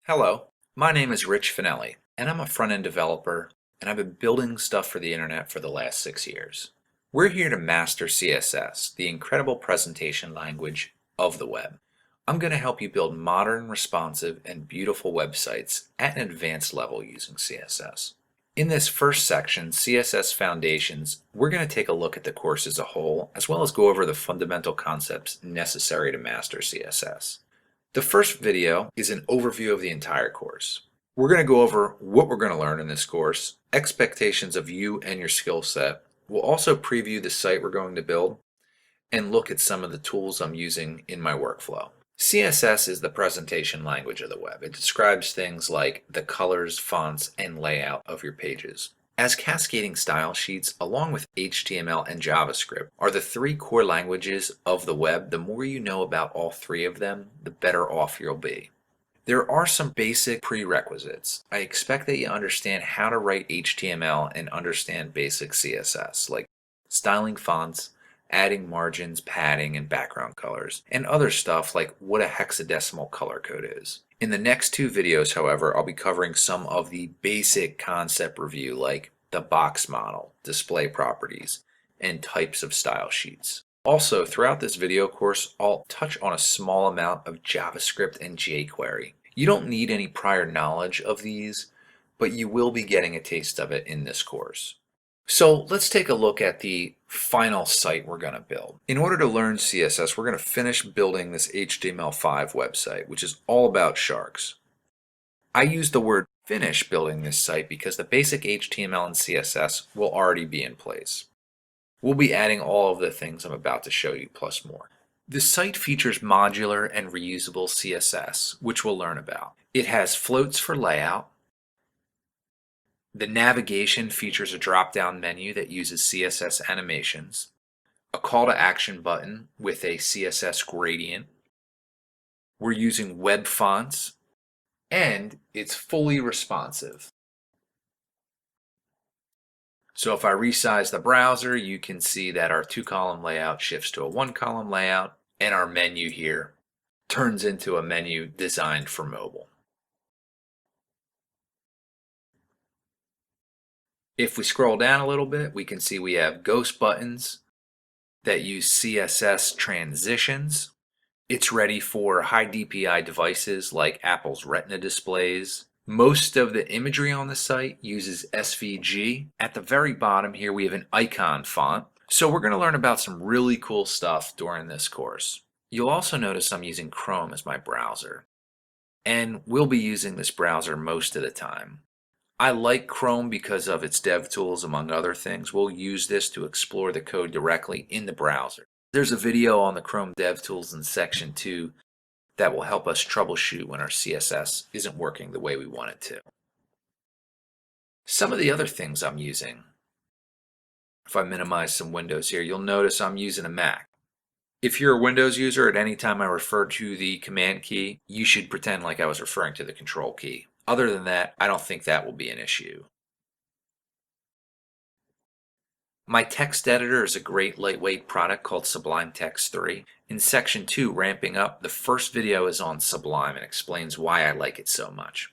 Hello, my name is Rich Finelli, and I'm a front-end developer, and I've been building stuff for the internet for the last 6 years. We're here to master CSS, the incredible presentation language of the web. I'm going to help you build modern, responsive, and beautiful websites at an advanced level using CSS. In this first section, CSS Foundations, we're going to take a look at the course as a whole, as well as go over the fundamental concepts necessary to master CSS. The first video is an overview of the entire course. We're going to go over what we're going to learn in this course, expectations of you and your skill set. We'll also preview the site we're going to build and look at some of the tools I'm using in my workflow. CSS is the presentation language of the web. It describes things like the colors, fonts, and layout of your pages. As cascading style sheets, along with HTML and JavaScript, are the three core languages of the web. The more you know about all three of them, the better off you'll be. There are some basic prerequisites. I expect that you understand how to write HTML and understand basic CSS, like styling fonts, adding margins, padding, and background colors, and other stuff like what a hexadecimal color code is. In the next two videos, however, I'll be covering some of the basic concept review like the box model, display properties, and types of style sheets. Also, throughout this video course, I'll touch on a small amount of JavaScript and jQuery. You don't need any prior knowledge of these, but you will be getting a taste of it in this course. So let's take a look at the final site we're going to build. In order to learn CSS, we're going to finish building this HTML5 website, which is all about sharks. I use the word finish building this site because the basic HTML and CSS will already be in place. We'll be adding all of the things I'm about to show you plus more. The site features modular and reusable CSS, which we'll learn about. It has floats for layout. The navigation features a drop-down menu that uses CSS animations, a call to action button with a CSS gradient. We're using web fonts, and it's fully responsive. So if I resize the browser, you can see that our two-column layout shifts to a one-column layout, and our menu here turns into a menu designed for mobile. If we scroll down a little bit, we can see we have ghost buttons that use CSS transitions. It's ready for HiDPI devices like Apple's Retina displays. Most of the imagery on the site uses SVG. At the very bottom here, we have an icon font. So we're going to learn about some really cool stuff during this course. You'll also notice I'm using Chrome as my browser, and we'll be using this browser most of the time. I like Chrome because of its dev tools, among other things. We'll use this to explore the code directly in the browser. There's a video on the Chrome dev tools in section 2 that will help us troubleshoot when our CSS isn't working the way we want it to. Some of the other things I'm using, if I minimize some windows here, you'll notice I'm using a Mac. If you're a Windows user, at any time I refer to the command key, you should pretend like I was referring to the control key. Other than that, I don't think that will be an issue. My text editor is a great lightweight product called Sublime Text 3. In section 2, ramping up, the first video is on Sublime and explains why I like it so much.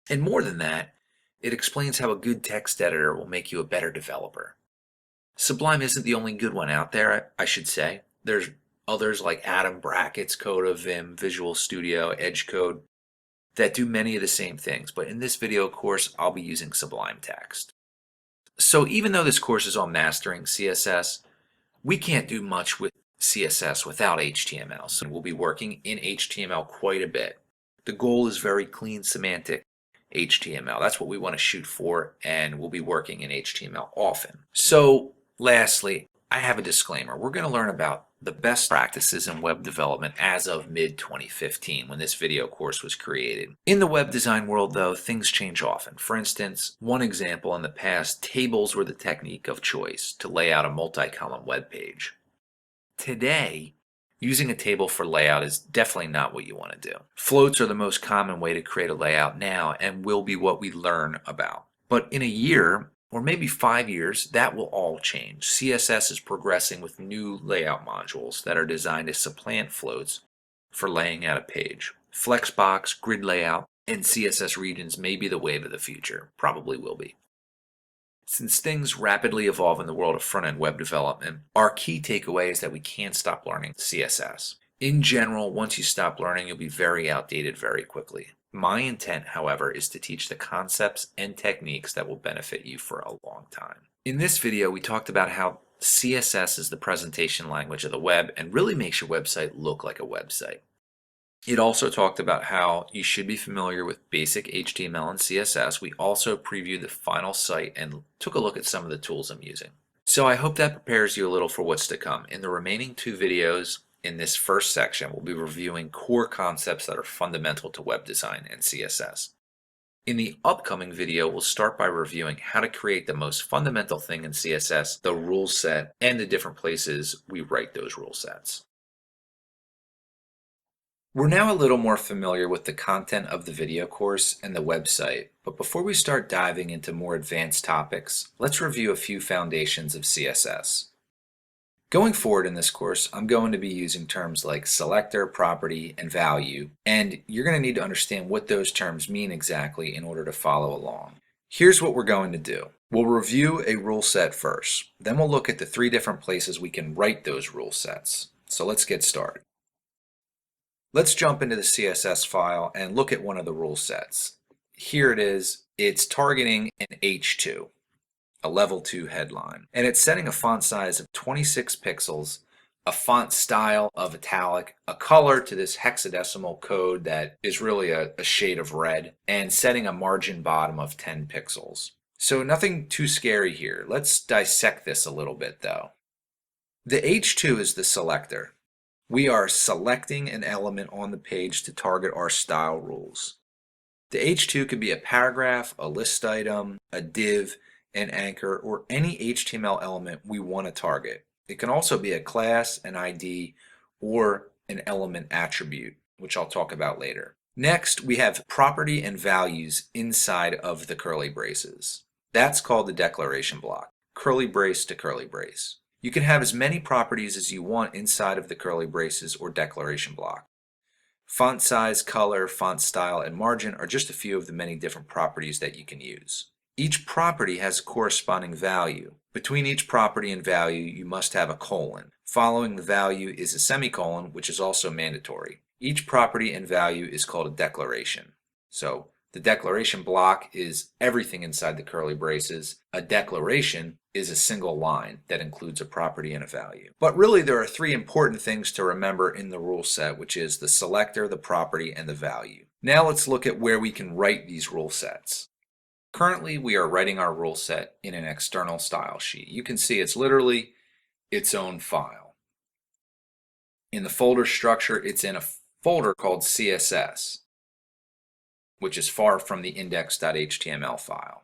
And more than that, it explains how a good text editor will make you a better developer. Sublime isn't the only good one out there, I should say. There's others like Atom, Brackets, Coda, Vim, Visual Studio, Edgecode that do many of the same things, but in this video course, I'll be using Sublime Text. So even though this course is on mastering CSS, we can't do much with CSS without HTML, so we'll be working in HTML quite a bit. The goal is very clean semantic HTML. That's what we want to shoot for, and we'll be working in HTML often. So lastly, I have a disclaimer. We're going to learn about the best practices in web development as of mid-2015 when this video course was created. In the web design world, though, things change often. For instance, one example in the past, tables were the technique of choice to lay out a multi-column web page. Today, using a table for layout is definitely not what you want to do. Floats are the most common way to create a layout now and will be what we learn about. But in a year, or maybe 5 years, that will all change. CSS is progressing with new layout modules that are designed to supplant floats for laying out a page. Flexbox, grid layout, and CSS regions may be the wave of the future, probably will be. Since things rapidly evolve in the world of front-end web development, our key takeaway is that we can't stop learning CSS. In general, once you stop learning, you'll be very outdated very quickly. My intent, however, is to teach the concepts and techniques that will benefit you for a long time. In this video, we talked about how CSS is the presentation language of the web and really makes your website look like a website. It also talked about how you should be familiar with basic HTML and CSS. We also previewed the final site and took a look at some of the tools I'm using. So I hope that prepares you a little for what's to come. In the remaining 2 videos in this first section, we'll be reviewing core concepts that are fundamental to web design and CSS. In the upcoming video, we'll start by reviewing how to create the most fundamental thing in CSS, the rule set, and the different places we write those rule sets. We're now a little more familiar with the content of the video course and the website, but before we start diving into more advanced topics, let's review a few foundations of CSS. Going forward in this course, I'm going to be using terms like selector, property, and value, and you're going to need to understand what those terms mean exactly in order to follow along. Here's what we're going to do. We'll review a rule set first, then we'll look at the 3 different places we can write those rule sets. So let's get started. Let's jump into the CSS file and look at one of the rule sets. Here it is. It's targeting an H2, a level 2 headline, and it's setting a font size of 26 pixels, a font style of italic, a color to this hexadecimal code that is really a shade of red, and setting a margin bottom of 10 pixels. So nothing too scary here. Let's dissect this a little bit though. The H2 is the selector. We are selecting an element on the page to target our style rules. The H2 could be a paragraph, a list item, a div, an anchor, or any HTML element we want to target. It can also be a class, an ID, or an element attribute, which I'll talk about later. Next, we have property and values inside of the curly braces. That's called the declaration block, curly brace to curly brace. You can have as many properties as you want inside of the curly braces or declaration block. Font size, color, font style, and margin are just a few of the many different properties that you can use. Each property has a corresponding value. Between each property and value, you must have a colon. Following the value is a semicolon, which is also mandatory. Each property and value is called a declaration. So the declaration block is everything inside the curly braces. A declaration is a single line that includes a property and a value. But really there are 3 important things to remember in the rule set, which is the selector, the property, and the value. Now let's look at where we can write these rule sets. Currently we are writing our rule set in an external style sheet. You can see it's literally its own file. In the folder structure, it's in a folder called CSS, which is far from the index.html file.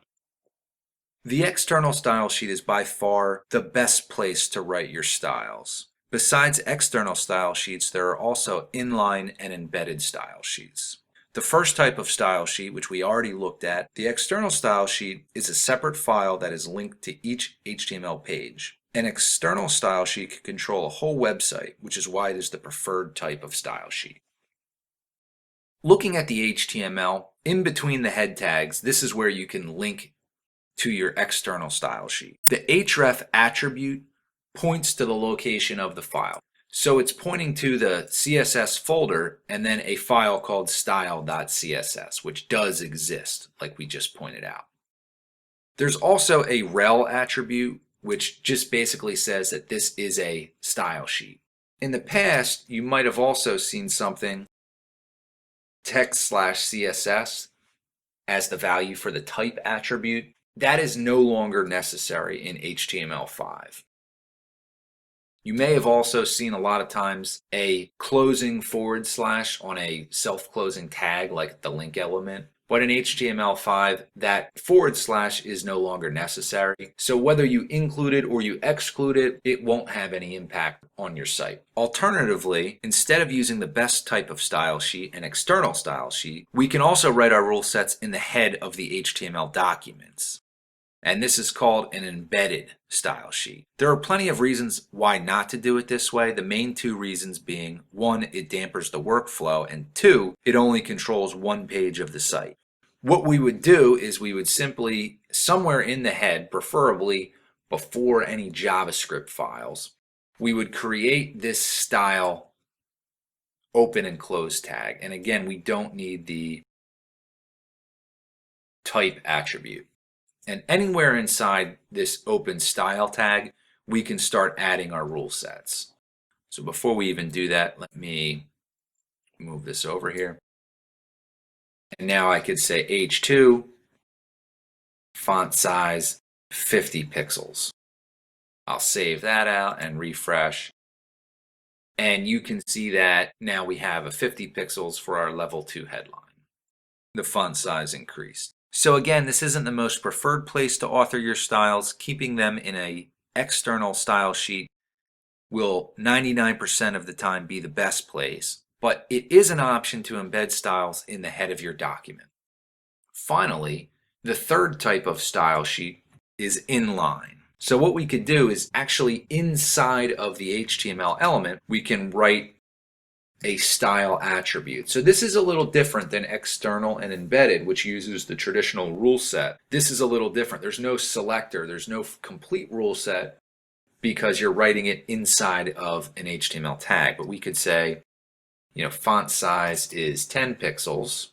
The external style sheet is by far the best place to write your styles. Besides external style sheets, there are also inline and embedded style sheets. The first type of style sheet, which we already looked at, the external style sheet is a separate file that is linked to each HTML page. An external style sheet can control a whole website, which is why it is the preferred type of style sheet. Looking at the HTML, in between the head tags, this is where you can link to your external style sheet. The href attribute points to the location of the file. So it's pointing to the CSS folder and then a file called style.css, which does exist, like we just pointed out. There's also a rel attribute, which just basically says that this is a style sheet. In the past, you might have also seen something text/CSS as the value for the type attribute. That is no longer necessary in HTML5. You may have also seen a lot of times a closing / on a self-closing tag like the link element. But in HTML5, that / is no longer necessary. So whether you include it or you exclude it, it won't have any impact on your site. Alternatively, instead of using the best type of style sheet, an external style sheet, we can also write our rule sets in the head of the HTML documents. And this is called an embedded style sheet. There are plenty of reasons why not to do it this way. The main two reasons being, one, it dampers the workflow, and two, it only controls one page of the site. What we would do is we would simply, somewhere in the head, preferably before any JavaScript files, we would create this style open and close tag. And again, we don't need the type attribute. And anywhere inside this open style tag, we can start adding our rule sets. So before we even do that, let me move this over here. And now I could say H2, font size 50 pixels. I'll save that out and refresh. And you can see that now we have a 50 pixels for our level 2 headline. The font size increased. So again, this isn't the most preferred place to author your styles. Keeping them in an external style sheet will 99% of the time be the best place, but it is an option to embed styles in the head of your document. Finally, the third type of style sheet is inline. So what we could do is actually inside of the HTML element, we can write a style attribute. So this is a little different than external and embedded, which uses the traditional rule set. This is a little different. There's no selector, there's no complete rule set because you're writing it inside of an HTML tag. But we could say, font size is 10 pixels.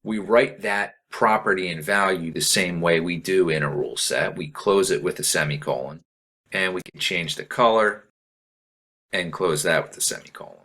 We write that property and value the same way we do in a rule set. We close it with a semicolon, and we can change the color and close that with a semicolon.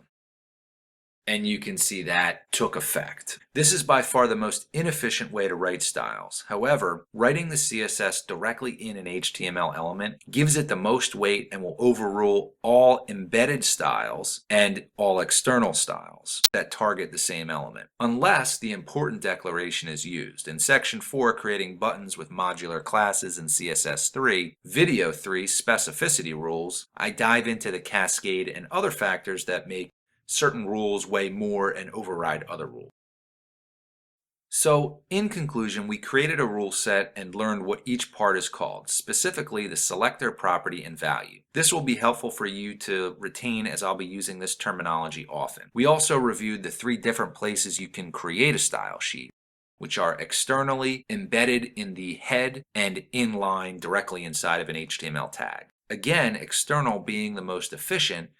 And you can see that took effect. This is by far the most inefficient way to write styles. However, writing the CSS directly in an HTML element gives it the most weight and will overrule all embedded styles and all external styles that target the same element, unless the important declaration is used. In section 4, creating buttons with modular classes in CSS 3, video 3, specificity rules, I dive into the cascade and other factors that make certain rules weigh more and override other rules. So, in conclusion, we created a rule set and learned what each part is called, specifically the selector, property, and value. This will be helpful for you to retain, as I'll be using this terminology often. We also reviewed the 3 different places you can create a style sheet, which are externally, embedded in the head, and inline directly inside of an HTML tag. Again, external being the most efficient,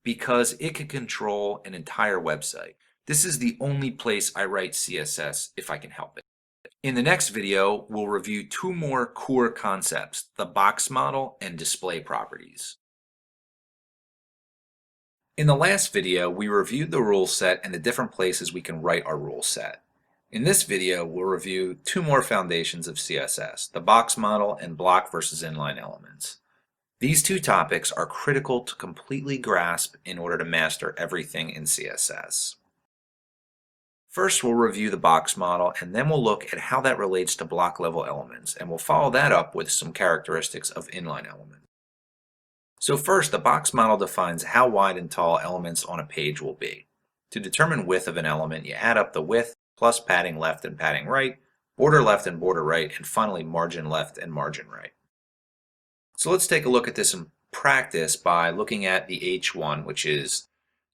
because it can control an entire website. This is the only place I write CSS if I can help it. In the next video, we'll review 2 more core concepts, the box model and display properties. In the last video, we reviewed the rule set and the different places we can write our rule set. In this video, we'll review 2 more foundations of CSS, the box model and block versus inline elements. These 2 topics are critical to completely grasp in order to master everything in CSS. First, we'll review the box model, and then we'll look at how that relates to block level elements, and we'll follow that up with some characteristics of inline elements. So first, the box model defines how wide and tall elements on a page will be. To determine width of an element, you add up the width plus padding left and padding right, border left and border right, and finally margin left and margin right. So let's take a look at this in practice by looking at the H1, which is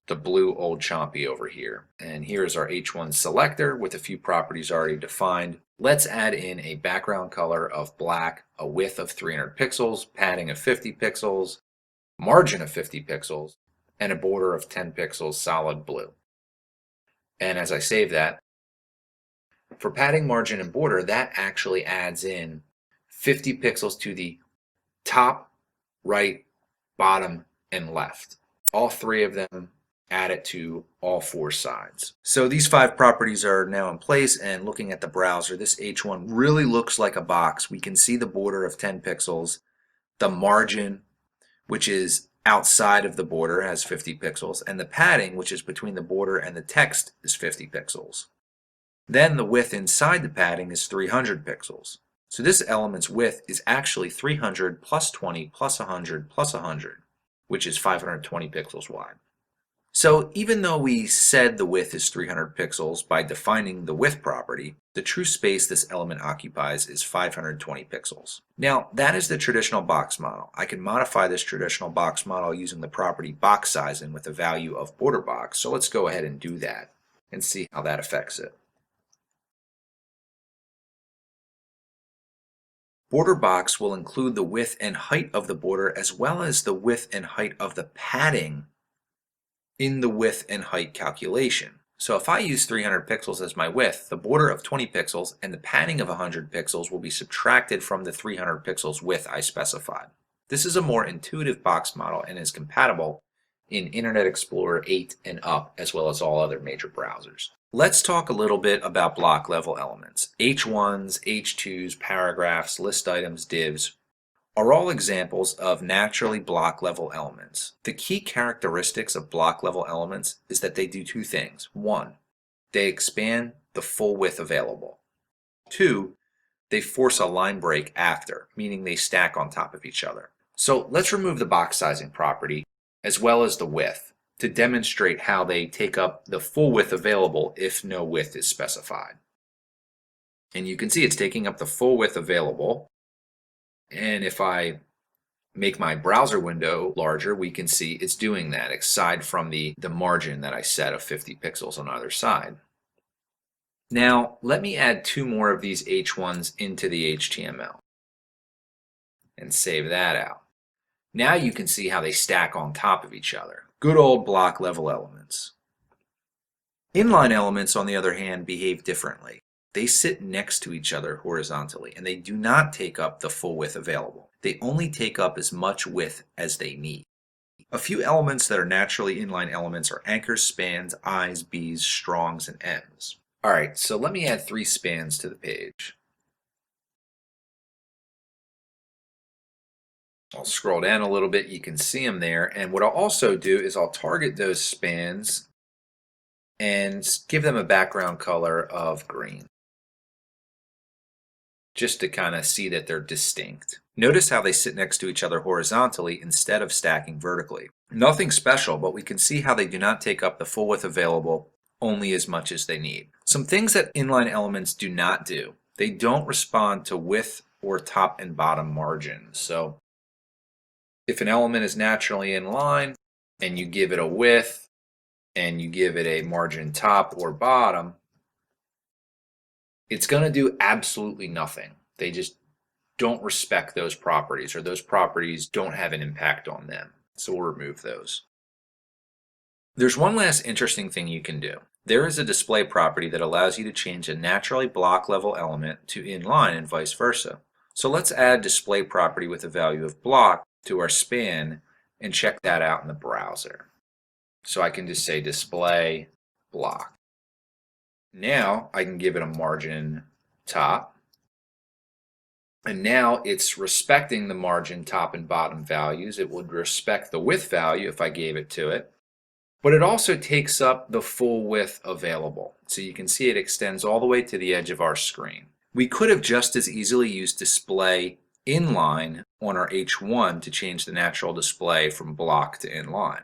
the blue old chompy over here. And here's our H1 selector with a few properties already defined. Let's add in a background color of black, a width of 300 pixels, padding of 50 pixels, margin of 50 pixels, and a border of 10 pixels solid blue. And as I save that, for padding, margin, and border, that actually adds in 50 pixels to the top, right, bottom, and left. All 3 of them add it to all 4 sides. So these 5 properties are now in place, and looking at the browser, this H1 really looks like a box. We can see the border of 10 pixels, the margin, which is outside of the border, has 50 pixels, and the padding, which is between the border and the text, is 50 pixels. Then the width inside the padding is 300 pixels. So this element's width is actually 300 plus 20 plus 100 plus 100, which is 520 pixels wide. So even though we said the width is 300 pixels by defining the width property, the true space this element occupies is 520 pixels. Now, that is the traditional box model. I can modify this traditional box model using the property box sizing with the value of border box. So let's go ahead and do that and see how that affects it. Border box will include the width and height of the border as well as the width and height of the padding in the width and height calculation. So if I use 300 pixels as my width, the border of 20 pixels and the padding of 100 pixels will be subtracted from the 300 pixels width I specified. This is a more intuitive box model and is compatible in Internet Explorer 8 and up, as well as all other major browsers. Let's talk a little bit about block level elements. H1s, H2s, paragraphs, list items, divs are all examples of naturally block level elements. The key characteristics of block level elements is that they do two things. One, they expand the full width available. Two, they force a line break after, meaning they stack on top of each other. So let's remove the box sizing property as well as the width to demonstrate how they take up the full width available if no width is specified. And you can see it's taking up the full width available. And if I make my browser window larger, we can see it's doing that, aside from the margin that I set of 50 pixels on either side. Now, let me add two more of these H1s into the HTML and save that out. Now you can see how they stack on top of each other. Good old block level elements. Inline elements, on the other hand, behave differently. They sit next to each other horizontally, and they do not take up the full width available. They only take up as much width as they need. A few elements that are naturally inline elements are anchors, spans, I's, B's, strongs, and M's. Alright, so let me add 3 spans to the page. I'll scroll down a little bit, you can see them there, and what I'll also do is I'll target those spans and give them a background color of green, just to kind of see that they're distinct. Notice how they sit next to each other horizontally instead of stacking vertically. Nothing special, but we can see how they do not take up the full width available, only as much as they need. Some things that inline elements do not do. They don't respond to width or top and bottom margins. So if an element is naturally in line and you give it a width and you give it a margin top or bottom, it's going to do absolutely nothing. They just don't respect those properties, or those properties don't have an impact on them. So we'll remove those. There's one last interesting thing you can do. There is a display property that allows you to change a naturally block level element to inline and vice versa. So let's add display property with a value of block to our span and check that out in the browser. So I can just say display block. Now I can give it a margin top, and now it's respecting the margin top and bottom values. It would respect the width value if I gave it to it, but it also takes up the full width available. So you can see it extends all the way to the edge of our screen. We could have just as easily used display inline on our H1 to change the natural display from block to inline.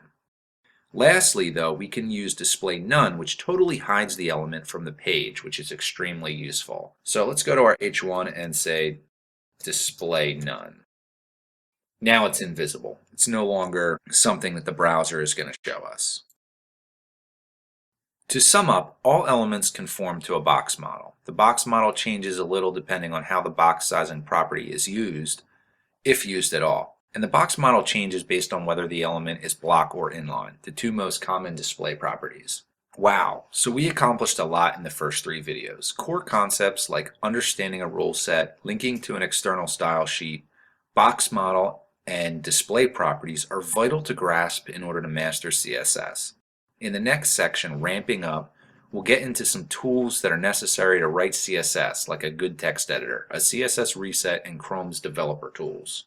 Lastly, though, we can use display none, which totally hides the element from the page, which is extremely useful. So let's go to our H1 and say display none. Now it's invisible. It's no longer something that the browser is going to show us. To sum up, all elements conform to a box model. The box model changes a little depending on how the box sizing property is used, if used at all. And the box model changes based on whether the element is block or inline, the two most common display properties. Wow, so we accomplished a lot in the first 3 videos. Core concepts like understanding a rule set, linking to an external style sheet, box model, and display properties are vital to grasp in order to master CSS. In the next section, Ramping Up, we'll get into some tools that are necessary to write CSS, like a good text editor, a CSS reset, and Chrome's developer tools.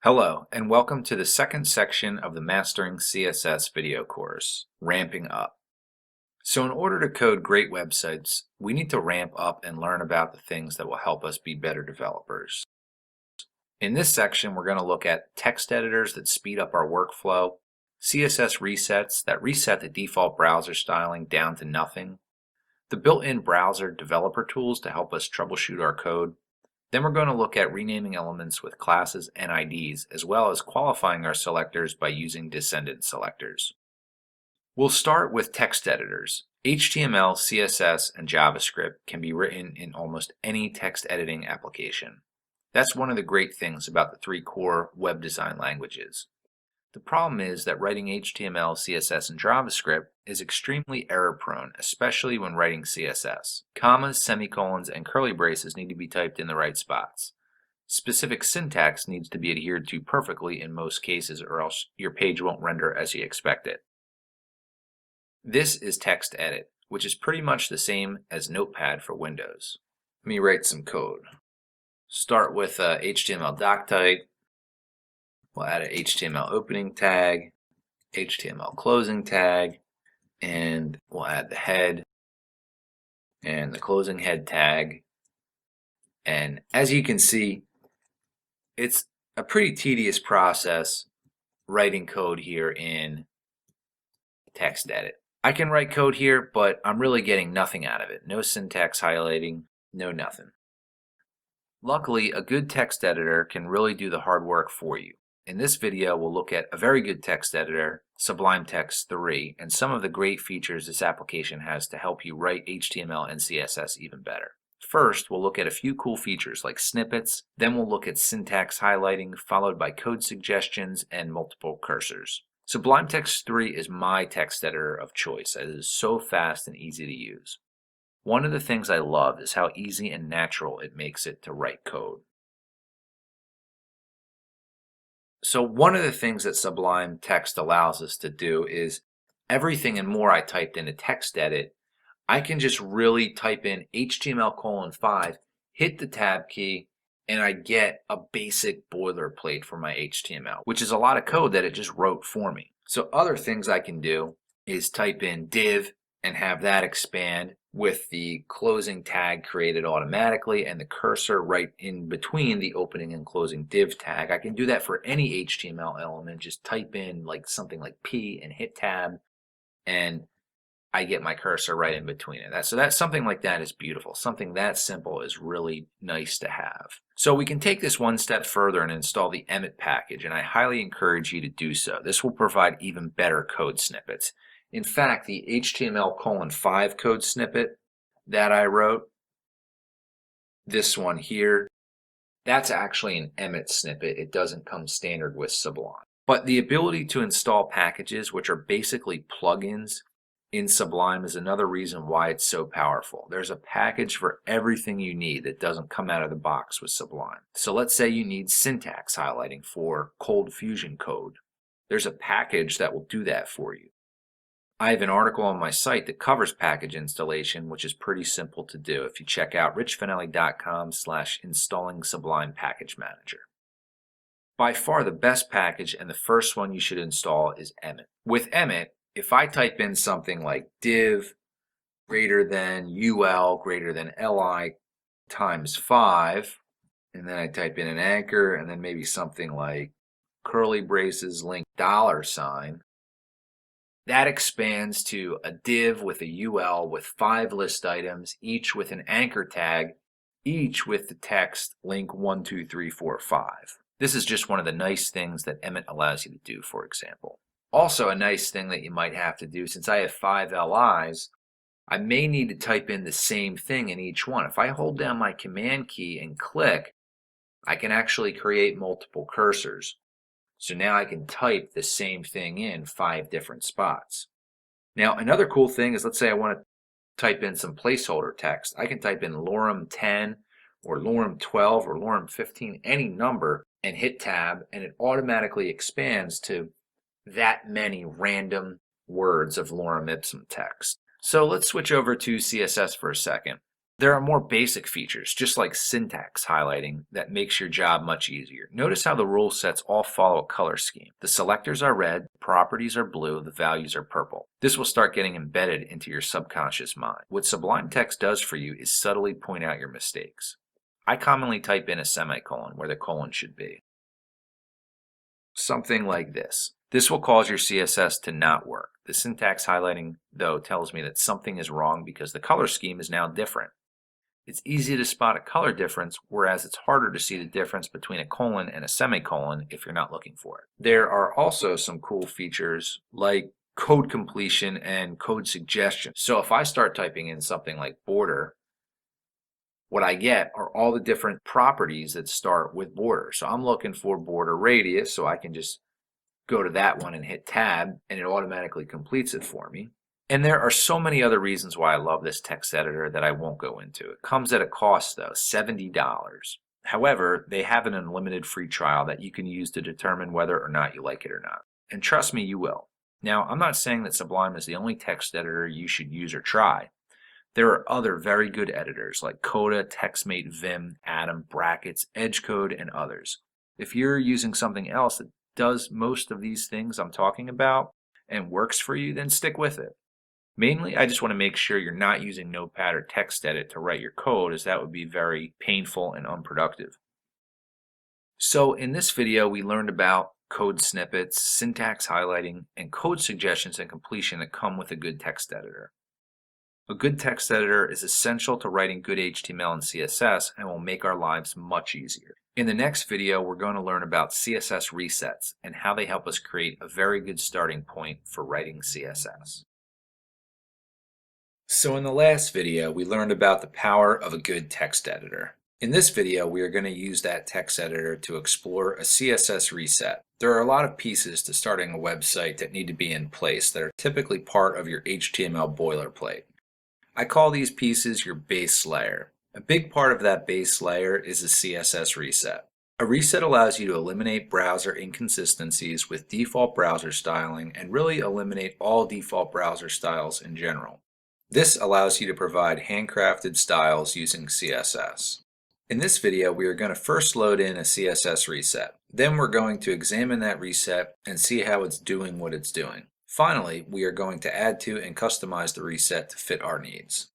Hello, and welcome to the second section of the Mastering CSS video course, Ramping Up. So in order to code great websites, we need to ramp up and learn about the things that will help us be better developers. In this section, we're going to look at text editors that speed up our workflow, CSS resets that reset the default browser styling down to nothing, the built-in browser developer tools to help us troubleshoot our code. Then we're going to look at renaming elements with classes and IDs, as well as qualifying our selectors by using descendant selectors. We'll start with text editors. HTML, CSS, and JavaScript can be written in almost any text editing application. That's one of the great things about the three core web design languages. The problem is that writing HTML, CSS, and JavaScript is extremely error-prone, especially when writing CSS. Commas, semicolons, and curly braces need to be typed in the right spots. Specific syntax needs to be adhered to perfectly in most cases, or else your page won't render as you expect it. This is text edit, which is pretty much the same as Notepad for Windows. Let me write some code. Start with HTML doc type. We'll add an HTML opening tag, HTML closing tag, and we'll add the head and the closing head tag. And as you can see, it's a pretty tedious process writing code here in text edit. I can write code here, but I'm really getting nothing out of it. No syntax highlighting, no nothing. Luckily, a good text editor can really do the hard work for you. In this video, we'll look at a very good text editor, Sublime Text 3, and some of the great features this application has to help you write HTML and CSS even better. First, we'll look at a few cool features like snippets, then we'll look at syntax highlighting, followed by code suggestions and multiple cursors. Sublime Text 3 is my text editor of choice, as it is so fast and easy to use. One of the things I love is how easy and natural it makes it to write code. So one of the things that Sublime Text allows us to do is everything and more I typed into text edit, I can just really type in HTML:5, hit the tab key, and I get a basic boilerplate for my HTML, which is a lot of code that it just wrote for me. So other things I can do is type in div and have that expand with the closing tag created automatically and the cursor right in between the opening and closing div tag. I can do that for any HTML element. Just type in like something like P and hit tab, and I get my cursor right in between it. So that's something like that is beautiful. Something that simple is really nice to have. So we can take this one step further and install the Emmet package, and I highly encourage you to do so. This will provide even better code snippets. In fact, the HTML:5 code snippet that I wrote, this one here, that's actually an Emmet snippet. It doesn't come standard with Sublime. But the ability to install packages, which are basically plugins in Sublime, is another reason why it's so powerful. There's a package for everything you need that doesn't come out of the box with Sublime. So let's say you need syntax highlighting for Cold Fusion code. There's a package that will do that for you. I have an article on my site that covers package installation, which is pretty simple to do if you check out richfinelli.com/installing Sublime Package Manager. By far the best package and the first one you should install is Emmet. With Emmet, if I type in something like div greater than ul greater than li times 5, and then I type in an anchor, and then maybe something like curly braces link $, that expands to a div with a ul with 5 list items, each with an anchor tag, each with the text link 1, 2, 3, 4, 5. This is just one of the nice things that Emmet allows you to do, for example. Also, a nice thing that you might have to do, since I have 5 LIs, I may need to type in the same thing in each one. If I hold down my command key and click, I can actually create multiple cursors. So now I can type the same thing in 5 different spots. Now, another cool thing is, let's say I want to type in some placeholder text. I can type in lorem 10 or lorem 12 or lorem 15, any number, and hit tab, and it automatically expands to that many random words of lorem ipsum text. So let's switch over to CSS for a second. There are more basic features, just like syntax highlighting, that makes your job much easier. Notice how the rule sets all follow a color scheme. The selectors are red, properties are blue, the values are purple. This will start getting embedded into your subconscious mind. What Sublime Text does for you is subtly point out your mistakes. I commonly type in a semicolon where the colon should be. Something like this. This will cause your CSS to not work. The syntax highlighting, though, tells me that something is wrong because the color scheme is now different. It's easy to spot a color difference, whereas it's harder to see the difference between a colon and a semicolon if you're not looking for it. There are also some cool features like code completion and code suggestion. So if I start typing in something like border, what I get are all the different properties that start with border. So I'm looking for border radius, so I can just go to that one and hit tab, and it automatically completes it for me. And there are so many other reasons why I love this text editor that I won't go into. It comes at a cost though, $70. However, they have an unlimited free trial that you can use to determine whether or not you like it or not. And trust me, you will. Now, I'm not saying that Sublime is the only text editor you should use or try. There are other very good editors like Coda, TextMate, Vim, Atom, Brackets, Edgecode, and others. If you're using something else that does most of these things I'm talking about and works for you, then stick with it. Mainly, I just want to make sure you're not using Notepad or TextEdit to write your code, as that would be very painful and unproductive. So in this video, we learned about code snippets, syntax highlighting, and code suggestions and completion that come with a good text editor. A good text editor is essential to writing good HTML and CSS and will make our lives much easier. In the next video, we're going to learn about CSS resets and how they help us create a very good starting point for writing CSS. So in the last video, we learned about the power of a good text editor. In this video, we are going to use that text editor to explore a CSS reset. There are a lot of pieces to starting a website that need to be in place that are typically part of your HTML boilerplate. I call these pieces your base layer. A big part of that base layer is a CSS reset. A reset allows you to eliminate browser inconsistencies with default browser styling and really eliminate all default browser styles in general. This allows you to provide handcrafted styles using CSS. In this video, we are going to first load in a CSS reset. Then we're going to examine that reset and see how it's doing what it's doing. Finally, we are going to add to and customize the reset to fit our needs.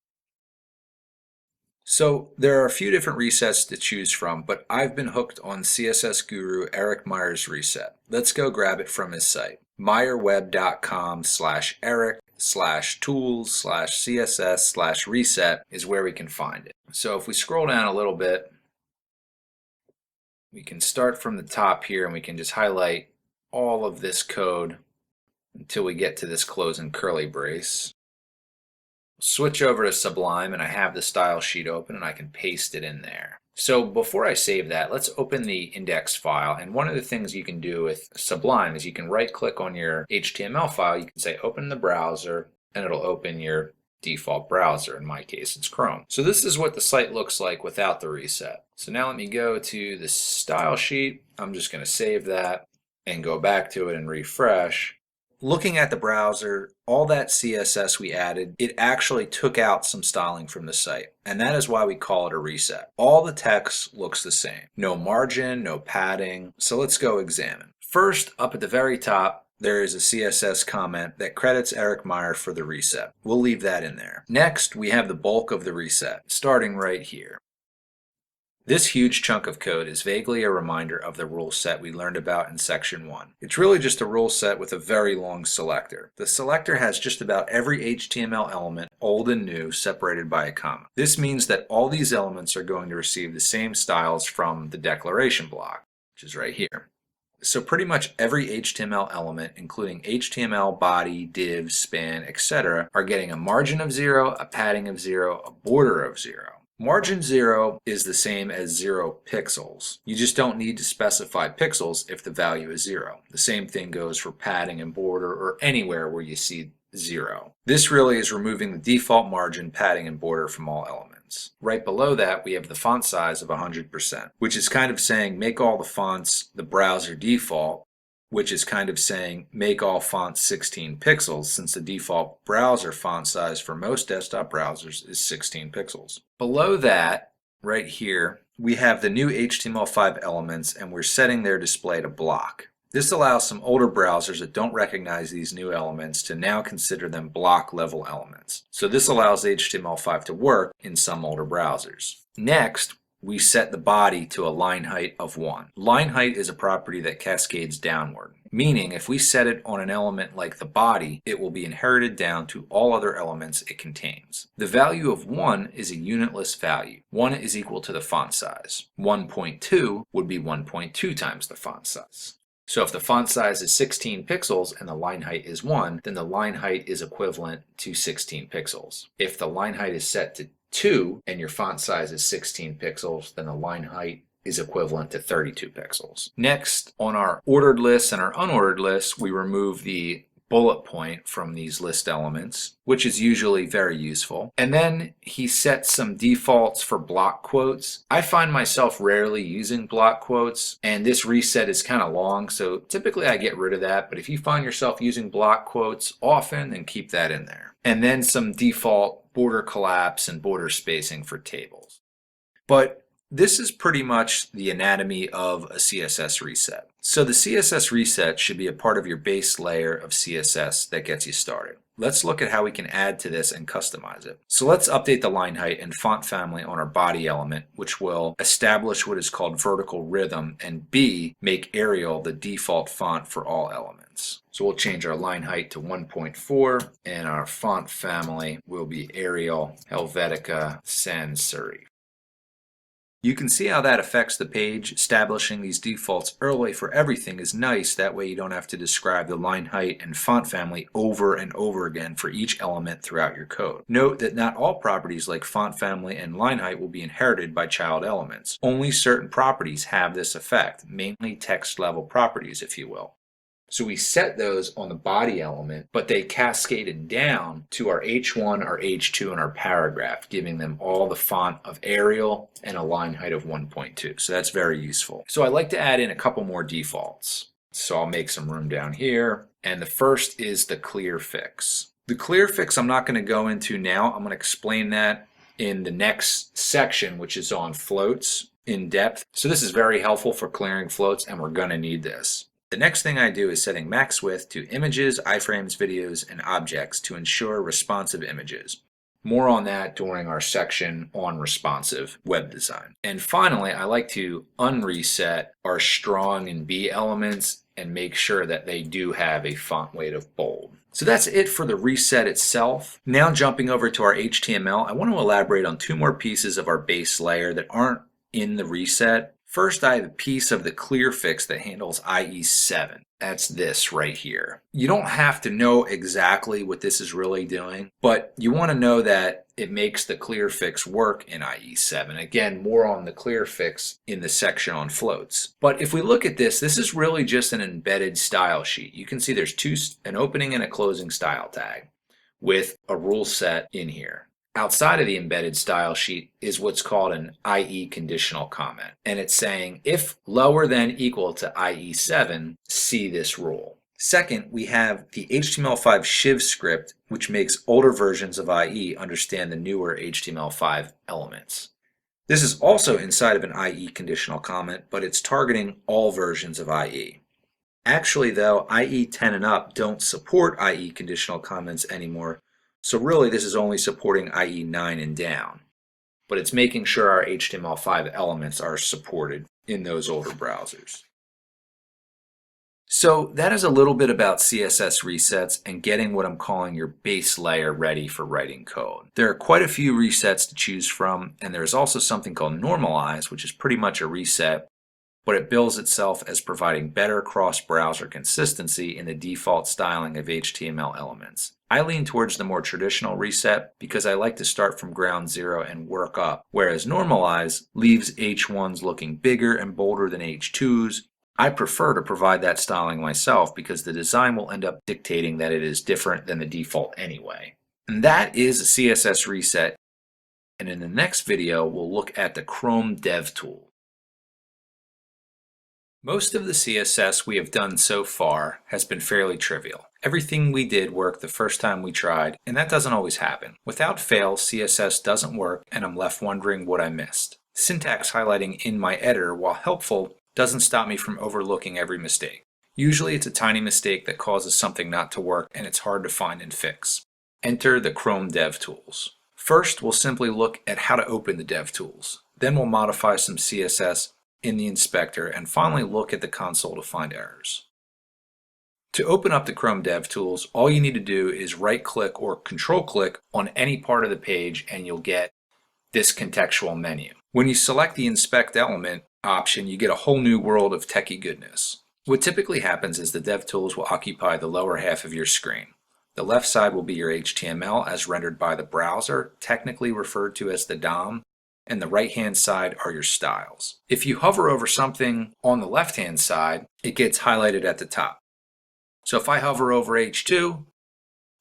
So there are a few different resets to choose from, but I've been hooked on CSS guru Eric Meyer's reset. Let's go grab it from his site. meyerweb.com/eric/tools/css/reset is where we can find it. So if we scroll down a little bit, we can start from the top here and we can just highlight all of this code until we get to this closing curly brace. Switch over to Sublime, and I have the style sheet open and I can paste it in there. So before I save that, let's open the index file. And one of the things you can do with Sublime is you can right click on your HTML file. You can say open the browser and it'll open your default browser. In my case, it's Chrome. So this is what the site looks like without the reset. So now let me go to the style sheet. I'm just going to save that and go back to it and refresh. Looking at the browser, all that CSS we added, it actually took out some styling from the site. And that is why we call it a reset. All the text looks the same. No margin, no padding. So let's go examine. First, up at the very top, there is a CSS comment that credits Eric Meyer for the reset. We'll leave that in there. Next, we have the bulk of the reset, starting right here. This huge chunk of code is vaguely a reminder of the rule set we learned about in section 1. It's really just a rule set with a very long selector. The selector has just about every HTML element, old and new, separated by a comma. This means that all these elements are going to receive the same styles from the declaration block, which is right here. So pretty much every HTML element, including HTML, body, div, span, etc., are getting a margin of 0, a padding of 0, a border of 0. Margin 0 is the same as 0 pixels. You just don't need to specify pixels if the value is 0. The same thing goes for padding and border or anywhere where you see 0. This really is removing the default margin, padding, and border from all elements. Right below that, we have the font size of 100%, which is kind of saying make all the fonts the browser default, which is kind of saying make all fonts 16 pixels since the default browser font size for most desktop browsers is 16 pixels. Below that, right here, we have the new HTML5 elements and we're setting their display to block. This allows some older browsers that don't recognize these new elements to now consider them block level elements. So this allows HTML5 to work in some older browsers. Next, we set the body to a line height of 1. Line height is a property that cascades downward, meaning if we set it on an element like the body, it will be inherited down to all other elements it contains. The value of 1 is a unitless value. 1 is equal to the font size. 1.2 would be 1.2 times the font size. So if the font size is 16 pixels and the line height is 1, then the line height is equivalent to 16 pixels. If the line height is set to 2 and your font size is 16 pixels, then the line height is equivalent to 32 pixels. Next, on our ordered lists and our unordered lists, we remove the bullet point from these list elements, which is usually very useful. And then he sets some defaults for block quotes. I find myself rarely using block quotes, and this reset is kind of long, so typically I get rid of that. But if you find yourself using block quotes often, then keep that in there. And then some default border collapse and border spacing for tables. But this is pretty much the anatomy of a CSS reset. So the CSS reset should be a part of your base layer of CSS that gets you started. Let's look at how we can add to this and customize it. So let's update the line height and font family on our body element, which will establish what is called vertical rhythm, and B, make Arial the default font for all elements. So we'll change our line height to 1.4 and our font family will be Arial Helvetica Sans Serif. You can see how that affects the page. Establishing these defaults early for everything is nice. That way you don't have to describe the line height and font family over and over again for each element throughout your code. Note that not all properties like font family and line height will be inherited by child elements. Only certain properties have this effect, mainly text level properties, if you will. So we set those on the body element, but they cascaded down to our H1, our H2, and our paragraph, giving them all the font of Arial and a line height of 1.2. So that's very useful. So I like to add in a couple more defaults. So I'll make some room down here. And the first is the clearfix. The clearfix I'm not going to go into now. I'm going to explain that in the next section, which is on floats in depth. So this is very helpful for clearing floats, and we're going to need this. The next thing I do is setting max width to images, iframes, videos, and objects to ensure responsive images. More on that during our section on responsive web design. And finally, I like to unreset our strong and B elements and make sure that they do have a font weight of bold. So that's it for the reset itself. Now jumping over to our HTML, I want to elaborate on two more pieces of our base layer that aren't in the reset. First, I have a piece of the clearfix that handles IE7. That's this right here. You don't have to know exactly what this is really doing, but you want to know that it makes the clearfix work in IE7. Again, more on the clearfix in the section on floats. But if we look at this, this is really just an embedded style sheet. You can see there's an opening and a closing style tag with a rule set in here. Outside of the embedded style sheet is what's called an IE conditional comment. And it's saying if lower than equal to IE7, see this rule. Second, we have the HTML5 shiv script, which makes older versions of IE understand the newer HTML5 elements. This is also inside of an IE conditional comment, but it's targeting all versions of IE. Actually though, IE 10 and up don't support IE conditional comments anymore. So really this is only supporting IE 9 and down, but it's making sure our HTML5 elements are supported in those older browsers. So that is a little bit about CSS resets and getting what I'm calling your base layer ready for writing code. There are quite a few resets to choose from, and there's also something called normalize, which is pretty much a reset, but it bills itself as providing better cross-browser consistency in the default styling of HTML elements. I lean towards the more traditional reset because I like to start from ground zero and work up, whereas normalize leaves H1s looking bigger and bolder than H2s. I prefer to provide that styling myself because the design will end up dictating that it is different than the default anyway. And that is a CSS reset, and in the next video we'll look at the Chrome Dev Tool. Most of the CSS we have done so far has been fairly trivial. Everything we did worked the first time we tried, and that doesn't always happen. Without fail, CSS doesn't work, and I'm left wondering what I missed. Syntax highlighting in my editor, while helpful, doesn't stop me from overlooking every mistake. Usually it's a tiny mistake that causes something not to work, and it's hard to find and fix. Enter the Chrome Dev Tools. First, we'll simply look at how to open the Dev Tools. Then we'll modify some CSS in the inspector, and finally look at the console to find errors. To open up the Chrome DevTools, all you need to do is right-click or control-click on any part of the page and you'll get this contextual menu. When you select the Inspect Element option, you get a whole new world of techie goodness. What typically happens is the DevTools will occupy the lower half of your screen. The left side will be your HTML as rendered by the browser, technically referred to as the DOM, and the right-hand side are your styles. If you hover over something on the left-hand side, it gets highlighted at the top. So if I hover over H2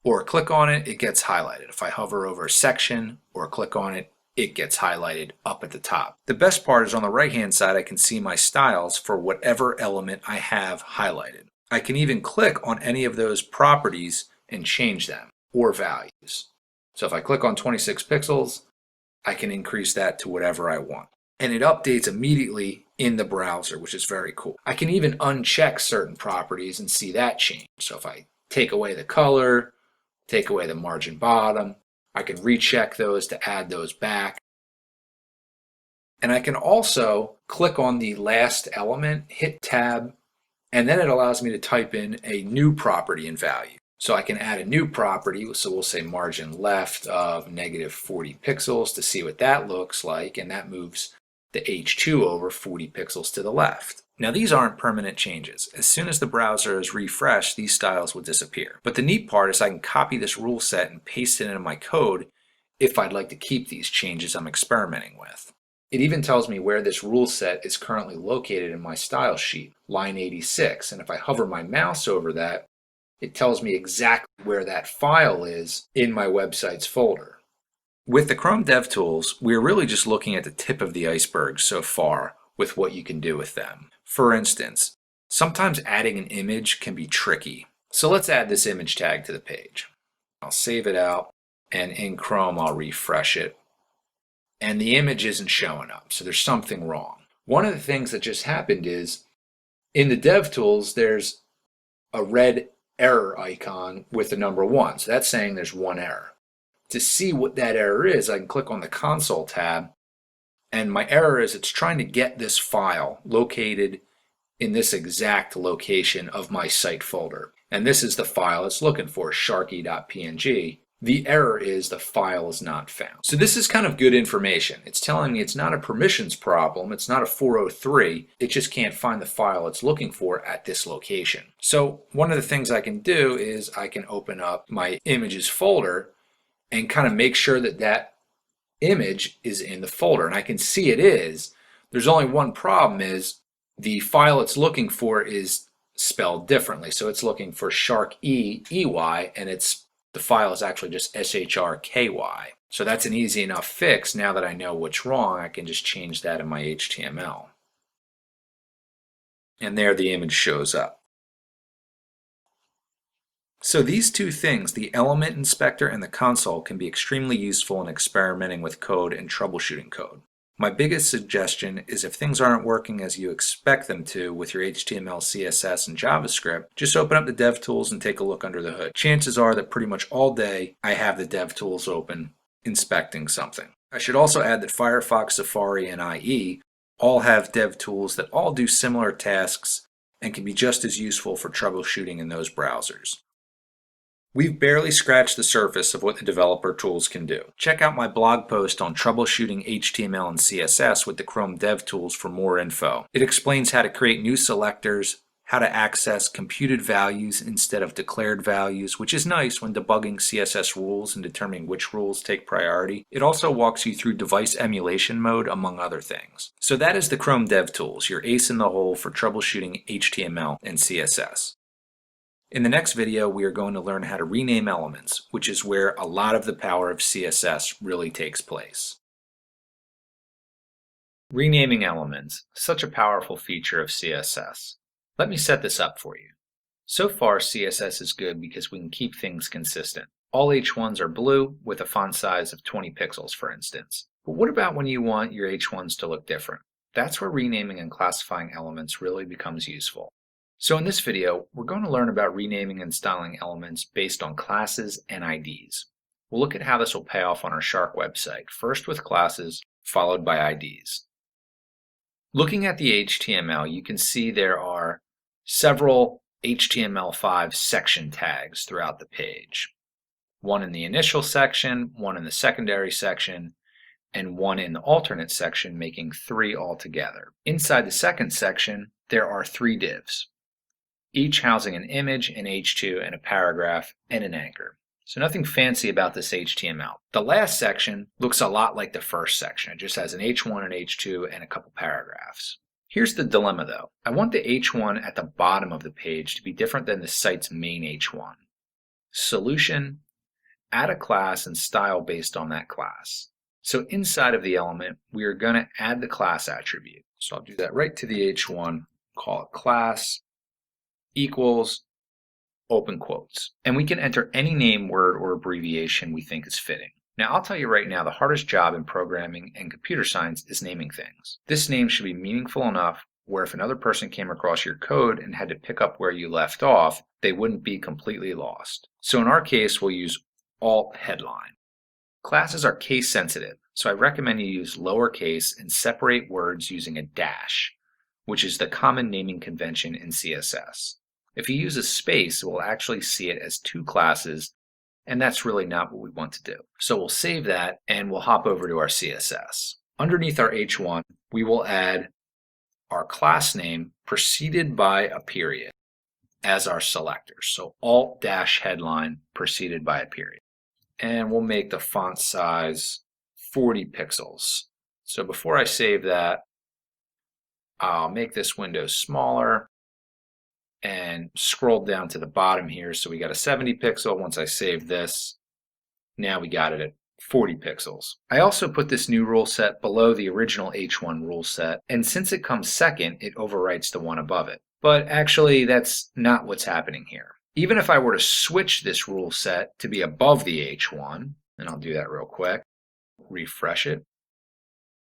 or click on it, it gets highlighted. If I hover over a section or click on it, it gets highlighted up at the top. The best part is on the right-hand side, I can see my styles for whatever element I have highlighted. I can even click on any of those properties and change them or values. So if I click on 26 pixels, I can increase that to whatever I want. And it updates immediately in the browser, which is very cool. I can even uncheck certain properties and see that change. So if I take away the color, take away the margin bottom, I can recheck those to add those back. And I can also click on the last element, hit tab, and then it allows me to type in a new property and value. So I can add a new property, so we'll say margin left of -40 pixels to see what that looks like, and that moves the H2 over 40 pixels to the left. Now these aren't permanent changes. As soon as the browser is refreshed, these styles will disappear. But the neat part is I can copy this rule set and paste it into my code if I'd like to keep these changes I'm experimenting with. It even tells me where this rule set is currently located in my style sheet, line 86, and if I hover my mouse over that, it tells me exactly where that file is in my website's folder. With the Chrome DevTools, we're really just looking at the tip of the iceberg so far with what you can do with them. For instance, sometimes adding an image can be tricky. So let's add this image tag to the page. I'll save it out, and in Chrome I'll refresh it. And the image isn't showing up, so there's something wrong. One of the things that just happened is, in the DevTools, there's a red error icon with the number 1. So that's saying there's one error. To see what that error is, I can click on the console tab, and my error is it's trying to get this file located in this exact location of my site folder. And this is the file it's looking for, sharky.png. The error is the file is not found. So this is kind of good information. It's telling me it's not a permissions problem, it's not a 403, it just can't find the file it's looking for at this location. So one of the things I can do is I can open up my images folder and kind of make sure that that image is in the folder. And I can see it is. There's only one problem is the file it's looking for is spelled differently. So it's looking for sharky, and the file is actually just shrky. So that's an easy enough fix. Now that I know what's wrong, I can just change that in my HTML. And there the image shows up. So these two things, the element inspector and the console, can be extremely useful in experimenting with code and troubleshooting code. My biggest suggestion is if things aren't working as you expect them to with your HTML, CSS, and JavaScript, just open up the DevTools and take a look under the hood. Chances are that pretty much all day I have the DevTools open inspecting something. I should also add that Firefox, Safari, and IE all have DevTools that all do similar tasks and can be just as useful for troubleshooting in those browsers. We've barely scratched the surface of what the developer tools can do. Check out my blog post on troubleshooting HTML and CSS with the Chrome DevTools for more info. It explains how to create new selectors, how to access computed values instead of declared values, which is nice when debugging CSS rules and determining which rules take priority. It also walks you through device emulation mode, among other things. So that is the Chrome DevTools, your ace in the hole for troubleshooting HTML and CSS. In the next video, we are going to learn how to rename elements, which is where a lot of the power of CSS really takes place. Renaming elements, such a powerful feature of CSS. Let me set this up for you. So far, CSS is good because we can keep things consistent. All H1s are blue with a font size of 20 pixels, for instance. But what about when you want your H1s to look different? That's where renaming and classifying elements really becomes useful. So in this video, we're going to learn about renaming and styling elements based on classes and IDs. We'll look at how this will pay off on our Shark website, first with classes followed by IDs. Looking at the HTML, you can see there are several HTML5 section tags throughout the page. One in the initial section, one in the secondary section, and one in the alternate section, making 3 altogether. Inside the second section, there are 3 divs, each housing an image, an H2, and a paragraph, and an anchor. So nothing fancy about this HTML. The last section looks a lot like the first section. It just has an H1, an H2, and a couple paragraphs. Here's the dilemma though. I want the H1 at the bottom of the page to be different than the site's main H1. Solution: add a class and style based on that class. So inside of the element, we are going to add the class attribute. So I'll do that right to the H1, call it class equals open quotes. And we can enter any name, word, or abbreviation we think is fitting. Now I'll tell you right now, the hardest job in programming and computer science is naming things. This name should be meaningful enough where if another person came across your code and had to pick up where you left off, they wouldn't be completely lost. So in our case, we'll use alt headline. Classes are case sensitive, so I recommend you use lowercase and separate words using a dash, which is the common naming convention in CSS. If you use a space, we'll actually see it as 2 classes, and that's really not what we want to do. So we'll save that and we'll hop over to our CSS. Underneath our H1, we will add our class name preceded by a period as our selectors. So alt-headline preceded by a period. And we'll make the font size 40 pixels. So before I save that, I'll make this window smaller and scroll down to the bottom here. So we got a 70 pixel. Once I save this, now we got it at 40 pixels. I also put this new rule set below the original H1 rule set, and since it comes second, it overwrites the one above it. But actually, that's not what's happening here. Even if I were to switch this rule set to be above the H1, and I'll do that real quick, refresh it,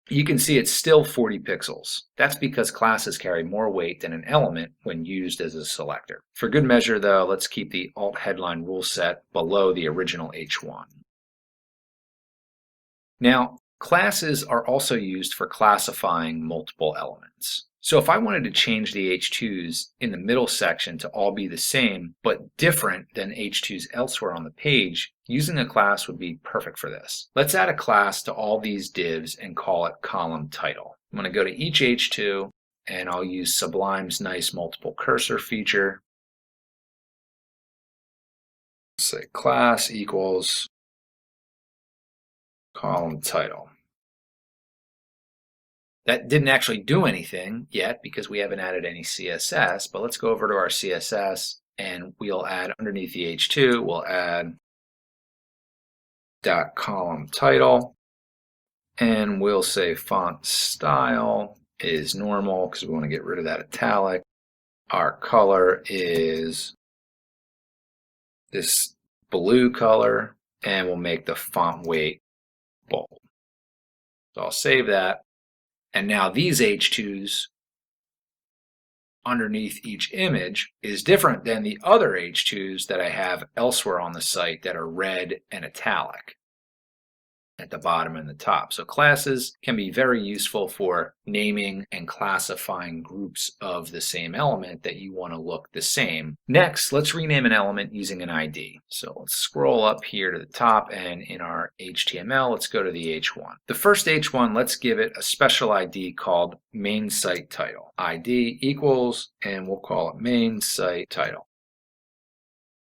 you can see it's still 40 pixels. That's because classes carry more weight than an element when used as a selector. For good measure though, let's keep the alt headline rule set below the original H1. Now, classes are also used for classifying multiple elements. So if I wanted to change the H2s in the middle section to all be the same, but different than H2s elsewhere on the page, using a class would be perfect for this. Let's add a class to all these divs and call it column title. I'm going to go to each H2 and I'll use Sublime's nice multiple cursor feature. Say class equals column title. That didn't actually do anything yet because we haven't added any CSS, but let's go over to our CSS and we'll add underneath the H2, we'll add dot column title, and we'll say font style is normal because we want to get rid of that italic. Our color is this blue color, and we'll make the font weight bold. So I'll save that. And now these H2s underneath each image is different than the other H2s that I have elsewhere on the site that are red and italic at the bottom and the top. So classes can be very useful for naming and classifying groups of the same element that you want to look the same. Next, let's rename an element using an ID. So let's scroll up here to the top, and in our HTML, let's go to the H1. The first H1, let's give it a special ID called main site title. ID equals, and we'll call it main site title.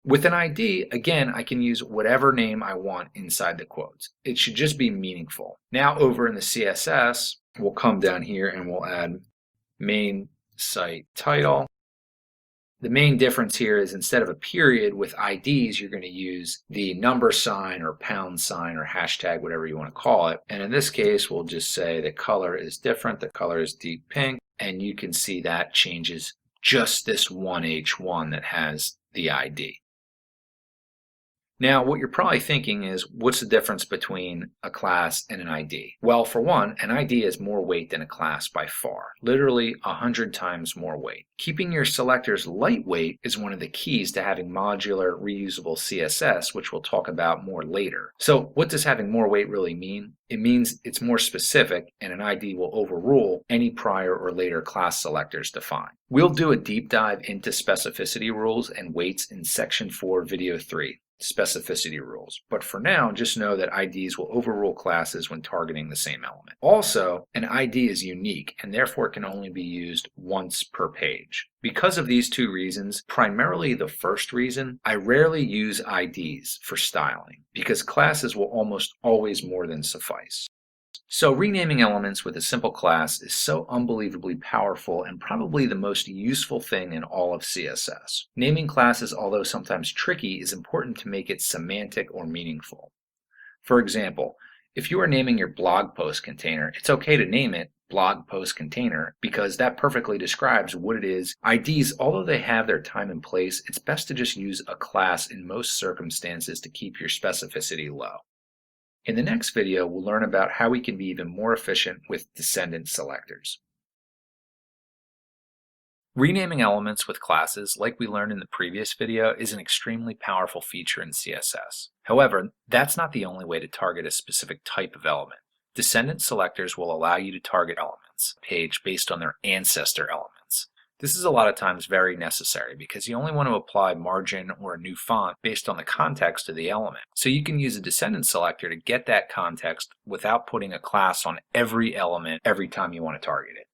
With an ID, again, I can use whatever name I want inside the quotes. It should just be meaningful. Now over in the CSS, we'll come down here and we'll add main site title. The main difference here is instead of a period with IDs, you're going to use the number sign or pound sign or hashtag, whatever you want to call it. And in this case, we'll just say the color is different. The color is deep pink. And you can see that changes just this one H1 that has the ID. Now, what you're probably thinking is, what's the difference between a class and an ID? Well, for one, an ID has more weight than a class by far, literally 100 times more weight. Keeping your selectors lightweight is one of the keys to having modular, reusable CSS, which we'll talk about more later. So what does having more weight really mean? It means it's more specific, and an ID will overrule any prior or later class selectors defined. We'll do a deep dive into specificity rules and weights in Section 4, Video 3. Specificity rules. But for now, just know that IDs will overrule classes when targeting the same element. Also, an ID is unique and therefore can only be used once per page. Because of these two reasons, primarily the first reason, I rarely use IDs for styling because classes will almost always more than suffice. So renaming elements with a simple class is so unbelievably powerful and probably the most useful thing in all of CSS. Naming classes, although sometimes tricky, is important to make it semantic or meaningful. For example, if you are naming your blog post container, it's okay to name it blog post container because that perfectly describes what it is. IDs, although they have their time and place, it's best to just use a class in most circumstances to keep your specificity low. In the next video, we'll learn about how we can be even more efficient with descendant selectors. Renaming elements with classes, like we learned in the previous video, is an extremely powerful feature in CSS. However, that's not the only way to target a specific type of element. Descendant selectors will allow you to target elements page based on their ancestor elements. This is a lot of times very necessary because you only want to apply margin or a new font based on the context of the element. So you can use a descendant selector to get that context without putting a class on every element every time you want to target it.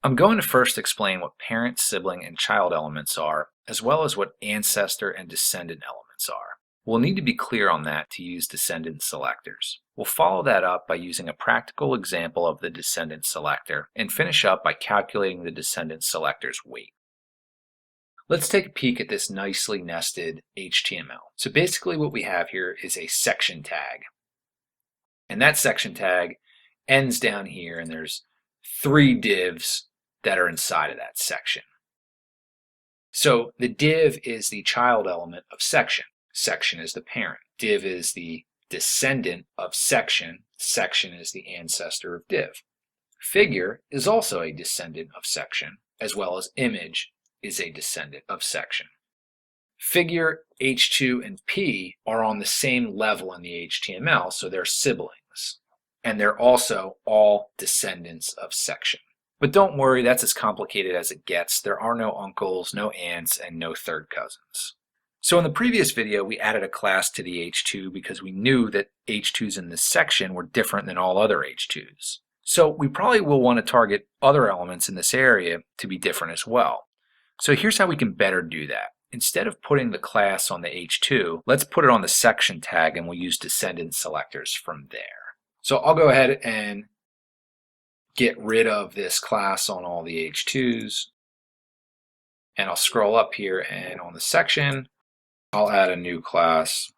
I'm going to first explain what parent, sibling, and child elements are, as well as what ancestor and descendant elements are. We'll need to be clear on that to use descendant selectors. We'll follow that up by using a practical example of the descendant selector and finish up by calculating the descendant selector's weight. Let's take a peek at this nicely nested HTML. So basically what we have here is a section tag. And that section tag ends down here, and there's 3 divs that are inside of that section. So the div is the child element of section. Section is the parent. Div is the descendant of section. Section is the ancestor of div. Figure is also a descendant of section, as well as image is a descendant of section. Figure, H2, and P are on the same level in the HTML, so they're siblings. And they're also all descendants of section. But don't worry, that's as complicated as it gets. There are no uncles, no aunts, and no third cousins. So in the previous video, we added a class to the H2 because we knew that H2s in this section were different than all other H2s. So we probably will want to target other elements in this area to be different as well. So here's how we can better do that. Instead of putting the class on the H2, let's put it on the section tag, and we'll use descendant selectors from there. So I'll go ahead and get rid of this class on all the H2s. And I'll scroll up here, and on the section, I'll add a new class,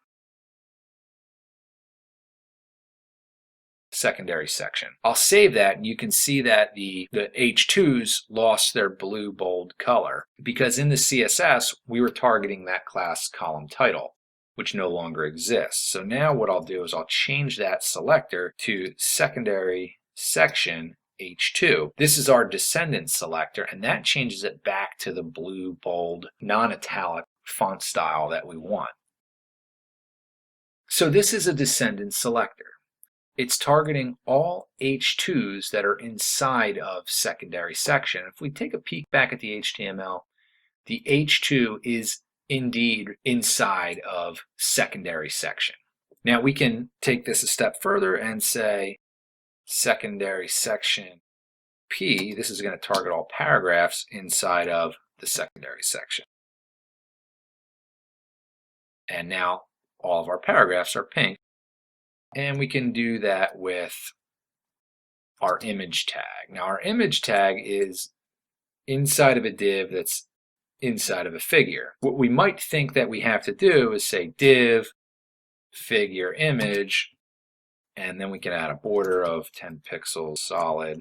secondary section. I'll save that, and you can see that the H2s lost their blue bold color because in the CSS, we were targeting that class column title, which no longer exists. So now what I'll do is I'll change that selector to secondary section H2. This is our descendant selector, and that changes it back to the blue bold non-italic font style that we want. So this is a descendant selector. It's targeting all H2s that are inside of secondary section. If we take a peek back at the HTML, the H2 is indeed inside of secondary section. Now we can take this a step further and say secondary section P. This is going to target all paragraphs inside of the secondary section. And now all of our paragraphs are pink. And we can do that with our image tag. Now our image tag is inside of a div that's inside of a figure. What we might think that we have to do is say div, figure, image, and then we can add a border of 10 pixels solid,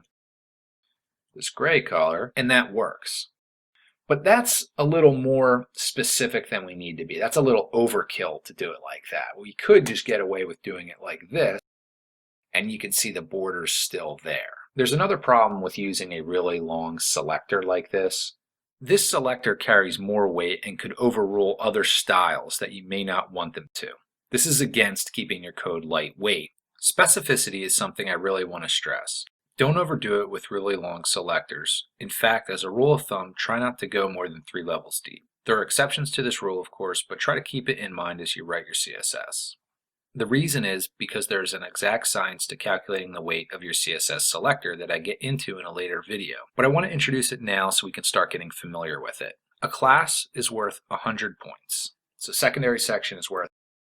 this gray color, and that works. But that's a little more specific than we need to be. That's a little overkill to do it like that. We could just get away with doing it like this, and you can see the borders still there. There's another problem with using a really long selector like this. This selector carries more weight and could overrule other styles that you may not want them to. This is against keeping your code lightweight. Specificity is something I really want to stress. Don't overdo it with really long selectors. In fact, as a rule of thumb, try not to go more than 3 levels deep. There are exceptions to this rule, of course, but try to keep it in mind as you write your CSS. The reason is because there's an exact science to calculating the weight of your CSS selector that I get into in a later video, but I want to introduce it now so we can start getting familiar with it. A class is worth 100 points. So secondary section is worth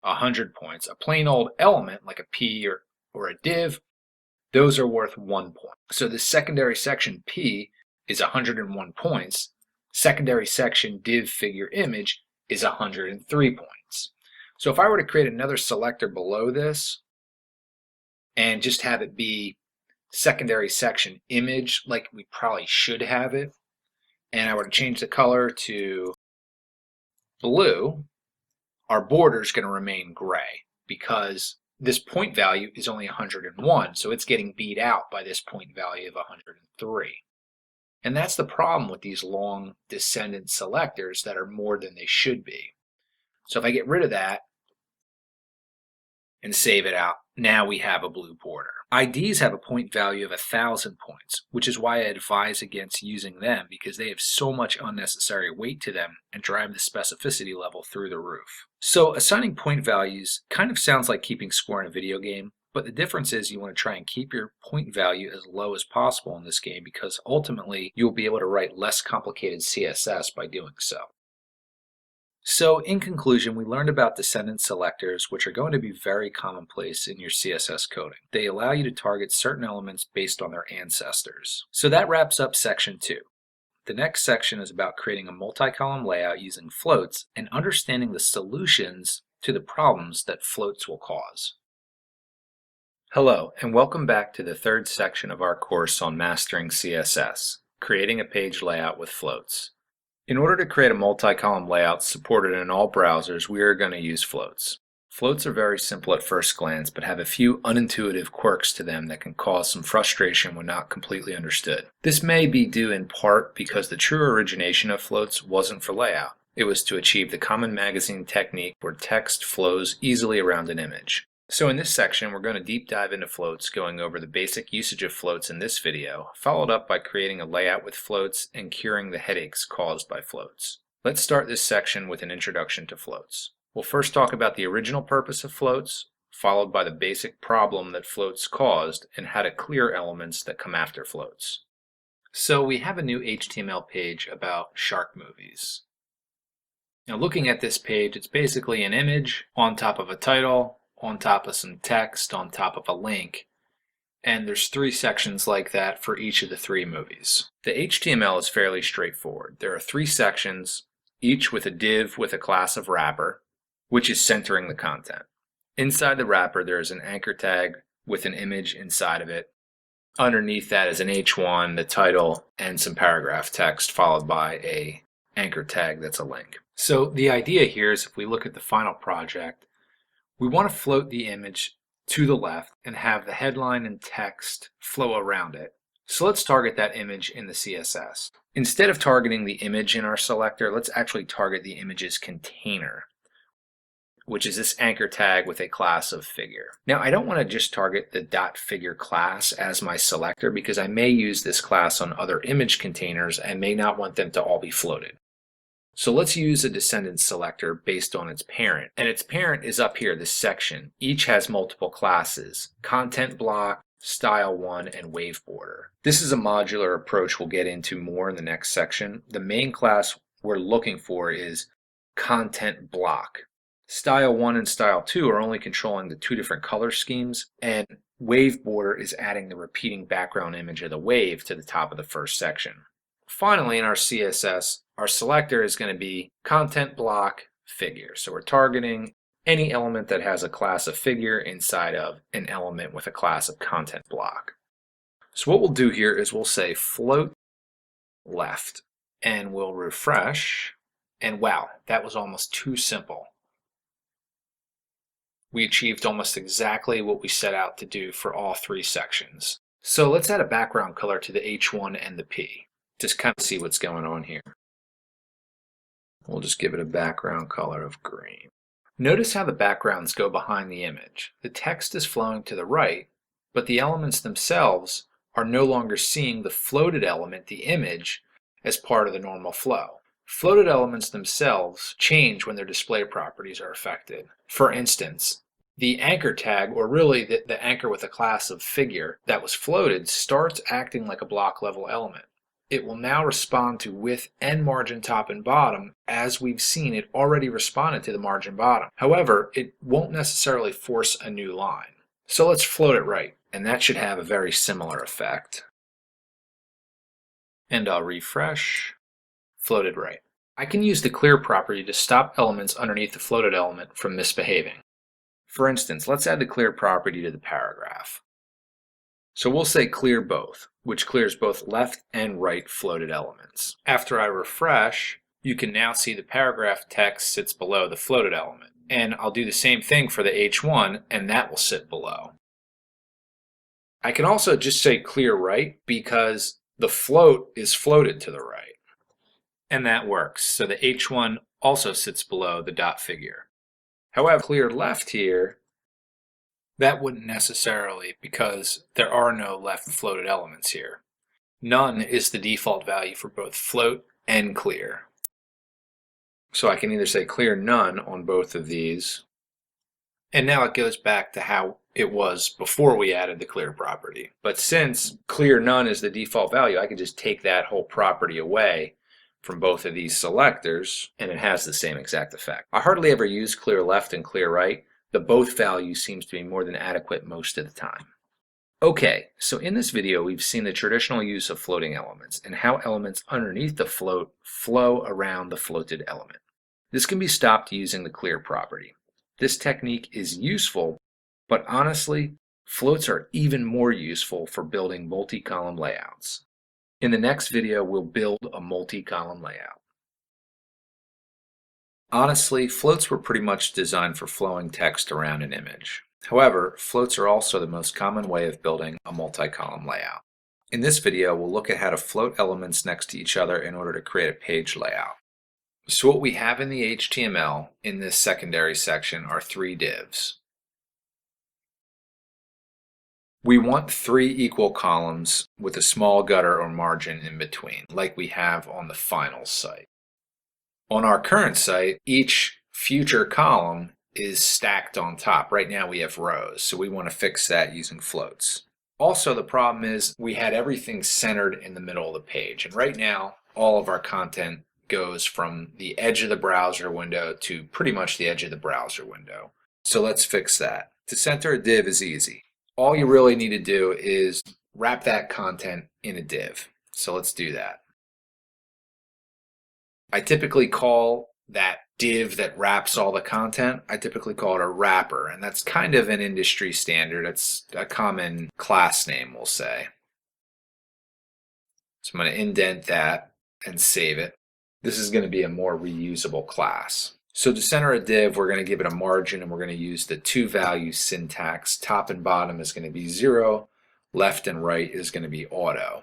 100 points. A plain old element like a P or a div, those are worth 1 point. So the secondary section P is 101 points. Secondary section div figure image is 103 points. So if I were to create another selector below this and just have it be secondary section image like we probably should have it, and I were to change the color to blue, our border is going to remain gray because this point value is only 101, so it's getting beat out by this point value of 103. And that's the problem with these long descendant selectors that are more than they should be. So if I get rid of that and save it out, now we have a blue border. IDs have a point value of 1,000 points, which is why I advise against using them because they have so much unnecessary weight to them and drive the specificity level through the roof. So assigning point values kind of sounds like keeping score in a video game, but the difference is you want to try and keep your point value as low as possible in this game because ultimately you'll be able to write less complicated CSS by doing so. So in conclusion, we learned about descendant selectors, which are going to be very commonplace in your CSS coding. They allow you to target certain elements based on their ancestors. So that wraps up section 2. The next section is about creating a multi-column layout using floats and understanding the solutions to the problems that floats will cause. Hello, and welcome back to the third section of our course on mastering CSS, creating a page layout with floats. In order to create a multi-column layout supported in all browsers, we are going to use floats. Floats are very simple at first glance, but have a few unintuitive quirks to them that can cause some frustration when not completely understood. This may be due in part because the true origination of floats wasn't for layout. It was to achieve the common magazine technique where text flows easily around an image. So in this section, we're going to deep dive into floats, going over the basic usage of floats in this video, followed up by creating a layout with floats and curing the headaches caused by floats. Let's start this section with an introduction to floats. We'll first talk about the original purpose of floats, followed by the basic problem that floats caused and how to clear elements that come after floats. So we have a new HTML page about shark movies. Now looking at this page, it's basically an image on top of a title, on top of some text, on top of a link, and there's 3 sections like that for each of the 3 movies. The HTML is fairly straightforward. There are 3 sections, each with a div with a class of wrapper, which is centering the content. Inside the wrapper there is an anchor tag with an image inside of it. Underneath that is an H1, the title, and some paragraph text followed by a anchor tag that's a link. So the idea here is if we look at the final project, we want to float the image to the left and have the headline and text flow around it. So let's target that image in the CSS. Instead of targeting the image in our selector, let's actually target the image's container, which is this anchor tag with a class of figure. Now I don't want to just target the .figure class as my selector because I may use this class on other image containers and may not want them to all be floated. So let's use a descendant selector based on its parent. And its parent is up here, this section. Each has multiple classes: content block, style 1, and wave border. This is a modular approach we'll get into more in the next section. The main class we're looking for is content block. Style 1 and style 2 are only controlling the 2 different color schemes, and wave border is adding the repeating background image of the wave to the top of the first section. Finally, in our CSS, our selector is going to be content block figure. So we're targeting any element that has a class of figure inside of an element with a class of content block. So what we'll do here is we'll say float left. And we'll refresh. And wow, that was almost too simple. We achieved almost exactly what we set out to do for all three sections. So let's add a background color to the H1 and the P. Just kind of see what's going on here. We'll just give it a background color of green. Notice how the backgrounds go behind the image. The text is flowing to the right, but the elements themselves are no longer seeing the floated element, the image, as part of the normal flow. Floated elements themselves change when their display properties are affected. For instance, the anchor tag, or really the anchor with a class of figure that was floated, starts acting like a block level element. It will now respond to width and margin top and bottom. As we've seen, it already responded to the margin bottom. However, it won't necessarily force a new line. So let's float it right, and that should have a very similar effect. And I'll refresh, floated right. I can use the clear property to stop elements underneath the floated element from misbehaving. For instance, let's add the clear property to the paragraph. So we'll say clear both, which clears both left and right floated elements. After I refresh, you can now see the paragraph text sits below the floated element. And I'll do the same thing for the H1, and that will sit below. I can also just say clear right because the float is floated to the right. And that works. So the H1 also sits below the dot figure. However, clear left here, that wouldn't necessarily, because there are no left floated elements here. None is the default value for both float and clear. So I can either say clear none on both of these, and now it goes back to how it was before we added the clear property. But since clear none is the default value, I can just take that whole property away from both of these selectors, and it has the same exact effect. I hardly ever use clear left and clear right. The both value seems to be more than adequate most of the time. Okay, so in this video we've seen the traditional use of floating elements and how elements underneath the float flow around the floated element. This can be stopped using the clear property. This technique is useful, but honestly, floats are even more useful for building multi-column layouts. In the next video, we'll build a multi-column layout. Honestly, floats were pretty much designed for flowing text around an image. However, floats are also the most common way of building a multi-column layout. In this video, we'll look at how to float elements next to each other in order to create a page layout. So what we have in the HTML in this secondary section are three divs. We want three equal columns with a small gutter or margin in between, like we have on the final site. On our current site, each future column is stacked on top. Right now we have rows, so we want to fix that using floats. Also, the problem is we had everything centered in the middle of the page, and right now all of our content goes from the edge of the browser window to pretty much the edge of the browser window. So let's fix that. To center a div is easy. All you really need to do is wrap that content in a div. So let's do that. I typically call that div that wraps all the content, I typically call it a wrapper, and that's kind of an industry standard. It's a common class name, we'll say. So I'm going to indent that and save it. This is going to be a more reusable class. So to center a div, we're going to give it a margin, and we're going to use the two value syntax. Top and bottom is going to be 0. Left and right is going to be auto.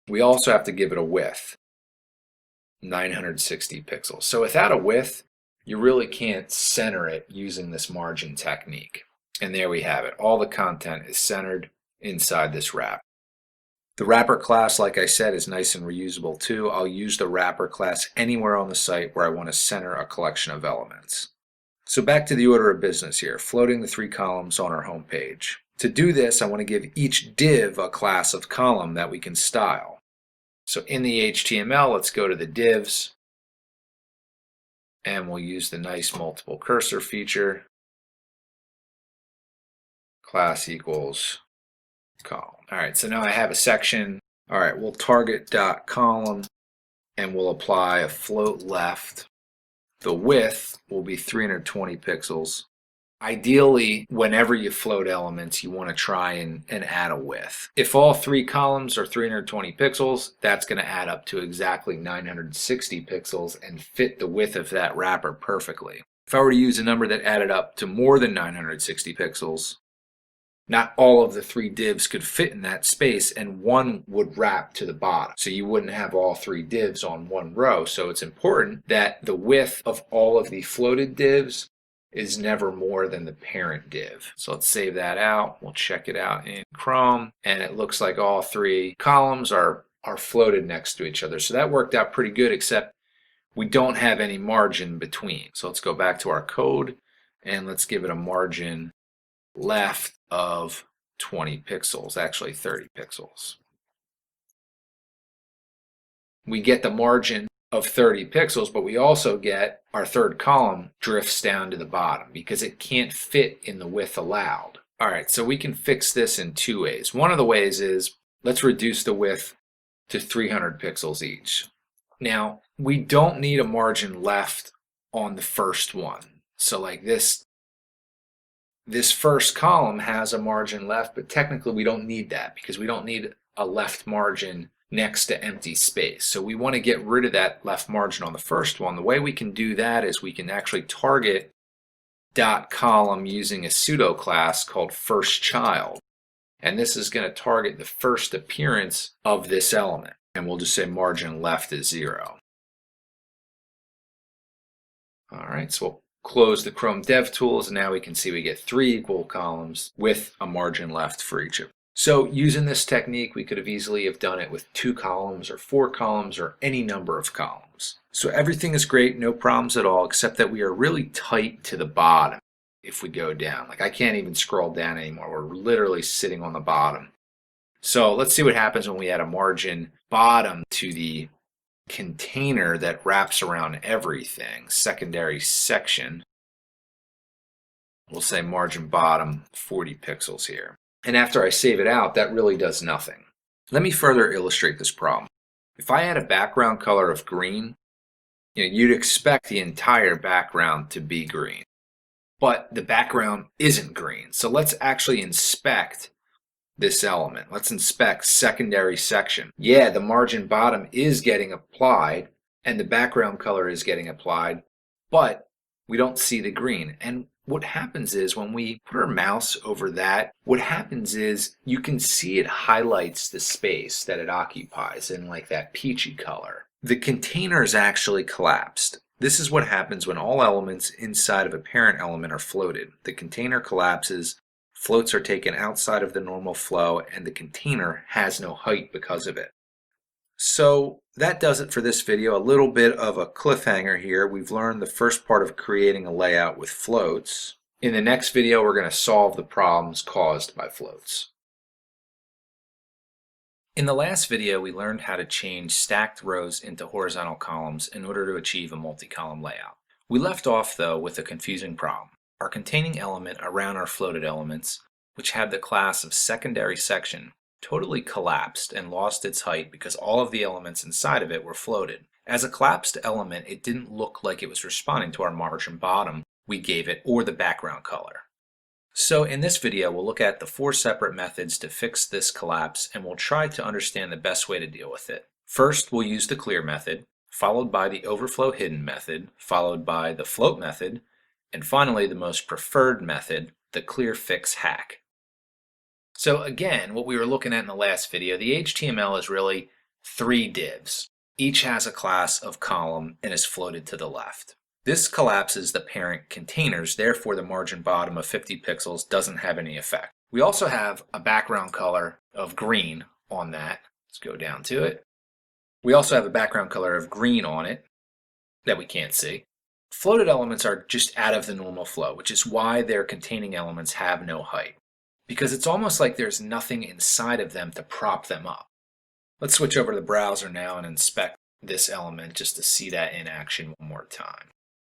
We also have to give it a width, 960 pixels. So without a width, you really can't center it using this margin technique. And there we have it. All the content is centered inside this wrap. The wrapper class, like I said, is nice and reusable too. I'll use the wrapper class anywhere on the site where I want to center a collection of elements. So back to the order of business here, floating the three columns on our home page. To do this, I want to give each div a class of column that we can style. So in the HTML, let's go to the divs, and we'll use the nice multiple cursor feature. Class equals column. All right, so now I have a section. All right, we'll target dot column, and we'll apply a float left. The width will be 320 pixels. Ideally, whenever you float elements, you want to try and add a width. If all 3 columns are 320 pixels, that's going to add up to exactly 960 pixels and fit the width of that wrapper perfectly. If I were to use a number that added up to more than 960 pixels, not all of the 3 divs could fit in that space, and one would wrap to the bottom. So you wouldn't have all 3 divs on one row. So it's important that the width of all of the floated divs is never more than the parent div. So let's save that out. We'll check it out in Chrome, and it looks like all 3 columns are floated next to each other. So that worked out pretty good, except we don't have any margin between. So let's go back to our code and let's give it a margin left of 20 pixels, actually 30 pixels. We get the margin of 30 pixels, but we also get our third column drifts down to the bottom because it can't fit in the width allowed. All right, so we can fix this in 2 ways. One of the ways is let's reduce the width to 300 pixels each. Now, we don't need a margin left on the first one. So like this first column has a margin left, but technically we don't need that because we don't need a left margin next to empty space. So we want to get rid of that left margin on the first one. The way we can do that is we can actually target dot column using a pseudo class called first child. And this is going to target the first appearance of this element. And we'll just say margin left is 0. All right, so we'll close the Chrome DevTools, and now we can see we get 3 equal columns with a margin left for each of them. So using this technique, we could have easily have done it with 2 columns or 4 columns or any number of columns. So everything is great, no problems at all, except that we are really tight to the bottom if we go down. Like I can't even scroll down anymore. We're literally sitting on the bottom. So let's see what happens when we add a margin bottom to the container that wraps around everything. Secondary section. We'll say margin bottom 40 pixels here. And after I save it out, that really does nothing. Let me further illustrate this problem. If I add a background color of green, you'd expect the entire background to be green. But the background isn't green. So let's actually inspect this element. Let's inspect secondary section. Yeah, the margin bottom is getting applied and the background color is getting applied, but we don't see the green. And what happens is when we put our mouse over that, what happens is you can see it highlights the space that it occupies in like that peachy color. The container is actually collapsed. This is what happens when all elements inside of a parent element are floated. The container collapses, floats are taken outside of the normal flow, and the container has no height because of it. So that does it for this video. A little bit of a cliffhanger here. We've learned the first part of creating a layout with floats. In the next video, we're going to solve the problems caused by floats. In the last video, we learned how to change stacked rows into horizontal columns in order to achieve a multi-column layout. We left off, though, with a confusing problem. Our containing element around our floated elements, which had the class of secondary section, totally collapsed and lost its height because all of the elements inside of it were floated. As a collapsed element, it didn't look like it was responding to our margin bottom we gave it or the background color. So in this video, we'll look at the 4 separate methods to fix this collapse, and we'll try to understand the best way to deal with it. First, we'll use the clear method, followed by the overflow hidden method, followed by the float method, and finally the most preferred method, the clearfix hack. So again, what we were looking at in the last video, the HTML is really 3 divs. Each has a class of column and is floated to the left. This collapses the parent containers, therefore the margin bottom of 50 pixels doesn't have any effect. We also have a background color of green on that. Let's go down to it. We also have a background color of green on it that we can't see. Floated elements are just out of the normal flow, which is why their containing elements have no height, because it's almost like there's nothing inside of them to prop them up. Let's switch over to the browser now and inspect this element just to see that in action one more time.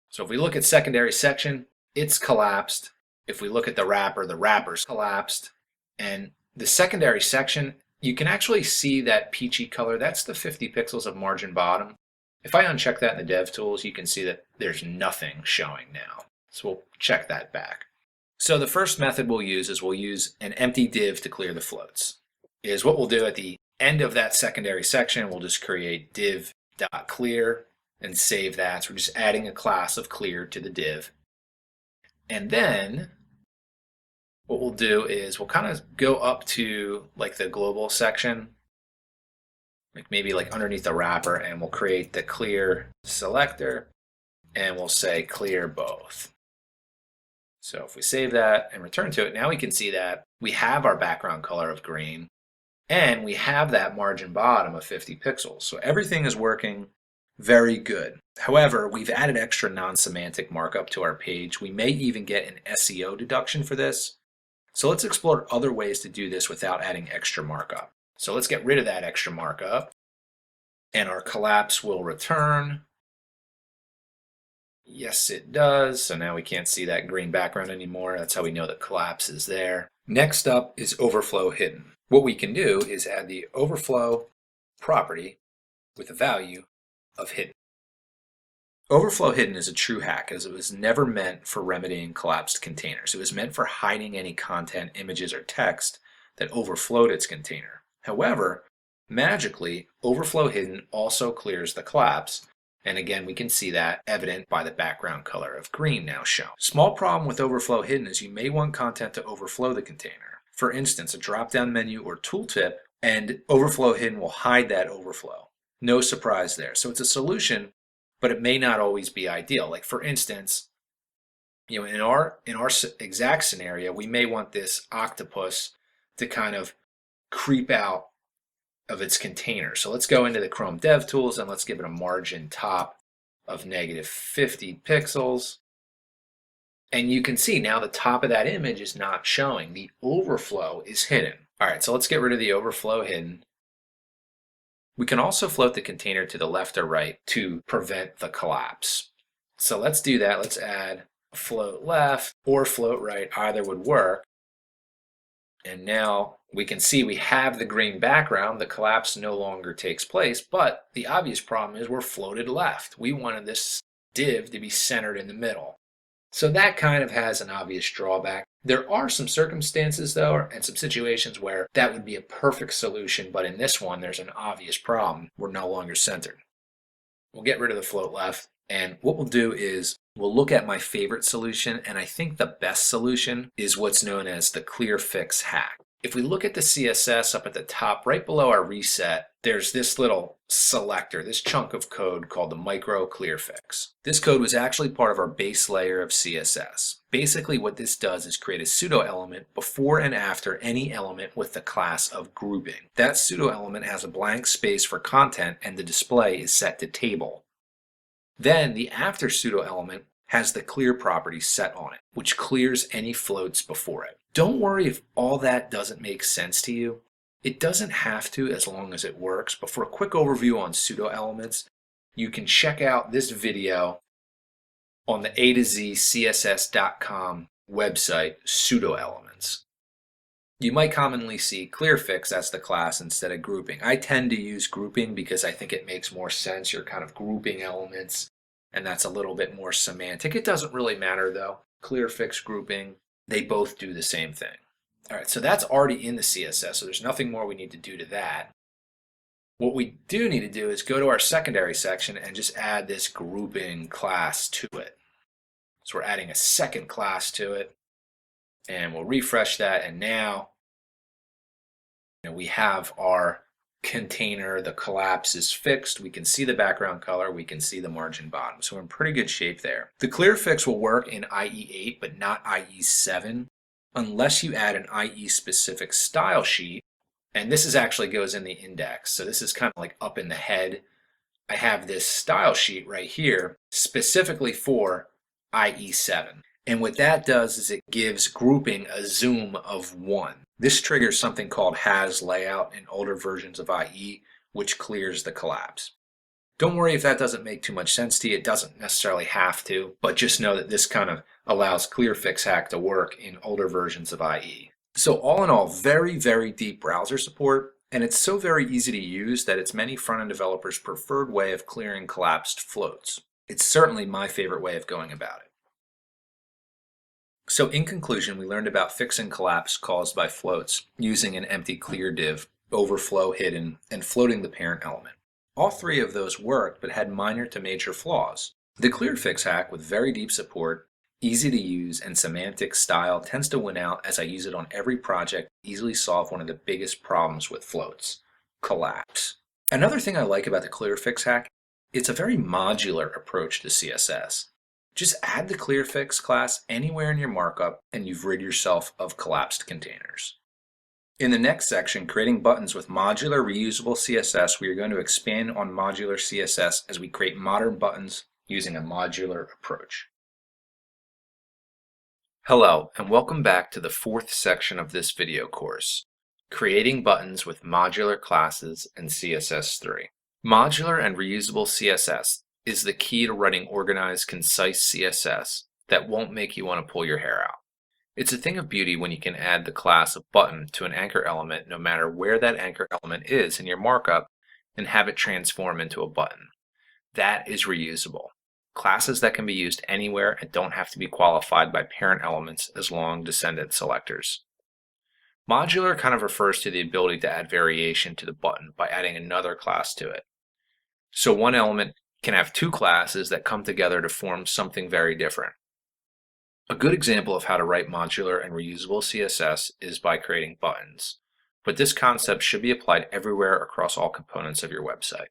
So if we look at secondary section, it's collapsed. If we look at the wrapper's collapsed. And the secondary section, you can actually see that peachy color. That's the 50 pixels of margin bottom. If I uncheck that in the DevTools, you can see that there's nothing showing now. So we'll check that back. So the first method we'll use is we'll use an empty div to clear the floats. What we'll do at the end of that secondary section, we'll just create div.clear and save that. So we're just adding a class of clear to the div. And then what we'll do is we'll kind of go up to like the global section, like maybe like underneath the wrapper, and we'll create the clear selector and we'll say clear both. So if we save that and return to it, now we can see that we have our background color of green and we have that margin bottom of 50 pixels. So everything is working very good. However, we've added extra non-semantic markup to our page. We may even get an SEO deduction for this. So let's explore other ways to do this without adding extra markup. So let's get rid of that extra markup and our collapse will return. Yes, it does. So now we can't see that green background anymore. That's how we know the collapse is there. Next up is overflow hidden. What we can do is add the overflow property with a value of hidden. Overflow hidden is a true hack as it was never meant for remedying collapsed containers. It was meant for hiding any content, images, or text that overflowed its container. However, magically, overflow hidden also clears the collapse. And again, we can see that evident by the background color of green now shown. Small problem with overflow hidden is you may want content to overflow the container. For instance, a drop-down menu or tooltip, and overflow hidden will hide that overflow. No surprise there. So it's a solution, but it may not always be ideal. Like for instance, in our exact scenario, we may want this octopus to kind of creep out of its container. So let's go into the Chrome DevTools and let's give it a margin top of -50 pixels. And you can see now the top of that image is not showing. The overflow is hidden. All right, so let's get rid of the overflow hidden. We can also float the container to the left or right to prevent the collapse. So let's do that. Let's add float left or float right. Either would work. And now we can see we have the green background. The collapse no longer takes place, but the obvious problem is we're floated left. We wanted this div to be centered in the middle. So that kind of has an obvious drawback. There are some circumstances though, and some situations where that would be a perfect solution, but in this one, there's an obvious problem. We're no longer centered. We'll get rid of the float left, and what we'll do is we'll look at my favorite solution, and I think the best solution is what's known as the clearfix hack. If we look at the CSS up at the top, right below our reset, there's this little selector, this chunk of code called the micro clearfix. This code was actually part of our base layer of CSS. Basically what this does is create a pseudo element before and after any element with the class of grouping. That pseudo element has a blank space for content and the display is set to table. Then the after pseudo element has the clear property set on it, which clears any floats before it. Don't worry if all that doesn't make sense to you. It doesn't have to as long as it works, but for a quick overview on pseudo elements, you can check out this video on the A to Z CSS.com website, pseudo elements. You might commonly see clearfix as the class instead of grouping. I tend to use grouping because I think it makes more sense. You're kind of grouping elements, and that's a little bit more semantic. It doesn't really matter though. Clearfix, grouping, they both do the same thing. All right, so that's already in the CSS, so there's nothing more we need to do to that. What we do need to do is go to our secondary section and just add this grouping class to it. So we're adding a second class to it, and we'll refresh that, and now we have our container. The collapse is fixed. We can see the background color. We can see the margin bottom. So we're in pretty good shape there. The clearfix will work in IE8, but not IE7, unless you add an IE specific style sheet. And this actually goes in the index. So this is kind of like up in the head. I have this style sheet right here specifically for IE7. And what that does is it gives grouping a zoom of 1. This triggers something called has layout in older versions of IE, which clears the collapse. Don't worry if that doesn't make too much sense to you. It doesn't necessarily have to, but just know that this kind of allows clearfix hack to work in older versions of IE. So all in all, very, very deep browser support, and it's so very easy to use that it's many front-end developers' preferred way of clearing collapsed floats. It's certainly my favorite way of going about it. So in conclusion, we learned about fixing collapse caused by floats using an empty clear div, overflow hidden, and floating the parent element. All three of those worked but had minor to major flaws. The clearfix hack with very deep support, easy to use, and semantic style tends to win out as I use it on every project to easily solve one of the biggest problems with floats, collapse. Another thing I like about the clearfix hack, it's a very modular approach to CSS. Just add the clearfix class anywhere in your markup and you've rid yourself of collapsed containers. In the next section, creating buttons with modular reusable CSS, we are going to expand on modular CSS as we create modern buttons using a modular approach. Hello, and welcome back to the fourth section of this video course, creating buttons with modular classes in CSS3. Modular and reusable CSS is the key to writing organized, concise CSS that won't make you want to pull your hair out. It's a thing of beauty when you can add the class of button to an anchor element no matter where that anchor element is in your markup and have it transform into a button. That is reusable. Classes that can be used anywhere and don't have to be qualified by parent elements as long descendant selectors. Modular kind of refers to the ability to add variation to the button by adding another class to it. So one element can have two classes that come together to form something very different. A good example of how to write modular and reusable CSS is by creating buttons, but this concept should be applied everywhere across all components of your website.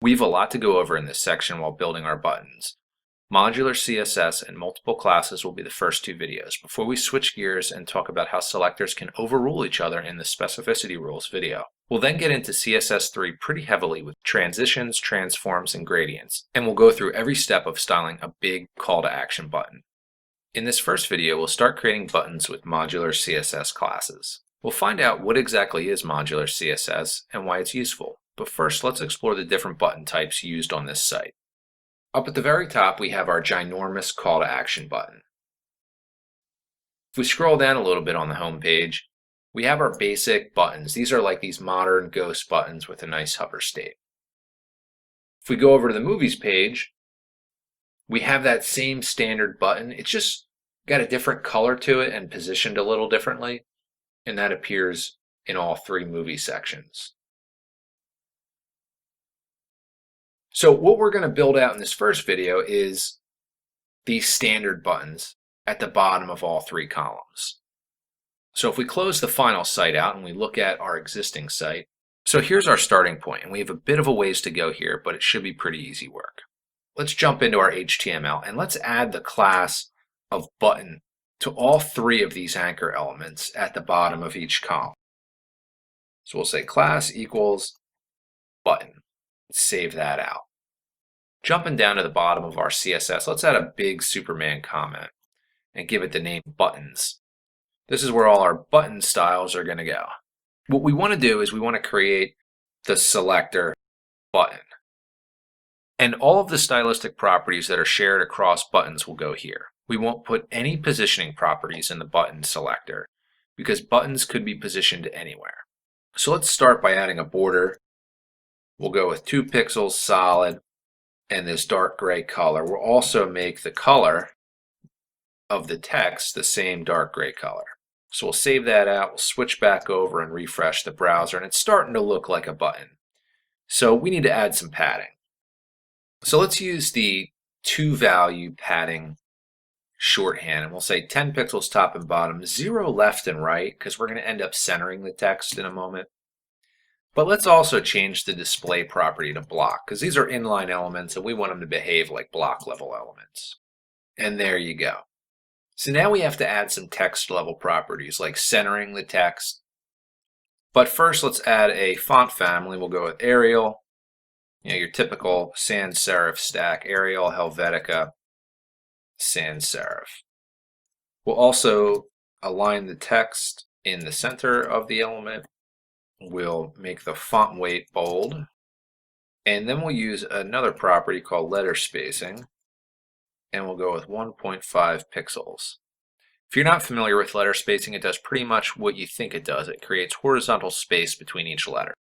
We have a lot to go over in this section while building our buttons. Modular CSS and multiple classes will be the first two videos before we switch gears and talk about how selectors can overrule each other in the specificity rules video. We'll then get into CSS3 pretty heavily with transitions, transforms, and gradients, and we'll go through every step of styling a big call to action button. In this first video, we'll start creating buttons with modular CSS classes. We'll find out what exactly is modular CSS and why it's useful. But first, let's explore the different button types used on this site. Up at the very top, we have our ginormous call to action button. If we scroll down a little bit on the home page, we have our basic buttons. These are like these modern ghost buttons with a nice hover state. If we go over to the movies page, we have that same standard button. It's just got a different color to it and positioned a little differently, and that appears in all three movie sections. So what we're going to build out in this first video is these standard buttons at the bottom of all three columns. So if we close the final site out and we look at our existing site, so here's our starting point, and we have a bit of a ways to go here, but it should be pretty easy work. Let's jump into our HTML and let's add the class of button to all three of these anchor elements at the bottom of each column. So we'll say class equals button. Save that out. Jumping down to the bottom of our CSS, let's add a big Superman comment and give it the name buttons. This is where all our button styles are going to go. What we want to do is we want to create the selector button. And all of the stylistic properties that are shared across buttons will go here. We won't put any positioning properties in the button selector because buttons could be positioned anywhere. So let's start by adding a border. We'll go with 2 pixels solid and this dark gray color. We'll also make the color of the text the same dark gray color. So we'll save that out, we'll switch back over and refresh the browser, and it's starting to look like a button. So we need to add some padding. So let's use the 2-value padding shorthand, and we'll say 10 pixels top and bottom, 0 left and right, because we're going to end up centering the text in a moment. But let's also change the display property to block, because these are inline elements and we want them to behave like block level elements. And there you go. So now we have to add some text level properties like centering the text. But first let's add a font family. We'll go with Arial, your typical sans serif stack, Arial, Helvetica, sans serif. We'll also align the text in the center of the element. We'll make the font weight bold, and then we'll use another property called letter spacing, and we'll go with 1.5 pixels. If you're not familiar with letter spacing, it does pretty much what you think it does. It creates horizontal space between each letter.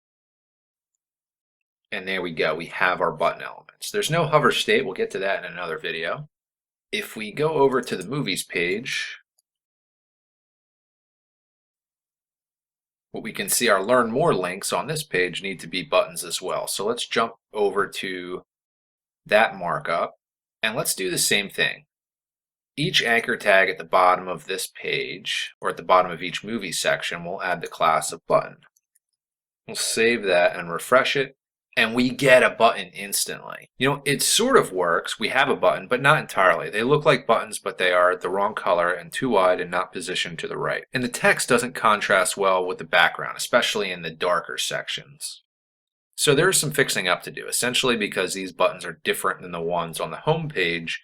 And there we go, we have our button elements. There's no hover state, we'll get to that in another video. If we go over to the movies page, But we can see our learn more links on this page need to be buttons as well. So let's jump over to that markup and let's do the same thing. Each anchor tag at the bottom of this page, or at the bottom of each movie section, will add the class of button. We'll save that and refresh it, and we get a button instantly. You know, it sort of works. We have a button, but not entirely. They look like buttons, but they are the wrong color and too wide and not positioned to the right. And the text doesn't contrast well with the background, especially in the darker sections. So there's some fixing up to do, essentially because these buttons are different than the ones on the home page,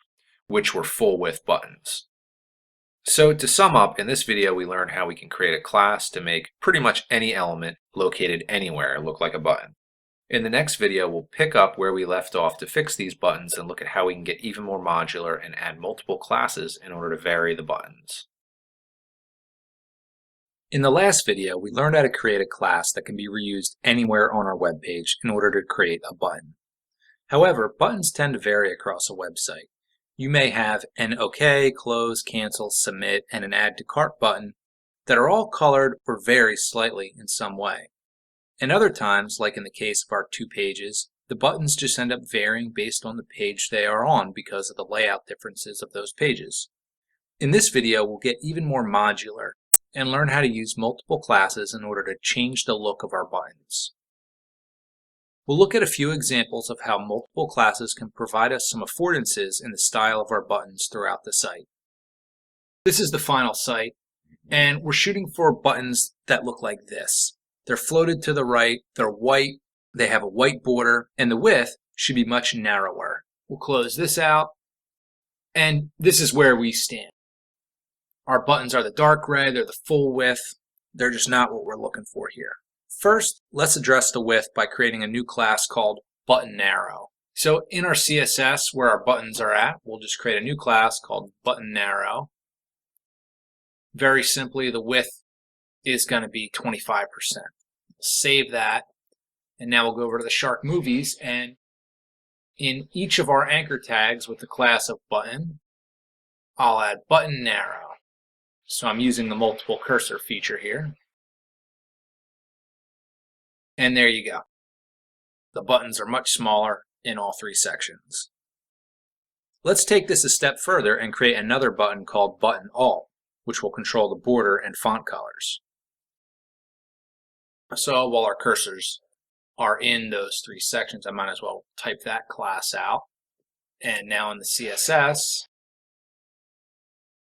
which were full width buttons. So to sum up, in this video we learned how we can create a class to make pretty much any element located anywhere look like a button. In the next video we'll pick up where we left off to fix these buttons and look at how we can get even more modular and add multiple classes in order to vary the buttons. In the last video, we learned how to create a class that can be reused anywhere on our web page in order to create a button. However, buttons tend to vary across a website. You may have an OK, close, cancel, submit, and an add to cart button that are all colored or vary slightly in some way. And other times, like in the case of our 2 pages, the buttons just end up varying based on the page they are on because of the layout differences of those pages. In this video, we'll get even more modular and learn how to use multiple classes in order to change the look of our buttons. We'll look at a few examples of how multiple classes can provide us some affordances in the style of our buttons throughout the site. This is the final site, and we're shooting for buttons that look like this. They're floated to the right, they're white, they have a white border, and the width should be much narrower. We'll close this out, and this is where we stand. Our buttons are the dark gray, they're the full width, they're just not what we're looking for here. First, let's address the width by creating a new class called button narrow. So in our CSS, where our buttons are at, we'll just create a new class called button narrow. Very simply, the width is going to be 25%. Save that, and now we'll go over to the Shark Movies, and in each of our anchor tags with the class of button, I'll add button narrow. So I'm using the multiple cursor feature here. And there you go. The buttons are much smaller in all 3 sections. Let's take this a step further and create another button called button alt, which will control the border and font colors. So while our cursors are in those 3 sections, I might as well type that class out. And now in the CSS,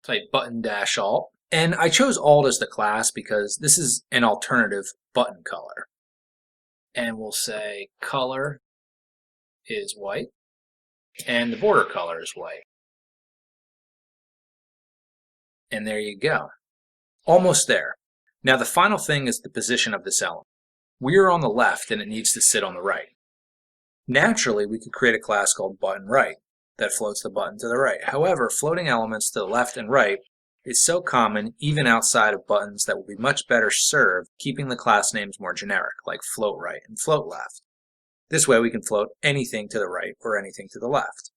type button-alt. And I chose alt as the class because this is an alternative button color. And we'll say color is white and the border color is white. And there you go. Almost there. Now the final thing is the position of this element. We are on the left and it needs to sit on the right. Naturally, we could create a class called button right that floats the button to the right. However, floating elements to the left and right is so common even outside of buttons that will be much better served keeping the class names more generic, like float right and float left. This way we can float anything to the right or anything to the left.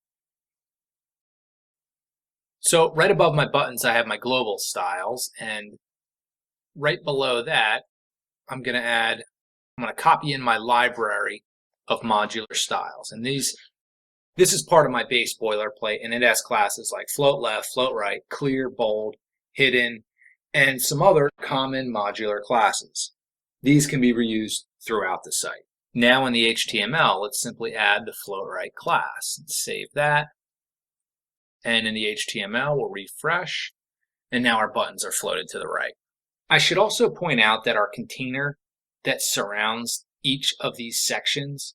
So right above my buttons I have my global styles, and right below that I'm going to copy in my library of modular styles. And this is part of my base boilerplate, and it has classes like float left, float right, clear, bold, hidden, and some other common modular classes. These can be reused throughout the site. Now in the HTML, let's simply add the float right class. Save that. And in the HTML, we'll refresh, and now our buttons are floated to the right. I should also point out that our container that surrounds each of these sections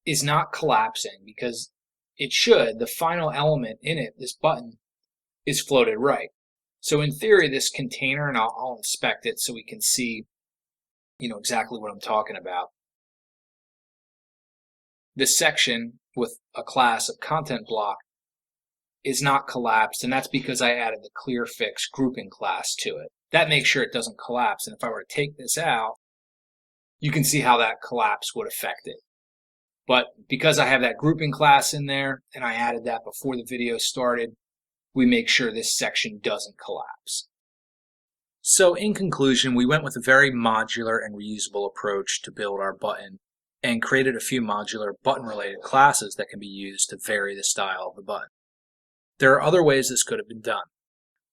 is not collapsing, because it should. The final element in it, this button, is floated right. So in theory, this container, and I'll inspect it so we can see, exactly what I'm talking about. This section with a class of content block is not collapsed, and that's because I added the clearfix grouping class to it. That makes sure it doesn't collapse, and if I were to take this out, you can see how that collapse would affect it. But because I have that grouping class in there, and I added that before the video started, we make sure this section doesn't collapse. So in conclusion, we went with a very modular and reusable approach to build our button and created a few modular button-related classes that can be used to vary the style of the button. There are other ways this could have been done.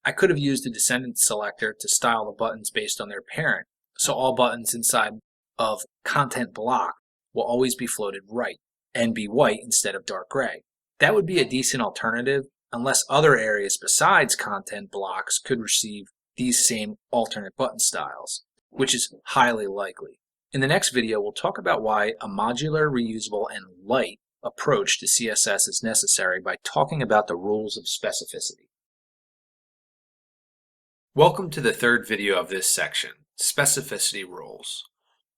I could have used a descendant selector to style the buttons based on their parent, so all buttons inside of content block will always be floated right and be white instead of dark gray. That would be a decent alternative unless other areas besides content blocks could receive these same alternate button styles, which is highly likely. In the next video, we'll talk about why a modular, reusable, and light approach to CSS is necessary by talking about the rules of specificity. Welcome to the third video of this section, specificity rules.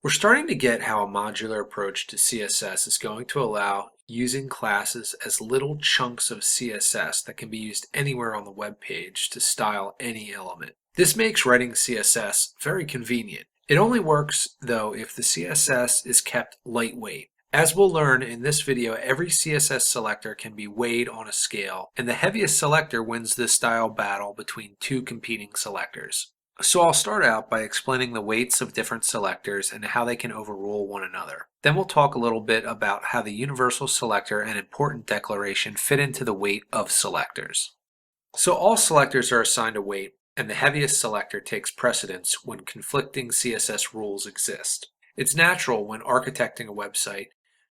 We're starting to get how a modular approach to CSS is going to allow using classes as little chunks of CSS that can be used anywhere on the web page to style any element. This makes writing CSS very convenient. It only works, though, if the CSS is kept lightweight. As we'll learn in this video, every CSS selector can be weighed on a scale, and the heaviest selector wins the style battle between two competing selectors. So I'll start out by explaining the weights of different selectors and how they can overrule one another. Then we'll talk a little bit about how the universal selector and important declaration fit into the weight of selectors. So all selectors are assigned a weight, and the heaviest selector takes precedence when conflicting CSS rules exist. It's natural when architecting a website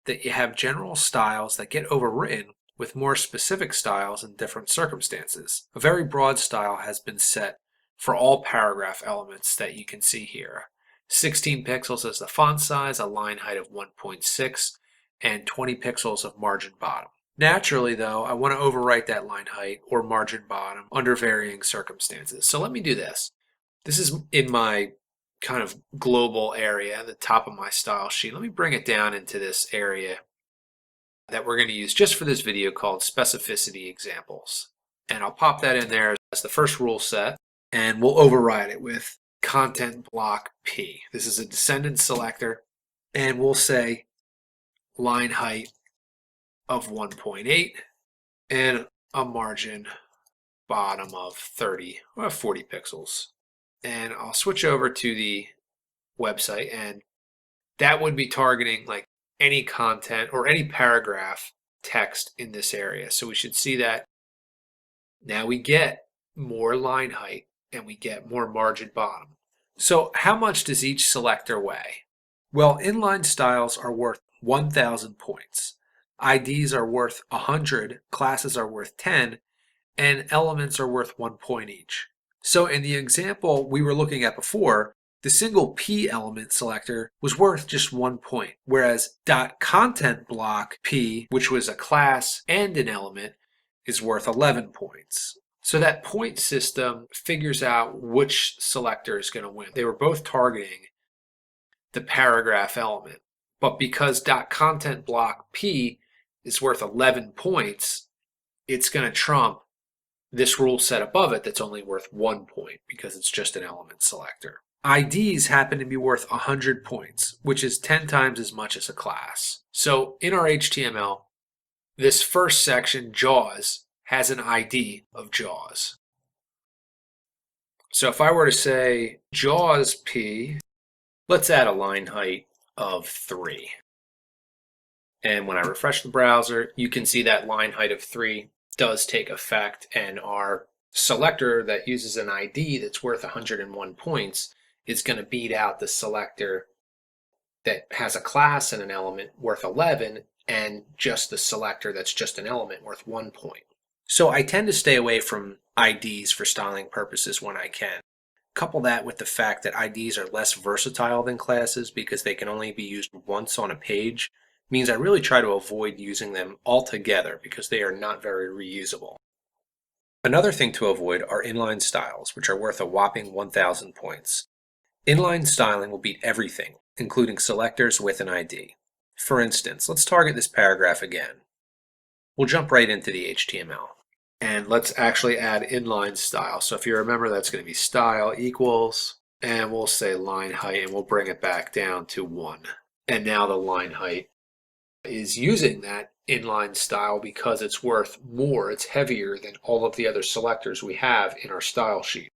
that you have general styles that get overwritten with more specific styles in different circumstances. A very broad style has been set for all paragraph elements that you can see here. 16 pixels as the font size, a line height of 1.6, and 20 pixels of margin bottom. Naturally, though, I want to overwrite that line height or margin bottom under varying circumstances. So let me do this. This is in my kind of global area at the top of my style sheet. Let me bring it down into this area that we're going to use just for this video called specificity examples. And I'll pop that in there as the first rule set, and we'll override it with content block P. This is a descendant selector, and we'll say line height of 1.8 and a margin bottom of 30 or 40 pixels. And I'll switch over to the website, and that would be targeting like any content or any paragraph text in this area. So we should see that now we get more line height and we get more margin bottom. So how much does each selector weigh? Well, inline styles are worth 1,000 points. IDs are worth 100, classes are worth 10, and elements are worth 1 point each. So in the example we were looking at before, the single P element selector was worth just 1 point, whereas .content block P, which was a class and an element, is worth 11 points. So that point system figures out which selector is going to win. They were both targeting the paragraph element, but because .content block P is worth 11 points, it's going to trump this rule set above it that's only worth 1 point because it's just an element selector. IDs happen to be worth 100 points, which is 10 times as much as a class. So in our HTML, this first section, JAWS, has an ID of JAWS. So if I were to say JAWS P, let's add a line height of 3. And when I refresh the browser, you can see that line height of 3 does take effect, and our selector that uses an ID that's worth 101 points is going to beat out the selector that has a class and an element worth 11 and just the selector that's just an element worth 1 point. So I tend to stay away from IDs for styling purposes when I can. Couple that with the fact that IDs are less versatile than classes because they can only be used once on a page, means I really try to avoid using them altogether because they are not very reusable. Another thing to avoid are inline styles, which are worth a whopping 1,000 points. Inline styling will beat everything, including selectors with an ID. For instance, let's target this paragraph again. We'll jump right into the HTML. And let's actually add inline style. So if you remember, that's going to be style equals, and we'll say line height, and we'll bring it back down to 1. And now the line height is using that inline style because it's worth more, it's heavier than all of the other selectors we have in our style sheet.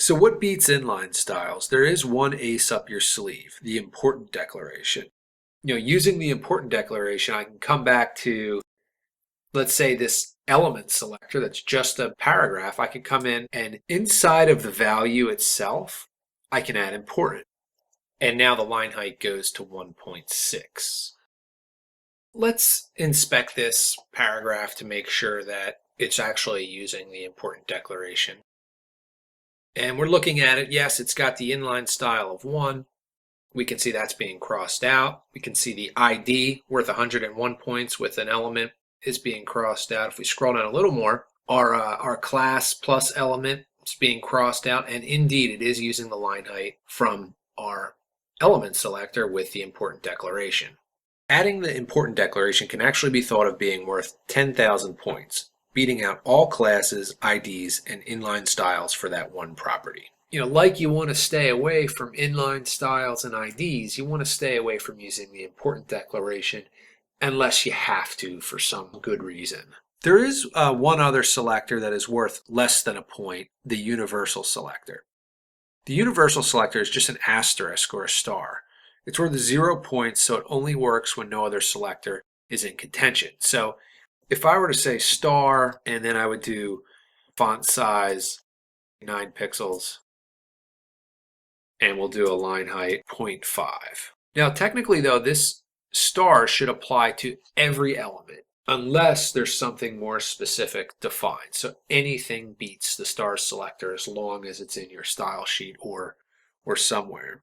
So what beats inline styles? There is one ace up your sleeve, the important declaration. Using the important declaration, I can come back to, let's say, this element selector that's just a paragraph. I can come in and inside of the value itself, I can add important. And now the line height goes to 1.6. Let's inspect this paragraph to make sure that it's actually using the important declaration. And we're looking at it. Yes, it's got the inline style of 1. We can see that's being crossed out. We can see the ID worth 101 points with an element is being crossed out. If we scroll down a little more, our class plus element is being crossed out. And indeed, it is using the line height from our element selector with the important declaration. Adding the important declaration can actually be thought of being worth 10,000 points, beating out all classes, IDs, and inline styles for that one property. Like you want to stay away from inline styles and IDs, you want to stay away from using the important declaration unless you have to for some good reason. There is one other selector that is worth less than a point, the universal selector. The universal selector is just an asterisk or a star. It's worth 0 points, so it only works when no other selector is in contention. So if I were to say star, and then I would do font size 9 pixels, and we'll do a line height 0.5. Now technically though, this star should apply to every element unless there's something more specific defined. So anything beats the star selector as long as it's in your style sheet or somewhere.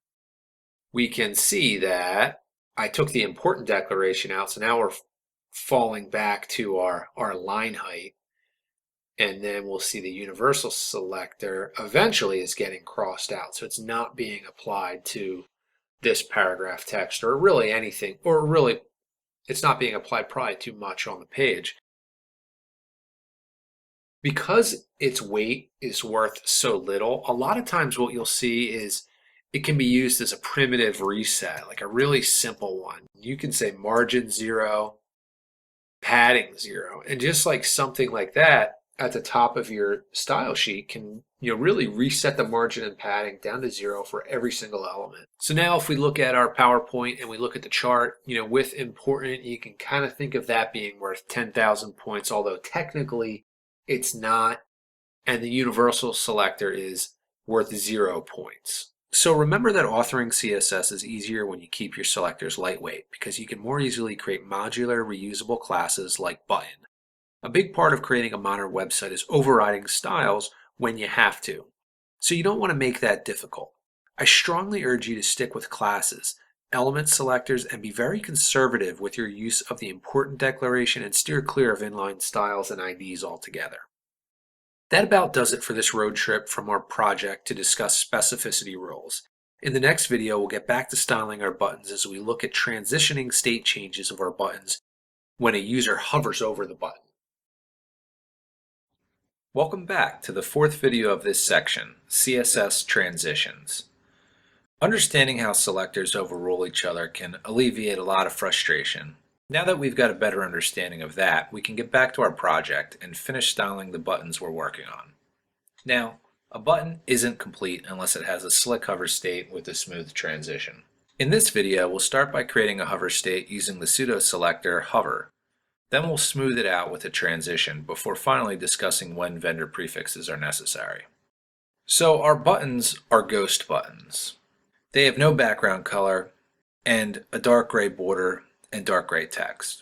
We can see that I took the important declaration out, so now we're falling back to our line height, and then we'll see the universal selector eventually is getting crossed out, so it's not being applied to this paragraph text or really anything, or really it's not being applied probably too much on the page. Because its weight is worth so little, a lot of times what you'll see is it can be used as a primitive reset, like a really simple one. You can say margin 0, padding 0, and just like something like that at the top of your style sheet can really reset the margin and padding down to 0 for every single element. So now if we look at our PowerPoint and we look at the chart, with important, you can kind of think of that being worth 10,000 points, although technically it's not, and the universal selector is worth 0 points. So remember that authoring CSS is easier when you keep your selectors lightweight because you can more easily create modular, reusable classes like button. A big part of creating a modern website is overriding styles when you have to. So you don't want to make that difficult. I strongly urge you to stick with classes, element selectors, and be very conservative with your use of the important declaration and steer clear of inline styles and IDs altogether. That about does it for this road trip from our project to discuss specificity rules. In the next video, we'll get back to styling our buttons as we look at transitioning state changes of our buttons when a user hovers over the button. Welcome back to the fourth video of this section, CSS transitions. Understanding how selectors overrule each other can alleviate a lot of frustration. Now that we've got a better understanding of that, we can get back to our project and finish styling the buttons we're working on. Now, a button isn't complete unless it has a slick hover state with a smooth transition. In this video, we'll start by creating a hover state using the pseudo selector hover. Then we'll smooth it out with a transition before finally discussing when vendor prefixes are necessary. So our buttons are ghost buttons. They have no background color and a dark gray border and dark gray text.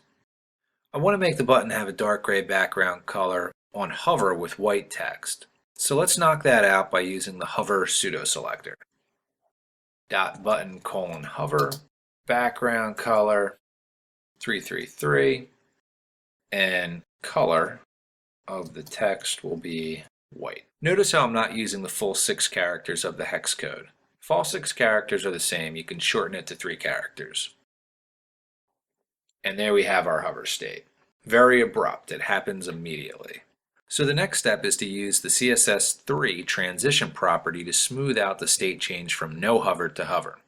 I want to make the button have a dark gray background color on hover with white text. So let's knock that out by using the hover pseudo selector. .button : hover, background color 333, and color of the text will be white. Notice how I'm not using the full 6 characters of the hex code. If all 6 characters are the same, you can shorten it to 3 characters. And there we have our hover state. Very abrupt, it happens immediately. So the next step is to use the CSS3 transition property to smooth out the state change from no hover to hover.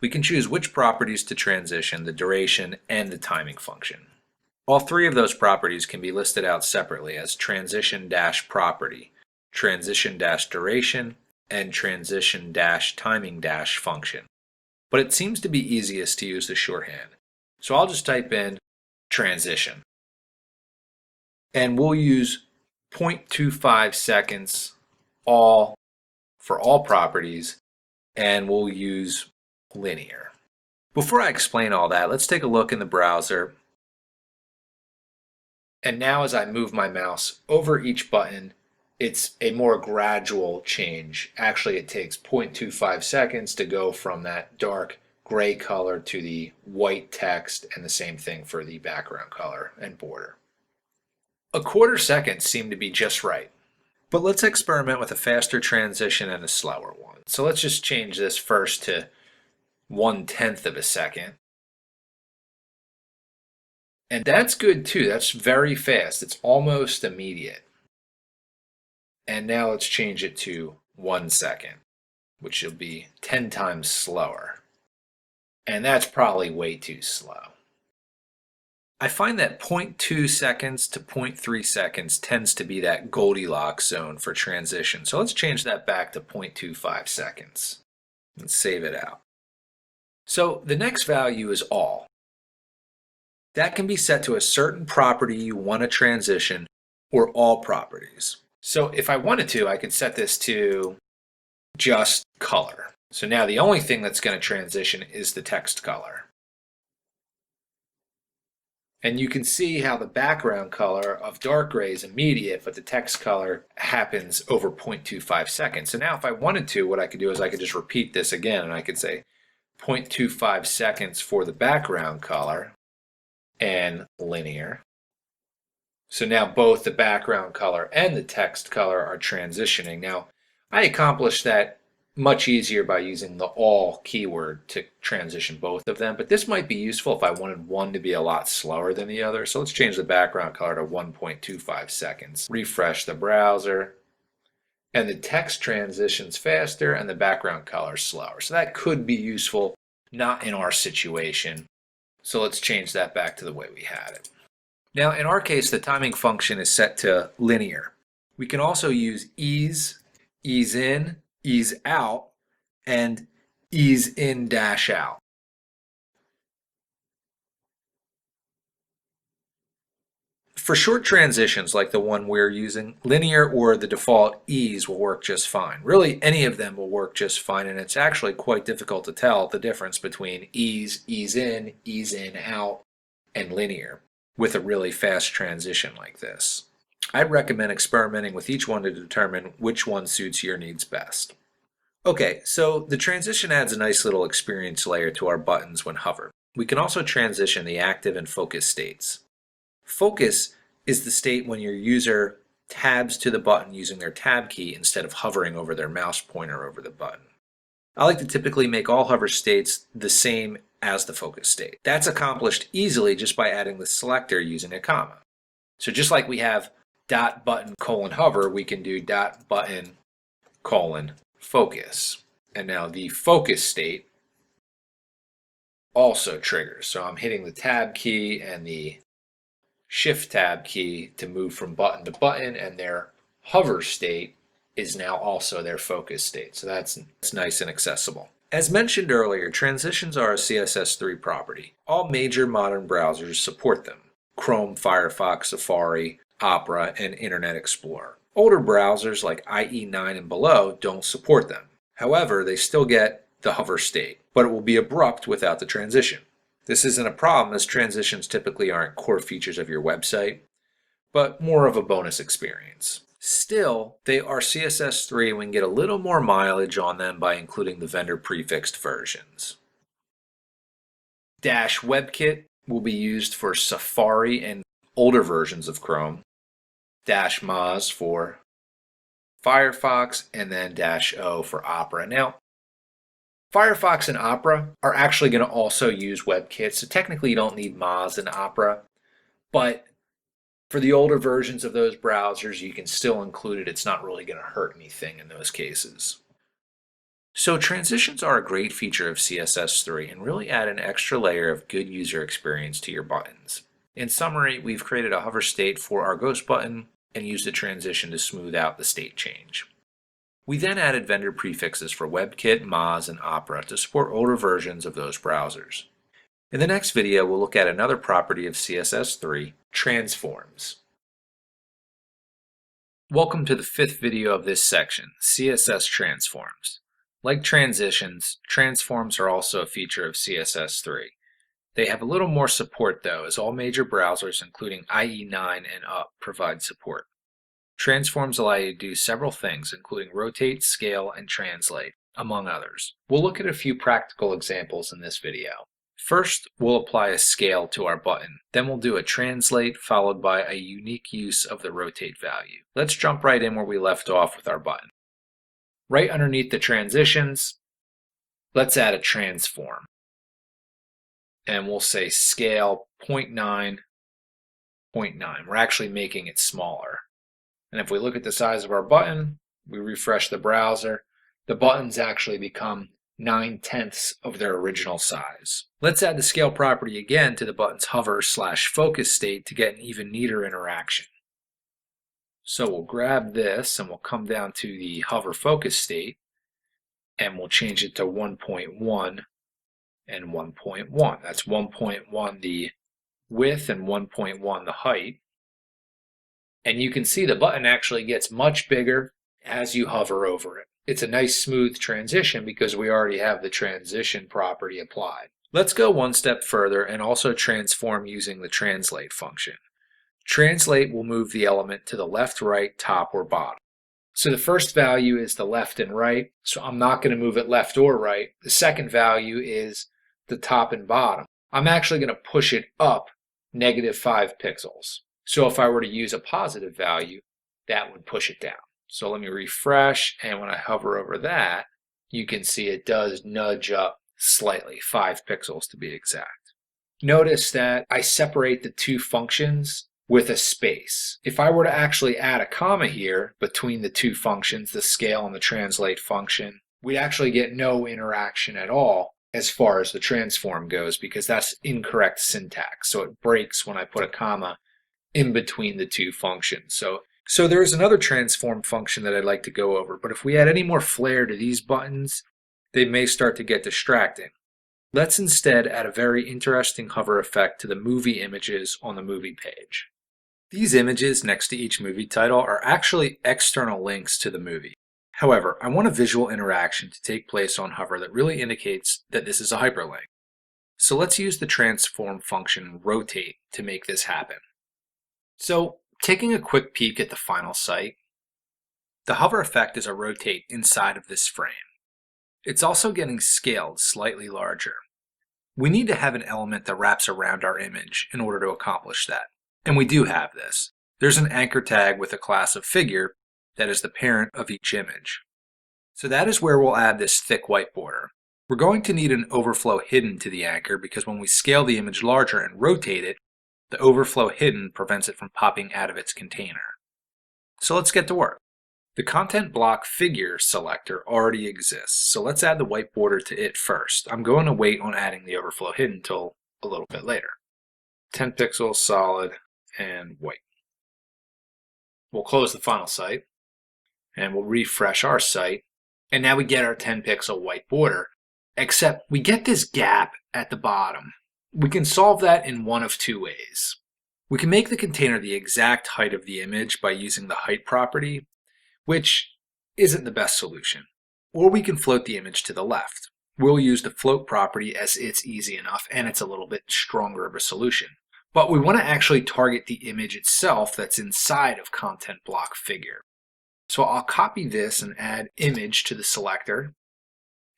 We can choose which properties to transition, the duration, and the timing function. All 3 of those properties can be listed out separately as transition-property, transition-duration, and transition dash timing dash function. But it seems to be easiest to use the shorthand. So I'll just type in transition. And we'll use 0.25 seconds all for all properties, and we'll use linear. Before I explain all that, let's take a look in the browser. And now as I move my mouse over each button, it's a more gradual change. Actually, it takes 0.25 seconds to go from that dark gray color to the white text, and the same thing for the background color and border. A quarter second seemed to be just right. But let's experiment with a faster transition and a slower one. So let's just change this first to 1/10 of a second. And that's good too. That's very fast. It's almost immediate. And now let's change it to 1 second, which will be 10 times slower. And that's probably way too slow. I find that 0.2 seconds to 0.3 seconds tends to be that Goldilocks zone for transition. So let's change that back to 0.25 seconds and save it out. So the next value is all. That can be set to a certain property you want to transition or all properties. So if I wanted to, I could set this to just color. So now the only thing that's going to transition is the text color. And you can see how the background color of dark gray is immediate, but the text color happens over 0.25 seconds. So now if I wanted to, what I could do is I could just repeat this again, and I could say 0.25 seconds for the background color and linear. So now both the background color and the text color are transitioning. Now, I accomplished that much easier by using the all keyword to transition both of them, but this might be useful if I wanted one to be a lot slower than the other. So let's change the background color to 1.25 seconds. Refresh the browser, and the text transitions faster and the background color is slower. So that could be useful, not in our situation. So let's change that back to the way we had it. Now in our case, the timing function is set to linear. We can also use ease, ease in, ease out, and ease in dash out. For short transitions like the one we're using, linear or the default ease will work just fine. Really, any of them will work just fine, and it's actually quite difficult to tell the difference between ease, ease in out, and linear with a really fast transition like this. I'd recommend experimenting with each one to determine which one suits your needs best. Okay, so the transition adds a nice little experience layer to our buttons when hovered. We can also transition the active and focus states. Focus is the state when your user tabs to the button using their tab key instead of hovering over their mouse pointer over the button. I like to typically make all hover states the same as the focus state. That's accomplished easily just by adding the selector using a comma. So just like we have dot button colon hover, we can do dot button colon focus. And now the focus state also triggers. So I'm hitting the tab key and the shift tab key to move from button to button, and their hover state is now also their focus state. So that's nice and accessible. As mentioned earlier, transitions are a CSS3 property. All major modern browsers support them: Chrome, Firefox, Safari, Opera, and Internet Explorer. Older browsers like IE9 and below don't support them. However, they still get the hover state, but it will be abrupt without the transition. This isn't a problem, as transitions typically aren't core features of your website, but more of a bonus experience. Still, they are CSS3 and we can get a little more mileage on them by including the vendor prefixed versions. -WebKit will be used for Safari and older versions of Chrome, -Moz for Firefox, and then -O for Opera. Now, Firefox and Opera are actually going to also use WebKit, so technically you don't need Moz and Opera, but for the older versions of those browsers, you can still include it. It's not really going to hurt anything in those cases. So transitions are a great feature of CSS3 and really add an extra layer of good user experience to your buttons. In summary, we've created a hover state for our ghost button and used a transition to smooth out the state change. We then added vendor prefixes for WebKit, Moz, and Opera to support older versions of those browsers. In the next video, we'll look at another property of CSS3, transforms. Welcome to the 5th video of this section, CSS transforms. Like transitions, transforms are also a feature of CSS3. They have a little more support though, as all major browsers, including IE9 and up, provide support. Transforms allow you to do several things, including rotate, scale, and translate, among others. We'll look at a few practical examples in this video. First, we'll apply a scale to our button. Then we'll do a translate, followed by a unique use of the rotate value. Let's jump right in where we left off with our button. Right underneath the transitions, let's add a transform. And we'll say scale 0.9, 0.9. We're actually making it smaller. And if we look at the size of our button, we refresh the browser, the buttons actually become 9/10 of their original size. Let's add the scale property again to the button's hover/focus state to get an even neater interaction. So we'll grab this and we'll come down to the hover focus state and we'll change it to 1.1 and 1.1. That's 1.1 the width and 1.1 the height. And you can see the button actually gets much bigger as you hover over it. It's a nice smooth transition because we already have the transition property applied. Let's go one step further and also transform using the translate function. Translate will move the element to the left, right, top, or bottom. So the first value is the left and right, so I'm not going to move it left or right. The second value is the top and bottom. I'm actually going to push it up -5 pixels. So if I were to use a positive value, that would push it down. So let me refresh, and when I hover over that, you can see it does nudge up slightly, 5 pixels to be exact. Notice that I separate the two functions with a space. If I were to actually add a comma here between the two functions, the scale and the translate function, we'd actually get no interaction at all as far as the transform goes because that's incorrect syntax. So it breaks when I put a comma in between the two functions. So there's another transform function that I'd like to go over, but if we add any more flair to these buttons, they may start to get distracting. Let's instead add a very interesting hover effect to the movie images on the movie page. These images next to each movie title are actually external links to the movie. However, I want a visual interaction to take place on hover that really indicates that this is a hyperlink. So let's use the transform function rotate to make this happen. So, taking a quick peek at the final site, the hover effect is a rotate inside of this frame. It's also getting scaled slightly larger. We need to have an element that wraps around our image in order to accomplish that. And we do have this. There's an anchor tag with a class of figure that is the parent of each image. So that is where we'll add this thick white border. We're going to need an overflow hidden to the anchor because when we scale the image larger and rotate it, the overflow hidden prevents it from popping out of its container. So let's get to work. The content block figure selector already exists, so let's add the white border to it first. I'm going to wait on adding the overflow hidden until a little bit later. 10 pixels, solid, and white. We'll close the final site, and we'll refresh our site, and now we get our 10 pixel white border, except we get this gap at the bottom. We can solve that in one of two ways. We can make the container the exact height of the image by using the height property, which isn't the best solution. Or we can float the image to the left. We'll use the float property as it's easy enough and it's a little bit stronger of a solution. But we want to actually target the image itself that's inside of content block figure. So I'll copy this and add image to the selector,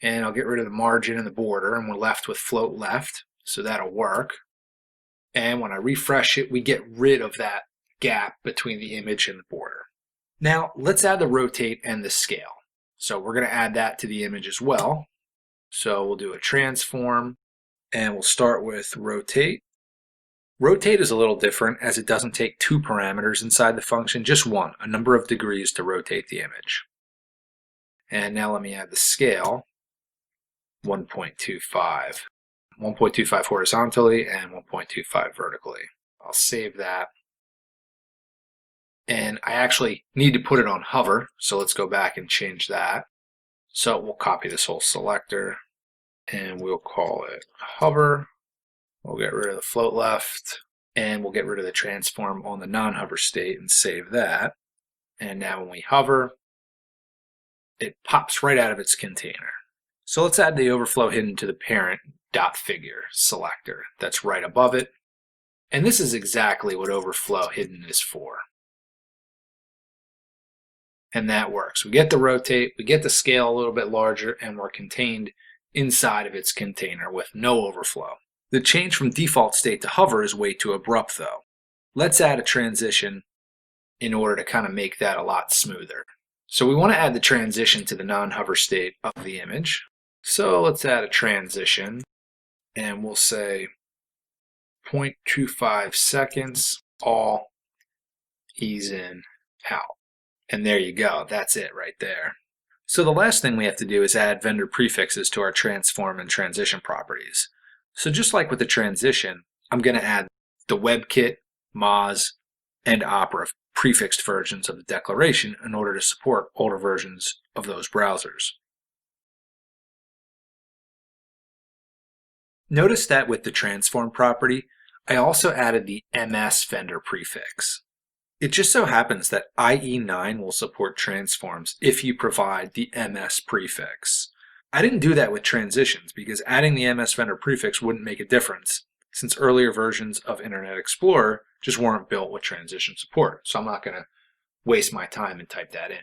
and I'll get rid of the margin and the border, and we're left with float left. So that'll work. And when I refresh it, we get rid of that gap between the image and the border. Now let's add the rotate and the scale. So we're going to add that to the image as well. So we'll do a transform and we'll start with rotate. Rotate is a little different as it doesn't take two parameters inside the function, just one, a number of degrees to rotate the image. And now let me add the scale, 1.25. 1.25 horizontally and 1.25 vertically. I'll save that. And I actually need to put it on hover, so let's go back and change that. So we'll copy this whole selector and we'll call it hover. We'll get rid of the float left and we'll get rid of the transform on the non-hover state and save that. And now when we hover, it pops right out of its container. So let's add the overflow hidden to the parent dot figure selector that's right above it. And this is exactly what overflow hidden is for. And that works. We get to rotate, we get to scale a little bit larger, and we're contained inside of its container with no overflow. The change from default state to hover is way too abrupt though. Let's add a transition in order to kind of make that a lot smoother. So we want to add the transition to the non-hover state of the image. So let's add a transition and we'll say 0.25 seconds, all ease in, out. And there you go, that's it right there. So the last thing we have to do is add vendor prefixes to our transform and transition properties. So just like with the transition, I'm going to add the WebKit, Moz, and Opera prefixed versions of the declaration in order to support older versions of those browsers. Notice that with the transform property, I also added the MS vendor prefix. It just so happens that IE9 will support transforms if you provide the MS prefix. I didn't do that with transitions because adding the MS vendor prefix wouldn't make a difference since earlier versions of Internet Explorer just weren't built with transition support. So I'm not going to waste my time and type that in.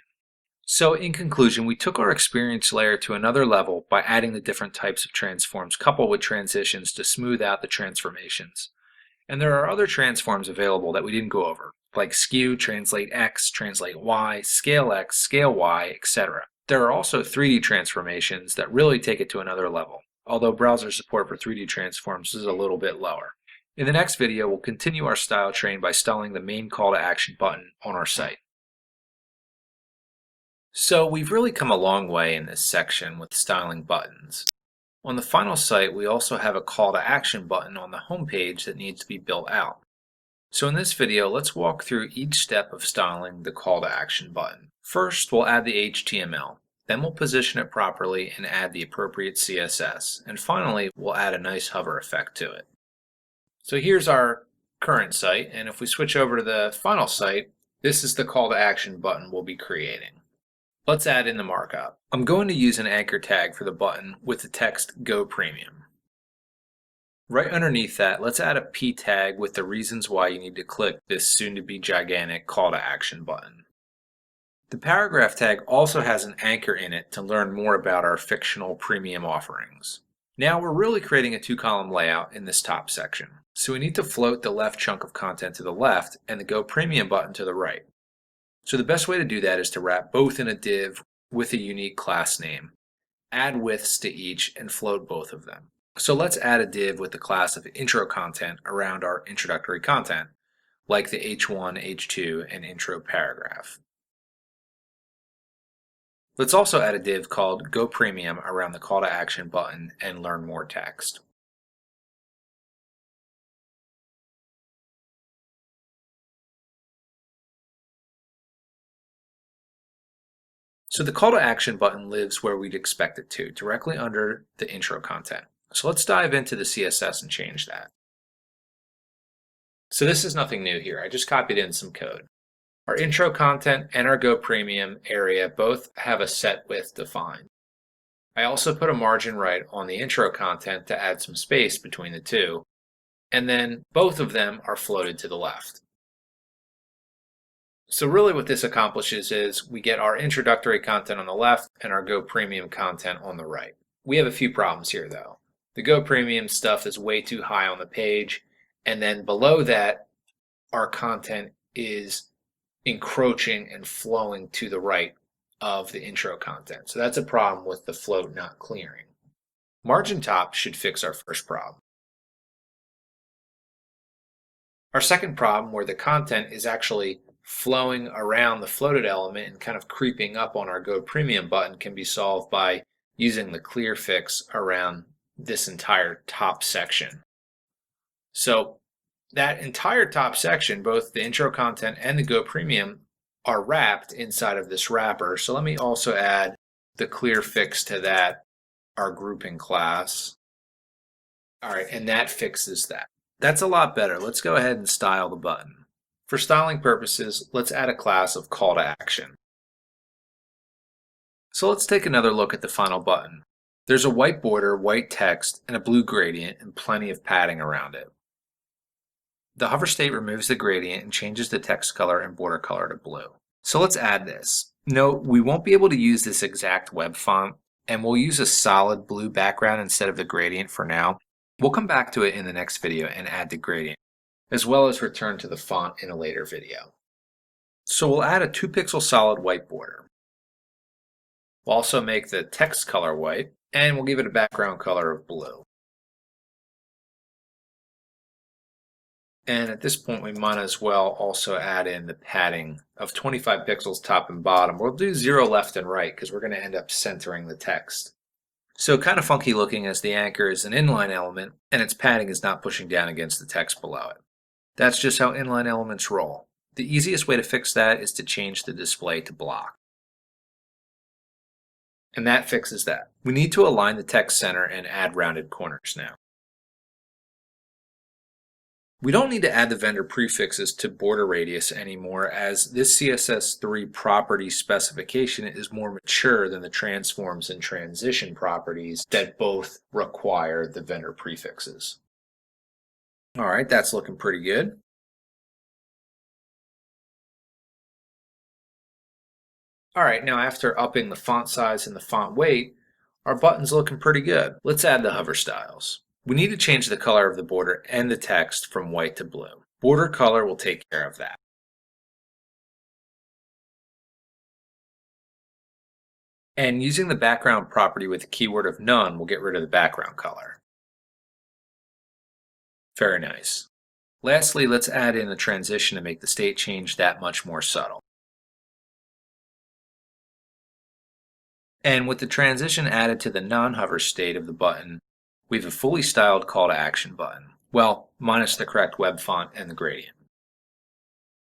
So in conclusion, we took our experience layer to another level by adding the different types of transforms coupled with transitions to smooth out the transformations. And there are other transforms available that we didn't go over, like skew, translate X, translate Y, scale X, scale Y, etc. There are also 3D transformations that really take it to another level, although browser support for 3D transforms is a little bit lower. In the next video, we'll continue our style train by styling the main call to action button on our site. So we've really come a long way in this section with styling buttons. On the final site, we also have a call to action button on the home page that needs to be built out. So in this video, let's walk through each step of styling the call to action button. First, we'll add the HTML. Then we'll position it properly and add the appropriate CSS. And finally, we'll add a nice hover effect to it. So here's our current site, and if we switch over to the final site, this is the call to action button we'll be creating. Let's add in the markup. I'm going to use an anchor tag for the button with the text Go Premium. Right underneath that, let's add a P tag with the reasons why you need to click this soon-to-be gigantic call to action button. The paragraph tag also has an anchor in it to learn more about our fictional premium offerings. Now we're really creating a two-column layout in this top section. So we need to float the left chunk of content to the left and the Go Premium button to the right. So the best way to do that is to wrap both in a div with a unique class name, add widths to each, and float both of them. So let's add a div with the class of intro content around our introductory content, like the H1, H2, and intro paragraph. Let's also add a div called Go Premium around the call to action button and learn more text. So the call to action button lives where we'd expect it to, directly under the intro content. So let's dive into the CSS and change that. So this is nothing new here. I just copied in some code. Our intro content and our Go Premium area both have a set width defined. I also put a margin right on the intro content to add some space between the two, and then both of them are floated to the left. So really what this accomplishes is we get our introductory content on the left and our Go Premium content on the right. We have a few problems here though. The Go Premium stuff is way too high on the page, and then below that our content is encroaching and flowing to the right of the intro content. So that's a problem with the float not clearing. Margin top should fix our first problem. Our second problem, where the content is actually flowing around the floated element and kind of creeping up on our Go Premium button, can be solved by using the clearfix around this entire top section. So that entire top section, both the intro content and the Go Premium, are wrapped inside of this wrapper. So let me also add the clearfix to that, our grouping class. All right, and that fixes that. That's a lot better. Let's go ahead and style the button. For styling purposes, let's add a class of call to action. So let's take another look at the final button. There's a white border, white text, and a blue gradient, and plenty of padding around it. The hover state removes the gradient and changes the text color and border color to blue. So let's add this. Note, we won't be able to use this exact web font, and we'll use a solid blue background instead of the gradient for now. We'll come back to it in the next video and add the gradient, as well as return to the font in a later video. So we'll add a 2-pixel solid white border. We'll also make the text color white, and we'll give it a background color of blue. And at this point, we might as well also add in the padding of 25 pixels top and bottom. We'll do 0 left and right because we're going to end up centering the text. So kind of funky looking, as the anchor is an inline element and its padding is not pushing down against the text below it. That's just how inline elements roll. The easiest way to fix that is to change the display to block. And that fixes that. We need to align the text center and add rounded corners now. We don't need to add the vendor prefixes to border radius anymore, as this CSS3 property specification is more mature than the transforms and transition properties that both require the vendor prefixes. All right, that's looking pretty good. All right, now after upping the font size and the font weight, our button's looking pretty good. Let's add the hover styles. We need to change the color of the border and the text from white to blue. Border color will take care of that. And using the background property with the keyword of none, we'll get rid of the background color. Very nice. Lastly, let's add in a transition to make the state change that much more subtle. And with the transition added to the non-hover state of the button, we have a fully styled call to action button. Well, minus the correct web font and the gradient.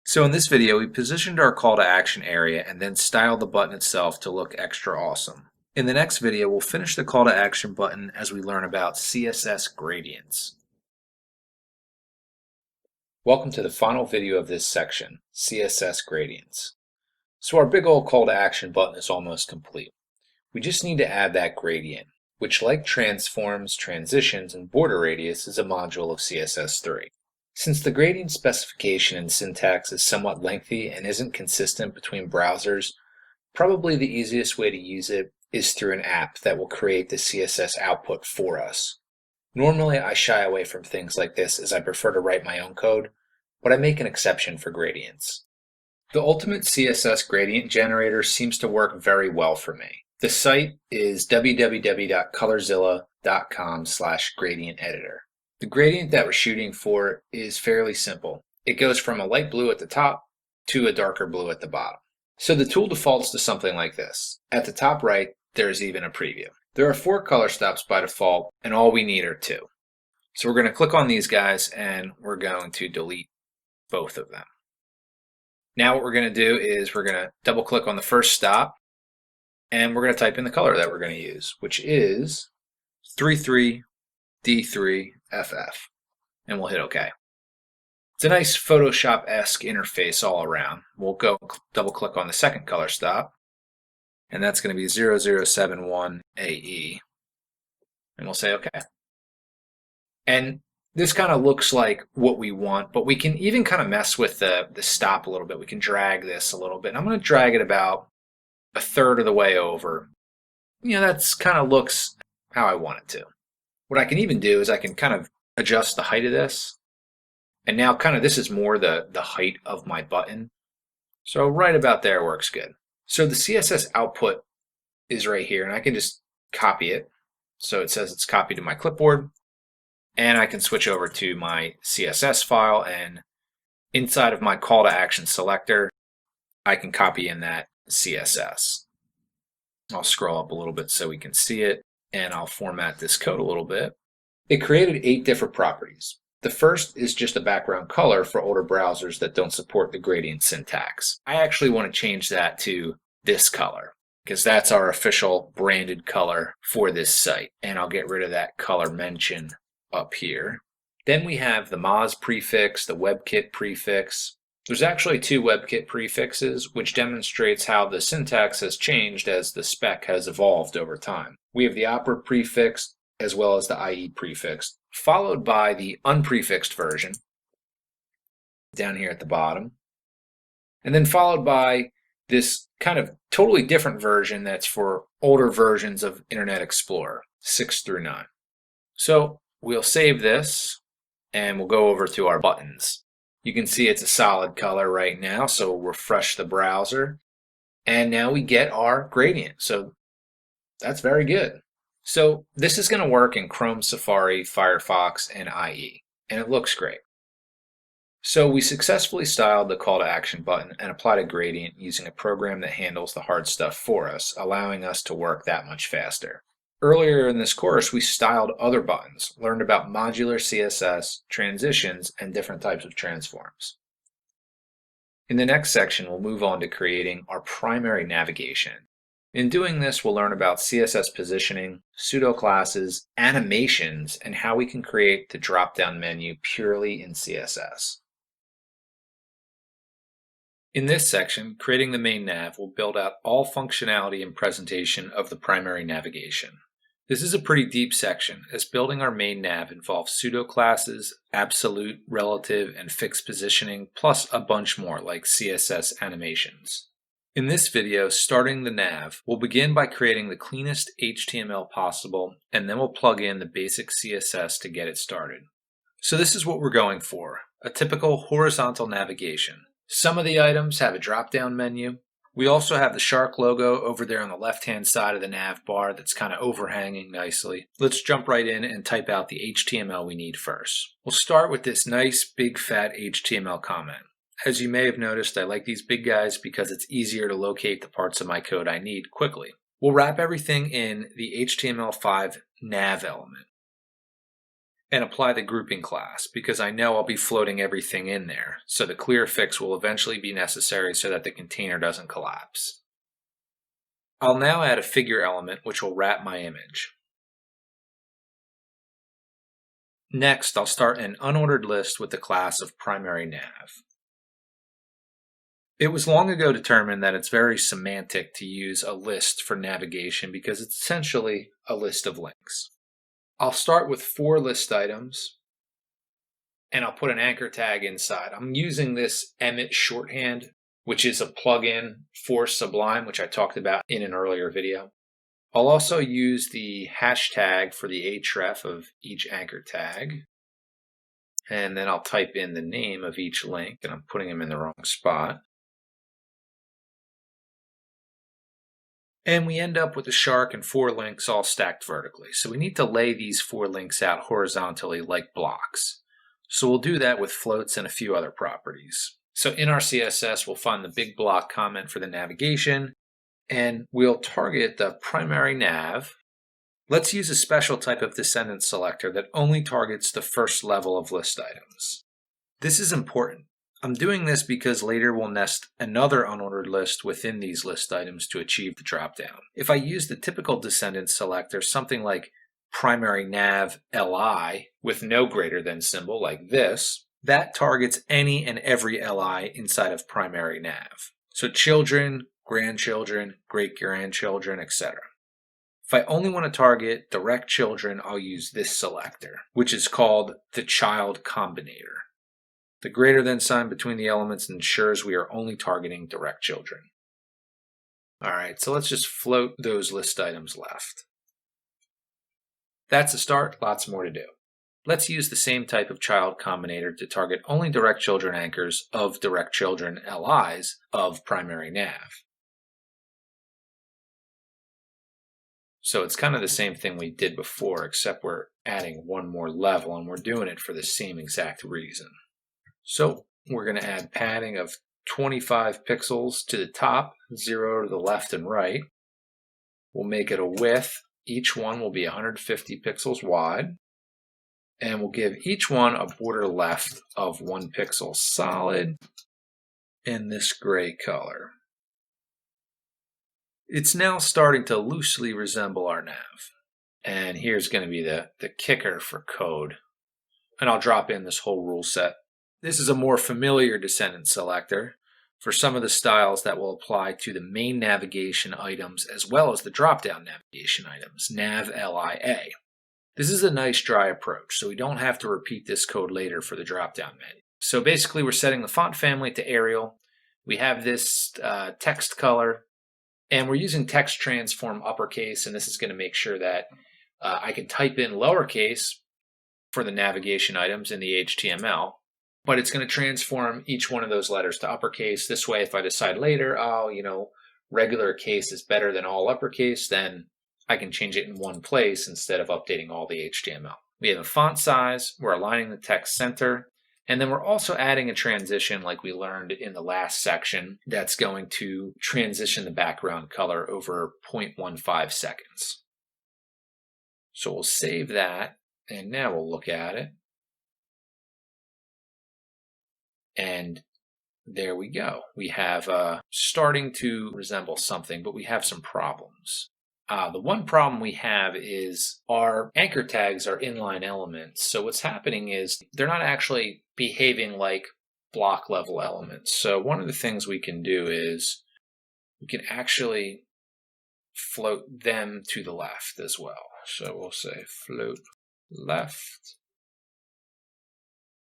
So in this video, we positioned our call to action area and then styled the button itself to look extra awesome. In the next video, we'll finish the call to action button as we learn about CSS gradients. Welcome to the final video of this section, CSS gradients. So our big old call to action button is almost complete. We just need to add that gradient, which, like transforms, transitions, and border radius, is a module of CSS3. Since the gradient specification and syntax is somewhat lengthy and isn't consistent between browsers, probably the easiest way to use it is through an app that will create the CSS output for us. Normally, I shy away from things like this as I prefer to write my own code, but I make an exception for gradients. The ultimate CSS gradient generator seems to work very well for me. The site is www.colorzilla.com/gradient editor. The gradient that we're shooting for is fairly simple. It goes from a light blue at the top to a darker blue at the bottom. So the tool defaults to something like this. At the top right, there's even a preview. There are 4 color stops by default, and all we need are 2. So we're going to click on these guys and we're going to delete both of them. Now what we're going to do is we're going to double click on the first stop, and we're going to type in the color that we're going to use, which is 33D3FF, and we'll hit OK. It's a nice Photoshop-esque interface all around. We'll go double click on the second color stop, and that's going to be 0071AE, and we'll say OK. And this kind of looks like what we want, but we can even kind of mess with the stop a little bit. We can drag this a little bit. And I'm going to drag it about a third of the way over. That's kind of looks how I want it to. What I can even do is I can kind of adjust the height of this. And now kind of this is more the height of my button. So right about there works good. So the CSS output is right here, and I can just copy it. So it says it's copied to my clipboard. And I can switch over to my CSS file, and inside of my call to action selector, I can copy in that CSS. I'll scroll up a little bit so we can see it, and I'll format this code a little bit. It created 8 different properties. The first is just a background color for older browsers that don't support the gradient syntax. I actually want to change that to this color because that's our official branded color for this site. And I'll get rid of that color mention up here. Then we have the Moz prefix, the WebKit prefix. There's actually two WebKit prefixes, which demonstrates how the syntax has changed as the spec has evolved over time. We have the Opera prefix as well as the IE prefix, followed by the unprefixed version down here at the bottom, and then followed by this kind of totally different version that's for older versions of Internet Explorer, 6 through 9. So we'll save this and we'll go over to our buttons. You can see it's a solid color right now, so we'll refresh the browser, and now we get our gradient. So that's very good. So this is going to work in Chrome, Safari, Firefox, and IE, and it looks great. So we successfully styled the call to action button and applied a gradient using a program that handles the hard stuff for us, allowing us to work that much faster. Earlier in this course, we styled other buttons, learned about modular CSS, transitions, and different types of transforms. In the next section, we'll move on to creating our primary navigation. In doing this, we'll learn about CSS positioning, pseudo classes, animations, and how we can create the drop-down menu purely in CSS. In this section, creating the main nav will build out all functionality and presentation of the primary navigation. This is a pretty deep section, as building our main nav involves pseudo classes, absolute, relative, and fixed positioning, plus a bunch more like CSS animations. In this video, starting the nav, we'll begin by creating the cleanest HTML possible, and then we'll plug in the basic CSS to get it started. So this is what we're going for, a typical horizontal navigation. Some of the items have a drop-down menu. We also have the shark logo over there on the left-hand side of the nav bar that's kind of overhanging nicely. Let's jump right in and type out the HTML we need first. We'll start with this nice big fat HTML comment. As you may have noticed, I like these big guys because it's easier to locate the parts of my code I need quickly. We'll wrap everything in the HTML5 nav element and apply the grouping class because I know I'll be floating everything in there, so the clearfix will eventually be necessary so that the container doesn't collapse. I'll now add a figure element which will wrap my image. Next, I'll start an unordered list with the class of primary nav. It was long ago determined that it's very semantic to use a list for navigation because it's essentially a list of links. I'll start with 4 list items, and I'll put an anchor tag inside. I'm using this Emmet shorthand, which is a plugin for Sublime, which I talked about in an earlier video. I'll also use the hashtag for the href of each anchor tag, and then I'll type in the name of each link, and I'm putting them in the wrong spot. And we end up with a shark and 4 links all stacked vertically. So we need to lay these 4 links out horizontally like blocks. So we'll do that with floats and a few other properties. So in our CSS, we'll find the big block comment for the navigation, and we'll target the primary nav. Let's use a special type of descendant selector that only targets the first level of list items. This is important. I'm doing this because later we'll nest another unordered list within these list items to achieve the dropdown. If I use the typical descendant selector, something like primary nav li with no greater than symbol like this, that targets any and every li inside of primary nav. So children, grandchildren, great-grandchildren, etc. If I only want to target direct children, I'll use this selector, which is called the child combinator. The greater than sign between the elements ensures we are only targeting direct children. Alright, so let's just float those list items left. That's a start, lots more to do. Let's use the same type of child combinator to target only direct children anchors of direct children LIs of primary nav. So it's kind of the same thing we did before, except we're adding one more level, and we're doing it for the same exact reason. So we're going to add padding of 25 pixels to the top, 0 to the left and right. We'll make it a width. Each one will be 150 pixels wide. And we'll give each one a border left of 1 pixel solid in this gray color. It's now starting to loosely resemble our nav. And here's going to be the kicker for code. And I'll drop in this whole rule set. This is a more familiar descendant selector for some of the styles that will apply to the main navigation items as well as the drop-down navigation items, nav LIA. This is a nice dry approach, so we don't have to repeat this code later for the drop-down menu. So basically we're setting the font family to Arial. We have this text color, and we're using text transform uppercase, and this is going to make sure that I can type in lowercase for the navigation items in the HTML, but it's going to transform each one of those letters to uppercase. This way, if I decide later, regular case is better than all uppercase, then I can change it in one place instead of updating all the HTML. We have a font size, we're aligning the text center, and then we're also adding a transition like we learned in the last section that's going to transition the background color over 0.15 seconds. So we'll save that, and now we'll look at it. And there we go. We have starting to resemble something, but we have some problems. The one problem we have is our anchor tags are inline elements. So what's happening is they're not actually behaving like block level elements. So one of the things we can do is we can actually float them to the left as well. So we'll say float left.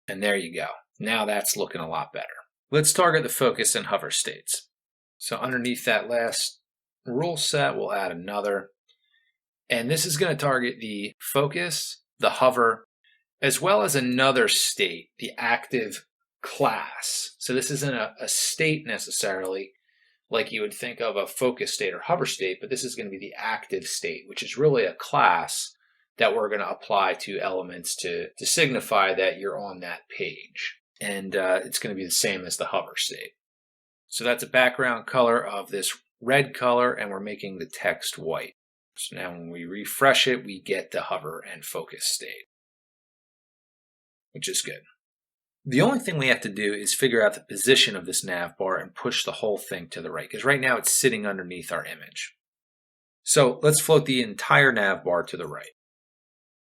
And there you go. Now that's looking a lot better. Let's target the focus and hover states. So underneath that last rule set, we'll add another. And this is going to target the focus, the hover, as well as another state, the active class. So this isn't a state necessarily like you would think of a focus state or hover state, but this is going to be the active state, which is really a class that we're going to apply to elements to signify that you're on that page. And it's going to be the same as the hover state. So that's a background color of this red color, and we're making the text white. So now when we refresh it, we get the hover and focus state, which is good. The only thing we have to do is figure out the position of this nav bar and push the whole thing to the right, because right now it's sitting underneath our image. So let's float the entire nav bar to the right.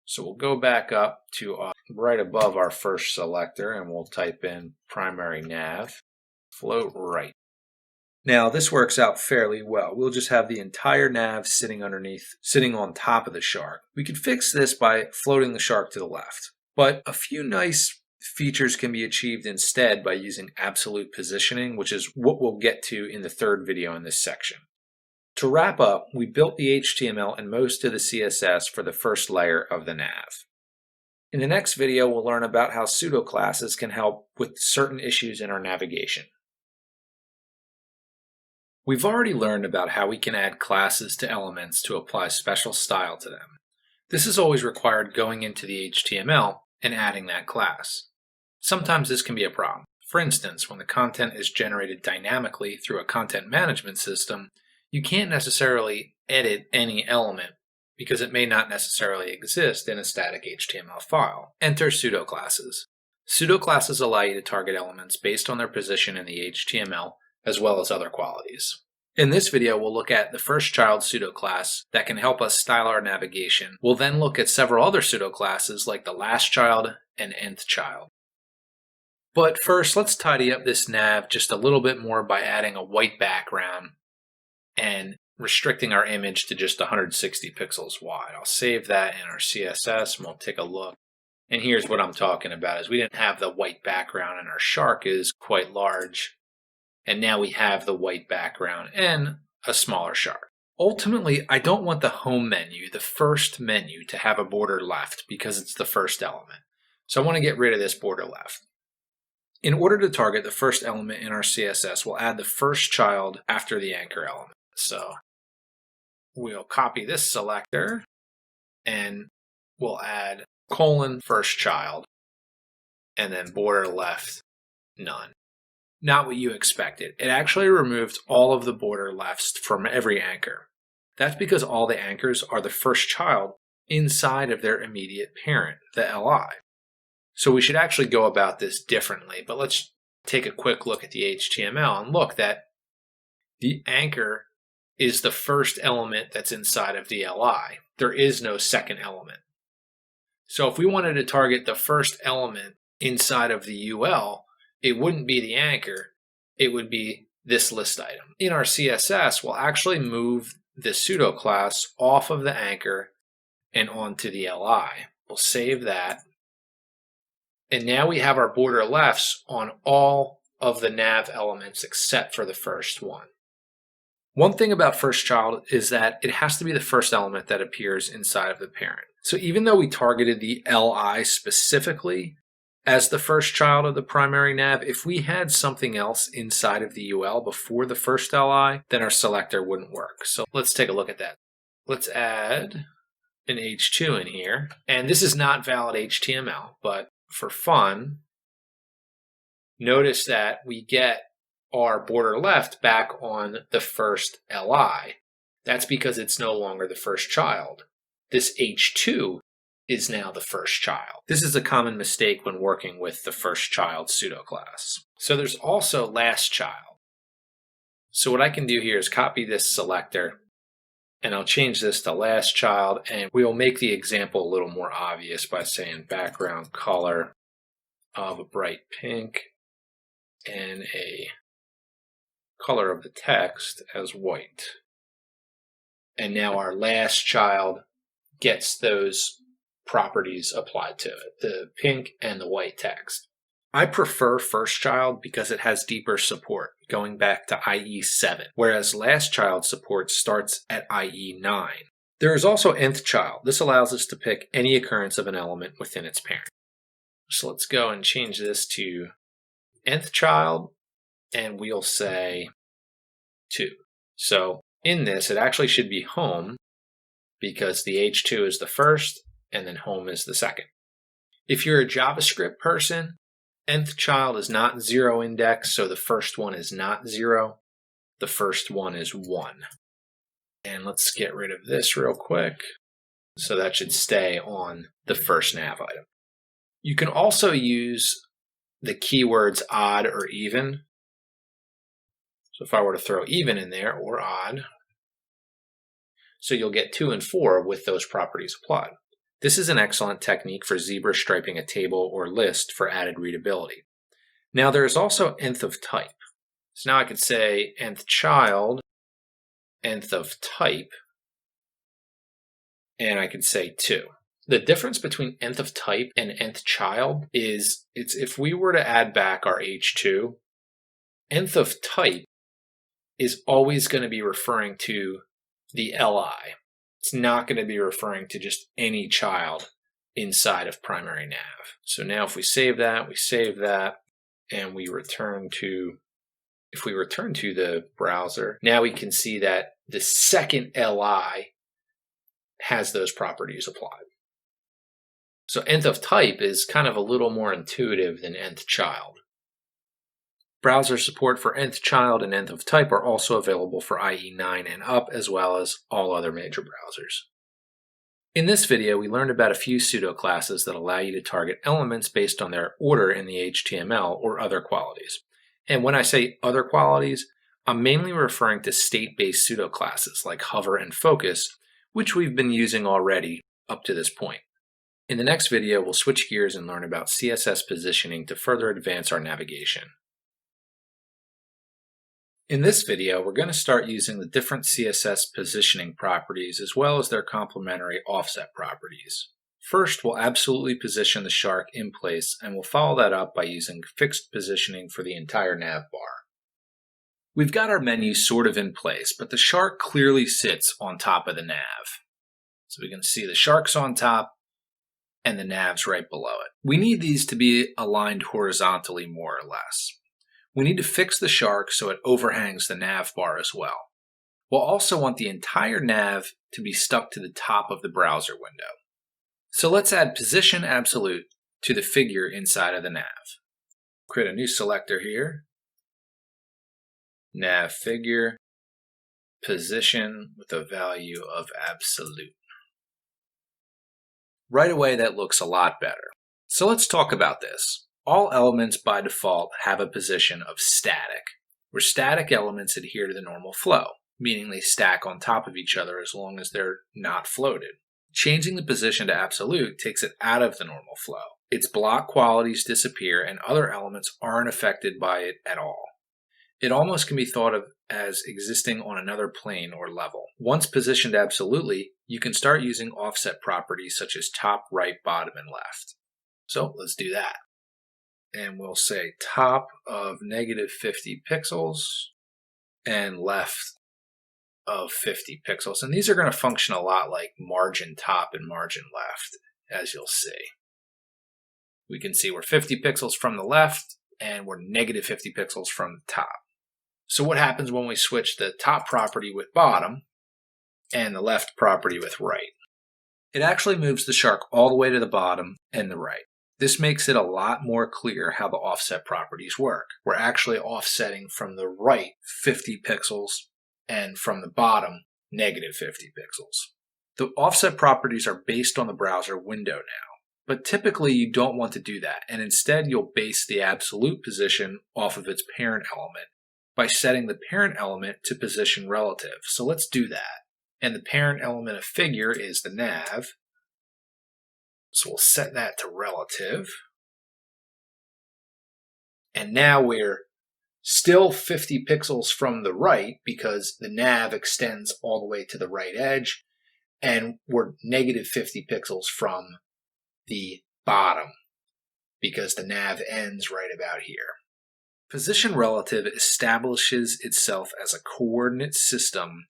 So we'll go back up to right above our first selector, and we'll type in primary nav, float right. Now this works out fairly well. We'll just have the entire nav sitting on top of the shark. We could fix this by floating the shark to the left, but a few nice features can be achieved instead by using absolute positioning, which is what we'll get to in the third video in this section. To wrap up, we built the HTML and most of the CSS for the first layer of the nav. In the next video, we'll learn about how pseudo classes can help with certain issues in our navigation. We've already learned about how we can add classes to elements to apply special style to them. This is always required going into the HTML and adding that class. Sometimes this can be a problem. For instance, when the content is generated dynamically through a content management system, you can't necessarily edit any element because it may not necessarily exist in a static HTML file. Enter pseudo classes. Pseudo classes allow you to target elements based on their position in the HTML as well as other qualities. In this video, we'll look at the first child pseudo class that can help us style our navigation. We'll then look at several other pseudo classes like the last child and nth child. But first, let's tidy up this nav just a little bit more by adding a white background and restricting our image to just 160 pixels wide. I'll save that in our CSS and we'll take a look. And here's what I'm talking about is we didn't have the white background and our shark is quite large. And now we have the white background and a smaller shark. Ultimately, I don't want the home menu, the first menu, to have a border left because it's the first element. So I want to get rid of this border left. In order to target the first element in our CSS, we'll add the first child after the anchor element. So we'll copy this selector and we'll add colon first child and then border left none. Not what you expected. It actually removed all of the border lefts from every anchor. That's because all the anchors are the first child inside of their immediate parent, the LI. So we should actually go about this differently, but let's take a quick look at the HTML and look that the anchor is the first element that's inside of the LI. There is no second element. So if we wanted to target the first element inside of the UL, it wouldn't be the anchor, it would be this list item. In our CSS, we'll actually move the pseudo class off of the anchor and onto the LI. We'll save that. And now we have our border lefts on all of the nav elements except for the first one. One thing about first child is that it has to be the first element that appears inside of the parent. So even though we targeted the LI specifically as the first child of the primary nav, if we had something else inside of the UL before the first LI, then our selector wouldn't work. So let's take a look at that. Let's add an H2 in here. And this is not valid HTML, but for fun, notice that we get our border left back on the first LI. That's because it's no longer the first child. This H2 is now the first child. This is a common mistake when working with the first child pseudo class. So there's also last child. So what I can do here is copy this selector and I'll change this to last child, and we'll make the example a little more obvious by saying background color of a bright pink and a color of the text as white. And now our last child gets those properties applied to it, the pink and the white text. I prefer first child because it has deeper support, going back to IE 7, whereas last child support starts at IE 9. There is also nth child. This allows us to pick any occurrence of an element within its parent. So let's go and change this to nth child, and we'll say 2. So in this, it actually should be home because the H2 is the first and then home is the second. If you're a JavaScript person, nth child is not 0 index, so the first one is not 0. The first one is 1. And let's get rid of this real quick. So that should stay on the first nav item. You can also use the keywords odd or even. So if I were to throw even in there or odd, so you'll get 2 and 4 with those properties applied. This is an excellent technique for zebra striping a table or list for added readability. Now there is also nth of type. So now I could say nth child, nth of type, and I could say 2. The difference between nth of type and nth child is it's if we were to add back our H2, nth of type is always going to be referring to the LI. It's not going to be referring to just any child inside of primary nav. So now if we save that, and we return to, if we return to the browser, now we can see that the second LI has those properties applied. So nth of type is kind of a little more intuitive than nth child. Browser support for nth child and nth of type are also available for IE 9 and up, as well as all other major browsers. In this video, we learned about a few pseudo classes that allow you to target elements based on their order in the HTML or other qualities. And when I say other qualities, I'm mainly referring to state-based pseudo classes like hover and focus, which we've been using already up to this point. In the next video, we'll switch gears and learn about CSS positioning to further advance our navigation. In this video, we're going to start using the different CSS positioning properties as well as their complementary offset properties. First, we'll absolutely position the shark in place, and we'll follow that up by using fixed positioning for the entire nav bar. We've got our menu sort of in place, but the shark clearly sits on top of the nav. So we can see the shark's on top and the nav's right below it. We need these to be aligned horizontally more or less. We need to fix the shark so it overhangs the nav bar as well. We'll also want the entire nav to be stuck to the top of the browser window. So let's add position absolute to the figure inside of the nav. Create a new selector here. Nav figure, position with a value of absolute. Right away, that looks a lot better. So let's talk about this. All elements by default have a position of static, where static elements adhere to the normal flow, meaning they stack on top of each other as long as they're not floated. Changing the position to absolute takes it out of the normal flow. Its block qualities disappear and other elements aren't affected by it at all. It almost can be thought of as existing on another plane or level. Once positioned absolutely, you can start using offset properties such as top, right, bottom, and left. So let's do that. And we'll say top of negative 50 pixels and left of 50 pixels. And these are going to function a lot like margin top and margin left, as you'll see. We can see we're 50 pixels from the left and we're negative 50 pixels from the top. So what happens when we switch the top property with bottom and the left property with right? It actually moves the shark all the way to the bottom and the right. This makes it a lot more clear how the offset properties work. We're actually offsetting from the right 50 pixels and from the bottom negative 50 pixels. The offset properties are based on the browser window now, but typically you don't want to do that, and instead you'll base the absolute position off of its parent element by setting the parent element to position relative. So let's do that. And the parent element of figure is the nav. So we'll set that to relative. And now we're still 50 pixels from the right because the nav extends all the way to the right edge. And we're negative 50 pixels from the bottom because the nav ends right about here. Position relative establishes itself as a coordinate system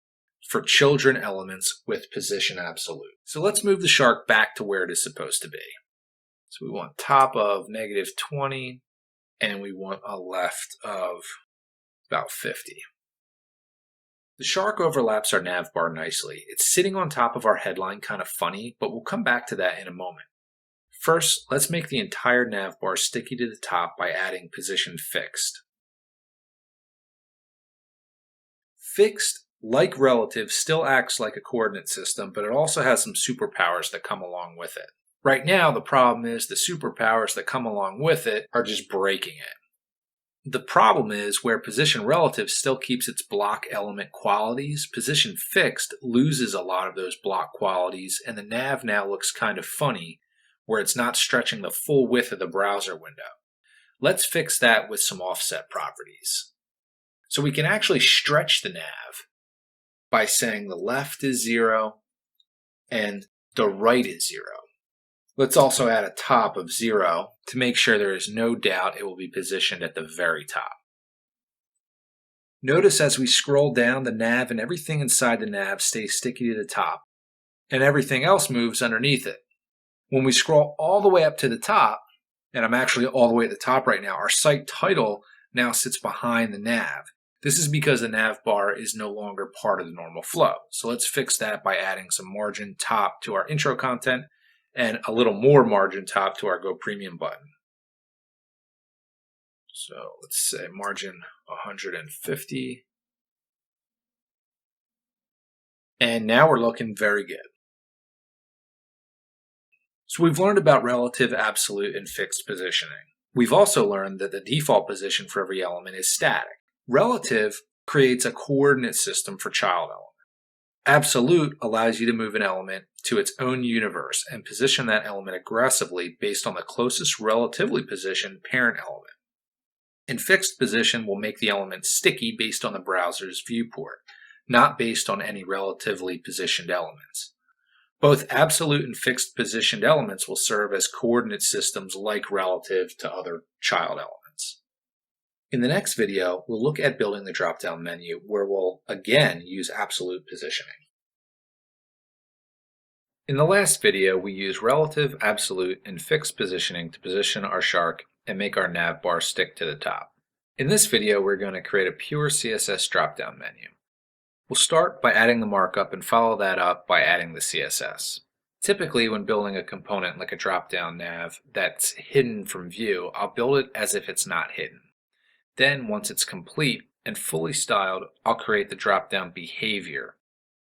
for children elements with position absolute. So let's move the shark back to where it is supposed to be. So we want top of negative 20 and we want a left of about 50. The shark overlaps our nav bar nicely. It's sitting on top of our headline kind of funny, but we'll come back to that in a moment. First, let's make the entire nav bar sticky to the top by adding position fixed. Fixed, like relative, still acts like a coordinate system, but it also has some superpowers that come along with it. Right now, the problem is the superpowers that come along with it are just breaking it. The problem is where position relative still keeps its block element qualities, position fixed loses a lot of those block qualities, and the nav now looks kind of funny where it's not stretching the full width of the browser window. Let's fix that with some offset properties. So we can actually stretch the nav by saying the left is 0 and the right is 0. Let's also add a top of 0 to make sure there is no doubt it will be positioned at the very top. Notice as we scroll down, the nav and everything inside the nav stays sticky to the top, and everything else moves underneath it. When we scroll all the way up to the top, and I'm actually all the way at the top right now, our site title now sits behind the nav. This is because the nav bar is no longer part of the normal flow. So let's fix that by adding some margin top to our intro content and a little more margin top to our Go Premium button. So let's say margin 150. And now we're looking very good. So we've learned about relative, absolute, and fixed positioning. We've also learned that the default position for every element is static. Relative creates a coordinate system for child element. Absolute allows you to move an element to its own universe and position that element aggressively based on the closest relatively positioned parent element. And fixed position will make the element sticky based on the browser's viewport, not based on any relatively positioned elements. Both absolute and fixed positioned elements will serve as coordinate systems like relative to other child elements. In the next video, we'll look at building the drop-down menu where we'll again use absolute positioning. In the last video, we used relative, absolute, and fixed positioning to position our shark and make our nav bar stick to the top. In this video, we're going to create a pure CSS drop-down menu. We'll start by adding the markup and follow that up by adding the CSS. Typically, when building a component like a drop-down nav that's hidden from view, I'll build it as if it's not hidden. Then, once it's complete and fully styled, I'll create the drop-down behavior.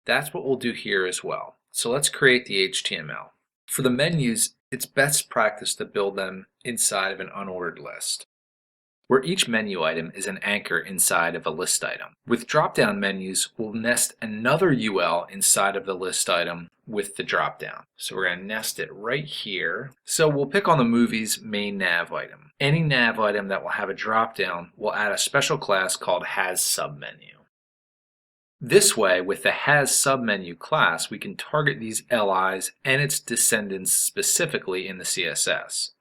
That's what we'll do here as well. So let's create the HTML. For the menus, it's best practice to build them inside of an unordered list, where each menu item is an anchor inside of a list item. With drop-down menus, we'll nest another UL inside of the list item with the drop-down. So we're going to nest it right here. So we'll pick on the movie's main nav item. Any nav item that will have a drop-down will add a special class called has submenu. This way, with the has submenu class, we can target these LIs and its descendants specifically in the CSS.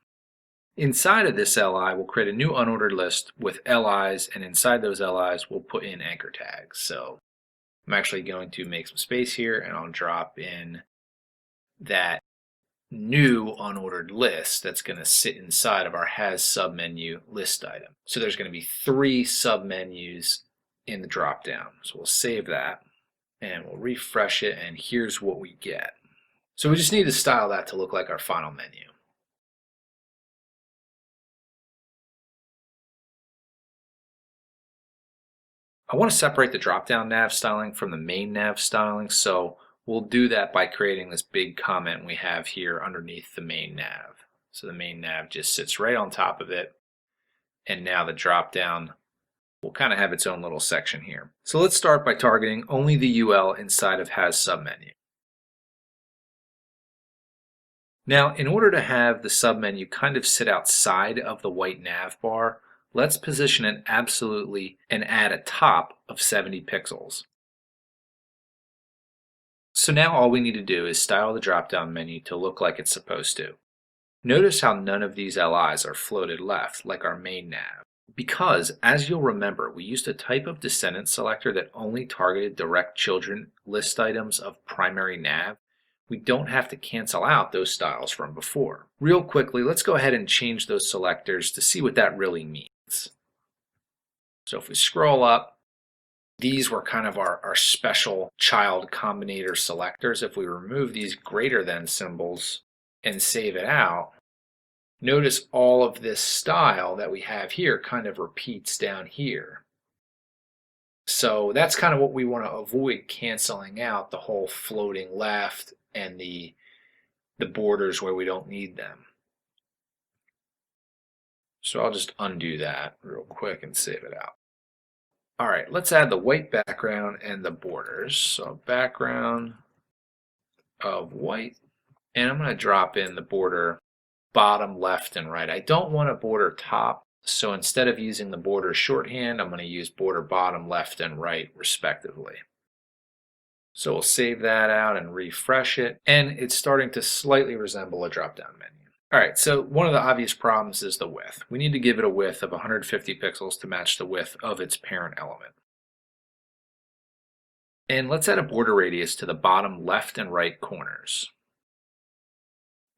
Inside of this LI, we'll create a new unordered list with LIs, and inside those LIs, we'll put in anchor tags. So I'm actually going to make some space here, and I'll drop in that new unordered list that's going to sit inside of our has submenu list item. So there's going to be 3 submenus in the dropdown. So we'll save that, and we'll refresh it, and here's what we get. So we just need to style that to look like our final menu. I want to separate the drop-down nav styling from the main nav styling, so we'll do that by creating this big comment we have here underneath the main nav. So the main nav just sits right on top of it, and now the drop-down will kind of have its own little section here. So let's start by targeting only the UL inside of has submenu. Now, in order to have the submenu kind of sit outside of the white nav bar, let's position it absolutely and add a top of 70 pixels. So now all we need to do is style the drop-down menu to look like it's supposed to. Notice how none of these LIs are floated left like our main nav. Because, as you'll remember, we used a type of descendant selector that only targeted direct children list items of primary nav. We don't have to cancel out those styles from before. Real quickly, let's go ahead and change those selectors to see what that really means. So if we scroll up, these were kind of our special child combinator selectors. If we remove these greater than symbols and save it out, notice all of this style that we have here kind of repeats down here. So that's kind of what we want to avoid, canceling out the whole floating left and the borders where we don't need them. So I'll just undo that real quick and save it out. All right, let's add the white background and the borders. So background of white, and I'm going to drop in the border bottom, left, and right. I don't want a border top, so instead of using the border shorthand, I'm going to use border bottom, left, and right respectively. So we'll save that out and refresh it, and it's starting to slightly resemble a drop-down menu. All right, so one of the obvious problems is the width. We need to give it a width of 150 pixels to match the width of its parent element. And let's add a border radius to the bottom left and right corners.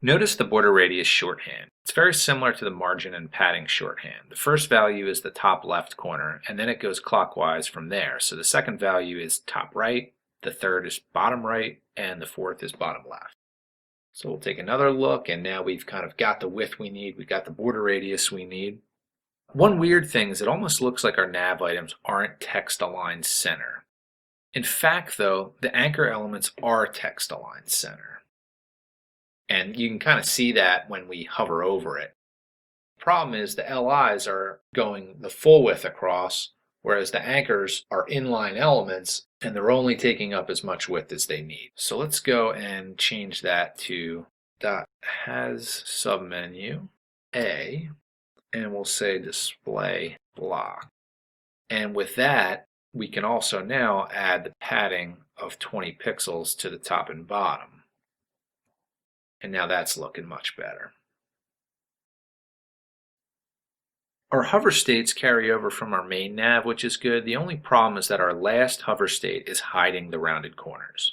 Notice the border radius shorthand. It's very similar to the margin and padding shorthand. The first value is the top left corner, and then it goes clockwise from there. So the second value is top right, the third is bottom right, and the fourth is bottom left. So we'll take another look, and now we've kind of got the width we need, we've got the border radius we need. One weird thing is it almost looks like our nav items aren't text aligned center. In fact, though, the anchor elements are text aligned center. And you can kind of see that when we hover over it. The problem is the LIs are going the full width across, whereas the anchors are inline elements, and they're only taking up as much width as they need. So let's go and change that to .has submenu A, and we'll say display block. And with that, we can also now add the padding of 20 pixels to the top and bottom. And now that's looking much better. Our hover states carry over from our main nav, which is good. The only problem is that our last hover state is hiding the rounded corners.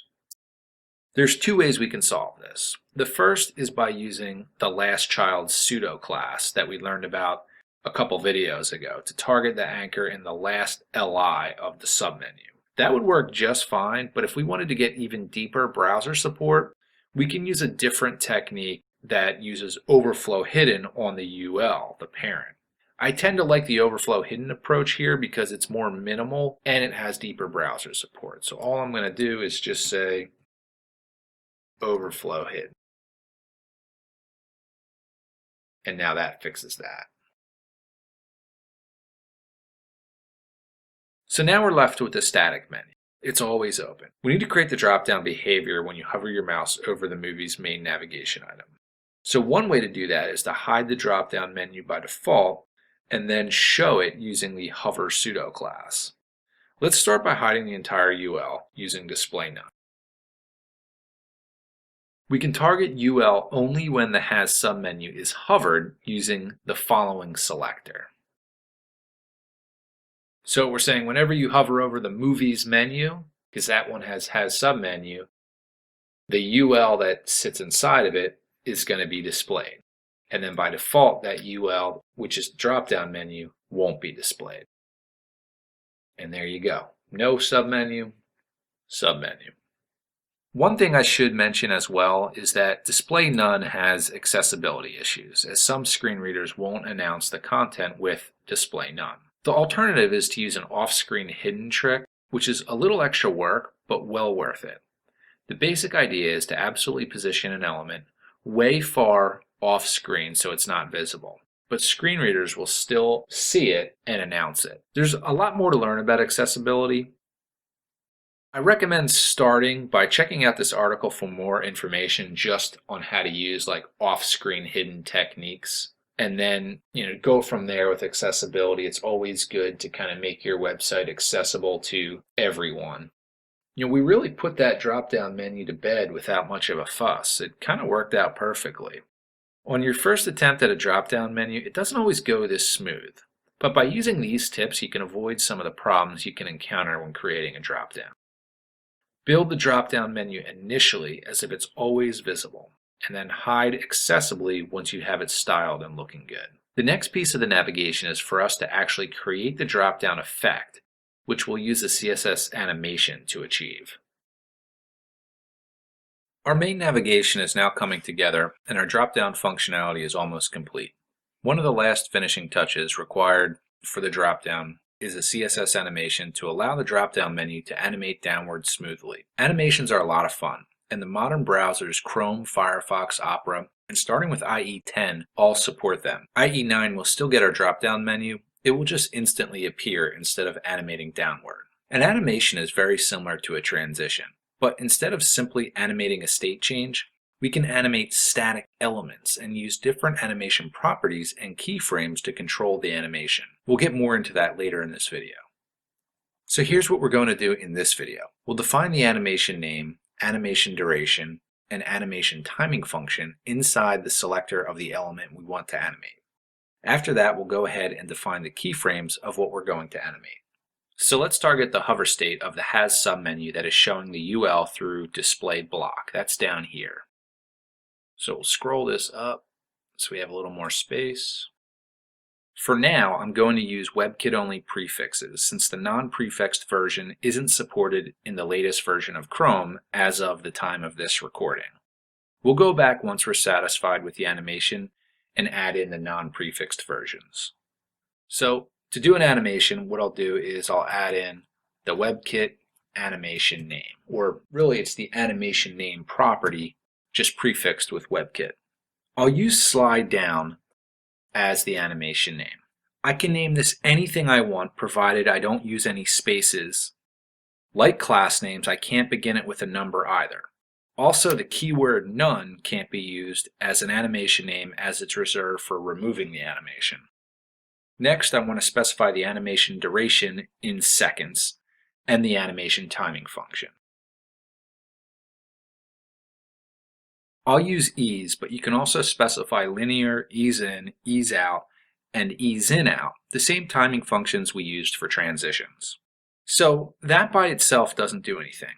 There's 2 ways we can solve this. The first is by using the last child pseudo class that we learned about a couple videos ago to target the anchor in the last LI of the submenu. That would work just fine, but if we wanted to get even deeper browser support, we can use a different technique that uses overflow hidden on the UL, the parent. I tend to like the overflow hidden approach here because it's more minimal and it has deeper browser support. So all I'm going to do is just say overflow hidden. And now that fixes that. So now we're left with the static menu. It's always open. We need to create the drop-down behavior when you hover your mouse over the movie's main navigation item. So one way to do that is to hide the drop-down menu by default and then show it using the hover pseudo class. Let's start by hiding the entire UL using display none. We can target UL only when the has submenu is hovered using the following selector. So we're saying whenever you hover over the movies menu, because that one has submenu, the UL that sits inside of it is going to be displayed. And then by default, that UL, which is the drop-down menu, won't be displayed. And there you go. No submenu, submenu. One thing I should mention as well is that display none has accessibility issues, as some screen readers won't announce the content with display none. The alternative is to use an off-screen hidden trick, which is a little extra work, but well worth it. The basic idea is to absolutely position an element way far off-screen so it's not visible, but screen readers will still see it and announce it. There's a lot more to learn about accessibility. I recommend starting by checking out this article for more information just on how to use like off-screen hidden techniques. And then, go from there with accessibility. It's always good to kind of make your website accessible to everyone. We really put that drop-down menu to bed without much of a fuss. It kind of worked out perfectly. On your first attempt at a drop-down menu, it doesn't always go this smooth. But by using these tips, you can avoid some of the problems you can encounter when creating a drop-down. Build the drop-down menu initially as if it's always visible, and then hide accessibly once you have it styled and looking good. The next piece of the navigation is for us to actually create the drop-down effect, which we'll use a CSS animation to achieve. Our main navigation is now coming together, and our drop-down functionality is almost complete. One of the last finishing touches required for the drop-down is a CSS animation to allow the drop-down menu to animate downward smoothly. Animations are a lot of fun, and the modern browsers Chrome, Firefox, Opera, and starting with IE 10 all support them. IE 9 will still get our drop-down menu. It will just instantly appear instead of animating downward. An animation is very similar to a transition, but instead of simply animating a state change, we can animate static elements and use different animation properties and keyframes to control the animation. We'll get more into that later in this video. So here's what we're going to do in this video. We'll define the animation name, animation duration, and animation timing function inside the selector of the element we want to animate. After that, we'll go ahead and define the keyframes of what we're going to animate. So let's target the hover state of the has submenu that is showing the UL through displayed block. That's down here. So we'll scroll this up so we have a little more space. For now, I'm going to use WebKit only prefixes since the non-prefixed version isn't supported in the latest version of Chrome as of the time of this recording. We'll go back once we're satisfied with the animation and add in the non-prefixed versions. So to do an animation, what I'll do is I'll add in the WebKit animation name, or really it's the animation name property just prefixed with WebKit. I'll use slide down as the animation name. I can name this anything I want provided I don't use any spaces. Like class names, I can't begin it with a number either. Also, the keyword none can't be used as an animation name as it's reserved for removing the animation. Next, I want to specify the animation duration in seconds and the animation timing function. I'll use ease, but you can also specify linear, ease in, ease out, and ease in out, the same timing functions we used for transitions. So that by itself doesn't do anything.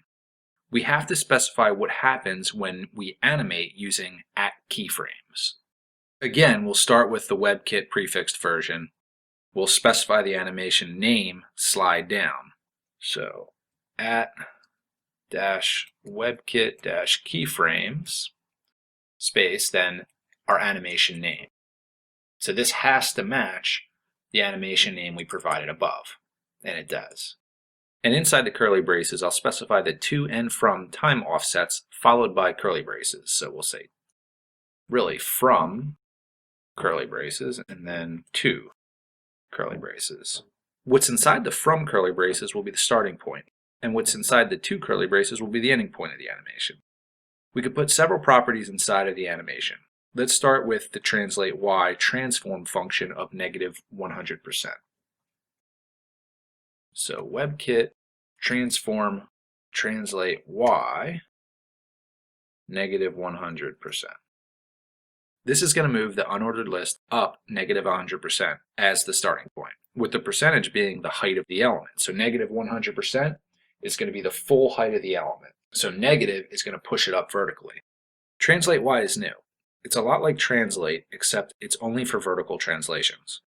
We have to specify what happens when we animate using @keyframes. Again, we'll start with the WebKit prefixed version. We'll specify the animation name slide down. So @-WebKit-keyframes space, then our animation name. So this has to match the animation name we provided above, and it does. And inside the curly braces, I'll specify the to and from time offsets followed by curly braces. So we'll say really from curly braces, and then 2 curly braces. What's inside the from curly braces will be the starting point, and what's inside the 2 curly braces will be the ending point of the animation. We could put several properties inside of the animation. Let's start with the translate y transform function of negative 100%. So WebKit transform translate y negative 100%. This is going to move the unordered list up negative 100% as the starting point, with the percentage being the height of the element. So negative 100% is going to be the full height of the element. So negative is going to push it up vertically. Translate y is new. It's a lot like translate, except it's only for vertical translations.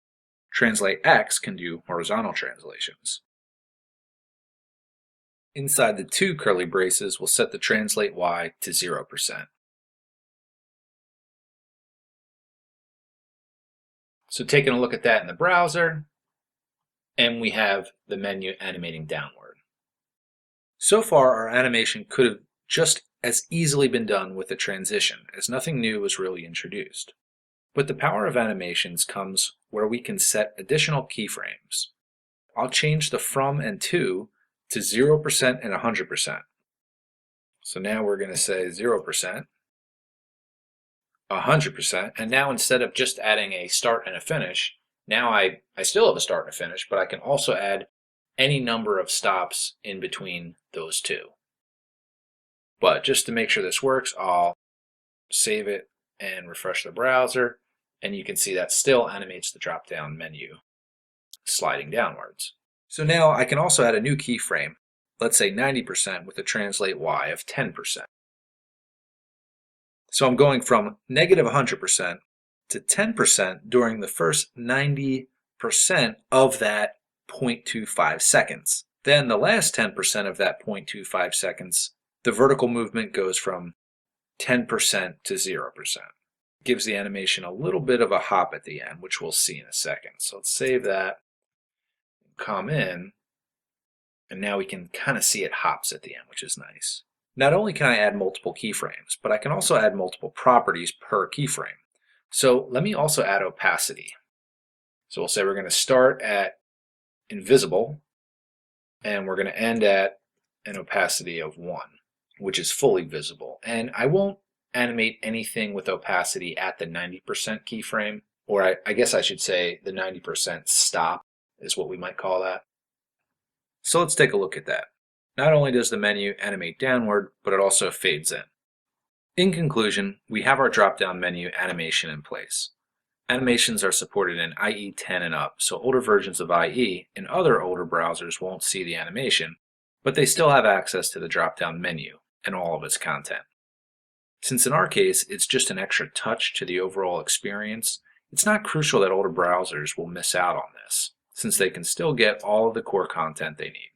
Translate x can do horizontal translations. Inside the 2 curly braces, we'll set the translate y to 0%. So taking a look at that in the browser, and we have the menu animating downward. So far, our animation could have just as easily been done with a transition, as nothing new was really introduced. But the power of animations comes where we can set additional keyframes. I'll change the from and to 0% and 100%. So now we're going to say 0%, 100%, and now instead of just adding a start and a finish, now I still have a start and a finish, but I can also add any number of stops in between those two. But just to make sure this works, I'll save it and refresh the browser, and you can see that still animates the drop-down menu sliding downwards. So now I can also add a new keyframe, let's say 90% with a translate y of 10%. So I'm going from negative 100% to 10% during the first 90% of that 0.25 seconds. Then the last 10% of that 0.25 seconds, the vertical movement goes from 10% to 0%. Gives the animation a little bit of a hop at the end, which we'll see in a second. So let's save that, come in, and now we can kind of see it hops at the end, which is nice. Not only can I add multiple keyframes, but I can also add multiple properties per keyframe. So let me also add opacity. So we'll say we're going to start at invisible, and we're going to end at an opacity of 1, which is fully visible. And I won't animate anything with opacity at the 90% keyframe, or I guess I should say the 90% stop is what we might call that. So let's take a look at that. Not only does the menu animate downward, but it also fades in. In conclusion, we have our drop-down menu animation in place. Animations are supported in IE 10 and up, so older versions of IE and other older browsers won't see the animation, but they still have access to the drop-down menu and all of its content. Since in our case, it's just an extra touch to the overall experience, it's not crucial that older browsers will miss out on this, since they can still get all of the core content they need.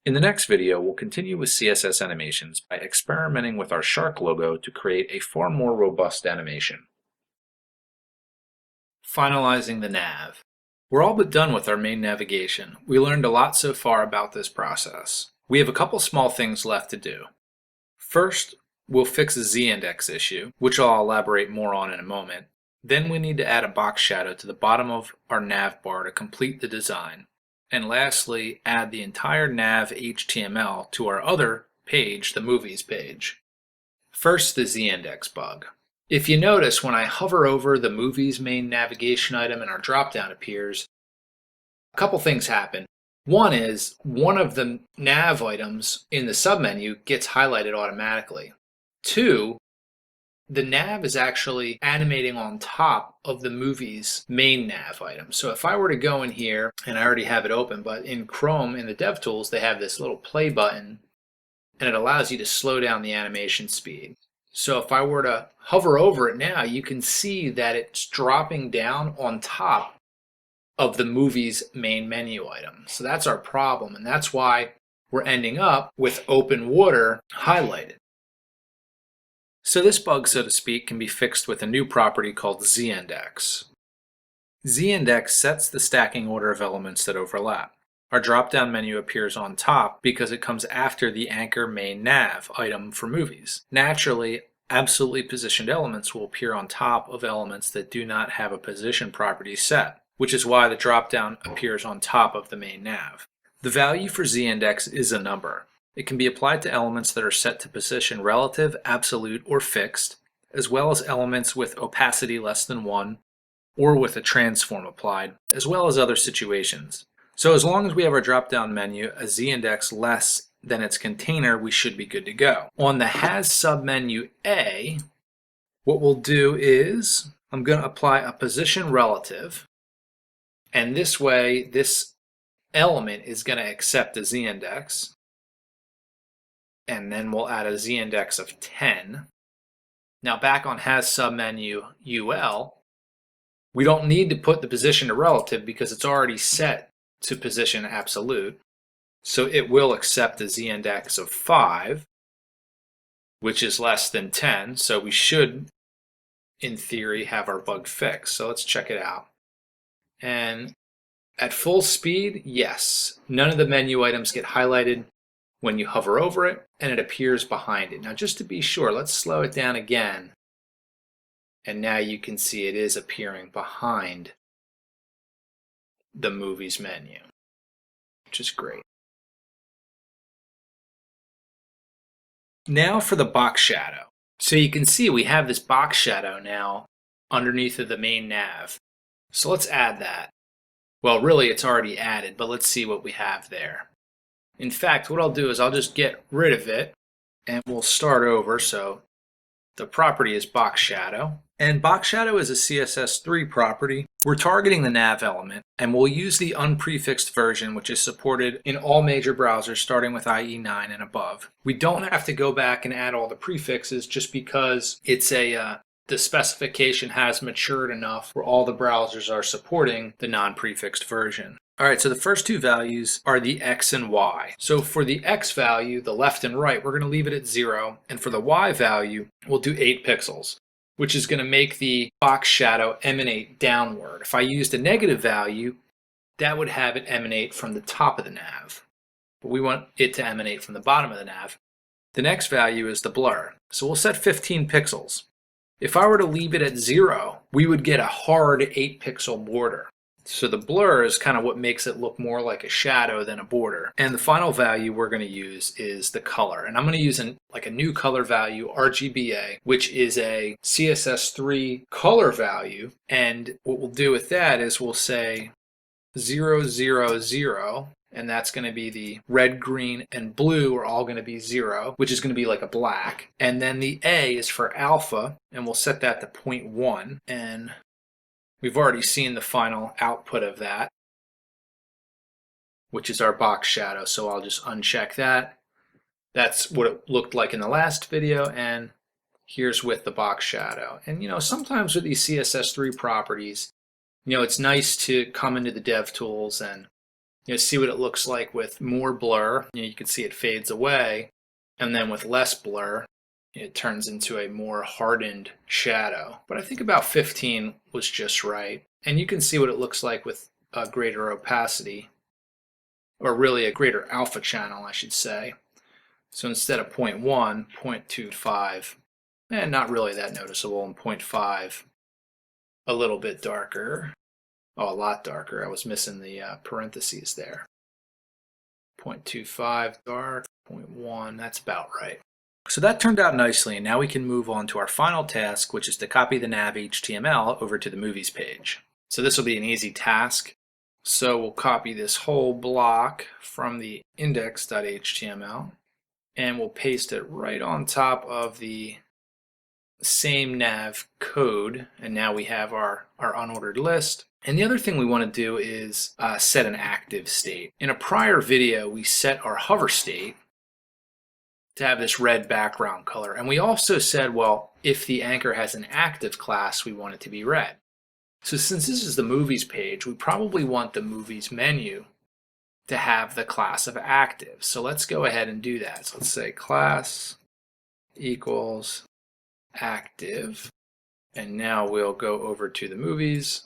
In the next video, we'll continue with CSS animations by experimenting with our shark logo to create a far more robust animation. Finalizing the nav. We're all but done with our main navigation. We learned a lot so far about this process. We have a couple small things left to do. First, we'll fix a z-index issue, which I'll elaborate more on in a moment. Then we need to add a box shadow to the bottom of our nav bar to complete the design. And lastly, add the entire nav HTML to our other page, the movies page. First, the z-index bug. If you notice, when I hover over the movies main navigation item and our dropdown appears, a couple things happen. One is one of the nav items in the submenu gets highlighted automatically. Two, the nav is actually animating on top of the movie's main nav item. So if I were to go in here, and I already have it open, but in Chrome, in the DevTools, they have this little play button, and it allows you to slow down the animation speed. So if I were to hover over it now, you can see that it's dropping down on top of the movie's main menu item. So that's our problem, and that's why we're ending up with open water highlighted. So this bug, so to speak, can be fixed with a new property called z-index. Z-index sets the stacking order of elements that overlap. Our drop-down menu appears on top because it comes after the anchor main nav item for movies. Naturally, absolutely positioned elements will appear on top of elements that do not have a position property set, which is why the dropdown appears on top of the main nav. The value for z-index is a number. It can be applied to elements that are set to position relative, absolute, or fixed, as well as elements with opacity less than 1, or with a transform applied, as well as other situations. So as long as we have our drop-down menu, a z-index less than its container, we should be good to go. On the has submenu A, what we'll do is I'm going to apply a position relative, and this way this element is going to accept a z-index, and then we'll add a z-index of 10. Now back on has submenu UL, we don't need to put the position to relative because it's already set to position absolute. So it will accept a z-index of 5, which is less than 10. So we should, in theory, have our bug fixed. So let's check it out. And at full speed, yes, none of the menu items get highlighted when you hover over it, and it appears behind it. Now just to be sure, let's slow it down again. And now you can see it is appearing behind the movies menu, which is great. Now for the box shadow. So you can see we have this box shadow now underneath of the main nav. So let's add that. Well, really it's already added, but let's see what we have there. In fact, what I'll do is I'll just get rid of it and we'll start over. So the property is box shadow, and box shadow is a CSS3 property. We're targeting the nav element, and we'll use the unprefixed version, which is supported in all major browsers starting with IE9 and above. We don't have to go back and add all the prefixes just because it's the specification has matured enough where all the browsers are supporting the non-prefixed version. All right, so the first two values are the X and Y. So for the X value, the left and right, we're going to leave it at 0. And for the Y value, we'll do 8 pixels, which is going to make the box shadow emanate downward. If I used a negative value, that would have it emanate from the top of the nav. But we want it to emanate from the bottom of the nav. The next value is the blur. So we'll set 15 pixels. If I were to leave it at 0, we would get a hard 8 pixel border. So the blur is kind of what makes it look more like a shadow than a border. And the final value we're going to use is the color. And I'm going to use a new color value, RGBA, which is a CSS3 color value. And what we'll do with that is we'll say 000, and that's going to be the red, green, and blue are all going to be 0, which is going to be like a black. And then the A is for alpha, and we'll set that to 0.1. And we've already seen the final output of that, which is our box shadow. So I'll just uncheck that. That's what it looked like in the last video, and here's with the box shadow. And sometimes with these CSS3 properties, it's nice to come into the dev tools and see what it looks like with more blur. You can see it fades away, and then with less blur, it turns into a more hardened shadow. But I think about 15 was just right. And you can see what it looks like with a greater opacity, or really a greater alpha channel, I should say. So instead of 0.1, 0.25, and not really that noticeable, and 0.5, a little bit darker. Oh, a lot darker. I was missing the parentheses there. 0.25 dark, 0.1, that's about right. So that turned out nicely, and now we can move on to our final task, which is to copy the nav HTML over to the movies page. So this will be an easy task. So we'll copy this whole block from the index.html, and we'll paste it right on top of the same nav code, and now we have our unordered list. And the other thing we want to do is set an active state. In a prior video, we set our hover state to have this red background color. And we also said, well, if the anchor has an active class, we want it to be red. So since this is the movies page, we probably want the movies menu to have the class of active. So let's go ahead and do that. So let's say class equals active. And now we'll go over to the movies.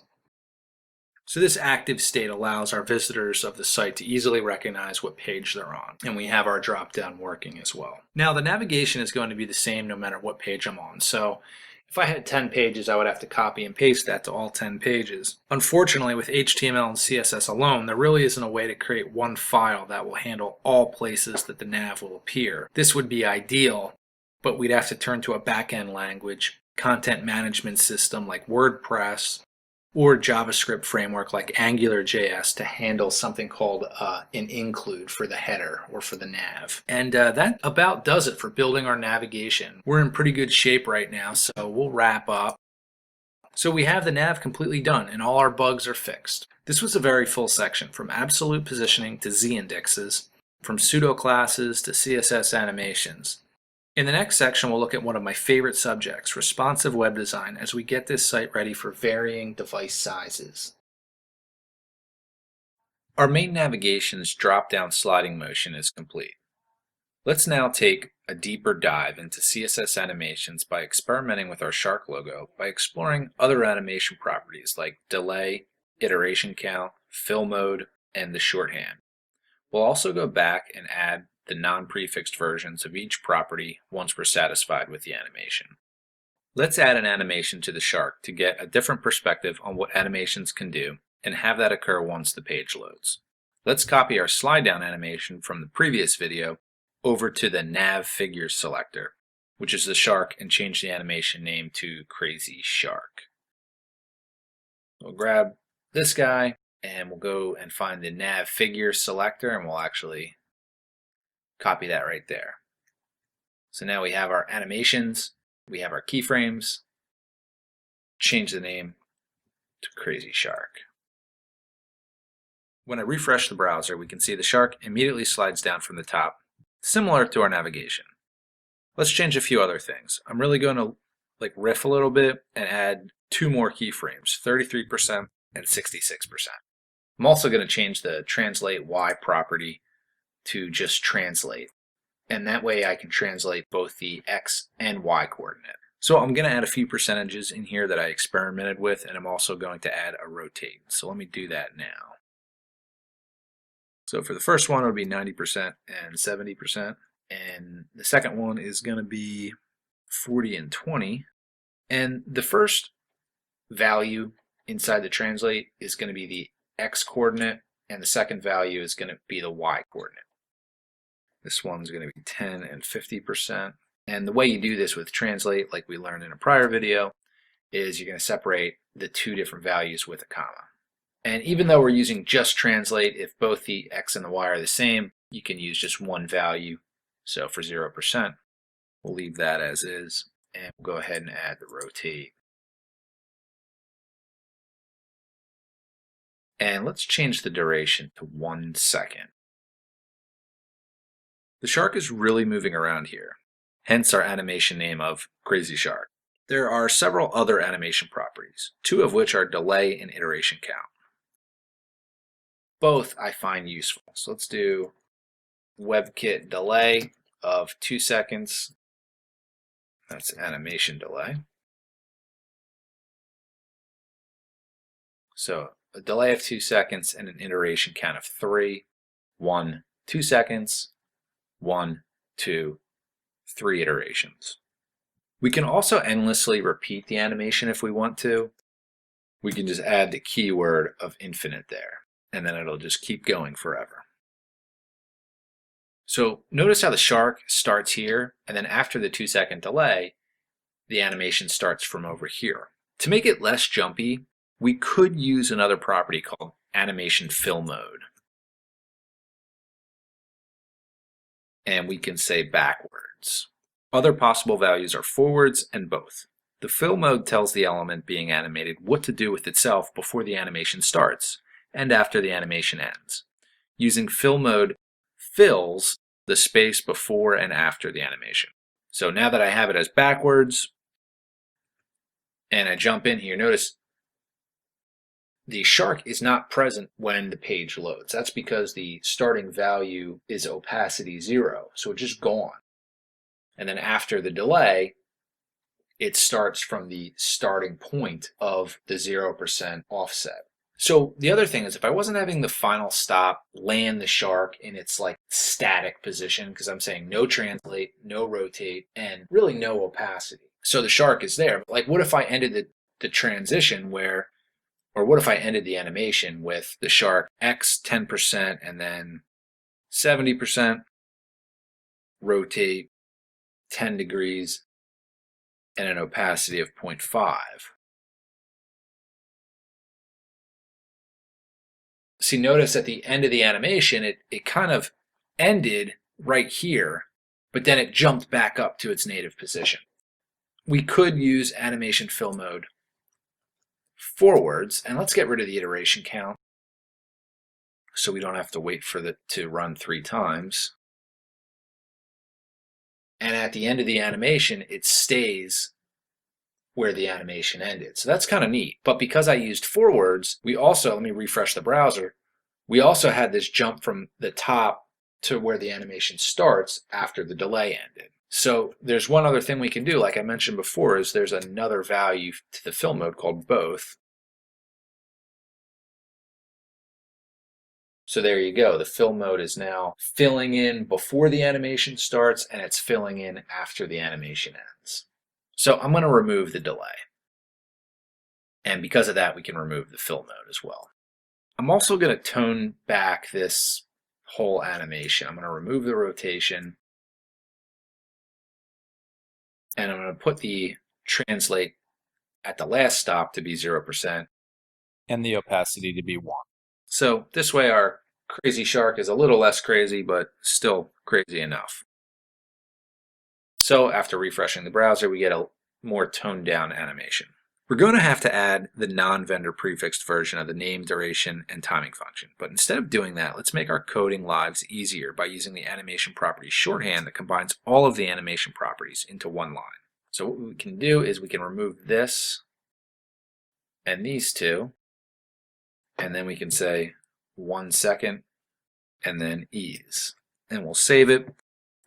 So this active state allows our visitors of the site to easily recognize what page they're on. And we have our drop down working as well. Now the navigation is going to be the same no matter what page I'm on. So if I had 10 pages, I would have to copy and paste that to all 10 pages. Unfortunately, with HTML and CSS alone, there really isn't a way to create one file that will handle all places that the nav will appear. This would be ideal, but we'd have to turn to a back-end language, content management system like WordPress, or JavaScript framework like AngularJS to handle something called an include for the header or for the nav. And that about does it for building our navigation. We're in pretty good shape right now, so we'll wrap up. So we have the nav completely done and all our bugs are fixed. This was a very full section, from absolute positioning to z-indexes, from pseudo classes to CSS animations. In the next section, we'll look at one of my favorite subjects, responsive web design, as we get this site ready for varying device sizes. Our main navigation's drop-down sliding motion is complete. Let's now take a deeper dive into CSS animations by experimenting with our shark logo by exploring other animation properties like delay, iteration count, fill mode, and the shorthand. We'll also go back and add the non-prefixed versions of each property once we're satisfied with the animation. Let's add an animation to the shark to get a different perspective on what animations can do and have that occur once the page loads. Let's copy our slide down animation from the previous video over to the nav figures selector, which is the shark, and change the animation name to crazy shark. We'll grab this guy and we'll go and find the nav figures selector, and we'll actually copy that right there. So now we have our animations, we have our keyframes, change the name to Crazy Shark. When I refresh the browser, we can see the shark immediately slides down from the top, similar to our navigation. Let's change a few other things. I'm really going to riff a little bit and add 2 more keyframes, 33% and 66%. I'm also going to change the translate Y property to just translate, and that way I can translate both the X and Y coordinate. So I'm going to add a few percentages in here that I experimented with, and I'm also going to add a rotate. So let me do that now. So for the first one, it'll be 90% and 70%, and the second one is going to be 40 and 20, and the first value inside the translate is going to be the X coordinate, and the second value is going to be the Y coordinate. This one's going to be 10 and 50. And the way you do this with translate, like we learned in a prior video, is you're going to separate the 2 different values with a comma. And even though we're using just translate, if both the X and the Y are the same, you can use just one value. So for 0%, we'll leave that as is, and we'll go ahead and add the rotate. And let's change the duration to 1 second. The shark is really moving around here, hence our animation name of Crazy Shark. There are several other animation properties, 2 of which are delay and iteration count. Both I find useful. So let's do WebKit delay of 2 seconds. That's animation delay. So a delay of 2 seconds and an iteration count of 3. 1, 2 seconds. 1, 2, 3 iterations. We can also endlessly repeat the animation if we want to. We can just add the keyword of infinite there, and then it'll just keep going forever. So notice how the shark starts here, and then after the 2 second delay, the animation starts from over here. To make it less jumpy, we could use another property called animation fill mode. And we can say backwards. Other possible values are forwards and both. The fill mode tells the element being animated what to do with itself before the animation starts and after the animation ends. Using fill mode fills the space before and after the animation. So now that I have it as backwards and I jump in here, notice the shark is not present when the page loads. That's because the starting value is opacity 0, so it's just gone. And then after the delay, it starts from the starting point of the 0% offset. So the other thing is if I wasn't having the final stop land the shark in its like static position, because I'm saying no translate, no rotate, and really no opacity. So the shark is there. Like what if I ended the transition where, or what if I ended the animation with the shark X 10% and then 70%, rotate 10 degrees, and an opacity of 0.5. See, notice at the end of the animation, it kind of ended right here, but then it jumped back up to its native position. We could use animation fill mode forwards, and let's get rid of the iteration count so we don't have to wait for it to run 3 times. And at the end of the animation, it stays where the animation ended. So that's kind of neat. But because I used forwards, we also, let me refresh the browser, we also had this jump from the top to where the animation starts after the delay ended. So there's one other thing we can do, like I mentioned before, is there's another value to the fill mode called both. So there you go. The fill mode is now filling in before the animation starts, and it's filling in after the animation ends. So I'm going to remove the delay. And because of that, we can remove the fill mode as well. I'm also going to tone back this whole animation. I'm going to remove the rotation. And I'm going to put the translate at the last stop to be 0%. And the opacity to be 1. So this way our crazy shark is a little less crazy, but still crazy enough. So after refreshing the browser, we get a more toned down animation. We're going to have to add the non-vendor prefixed version of the name, duration, and timing function. But instead of doing that, let's make our coding lives easier by using the animation properties shorthand that combines all of the animation properties into one line. So what we can do is we can remove this and these two, and then we can say 1 second and then ease. And we'll save it,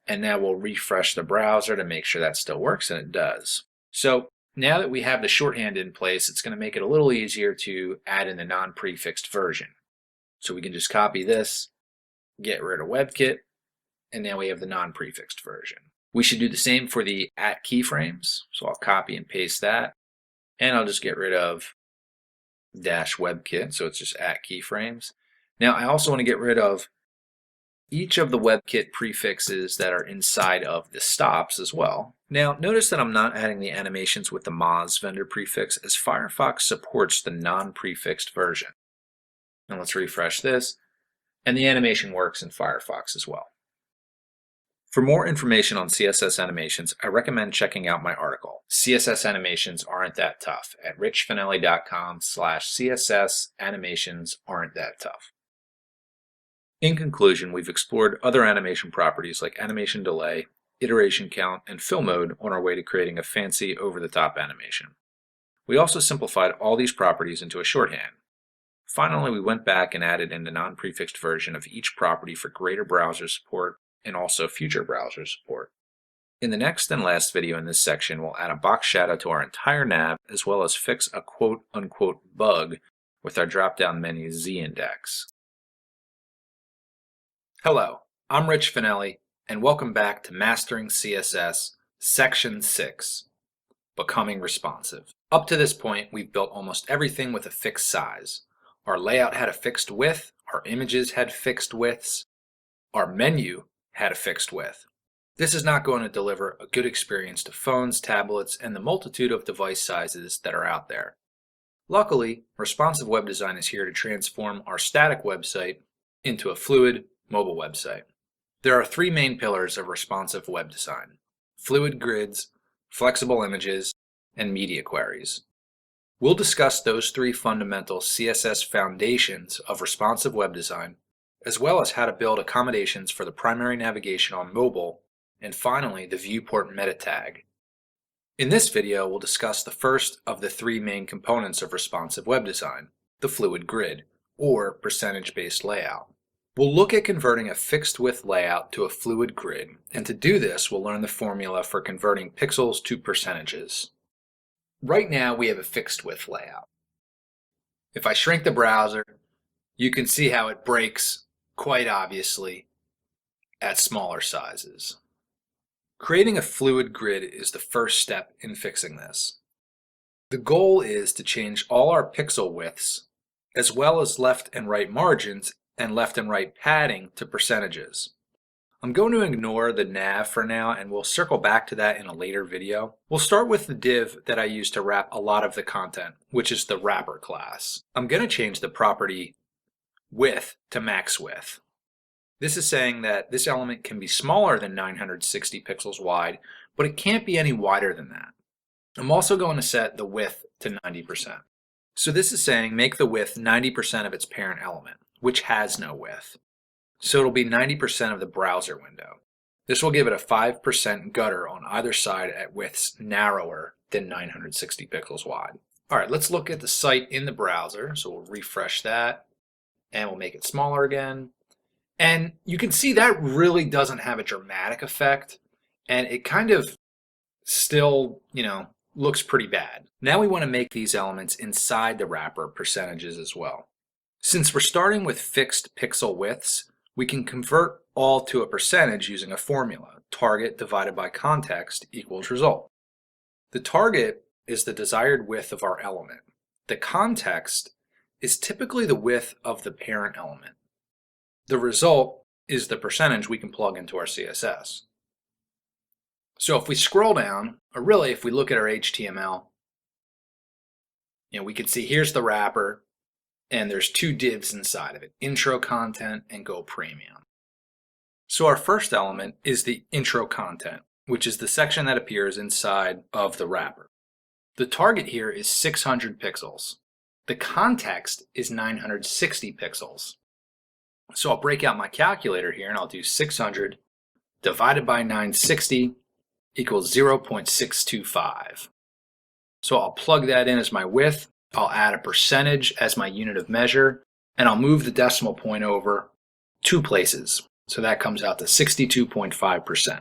and now we'll refresh the browser to make sure that still works, and it does. So now that we have the shorthand in place, it's going to make it a little easier to add in the non-prefixed version. So we can just copy this, get rid of WebKit, and now we have the non-prefixed version. We should do the same for the @ keyframes. So I'll copy and paste that, and I'll just get rid of -WebKit, so it's just @ keyframes. Now I also want to get rid of each of the WebKit prefixes that are inside of the stops as well. Now notice that I'm not adding the animations with the Moz vendor prefix, as Firefox supports the non-prefixed version. Now let's refresh this, and the animation works in Firefox as well. For more information on CSS animations, I recommend checking out my article, CSS Animations Aren't That Tough, at richfinelli.com/CSS Animations Aren't That Tough. In conclusion, we've explored other animation properties like animation delay, iteration count, and fill mode on our way to creating a fancy over-the-top animation. We also simplified all these properties into a shorthand. Finally, we went back and added in the non-prefixed version of each property for greater browser support and also future browser support. In the next and last video in this section, we'll add a box shadow to our entire nav, as well as fix a quote-unquote bug with our drop-down menu Z-index. Hello, I'm Rich Finelli, and welcome back to Mastering CSS, Section 6, Becoming Responsive. Up to this point, we've built almost everything with a fixed size. Our layout had a fixed width, our images had fixed widths, our menu had a fixed width. This is not going to deliver a good experience to phones, tablets, and the multitude of device sizes that are out there. Luckily, responsive web design is here to transform our static website into a fluid, mobile website. There are 3 main pillars of responsive web design: fluid grids, flexible images, and media queries. We'll discuss those 3 fundamental CSS foundations of responsive web design, as well as how to build accommodations for the primary navigation on mobile, and finally the viewport meta tag. In this video, we'll discuss the first of the 3 main components of responsive web design, the fluid grid, or percentage-based layout. We'll look at converting a fixed width layout to a fluid grid, and to do this, we'll learn the formula for converting pixels to percentages. Right now, we have a fixed width layout. If I shrink the browser, you can see how it breaks quite obviously at smaller sizes. Creating a fluid grid is the first step in fixing this. The goal is to change all our pixel widths, as well as left and right margins and left and right padding to percentages. I'm going to ignore the nav for now, and we'll circle back to that in a later video. We'll start with the div that I use to wrap a lot of the content, which is the wrapper class. I'm going to change the property width to max width. This is saying that this element can be smaller than 960 pixels wide, but it can't be any wider than that. I'm also going to set the width to 90%. So this is saying make the width 90% of its parent element, which has no width. So it'll be 90% of the browser window. This will give it a 5% gutter on either side at widths narrower than 960 pixels wide. All right, let's look at the site in the browser. So we'll refresh that and we'll make it smaller again. And you can see that really doesn't have a dramatic effect, and it kind of still, looks pretty bad. Now we want to make these elements inside the wrapper percentages as well. Since we're starting with fixed pixel widths, we can convert all to a percentage using a formula. Target divided by context equals result. The target is the desired width of our element. The context is typically the width of the parent element. The result is the percentage we can plug into our CSS. So if we scroll down, or really if we look at our HTML, we can see here's the wrapper, and there's two divs inside of it, intro content and go premium. So our first element is the intro content, which is the section that appears inside of the wrapper. The target here is 600 pixels. The context is 960 pixels. So I'll break out my calculator here and I'll do 600 divided by 960 equals 0.625. So I'll plug that in as my width. I'll add a percentage as my unit of measure, and I'll move the decimal point over 2 places. So that comes out to 62.5%.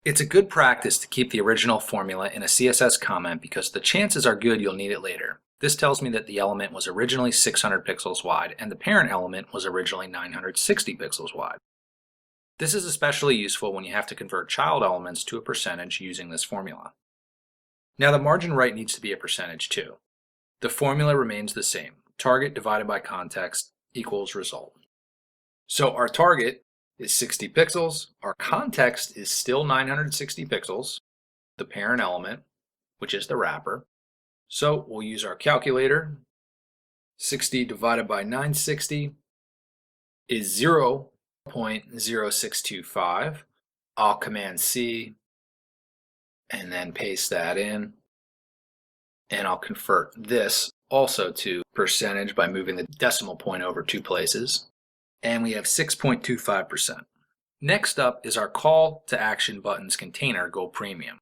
It's a good practice to keep the original formula in a CSS comment because the chances are good you'll need it later. This tells me that the element was originally 600 pixels wide and the parent element was originally 960 pixels wide. This is especially useful when you have to convert child elements to a percentage using this formula. Now the margin right needs to be a percentage too. The formula remains the same. Target divided by context equals result. So our target is 60 pixels. Our context is still 960 pixels, the parent element, which is the wrapper. So we'll use our calculator. 60 divided by 960 is 0.0625. I'll Command C and then paste that in. And I'll convert this also to percentage by moving the decimal point over 2 places. And we have 6.25%. Next up is our call to action buttons container Go Premium.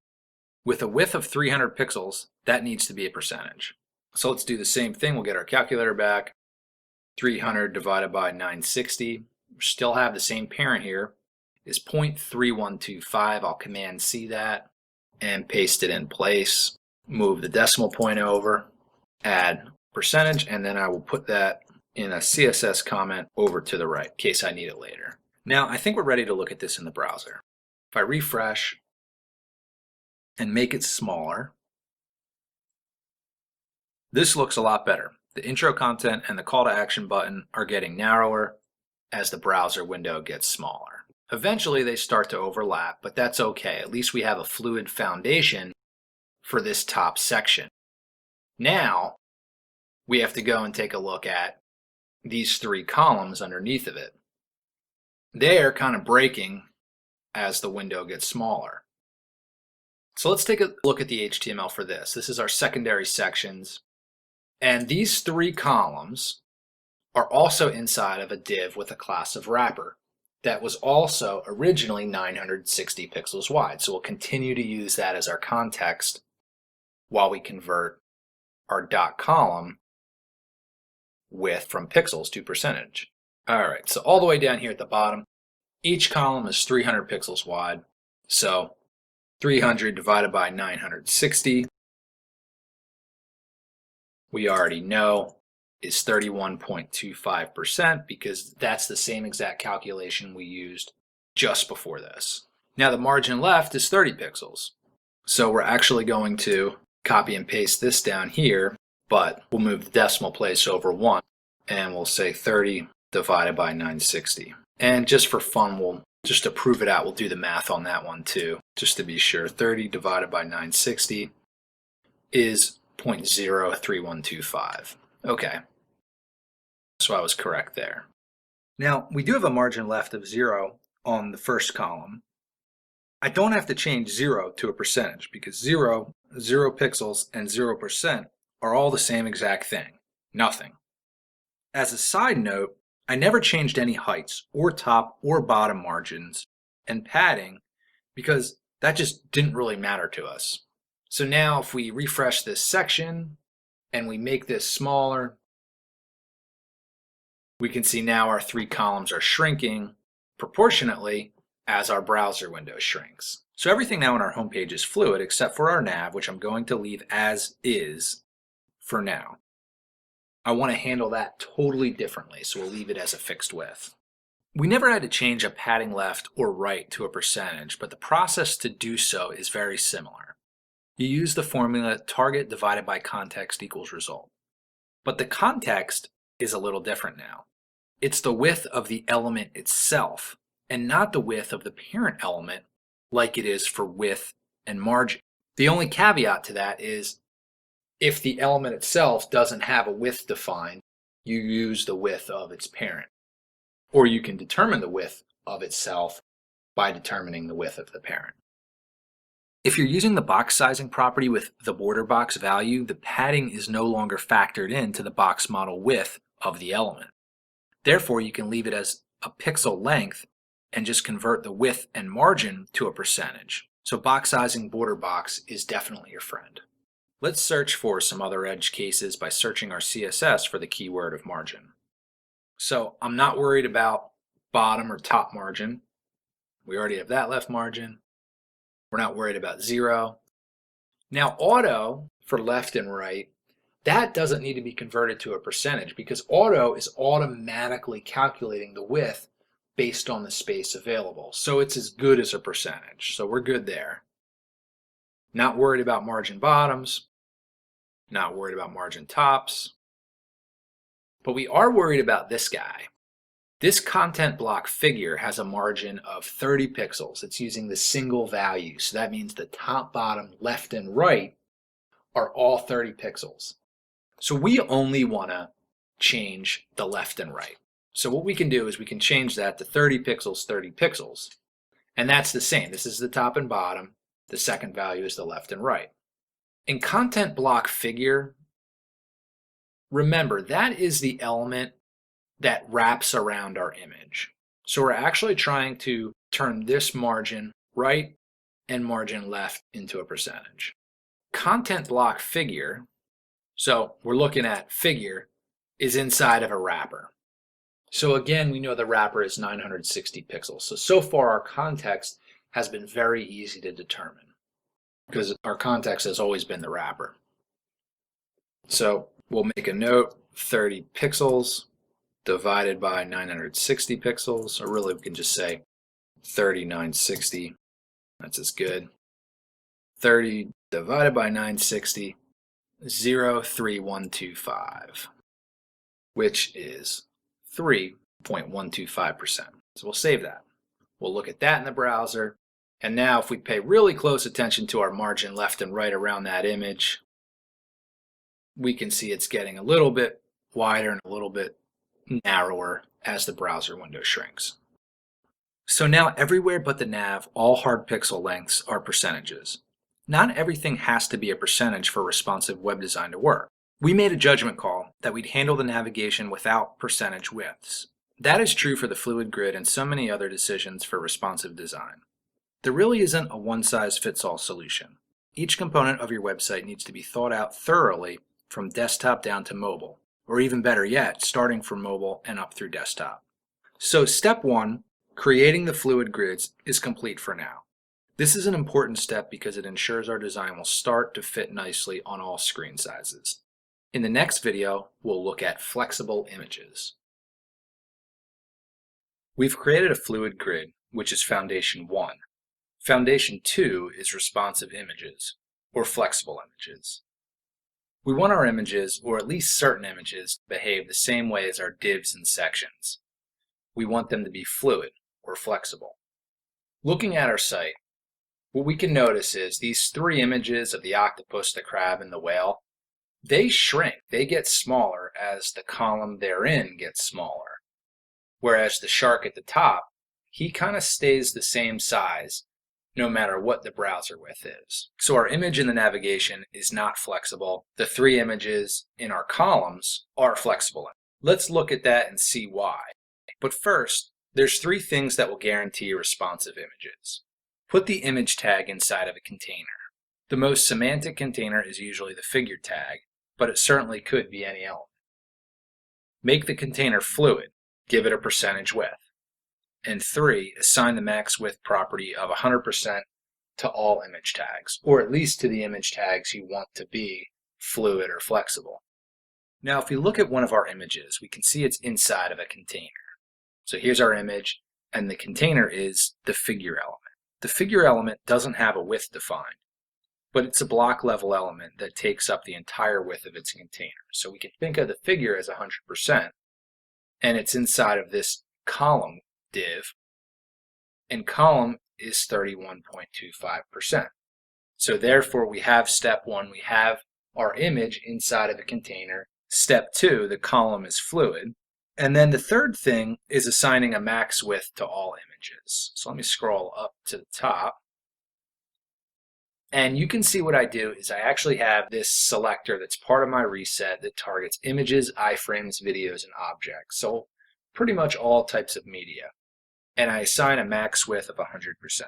With a width of 300 pixels, that needs to be a percentage. So let's do the same thing. We'll get our calculator back. 300 divided by 960. We still have the same parent here. Is 0.3125. I'll Command C that and paste it in place. Move the decimal point over, add percentage, and then I will put that in a CSS comment over to the right in case I need it later. Now I think we're ready to look at this in the browser. If I refresh and make it smaller, this looks a lot better. The intro content and the call to action button are getting narrower as the browser window gets smaller. Eventually they start to overlap, but that's okay. At least we have a fluid foundation for this top section. Now we have to go and take a look at these 3 columns underneath of it. They're kind of breaking as the window gets smaller. So let's take a look at the HTML for this. This is our secondary sections. And these 3 columns are also inside of a div with a class of wrapper that was also originally 960 pixels wide. So we'll continue to use that as our context while we convert our dot column width from pixels to percentage. All right, so all the way down here at the bottom, each column is 300 pixels wide. So 300 divided by 960, we already know is 31.25% because that's the same exact calculation we used just before this. Now the margin left is 30 pixels. So we're actually going to copy and paste this down here, but we'll move the decimal place over 1 and we'll say 30 divided by 960. And just for fun, just to prove it out, we'll do the math on that one too, just to be sure. 30 divided by 960 is 0.03125. Okay, so I was correct there. Now, we do have a margin left of 0 on the first column. I don't have to change 0 to a percentage because 0 pixels, and 0% are all the same exact thing, nothing. As a side note, I never changed any heights or top or bottom margins and padding because that just didn't really matter to us. So now if we refresh this section and we make this smaller, we can see now our 3 columns are shrinking proportionately as our browser window shrinks. So everything now on our homepage is fluid except for our nav, which I'm going to leave as is for now. I want to handle that totally differently, so we'll leave it as a fixed width. We never had to change a padding left or right to a percentage, but the process to do so is very similar. You use the formula target divided by context equals result. But the context is a little different now. It's the width of the element itself, and not the width of the parent element like it is for width and margin. The only caveat to that is if the element itself doesn't have a width defined, you use the width of its parent. Or you can determine the width of itself by determining the width of the parent. If you're using the box sizing property with the border box value, the padding is no longer factored into the box model width of the element. Therefore, you can leave it as a pixel length and just convert the width and margin to a percentage. So box sizing border box is definitely your friend. Let's search for some other edge cases by searching our CSS for the keyword of margin. So I'm not worried about bottom or top margin. We already have that left margin. We're not worried about 0. Now auto for left and right, that doesn't need to be converted to a percentage because auto is automatically calculating the width based on the space available. So it's as good as a percentage. So we're good there. Not worried about margin bottoms. Not worried about margin tops. But we are worried about this guy. This content block figure has a margin of 30 pixels. It's using the single value. So that means the top, bottom, left, and right are all 30 pixels. So we only want to change the left and right. So what we can do is we can change that to 30 pixels, 30 pixels. And that's the same. This is the top and bottom. The second value is the left and right. In content block figure, remember that is the element that wraps around our image. So we're actually trying to turn this margin right and margin left into a percentage. Content block figure, so we're looking at figure, is inside of a wrapper. So again, we know the wrapper is 960 pixels. So far our context has been very easy to determine because our context has always been the wrapper. So we'll make a note, 30 pixels divided by 960 pixels, or really we can just say 3960, that's as good. 30 divided by 960, 0.3125, which is 3.125%. So we'll save that. We'll look at that in the browser. And now if we pay really close attention to our margin left and right around that image, we can see it's getting a little bit wider and a little bit narrower as the browser window shrinks. So now everywhere but the nav, all hard pixel lengths are percentages. Not everything has to be a percentage for responsive web design to work. We made a judgment call that we'd handle the navigation without percentage widths. That is true for the fluid grid and so many other decisions for responsive design. There really isn't a one-size-fits-all solution. Each component of your website needs to be thought out thoroughly from desktop down to mobile, or even better yet, starting from mobile and up through desktop. So step 1, creating the fluid grids, is complete for now. This is an important step because it ensures our design will start to fit nicely on all screen sizes. In the next video, we'll look at flexible images. We've created a fluid grid, which is Foundation 1. Foundation 2 is responsive images, or flexible images. We want our images, or at least certain images, to behave the same way as our divs and sections. We want them to be fluid, or flexible. Looking at our site, what we can notice is these three images of the octopus, the crab, and the whale, they shrink, they get smaller as the column they're in gets smaller. Whereas the shark at the top, he kind of stays the same size no matter what the browser width is. So our image in the navigation is not flexible. The three images in our columns are flexible. Let's look at that and see why. But first, there's three things that will guarantee responsive images. Put the image tag inside of a container. The most semantic container is usually the figure tag, but it certainly could be any element. Make the container fluid. Give it a percentage width. And 3, assign the max width property of 100% to all image tags, or at least to the image tags you want to be fluid or flexible. Now, if we look at one of our images, we can see it's inside of a container. So here's our image, and the container is the figure element. The figure element doesn't have a width defined, but it's a block level element that takes up the entire width of its container. So we can think of the figure as 100%, and it's inside of this column div, and column is 31.25%. So therefore we have step 1, we have our image inside of a container. Step 2, the column is fluid. And then the third thing is assigning a max width to all images. So let me scroll up to the top. And you can see what I do is I actually have this selector that's part of my reset that targets images, iframes, videos, and objects. So pretty much all types of media. And I assign a max width of 100%.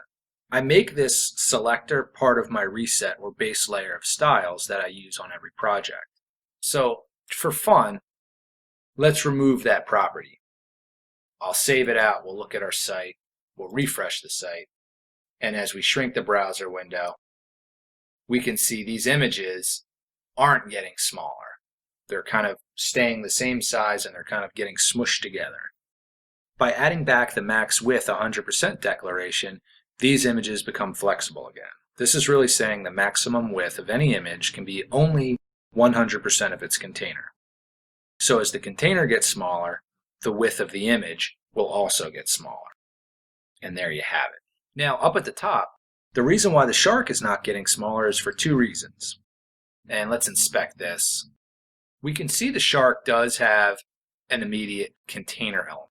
I make this selector part of my reset or base layer of styles that I use on every project. So for fun, let's remove that property. I'll save it out, we'll look at our site, we'll refresh the site, and as we shrink the browser window, we can see these images aren't getting smaller. They're kind of staying the same size and they're kind of getting smushed together. By adding back the max width 100% declaration, these images become flexible again. This is really saying the maximum width of any image can be only 100% of its container. So as the container gets smaller, the width of the image will also get smaller. And there you have it. Now up at the top, the reason why the shark is not getting smaller is for two reasons. And let's inspect this. We can see the shark does have an immediate container element,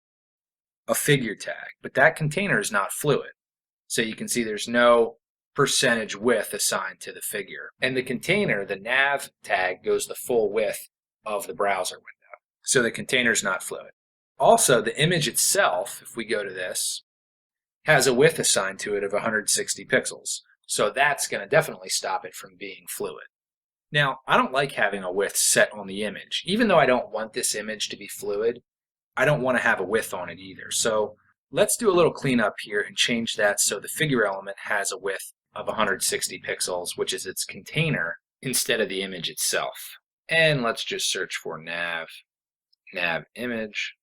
a figure tag, but that container is not fluid. So you can see there's no percentage width assigned to the figure. And the container, the nav tag, goes the full width of the browser window. So the container is not fluid. Also, the image itself, if we go to this, has a width assigned to it of 160 pixels. So that's going to definitely stop it from being fluid. Now, I don't like having a width set on the image. Even though I don't want this image to be fluid, I don't want to have a width on it either. So let's do a little cleanup here and change that so the figure element has a width of 160 pixels, which is its container, instead of the image itself. And let's just search for nav image,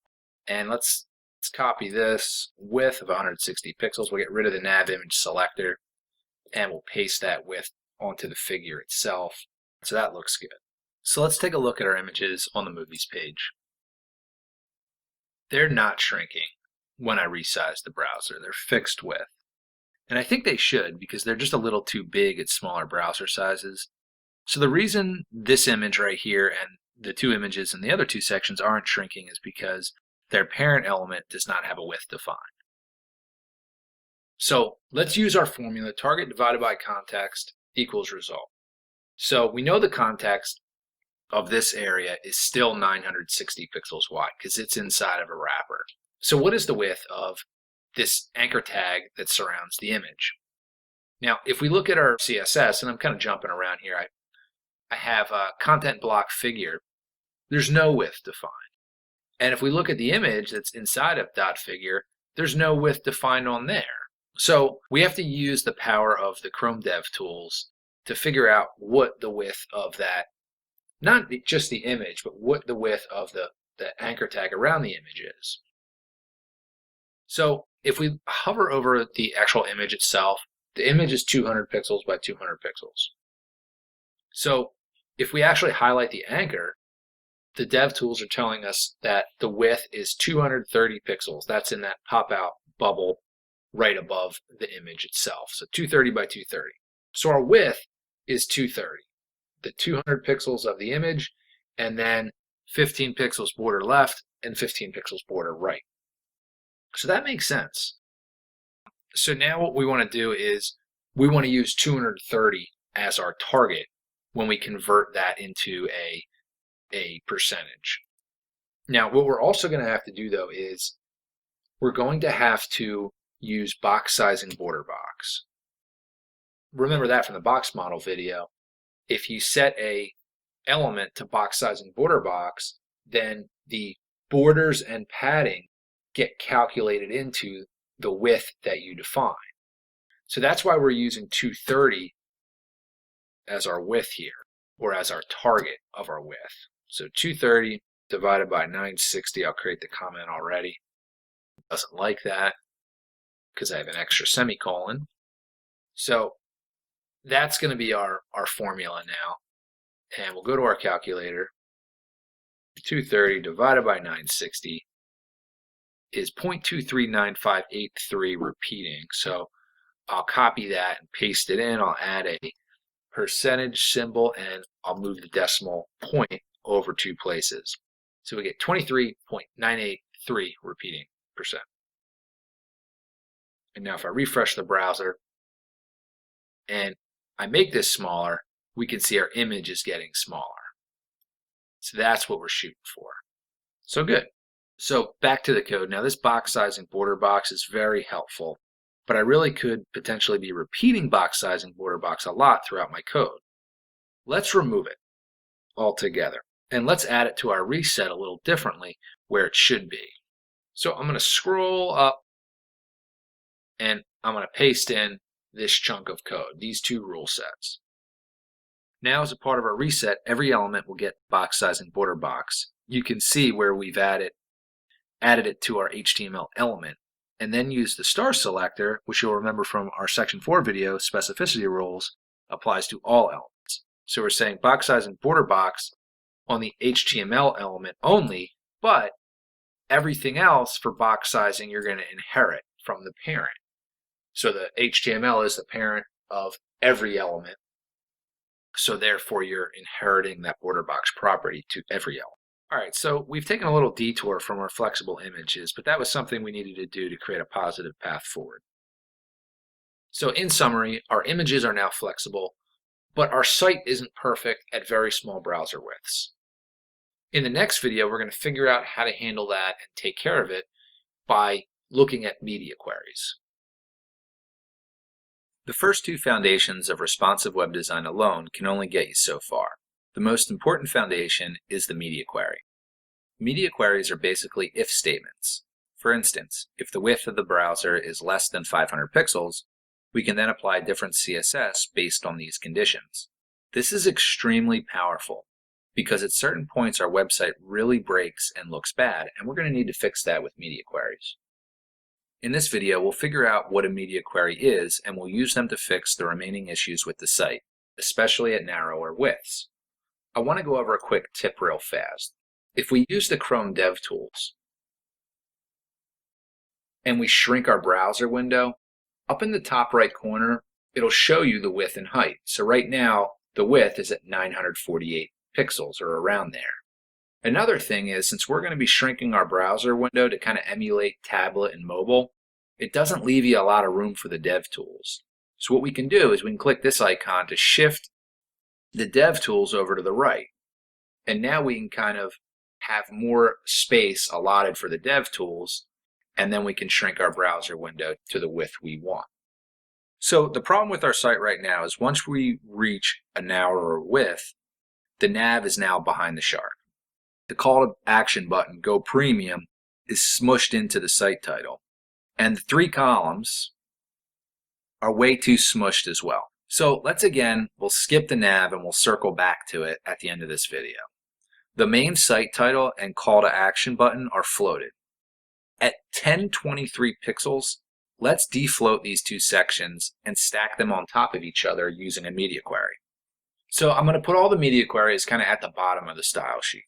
and let's copy this width of 160 pixels. We'll get rid of the nav image selector, and we'll paste that width onto the figure itself. So that looks good. So let's take a look at our images on the movies page. They're not shrinking when I resize the browser. They're fixed width. And I think they should because they're just a little too big at smaller browser sizes. So the reason this image right here and the two images in the other two sections aren't shrinking is because their parent element does not have a width defined. So let's use our formula, target divided by context equals result. So we know the context of this area is still 960 pixels wide because it's inside of a wrapper. So what is the width of this anchor tag that surrounds the image? Now, if we look at our CSS, and I'm kind of jumping around here, I have a content block figure. There's no width defined. And if we look at the image that's inside of dot figure, there's no width defined on there. So we have to use the power of the Chrome Dev tools to figure out what the width of that not just the image, but what the width of the anchor tag around the image is. So if we hover over the actual image itself, the image is 200 pixels by 200 pixels. So if we actually highlight the anchor, the dev tools are telling us that the width is 230 pixels. That's in that pop-out bubble right above the image itself. So 230 by 230. So our width is 230. The 200 pixels of the image, and then 15 pixels border left and 15 pixels border right. So that makes sense. So now what we want to do is we want to use 230 as our target when we convert that into a percentage. Now what we're also going to have to do though is we're going to have to use box sizing border box. Remember that from the box model video. If you set a element to box sizing border box, then the borders and padding get calculated into the width that you define. So that's why we're using 230 as our width here, or as our target of our width. So 230 divided by 960, I'll create the comment already. It doesn't like that because I have an extra semicolon. So that's going to be our formula now. And we'll go to our calculator. 230 divided by 960 is 0.239583 repeating. So I'll copy that and paste it in. I'll add a percentage symbol and I'll move the decimal point over 2 places. So we get 23.983 repeating percent. And now if I refresh the browser and I make this smaller, we can see our image is getting smaller. So that's what we're shooting for. So good. So back to the code. Now this box sizing border box is very helpful, but I really could potentially be repeating box sizing border box a lot throughout my code. Let's remove it altogether. And let's add it to our reset a little differently where it should be. So I'm going to scroll up and I'm going to paste in this chunk of code, these 2 rule sets. Now as a part of our reset, every element will get box sizing border box. You can see where we've added it to our HTML element, and then use the star selector, which you'll remember from our section 4 video, specificity rules, applies to all elements. So we're saying box sizing border box on the HTML element only, but everything else for box sizing you're going to inherit from the parent. So the HTML is the parent of every element. So therefore you're inheriting that border box property to every element. All right, so we've taken a little detour from our flexible images, but that was something we needed to do to create a positive path forward. So in summary, our images are now flexible, but our site isn't perfect at very small browser widths. In the next video, we're going to figure out how to handle that and take care of it by looking at media queries. The first 2 foundations of responsive web design alone can only get you so far. The most important foundation is the media query. Media queries are basically if statements. For instance, if the width of the browser is less than 500 pixels, we can then apply different CSS based on these conditions. This is extremely powerful because at certain points our website really breaks and looks bad, and we're going to need to fix that with media queries. In this video, we'll figure out what a media query is, and we'll use them to fix the remaining issues with the site, especially at narrower widths. I want to go over a quick tip real fast. If we use the Chrome DevTools and we shrink our browser window, up in the top right corner, it'll show you the width and height. So right now, the width is at 948 pixels or around there. Another thing is, since we're going to be shrinking our browser window to kind of emulate tablet and mobile, it doesn't leave you a lot of room for the DevTools. So what we can do is we can click this icon to shift the DevTools over to the right. And now we can kind of have more space allotted for the DevTools, and then we can shrink our browser window to the width we want. So the problem with our site right now is once we reach a narrower width, the nav is now behind the shark. The call to action button, Go Premium, is smushed into the site title. And the 3 columns are way too smushed as well. So we'll skip the nav and we'll circle back to it at the end of this video. The main site title and call to action button are floated. At 1023 pixels, let's defloat these two sections and stack them on top of each other using a media query. So I'm going to put all the media queries kind of at the bottom of the style sheet.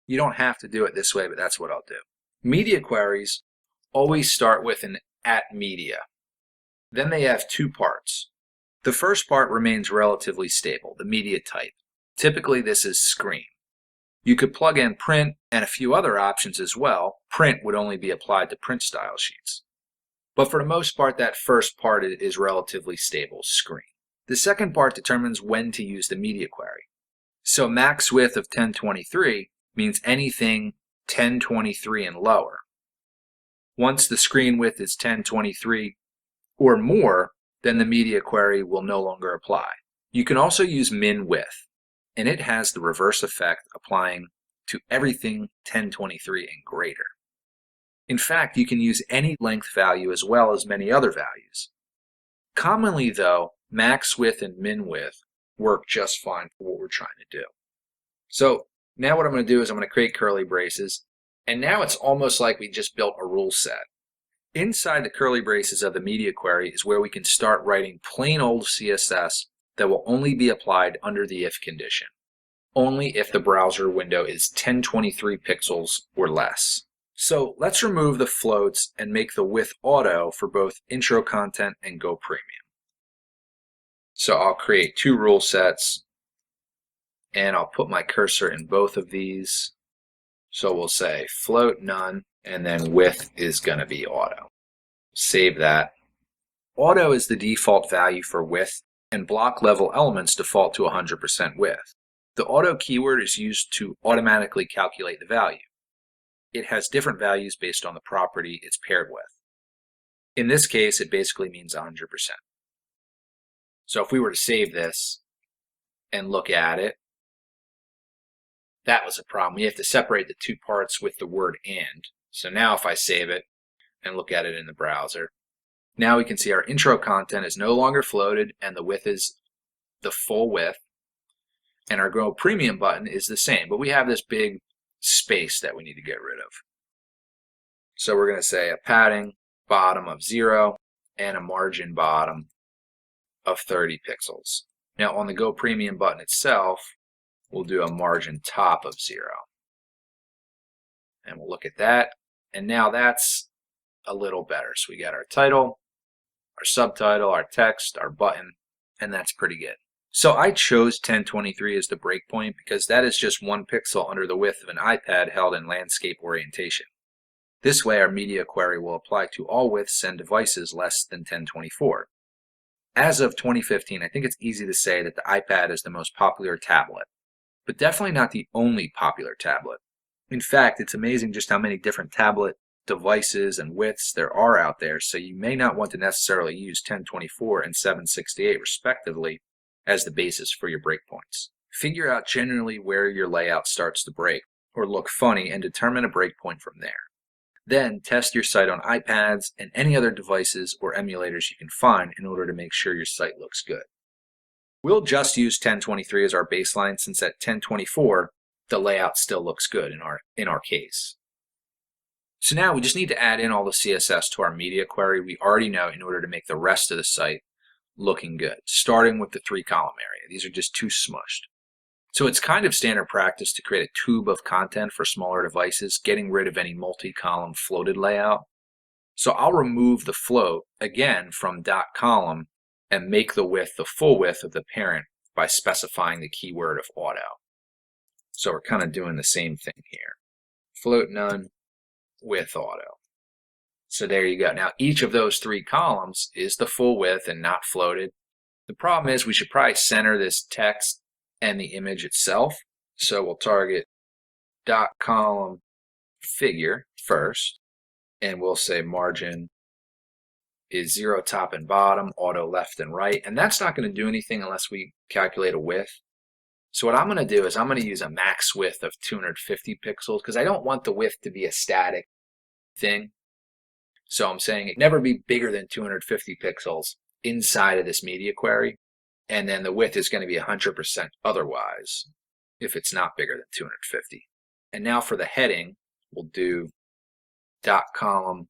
You don't have to do it this way, but that's what I'll do. Media queries always start with an @media. Then they have two parts. The first part remains relatively stable, the media type. Typically this is screen. You could plug in print and a few other options as well. Print would only be applied to print style sheets. But for the most part, that first part is relatively stable, screen. The second part determines when to use the media query. So max width of 1023 means anything 1023 and lower. Once the screen width is 1023 or more, then the media query will no longer apply. You can also use min width, and it has the reverse effect applying to everything 1023 and greater. In fact, you can use any length value as well as many other values. Commonly though, max width and min width work just fine for what we're trying to do. So now what I'm going to do is I'm going to create curly braces, and now it's almost like we just built a rule set. Inside the curly braces of the media query is where we can start writing plain old CSS that will only be applied under the if condition, only if the browser window is 1023 pixels or less. So let's remove the floats and make the width auto for both intro content and Go Premium. So I'll create two rule sets and I'll put my cursor in both of these. So we'll say float none, and then width is going to be auto. Save that. Auto is the default value for width, and block level elements default to 100% width. The auto keyword is used to automatically calculate the value. It has different values based on the property it's paired with. In this case, it basically means 100%. So if we were to save this and look at it, that was a problem. We have to separate the two parts with the word and. So now if I save it and look at it in the browser, now we can see our intro content is no longer floated and the width is the full width. And our Go Premium button is the same, but we have this big space that we need to get rid of. So we're going to say a padding bottom of 0 and a margin bottom of 30 pixels. Now on the Go Premium button itself, we'll do a margin top of 0. And we'll look at that. And now that's a little better. So we got our title, our subtitle, our text, our button, and that's pretty good. So I chose 1023 as the breakpoint because that is just 1 pixel under the width of an iPad held in landscape orientation. This way our media query will apply to all widths and devices less than 1024. As of 2015, I think it's easy to say that the iPad is the most popular tablet, but definitely not the only popular tablet. In fact, it's amazing just how many different tablet devices and widths there are out there, so you may not want to necessarily use 1024 and 768 respectively as the basis for your breakpoints. Figure out generally where your layout starts to break or look funny and determine a breakpoint from there. Then test your site on iPads and any other devices or emulators you can find in order to make sure your site looks good. We'll just use 1023 as our baseline since at 1024 the layout still looks good in our case. So now we just need to add in all the CSS to our media query we already know in order to make the rest of the site looking good, starting with the 3-column area. These are just too smushed. So it's kind of standard practice to create a tube of content for smaller devices, getting rid of any multi-column floated layout. So I'll remove the float again from .column and make the width the full width of the parent by specifying the keyword of auto. So we're kind of doing the same thing here. Float none, width auto. So there you go. Now each of those 3 columns is the full width and not floated. The problem is we should probably center this text and the image itself. So we'll target .column figure first, and we'll say margin is 0 top and bottom, auto left and right, and that's not going to do anything unless we calculate a width. So what I'm going to do is I'm going to use a max width of 250 pixels because I don't want the width to be a static thing. So I'm saying it never be bigger than 250 pixels inside of this media query. And then the width is going to be 100% otherwise if it's not bigger than 250. And now for the heading, we'll do dot column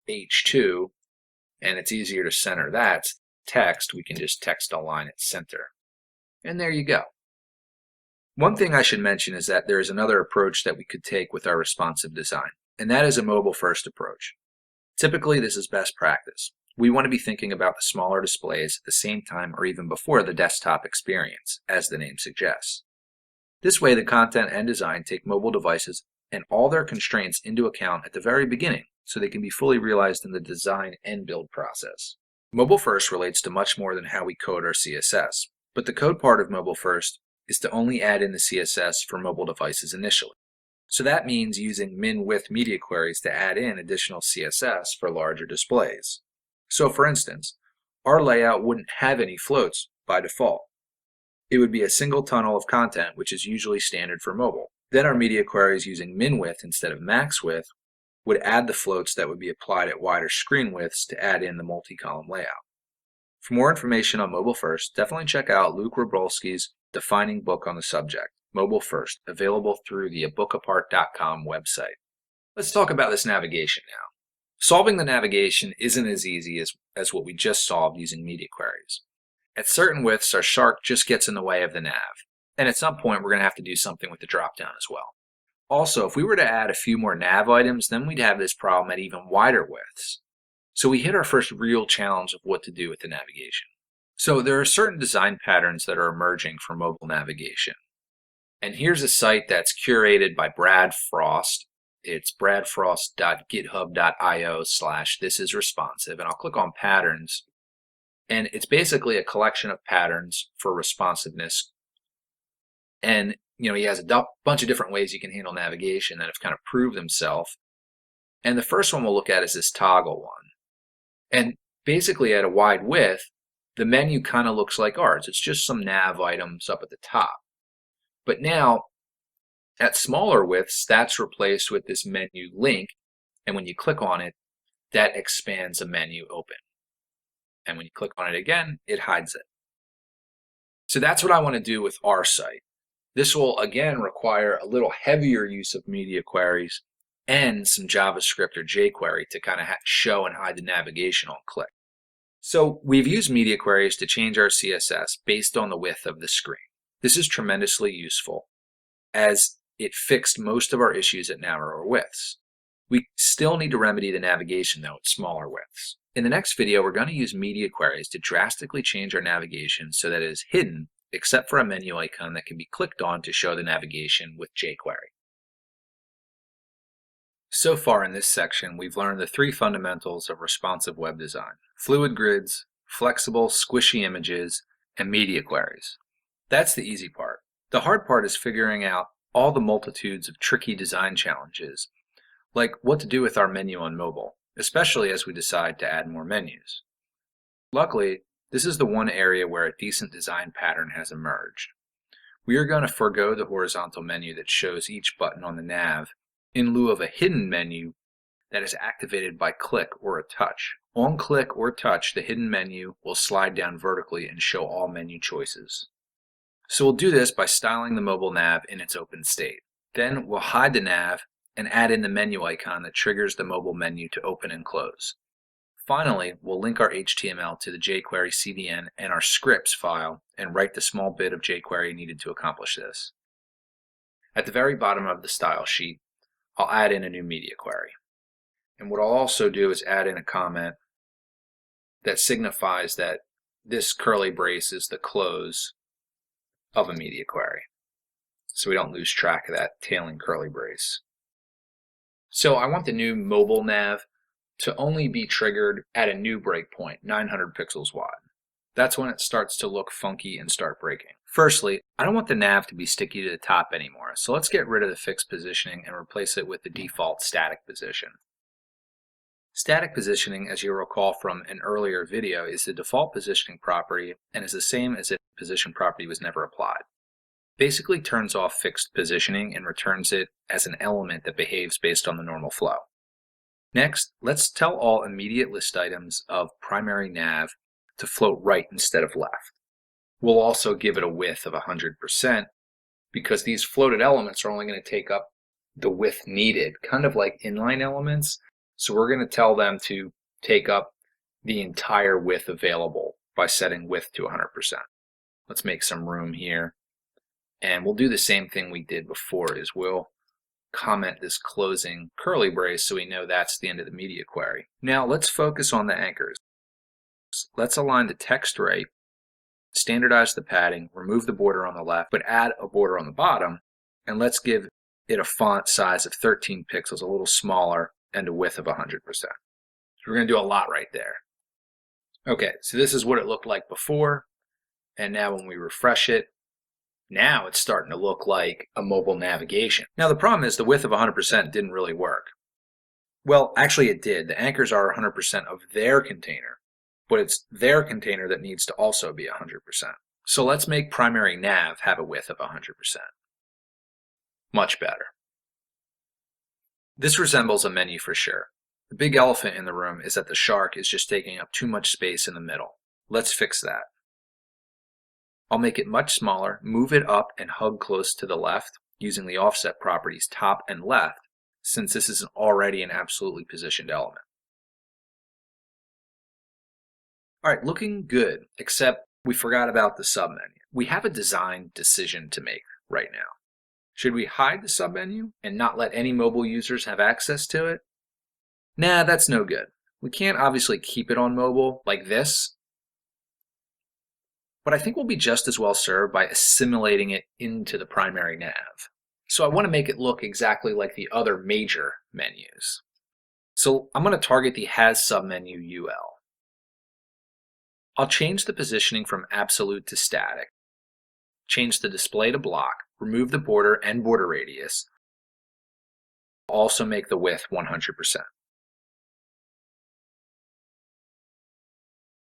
H2, and it's easier to center that. Text, we can just text align at center. And there you go. One thing I should mention is that there is another approach that we could take with our responsive design, and that is a mobile-first approach. Typically, this is best practice. We want to be thinking about the smaller displays at the same time or even before the desktop experience, as the name suggests. This way, the content and design take mobile devices and all their constraints into account at the very beginning, so they can be fully realized in the design and build process. Mobile first relates to much more than how we code our CSS, but the code part of mobile first is to only add in the CSS for mobile devices initially. So that means using min-width media queries to add in additional CSS for larger displays. So for instance, our layout wouldn't have any floats by default. It would be a single tunnel of content, which is usually standard for mobile. Then our media queries using min-width instead of max-width would add the floats that would be applied at wider screen widths to add in the multi-column layout. For more information on mobile first, definitely check out Luke Robolski's defining book on the subject, Mobile First, available through the abookapart.com website. Let's talk about this navigation now. Solving the navigation isn't as easy as what we just solved using media queries. At certain widths, our shark just gets in the way of the nav, and at some point we're going to have to do something with the dropdown as well. Also, if we were to add a few more nav items, then we'd have this problem at even wider widths. So we hit our first real challenge of what to do with the navigation. So there are certain design patterns that are emerging for mobile navigation. And here's a site that's curated by Brad Frost. It's bradfrost.github.io/thisisresponsive, and I'll click on patterns. And it's basically a collection of patterns for responsiveness. And he has a bunch of different ways you can handle navigation that have kind of proved themselves. And the first one we'll look at is this toggle one. And basically at a wide width, the menu kind of looks like ours. It's just some nav items up at the top. But now, at smaller widths, that's replaced with this menu link. And when you click on it, that expands a menu open. And when you click on it again, it hides it. So that's what I want to do with our site. This will again require a little heavier use of media queries and some JavaScript or jQuery to kind of show and hide the navigation on click. So we've used media queries to change our CSS based on the width of the screen. This is tremendously useful as it fixed most of our issues at narrower widths. We still need to remedy the navigation though at smaller widths. In the next video, we're going to use media queries to drastically change our navigation so that it is hidden except for a menu icon that can be clicked on to show the navigation with jQuery. So far in this section, we've learned the three fundamentals of responsive web design: fluid grids, flexible, squishy images, and media queries. That's the easy part. The hard part is figuring out all the multitudes of tricky design challenges, like what to do with our menu on mobile, especially as we decide to add more menus. Luckily, this is the one area where a decent design pattern has emerged. We are going to forego the horizontal menu that shows each button on the nav in lieu of a hidden menu that is activated by click or a touch. On click or touch, the hidden menu will slide down vertically and show all menu choices. So we'll do this by styling the mobile nav in its open state. Then we'll hide the nav and add in the menu icon that triggers the mobile menu to open and close. Finally, we'll link our HTML to the jQuery CDN and our scripts file and write the small bit of jQuery needed to accomplish this. At the very bottom of the style sheet, I'll add in a new media query. And what I'll also do is add in a comment that signifies that this curly brace is the close of a media query, so we don't lose track of that tailing curly brace. So I want the new mobile nav to only be triggered at a new breakpoint, 900 pixels wide. That's when it starts to look funky and start breaking. Firstly, I don't want the nav to be sticky to the top anymore, so let's get rid of the fixed positioning and replace it with the default static position. Static positioning, as you'll recall from an earlier video, is the default positioning property and is the same as if the position property was never applied. Basically turns off fixed positioning and returns it as an element that behaves based on the normal flow. Next, let's tell all immediate list items of primary nav to float right instead of left. We'll also give it a width of 100% because these floated elements are only going to take up the width needed, kind of like inline elements. So we're going to tell them to take up the entire width available by setting width to 100%. Let's make some room here. And we'll do the same thing we did before, is we'll comment this closing curly brace so we know that's the end of the media query. Now let's focus on the anchors. Let's align the text right, standardize the padding, remove the border on the left, but add a border on the bottom, and let's give it a font size of 13 pixels, a little smaller, and a width of 100%. So we're going to do a lot right there. Okay, so this is what it looked like before, and now when we refresh it, now it's starting to look like a mobile navigation. Now the problem is the width of 100% didn't really work. Well, actually it did. The anchors are 100% of their container, but it's their container that needs to also be 100%. So let's make primary nav have a width of 100%. Much better. This resembles a menu for sure. The big elephant in the room is that the shark is just taking up too much space in the middle. Let's fix that. I'll make it much smaller, move it up and hug close to the left using the offset properties top and left, since this is already an absolutely positioned element. All right, looking good, except we forgot about the submenu. We have a design decision to make right now. Should we hide the submenu and not let any mobile users have access to it? Nah, that's no good. We can't obviously keep it on mobile like this, but I think we'll be just as well served by assimilating it into the primary nav. So I want to make it look exactly like the other major menus. So I'm going to target the has submenu UL. I'll change the positioning from absolute to static, change the display to block, remove the border and border radius, also make the width 100%.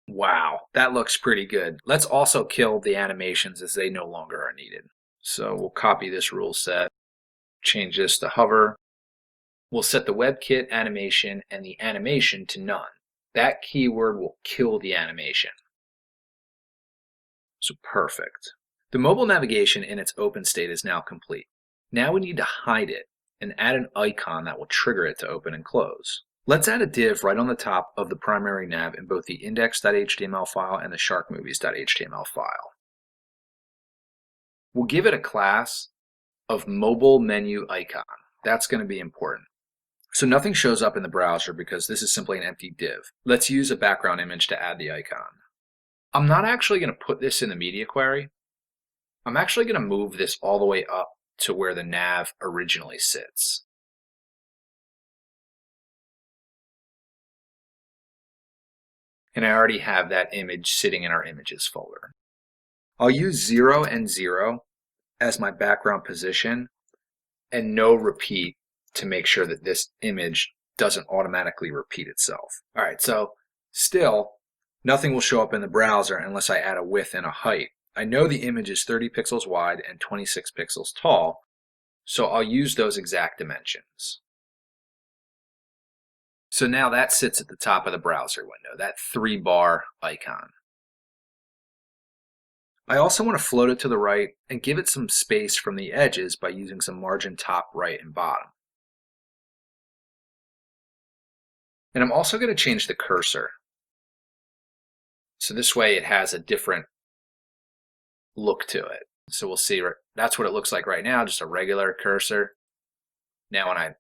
Wow, that looks pretty good. Let's also kill the animations as they no longer are needed. So we'll copy this rule set, change this to hover. We'll set the WebKit animation and the animation to none. That keyword will kill the animation. So perfect. The mobile navigation in its open state is now complete. Now we need to hide it and add an icon that will trigger it to open and close. Let's add a div right on the top of the primary nav in both the index.html file and the sharkmovies.html file. We'll give it a class of mobile menu icon. That's going to be important. So nothing shows up in the browser because this is simply an empty div. Let's use a background image to add the icon. I'm not actually going to put this in the media query. I'm actually going to move this all the way up to where the nav originally sits. And I already have that image sitting in our images folder. I'll use 0 and 0 as my background position and no repeat to make sure that this image doesn't automatically repeat itself. All right, so still nothing will show up in the browser unless I add a width and a height. I know the image is 30 pixels wide and 26 pixels tall, so I'll use those exact dimensions. So now that sits at the top of the browser window, that 3-bar icon. I also want to float it to the right and give it some space from the edges by using some margin top, right, and bottom. And I'm also going to change the cursor. So this way it has a different look to it. So we'll see, that's what it looks like right now, just a regular cursor. Now when I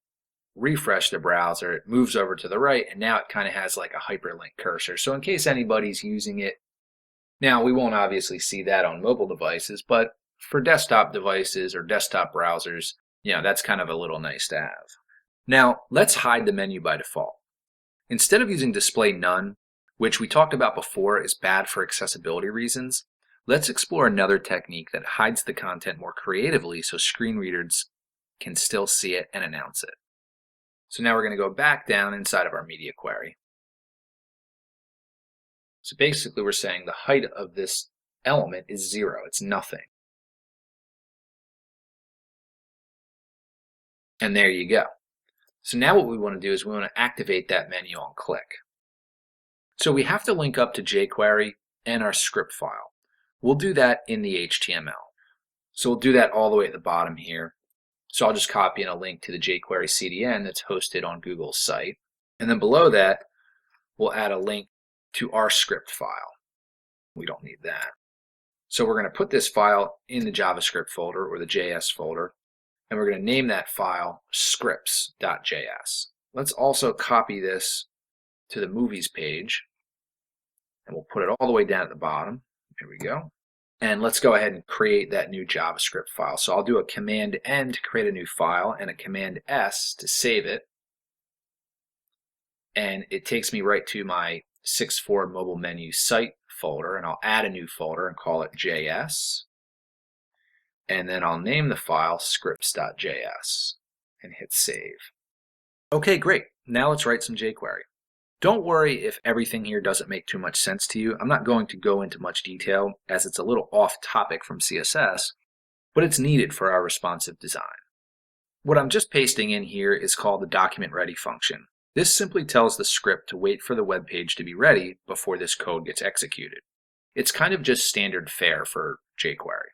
refresh the browser, it moves over to the right, and now it kind of has like a hyperlink cursor. So in case anybody's using it, now we won't obviously see that on mobile devices, but for desktop devices or desktop browsers, that's kind of a little nice to have. Now let's hide the menu by default. Instead of using display none, which we talked about before is bad for accessibility reasons, let's explore another technique that hides the content more creatively so screen readers can still see it and announce it. So now we're going to go back down inside of our media query. So basically we're saying the height of this element is 0, it's nothing. And there you go. So now what we want to do is we want to activate that menu on click. So we have to link up to jQuery and our script file. We'll do that in the HTML. So we'll do that all the way at the bottom here. So I'll just copy in a link to the jQuery CDN that's hosted on Google's site. And then below that, we'll add a link to our script file. We don't need that. So we're going to put this file in the JavaScript folder or the JS folder, and we're going to name that file scripts.js. Let's also copy this to the movies page, and we'll put it all the way down at the bottom. Here we go. And let's go ahead and create that new JavaScript file. So I'll do a Command N to create a new file and a Command S to save it. And it takes me right to my 6.4 mobile menu site folder, and I'll add a new folder and call it JS. And then I'll name the file scripts.js and hit save. Okay, great. Now let's write some jQuery. Don't worry if everything here doesn't make too much sense to you. I'm not going to go into much detail as it's a little off topic from CSS, but it's needed for our responsive design. What I'm just pasting in here is called the document ready function. This simply tells the script to wait for the web page to be ready before this code gets executed. It's kind of just standard fare for jQuery.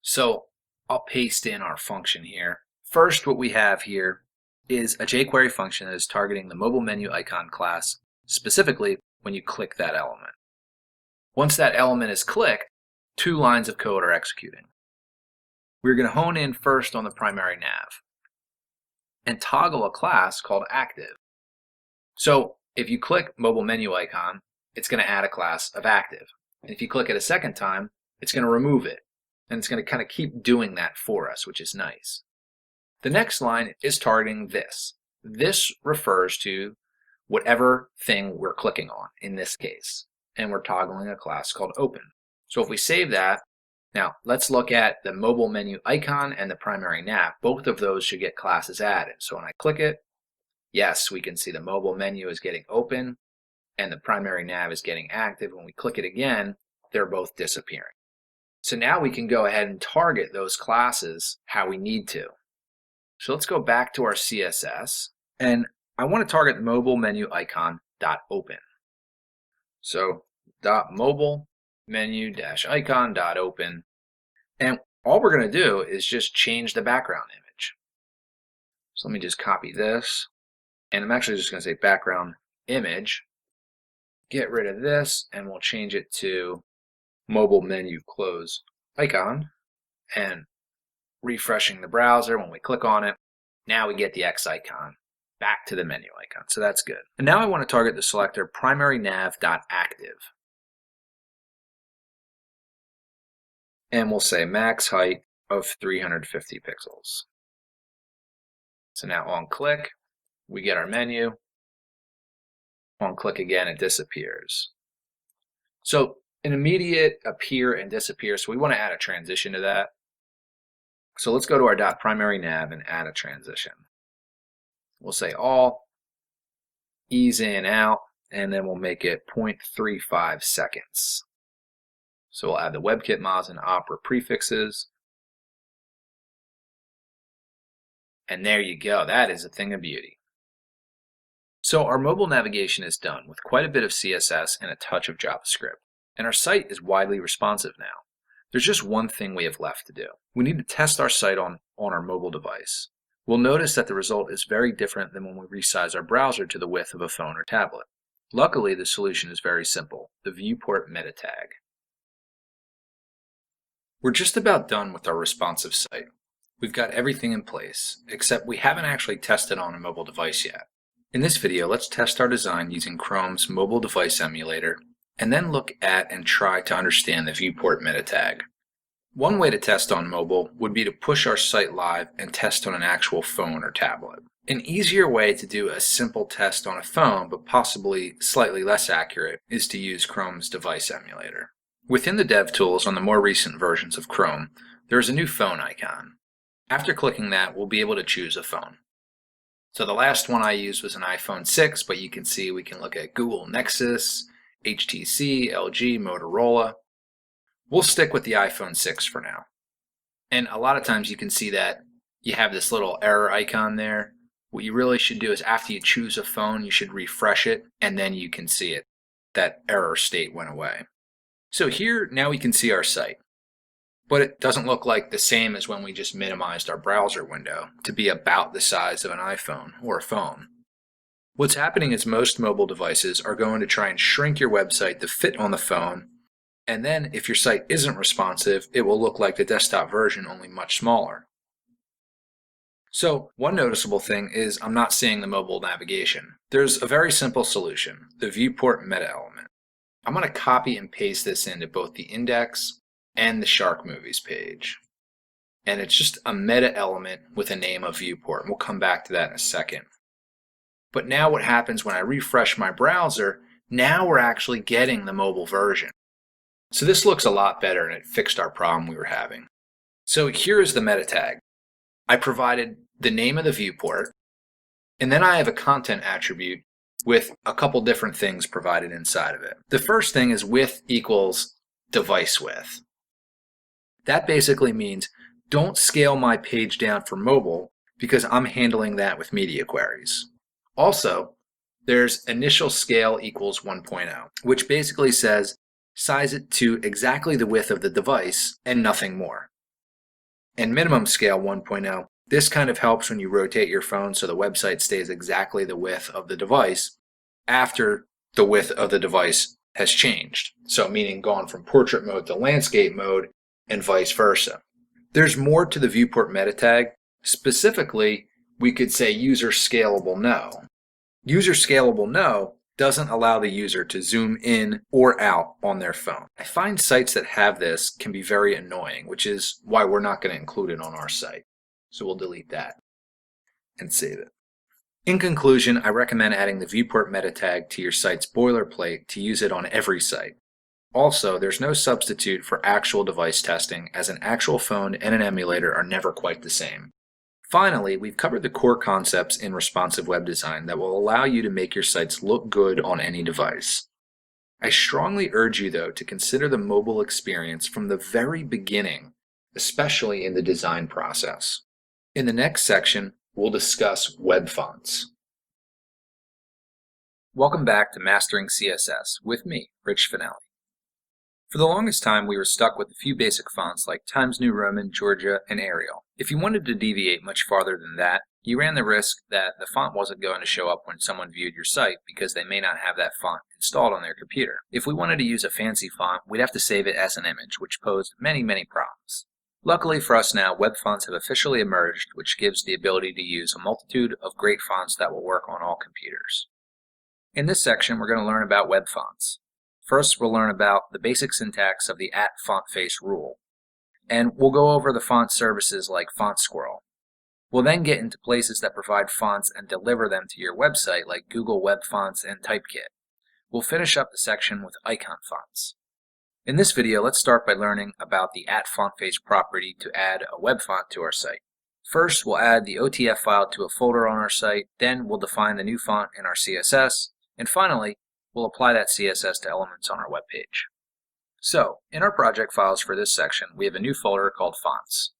So I'll paste in our function here. First, what we have here is a jQuery function that is targeting the mobile menu icon class, specifically when you click that element. Once that element is clicked, 2 lines of code are executing. We're going to hone in first on the primary nav and toggle a class called active. So if you click mobile menu icon, it's going to add a class of active. And if you click it a second time, it's going to remove it. And it's going to kind of keep doing that for us, which is nice. The next line is targeting this. This refers to whatever thing we're clicking on in this case. And we're toggling a class called open. So if we save that, now let's look at the mobile menu icon and the primary nav. Both of those should get classes added. So when I click it, yes, we can see the mobile menu is getting open and the primary nav is getting active. When we click it again, they're both disappearing. So now we can go ahead and target those classes how we need to. So let's go back to our CSS, and I want to target the mobile menu icon .open. So .mobile menu -icon .open, and all we're going to do is just change the background image. So let me just copy this, and I'm actually just going to say background image. Get rid of this, and we'll change it to mobile menu close icon, and refreshing the browser when we click on it, now we get the X icon back to the menu icon, so that's good. And now I want to target the selector primary nav.active, and we'll say max height of 350 pixels. So now on click, we get our menu. On click again, it disappears. So an immediate appear and disappear, so we want to add a transition to that. So let's go to our .primary nav and add a transition. We'll say all, ease in, out, and then we'll make it 0.35 seconds. So we'll add the WebKit mods and Opera prefixes. And there you go, that is a thing of beauty. So our mobile navigation is done with quite a bit of CSS and a touch of JavaScript. And our site is widely responsive now. There's just one thing we have left to do. We need to test our site on our mobile device. We'll notice that the result is very different than when we resize our browser to the width of a phone or tablet. Luckily, the solution is very simple, the viewport meta tag. We're just about done with our responsive site. We've got everything in place, except we haven't actually tested on a mobile device yet. In this video, let's test our design using Chrome's mobile device emulator, and then look at and try to understand the viewport meta tag. One way to test on mobile would be to push our site live and test on an actual phone or tablet. An easier way to do a simple test on a phone, but possibly slightly less accurate, is to use Chrome's device emulator. Within the dev tools on the more recent versions of Chrome, there is a new phone icon. After clicking that, we'll be able to choose a phone. So the last one I used was an iPhone 6, but you can see we can look at Google Nexus, HTC, LG, Motorola. We'll stick with the iPhone 6 for now. And a lot of times you can see that you have this little error icon there. What you really should do is after you choose a phone, you should refresh it, and then you can see it. That error state went away. So here, now we can see our site, but it doesn't look like the same as when we just minimized our browser window to be about the size of an iPhone or a phone. What's happening is most mobile devices are going to try and shrink your website to fit on the phone, and then if your site isn't responsive, it will look like the desktop version, only much smaller. So one noticeable thing is I'm not seeing the mobile navigation. There's a very simple solution, the viewport meta element. I'm going to copy and paste this into both the index and the Shark Movies page. And it's just a meta element with a name of viewport. And we'll come back to that in a second. But now what happens when I refresh my browser, now we're actually getting the mobile version. So this looks a lot better and it fixed our problem we were having. So here is the meta tag. I provided the name of the viewport, and then I have a content attribute with a couple different things provided inside of it. The first thing is width equals device width. That basically means don't scale my page down for mobile because I'm handling that with media queries. Also, there's initial scale equals 1.0, which basically says size it to exactly the width of the device and nothing more. And minimum scale 1.0, this kind of helps when you rotate your phone so the website stays exactly the width of the device after the width of the device has changed. So meaning gone from portrait mode to landscape mode and vice versa. There's more to the viewport meta tag. Specifically, we could say user scalable no. User scalable no doesn't allow the user to zoom in or out on their phone. I find sites that have this can be very annoying, which is why we're not going to include it on our site. So we'll delete that and save it. In conclusion, I recommend adding the viewport meta tag to your site's boilerplate to use it on every site. Also, there's no substitute for actual device testing, as an actual phone and an emulator are never quite the same. Finally, we've covered the core concepts in responsive web design that will allow you to make your sites look good on any device. I strongly urge you, though, to consider the mobile experience from the very beginning, especially in the design process. In the next section, we'll discuss web fonts. Welcome back to Mastering CSS with me, Rich Finelli. For the longest time, we were stuck with a few basic fonts like Times New Roman, Georgia, and Arial. If you wanted to deviate much farther than that, you ran the risk that the font wasn't going to show up when someone viewed your site because they may not have that font installed on their computer. If we wanted to use a fancy font, we'd have to save it as an image, which posed many problems. Luckily for us now, web fonts have officially emerged, which gives the ability to use a multitude of great fonts that will work on all computers. In this section, we're going to learn about web fonts. First, we'll learn about the basic syntax of the @fontface rule, and we'll go over the font services like Font Squirrel. We'll then get into places that provide fonts and deliver them to your website like Google Web Fonts and Typekit. We'll finish up the section with icon fonts. In this video, let's start by learning about the @fontface property to add a web font to our site. First, we'll add the OTF file to a folder on our site, then we'll define the new font in our CSS, and finally, we'll apply that CSS to elements on our web page. So, in our project files for this section, we have a new folder called Fonts.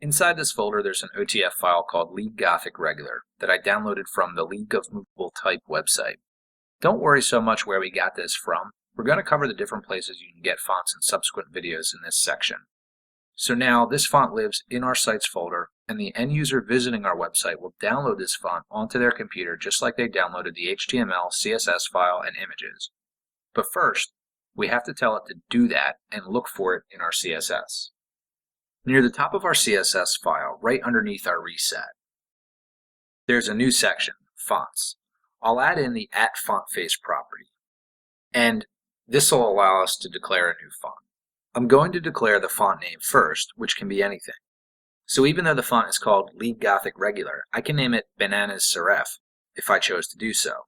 Inside this folder, there's an OTF file called League Gothic Regular that I downloaded from the League of Movable Type website. Don't worry so much where we got this from. We're going to cover the different places you can get fonts in subsequent videos in this section. So now this font lives in our sites folder, and the end user visiting our website will download this font onto their computer just like they downloaded the HTML, CSS file, and images. But first, we have to tell it to do that and look for it in our CSS. Near the top of our CSS file, right underneath our reset, there's a new section, Fonts. I'll add in the @fontface property, and this will allow us to declare a new font. I'm going to declare the font name first, which can be anything. So even though the font is called League Gothic Regular, I can name it Bananas Serif if I chose to do so.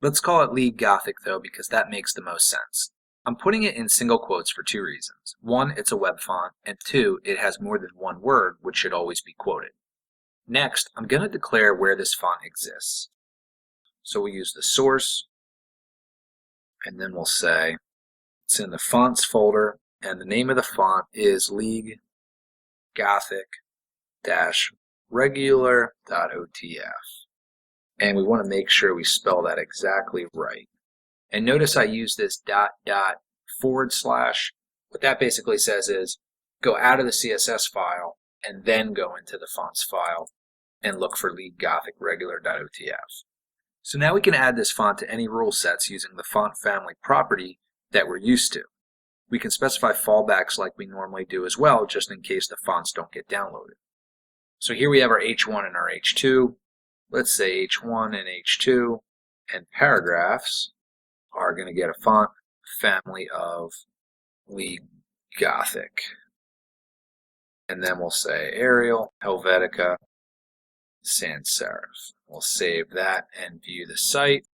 Let's call it League Gothic though, because that makes the most sense. I'm putting it in single quotes for two reasons. One, it's a web font, and two, it has more than one word, which should always be quoted. Next, I'm going to declare where this font exists. So we'll use the source, and then we'll say it's in the fonts folder, and the name of the font is League Gothic-regular.otf. And we want to make sure we spell that exactly right. And notice I use this / what that basically says is go out of the CSS file and then go into the fonts file and look for lead Gothic regular.otf. So now we can add this font to any rule sets using the font family property that we're used to. We can specify fallbacks like we normally do as well, just in case the fonts don't get downloaded. So here we have our H1 and our H2. Let's say H1 and H2 and paragraphs are going to get a font family of lead Gothic. And then we'll say Arial, Helvetica, sans serif. We'll save that and view the site.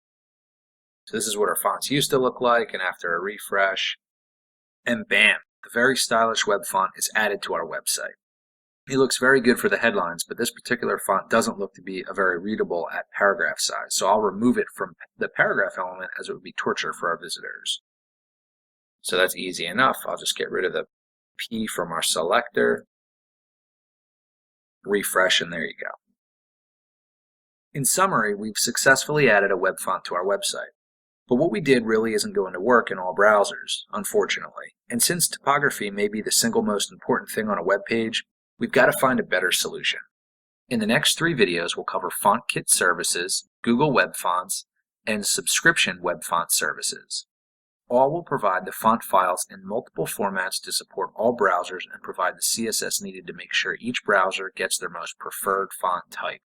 So this is what our fonts used to look like, and after a refresh, and bam, the very stylish web font is added to our website. It looks very good for the headlines, but this particular font doesn't look to be a very readable at paragraph size, so I'll remove it from the paragraph element as it would be torture for our visitors. So that's easy enough. I'll just get rid of the P from our selector, refresh, and there you go. In summary, we've successfully added a web font to our website. But what we did really isn't going to work in all browsers, unfortunately. And since typography may be the single most important thing on a web page, we've got to find a better solution. In the next 3 videos, we'll cover FontKit services, Google Web Fonts, and subscription web font services. All will provide the font files in multiple formats to support all browsers and provide the CSS needed to make sure each browser gets their most preferred font type.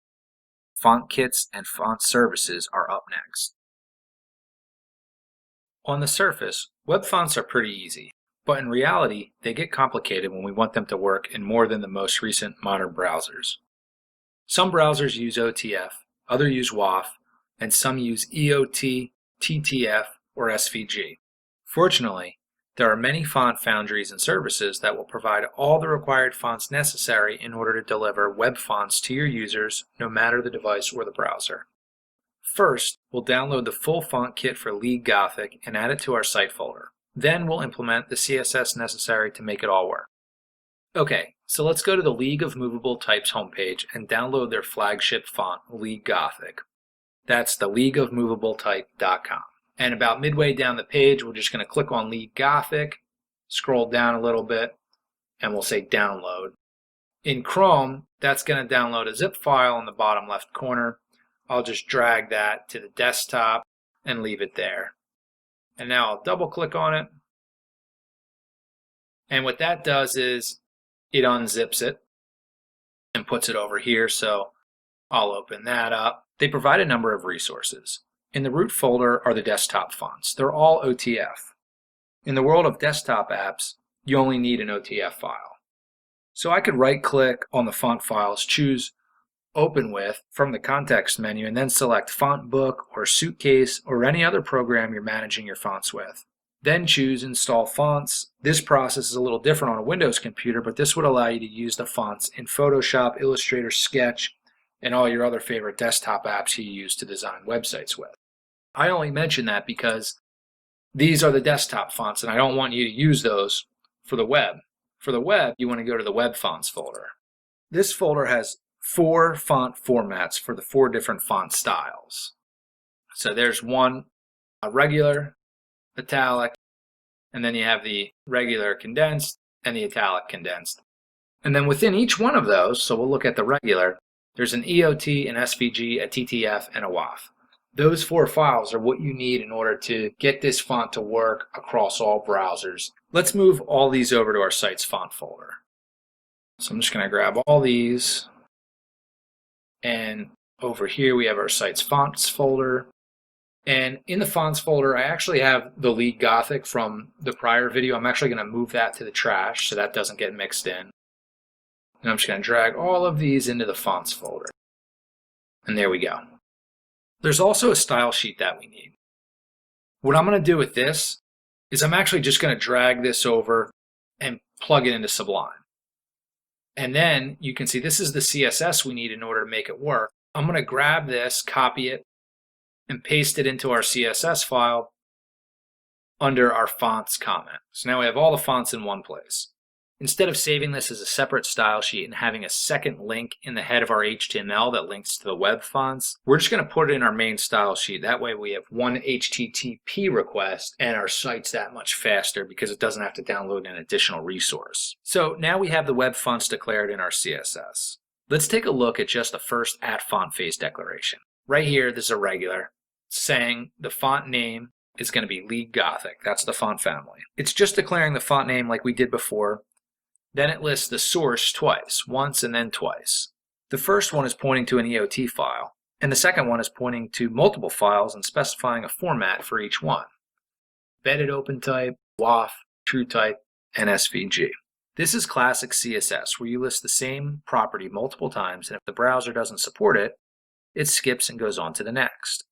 FontKits and font services are up next. On the surface, web fonts are pretty easy, but in reality, they get complicated when we want them to work in more than the most recent modern browsers. Some browsers use OTF, others use WAF, and some use EOT, TTF, or SVG. Fortunately, there are many font foundries and services that will provide all the required fonts necessary in order to deliver web fonts to your users, no matter the device or the browser. First, we'll download the full font kit for Lead Gothic and add it to our site folder. Then we'll implement the CSS necessary to make it all work. Okay, so let's go to the League of Movable Types homepage and download their flagship font, Lead Gothic. That's the leagueofmovabletype.com. And about midway down the page, we're just going to click on Lead Gothic, scroll down a little bit, and we'll say download. In Chrome, that's going to download a zip file in the bottom left corner. I'll just drag that to the desktop and leave it there. And now I'll double click on it. And what that does is it unzips it and puts it over here. So I'll open that up. They provide a number of resources. In the root folder are the desktop fonts. They're all OTF. In the world of desktop apps, you only need an OTF file. So I could right click on the font files, choose Open With from the context menu, and then select Font Book or Suitcase or any other program you're managing your fonts with. Then choose Install Fonts. This process is a little different on a Windows computer, but this would allow you to use the fonts in Photoshop, Illustrator, Sketch, and all your other favorite desktop apps you use to design websites with. I only mention that because these are the desktop fonts, and I don't want you to use those for the web. For the web, you want to go to the Web Fonts folder. This folder has 4 font formats for the 4 different font styles. So there's one, a regular, italic, and then you have the regular condensed and the italic condensed. And then within each one of those, so we'll look at the regular, there's an EOT, an SVG, a TTF, and a WAF. Those 4 files are what you need in order to get this font to work across all browsers. Let's move all these over to our site's font folder. So I'm just going to grab all these. And over here we have our site's fonts folder. And in the fonts folder, I actually have the Lead Gothic from the prior video. I'm actually going to move that to the trash so that doesn't get mixed in. And I'm just going to drag all of these into the fonts folder. And there we go. There's also a style sheet that we need. What I'm going to do with this is I'm actually just going to drag this over and plug it into Sublime. And then you can see this is the CSS we need in order to make it work. I'm going to grab this, copy it, and paste it into our CSS file under our fonts comment. So now we have all the fonts in one place. Instead of saving this as a separate style sheet and having a second link in the head of our HTML that links to the web fonts, we're just going to put it in our main style sheet. That way we have one HTTP request and our site's that much faster because it doesn't have to download an additional resource. So now we have the web fonts declared in our CSS. Let's take a look at just the first @font face declaration. Right here, this is a regular saying the font name is going to be League Gothic. That's the font family. It's just declaring the font name like we did before. Then it lists the source twice, once and then twice. The first one is pointing to an EOT file, and the second one is pointing to multiple files and specifying a format for each one. Embedded open type, WAF, true type, and SVG. This is classic CSS, where you list the same property multiple times, and if the browser doesn't support it, it skips and goes on to the next.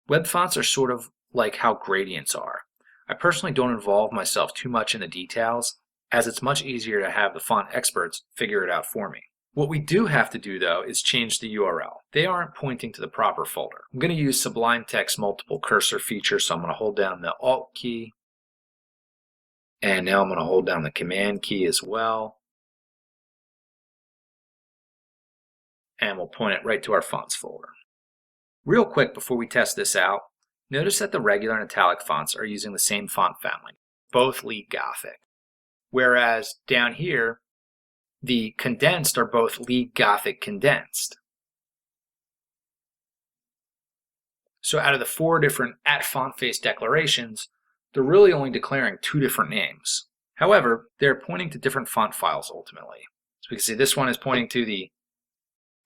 Web fonts are sort of like how gradients are. I personally don't involve myself too much in the details, as it's much easier to have the font experts figure it out for me. What we do have to do though is change the URL. They aren't pointing to the proper folder. I'm going to use Sublime Text multiple cursor feature, so I'm going to hold down the Alt key, and now I'm going to hold down the Command key as well, and we'll point it right to our fonts folder. Real quick before we test this out, notice that the regular and italic fonts are using the same font family, both League Gothic. Whereas down here, the condensed are both League Gothic condensed. So out of the 4 different @font face declarations, they're really only declaring 2 different names. However, they're pointing to different font files ultimately. So we can see this one is pointing to the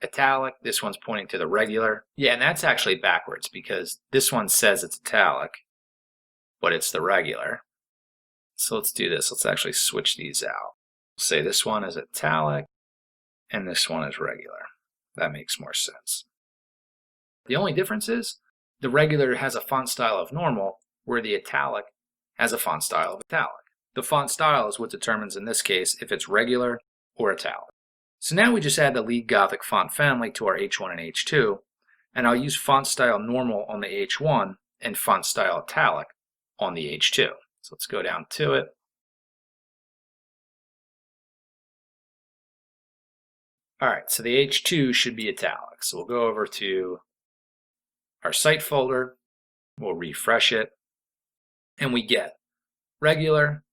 italic, this one's pointing to the regular. Yeah, and that's actually backwards because this one says it's italic, but it's the regular. So let's do this. Let's actually switch these out. Say this one is italic and this one is regular. That makes more sense. The only difference is the regular has a font style of normal, where the italic has a font style of italic. The font style is what determines in this case if it's regular or italic. So now we just add the League Gothic font family to our H1 and H2, and I'll use font style normal on the H1 and font style italic on the H2. So let's go down to it. All right, so the H2 should be italic. So we'll go over to our site folder, we'll refresh it, and we get regular,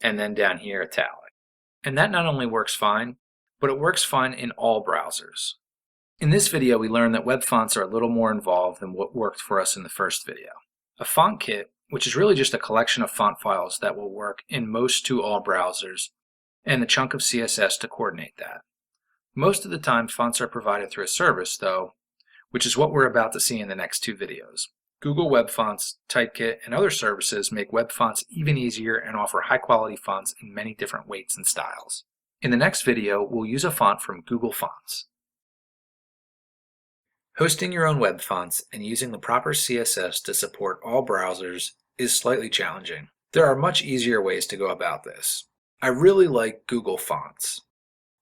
and then down here italic. And that not only works fine, but it works fine in all browsers. In this video, we learned that web fonts are a little more involved than what worked for us in the first video. A font kit, which is really just a collection of font files that will work in most to all browsers, and the chunk of CSS to coordinate that. Most of the time, fonts are provided through a service, though, which is what we're about to see in the next 2 videos. Google Web Fonts, Typekit, and other services make web fonts even easier and offer high-quality fonts in many different weights and styles. In the next video, we'll use a font from Google Fonts. Hosting your own web fonts and using the proper CSS to support all browsers is slightly challenging. There are much easier ways to go about this. I really like Google Fonts.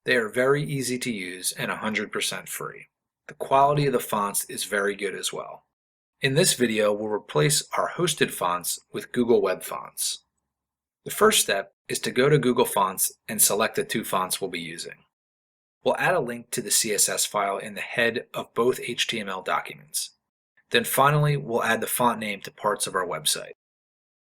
They are very easy to use and 100% free. The quality of the fonts is very good as well. In this video, we'll replace our hosted fonts with Google Web Fonts. The first step is to go to Google Fonts and select the 2 fonts we'll be using. We'll add a link to the CSS file in the head of both HTML documents. Then finally, we'll add the font name to parts of our website.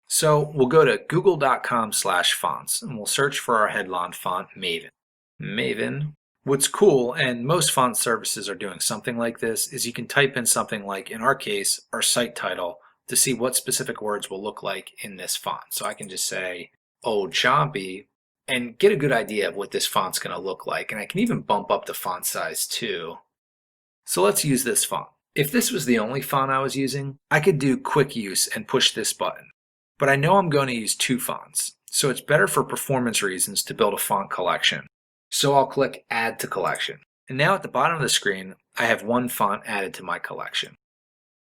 So we'll go to google.com/fonts and we'll search for our headline font, Maven. What's cool, and most font services are doing something like this, is you can type in something like, in our case, our site title to see what specific words will look like in this font. So I can just say, Old Chompy, and get a good idea of what this font's going to look like. And I can even bump up the font size too. So let's use this font. If this was the only font I was using, I could do quick use and push this button. But I know I'm going to use 2 fonts, so it's better for performance reasons to build a font collection. So I'll click Add to Collection. And now at the bottom of the screen, I have 1 font added to my collection.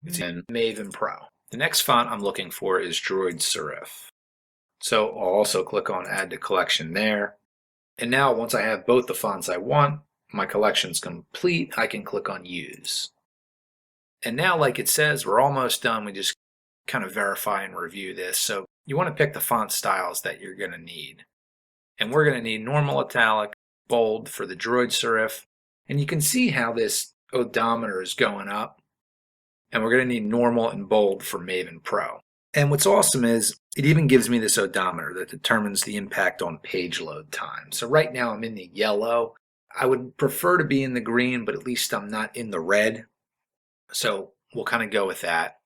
It's in Maven Pro. The next font I'm looking for is Droid Serif. So I'll also click on Add to Collection there. And now once I have both the fonts I want, my collection's complete, I can click on Use. And now, like it says, we're almost done. We just kind of verify and review this. So you want to pick the font styles that you're going to need. And we're going to need normal italic, bold for the droid serif. And you can see how this odometer is going up. And we're going to need normal and bold for Maven Pro. And what's awesome is it even gives me this odometer that determines the impact on page load time. So right now I'm in the yellow. I would prefer to be in the green, but at least I'm not in the red. So we'll kind of go with that.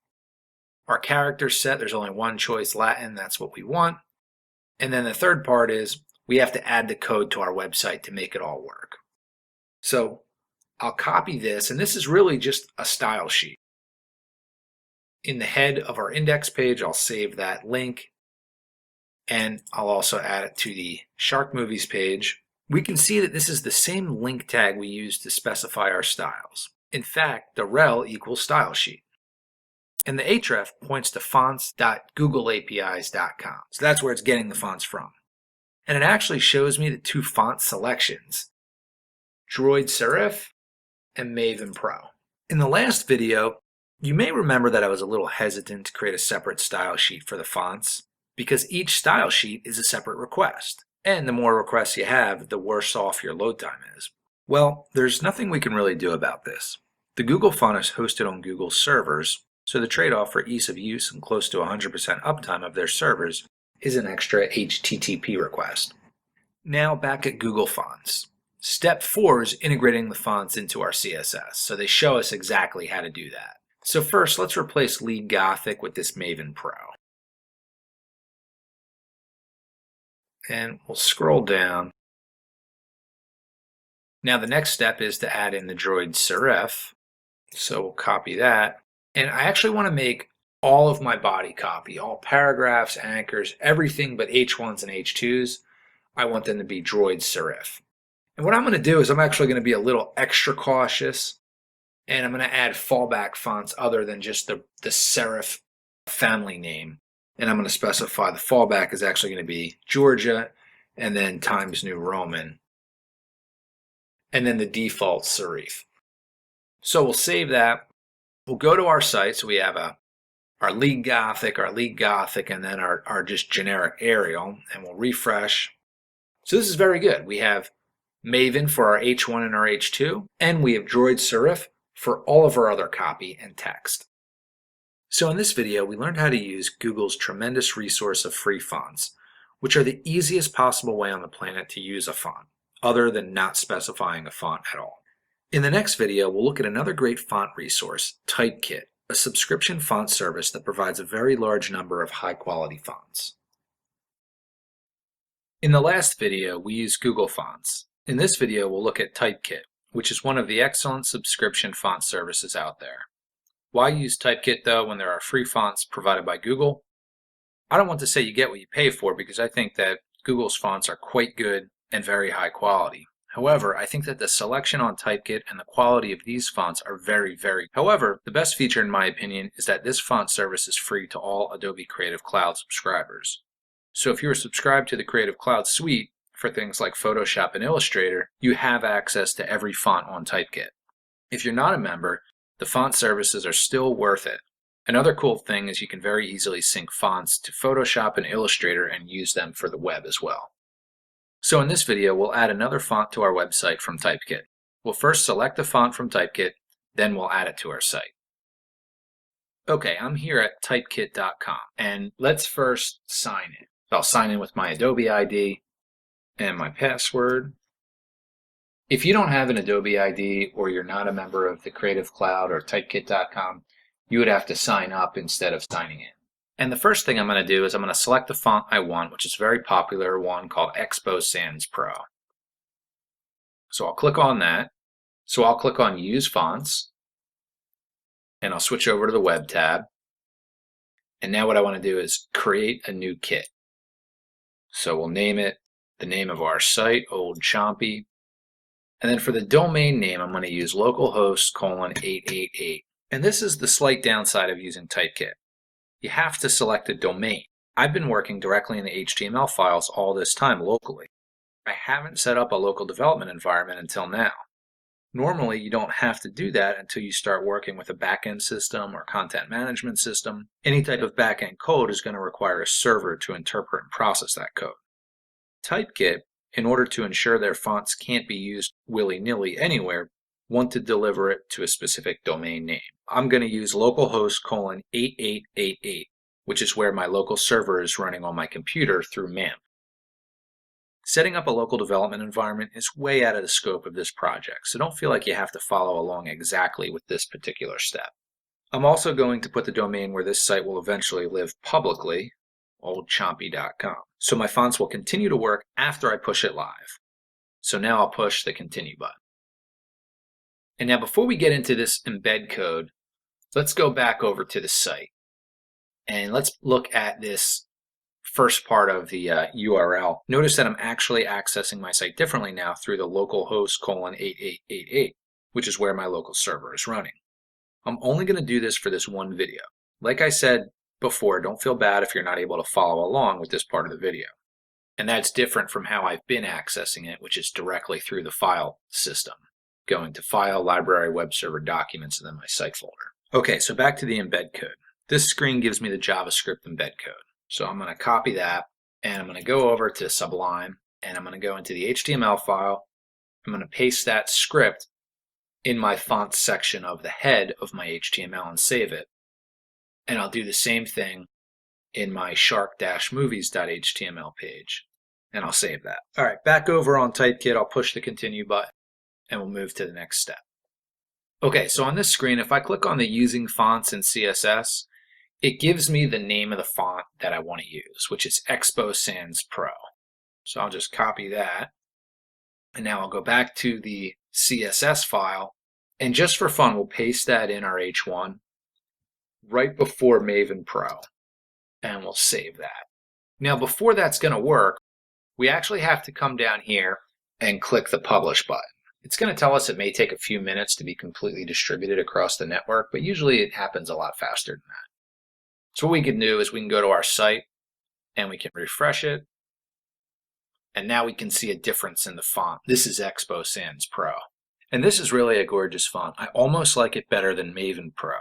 Our character set, there's only one choice, Latin, that's what we want. And then the third part is we have to add the code to our website to make it all work. So I'll copy this, and this is really just a style sheet. In the head of our index page, I'll save that link, and I'll also add it to the Shark Movies page. We can see that this is the same link tag we used to specify our styles. In fact, the rel equals style sheet. And the href points to fonts.googleapis.com. So that's where it's getting the fonts from. And it actually shows me the two font selections, Droid Serif and Maven Pro. In the last video, you may remember that I was a little hesitant to create a separate style sheet for the fonts because each style sheet is a separate request. And the more requests you have, the worse off your load time is. Well, there's nothing we can really do about this. The Google font is hosted on Google's servers, so the trade-off for ease of use and close to 100% uptime of their servers is an extra HTTP request. Now back at Google Fonts. Step 4 is integrating the fonts into our CSS, so they show us exactly how to do that. So first, let's replace Lead Gothic with this Maven Pro. And we'll scroll down. Now the next step is to add in the Droid Serif. So we'll copy that. And I actually want to make all of my body copy, all paragraphs, anchors, everything but H1s and H2s. I want them to be Droid Serif. And what I'm going to do is I'm actually going to be a little extra cautious. And I'm going to add fallback fonts other than just the serif family name. And I'm going to specify the fallback is actually going to be Georgia and then Times New Roman. And then the default serif. So we'll save that. We'll go to our site. So we have our Lead Gothic, and then our just generic Arial. And we'll refresh. So this is very good. We have Maven for our H1 and our H2. And we have Droid Serif for all of our other copy and text. So in this video, we learned how to use Google's tremendous resource of free fonts, which are the easiest possible way on the planet to use a font, other than not specifying a font at all. In the next video, we'll look at another great font resource, Typekit, a subscription font service that provides a very large number of high-quality fonts. In the last video, we used Google Fonts. In this video, we'll look at Typekit, which is one of the excellent subscription font services out there. Why use Typekit though when there are free fonts provided by Google? I don't want to say you get what you pay for because I think that Google's fonts are quite good and very high quality. However, I think that the selection on Typekit and the quality of these fonts are very, very good. However, the best feature in my opinion is that this font service is free to all Adobe Creative Cloud subscribers. So if you are subscribed to the Creative Cloud suite, for things like Photoshop and Illustrator, you have access to every font on Typekit. If you're not a member, the font services are still worth it. Another cool thing is you can very easily sync fonts to Photoshop and Illustrator and use them for the web as well. So in this video, we'll add another font to our website from Typekit. We'll first select the font from Typekit, then we'll add it to our site. Okay, I'm here at typekit.com, and let's first sign in. So I'll sign in with my Adobe ID and my password. If you don't have an Adobe ID or you're not a member of the Creative Cloud or typekit.com, you would have to sign up instead of signing in. And the first thing I'm going to do is I'm going to select the font I want, which is a very popular one called Expo Sans Pro. So I'll click on that. So I'll click on Use Fonts, and I'll switch over to the Web tab. And now what I want to do is create a new kit. So we'll name it the name of our site, Old Chompy. And then for the domain name, I'm going to use localhost:888. And this is the slight downside of using Typekit. You have to select a domain. I've been working directly in the HTML files all this time locally. I haven't set up a local development environment until now. Normally, you don't have to do that until you start working with a backend system or content management system. Any type of backend code is going to require a server to interpret and process that code. Typekit, in order to ensure their fonts can't be used willy-nilly anywhere, want to deliver it to a specific domain name. I'm going to use localhost:8888, which is where my local server is running on my computer through MAMP. Setting up a local development environment is way out of the scope of this project, so don't feel like you have to follow along exactly with this particular step. I'm also going to put the domain where this site will eventually live publicly, oldchompy.com. So my fonts will continue to work after I push it live. So now I'll push the continue button. And now before we get into this embed code, let's go back over to the site. And let's look at this first part of the URL. Notice that I'm actually accessing my site differently now through the localhost:8888, which is where my local server is running. I'm only going to do this for this one video. Like I said before, don't feel bad if you're not able to follow along with this part of the video. And that's different from how I've been accessing it, which is directly through the file system, going to File, Library, Web Server, Documents, and then my site folder. Okay, so back to the embed code. This screen gives me the JavaScript embed code. So I'm going to copy that, and I'm going to go over to Sublime, and I'm going to go into the HTML file. I'm going to paste that script in my font section of the head of my HTML and save it. And I'll do the same thing in my shark-movies.html page, and I'll save that. All right, back over on Typekit, I'll push the continue button, and we'll move to the next step. Okay, so on this screen, if I click on the Using Fonts in CSS, it gives me the name of the font that I want to use, which is Expo Sans Pro. So I'll just copy that. And now I'll go back to the CSS file. And just for fun, we'll paste that in our H1 right before Maven Pro. And we'll save that. Now, before that's going to work, we actually have to come down here and click the Publish button. It's going to tell us it may take a few minutes to be completely distributed across the network, but usually it happens a lot faster than that. So what we can do is we can go to our site and we can refresh it. And now we can see a difference in the font. This is Expo Sans Pro. And this is really a gorgeous font. I almost like it better than Maven Pro.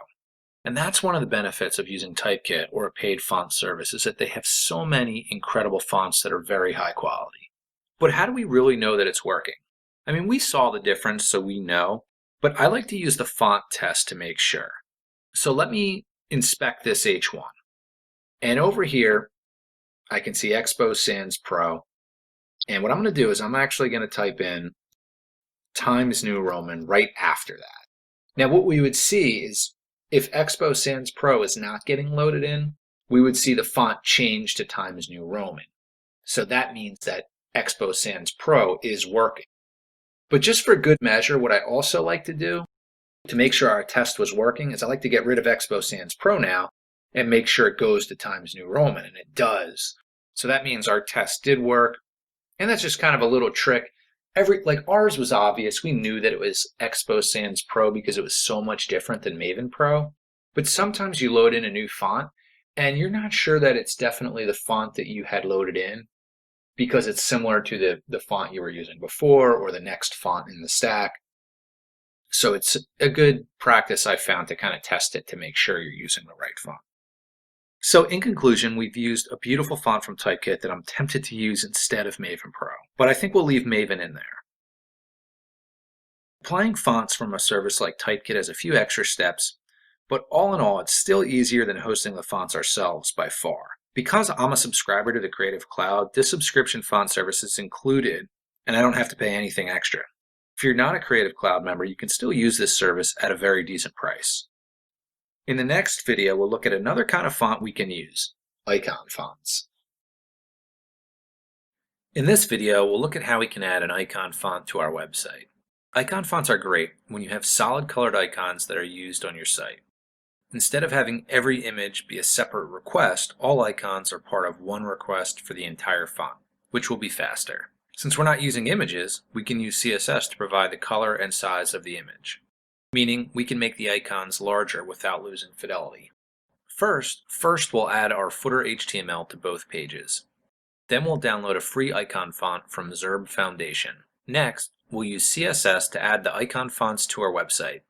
And that's one of the benefits of using Typekit or a paid font service, is that they have so many incredible fonts that are very high quality. But how do we really know that it's working? I mean, we saw the difference, so we know, but I like to use the font test to make sure. So let me inspect this H1. And over here, I can see Expo Sans Pro. And what I'm going to do is I'm actually going to type in Times New Roman right after that. Now what we would see is if Expo Sans Pro is not getting loaded in, we would see the font change to Times New Roman. So that means that Expo Sans Pro is working. But just for good measure, what I also like to do to make sure our test was working is I like to get rid of Expo Sans Pro now and make sure it goes to Times New Roman, and it does. So that means our test did work, and that's just kind of a little trick. Like ours was obvious. We knew that it was Expo Sans Pro because it was so much different than Maven Pro. But sometimes you load in a new font and you're not sure that it's definitely the font that you had loaded in because it's similar to the font you were using before or the next font in the stack. So it's a good practice I found to kind of test it to make sure you're using the right font. So in conclusion, we've used a beautiful font from Typekit that I'm tempted to use instead of Maven Pro, but I think we'll leave Maven in there. Applying fonts from a service like Typekit has a few extra steps, but all in all, it's still easier than hosting the fonts ourselves by far. Because I'm a subscriber to the Creative Cloud, this subscription font service is included, and I don't have to pay anything extra. If you're not a Creative Cloud member, you can still use this service at a very decent price. In the next video, we'll look at another kind of font we can use, icon fonts. In this video, we'll look at how we can add an icon font to our website. Icon fonts are great when you have solid colored icons that are used on your site. Instead of having every image be a separate request, all icons are part of one request for the entire font, which will be faster. Since we're not using images, we can use CSS to provide the color and size of the image, meaning we can make the icons larger without losing fidelity. First we'll add our footer HTML to both pages. Then we'll download a free icon font from Zerb Foundation. Next, we'll use CSS to add the icon fonts to our website.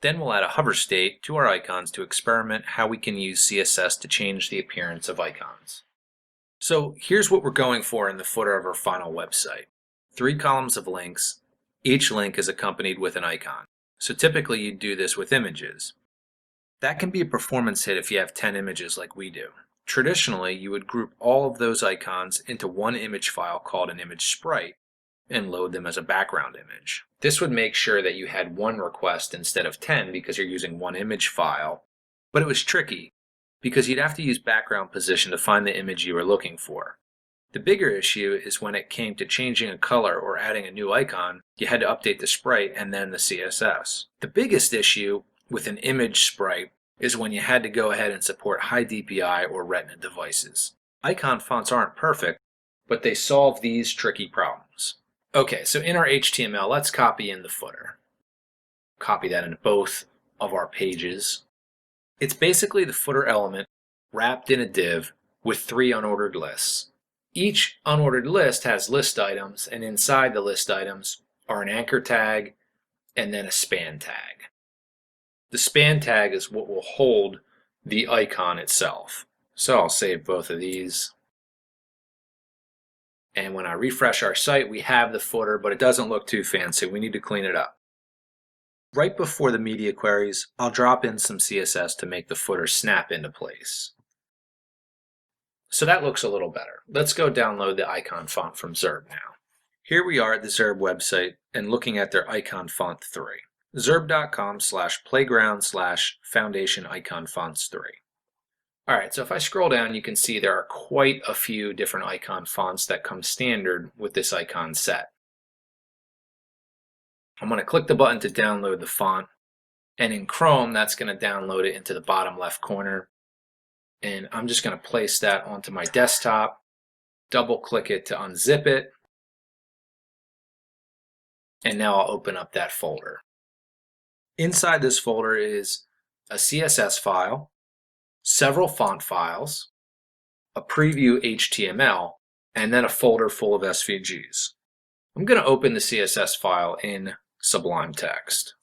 Then we'll add a hover state to our icons to experiment how we can use CSS to change the appearance of icons. So here's what we're going for in the footer of our final website. 3 columns of links. Each link is accompanied with an icon. So typically you'd do this with images. That can be a performance hit if you have 10 images like we do. Traditionally, you would group all of those icons into one image file called an image sprite and load them as a background image. This would make sure that you had one request instead of 10 because you're using one image file, but it was tricky because you'd have to use background position to find the image you were looking for. The bigger issue is when it came to changing a color or adding a new icon, you had to update the sprite and then the CSS. The biggest issue with an image sprite is when you had to go ahead and support HiDPI or Retina devices. Icon fonts aren't perfect, but they solve these tricky problems. Okay, so in our HTML, let's copy in the footer. Copy that into both of our pages. It's basically the footer element wrapped in a div with 3 unordered lists. Each unordered list has list items, and inside the list items are an anchor tag and then a span tag. The span tag is what will hold the icon itself. So I'll save both of these. And when I refresh our site, we have the footer, but it doesn't look too fancy. We need to clean it up. Right before the media queries, I'll drop in some CSS to make the footer snap into place. So that looks a little better. Let's go download the icon font from Zurb now. Here we are at the Zurb website and looking at their icon font 3. Zurb.com/playground/foundation icon fonts 3. Alright, so if I scroll down, you can see there are quite a few different icon fonts that come standard with this icon set. I'm going to click the button to download the font, and in Chrome, that's going to download it into the bottom left corner. And I'm just going to place that onto my desktop, double click it to unzip it, and now I'll open up that folder. Inside this folder is a CSS file, several font files, a preview HTML, and then a folder full of SVGs. I'm going to open the CSS file in Sublime Text.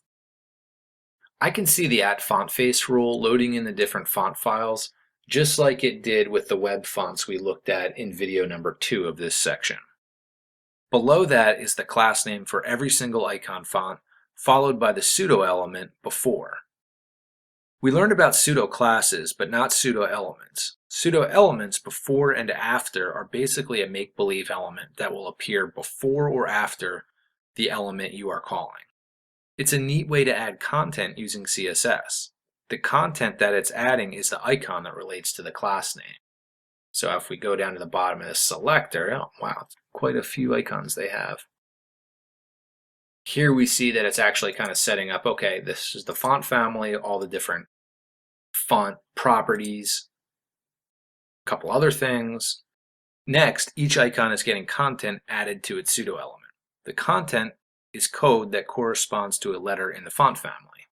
I can see the @fontface rule loading in the different font files, just like it did with the web fonts we looked at in video number 2 of this section. Below that is the class name for every single icon font, followed by the pseudo element before. We learned about pseudo classes, but not pseudo elements. Pseudo elements before and after are basically a make-believe element that will appear before or after the element you are calling. It's a neat way to add content using CSS. The content that it's adding is the icon that relates to the class name. So if we go down to the bottom of this selector, oh wow, quite a few icons they have. Here we see that it's actually kind of setting up, okay, this is the font family, all the different font properties, a couple other things. Next, each icon is getting content added to its pseudo element. The content is code that corresponds to a letter in the font family.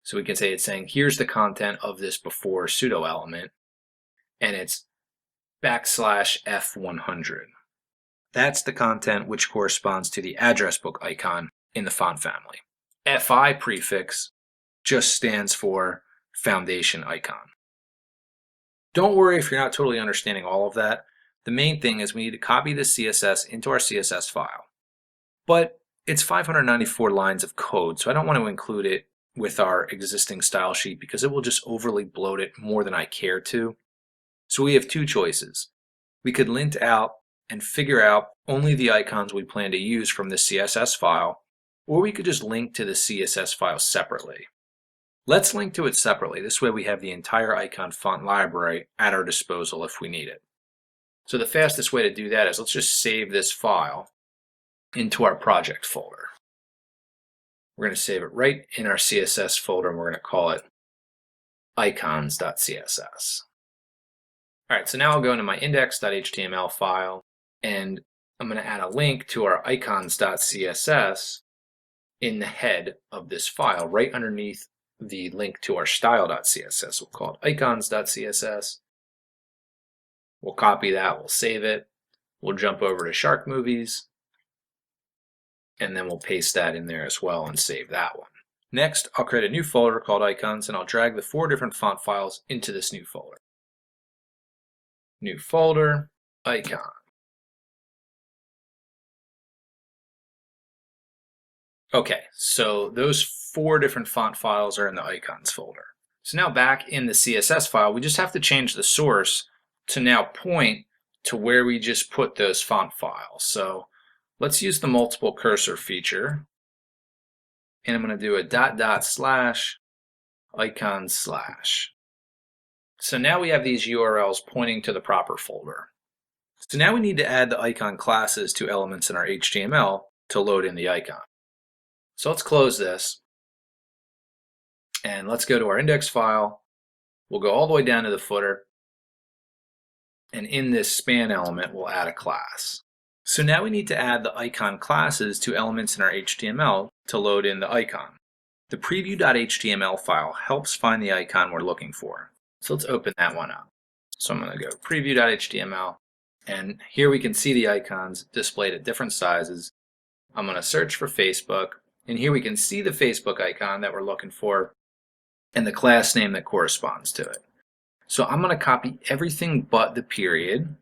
So we can say it's saying, here's the content of this before pseudo element, and it's \F100. That's the content which corresponds to the address book icon in the font family. FI prefix just stands for foundation icon. Don't worry if you're not totally understanding all of that. The main thing is we need to copy the CSS into our CSS file. But it's 594 lines of code, so I don't want to include it with our existing style sheet because it will just overly bloat it more than I care to. So we have 2 choices. We could lint out and figure out only the icons we plan to use from the CSS file, or we could just link to the CSS file separately. Let's link to it separately. This way we have the entire icon font library at our disposal if we need it. So the fastest way to do that is let's just save this file into our project folder. We're going to save it right in our CSS folder, and we're going to call it icons.css. All right, so now I'll go into my index.html file, and I'm going to add a link to our icons.css in the head of this file, right underneath the link to our style.css. We'll call it icons.css. We'll copy that, we'll save it. We'll jump over to Shark Movies, and then we'll paste that in there as well and save that one. Next, I'll create a new folder called icons, and I'll drag the 4 different font files into this new folder. new folder, icon. Okay, so those 4 different font files are in the icons folder. So now back in the CSS file, we just have to change the source to now point to where we just put those font files. So let's use the multiple cursor feature. And I'm going to do a .. icon/. So now we have these URLs pointing to the proper folder. So now we need to add the icon classes to elements in our HTML to load in the icon. So let's close this and let's go to our index file. We'll go all the way down to the footer, and in this span element we'll add a class. So now we need to add the icon classes to elements in our HTML to load in the icon. The preview.html file helps find the icon we're looking for. So let's open that one up. So I'm going to go preview.html, and here we can see the icons displayed at different sizes. I'm going to search for Facebook, and here we can see the Facebook icon that we're looking for and the class name that corresponds to it. So I'm going to copy everything but the period.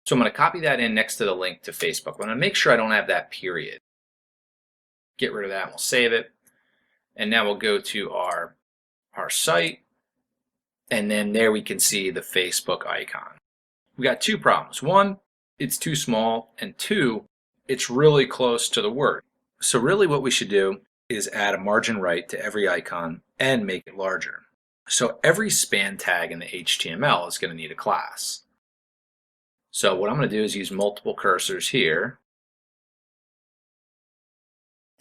So I'm going to copy that in next to the link to Facebook. I'm going to make sure I don't have that period. Get rid of that, and we'll save it. And now we'll go to our site, and then there we can see the Facebook icon. We got 2 problems. 1, it's too small, and 2, it's really close to the word. So really what we should do is add a margin right to every icon and make it larger. So every span tag in the HTML is going to need a class. So what I'm going to do is use multiple cursors here.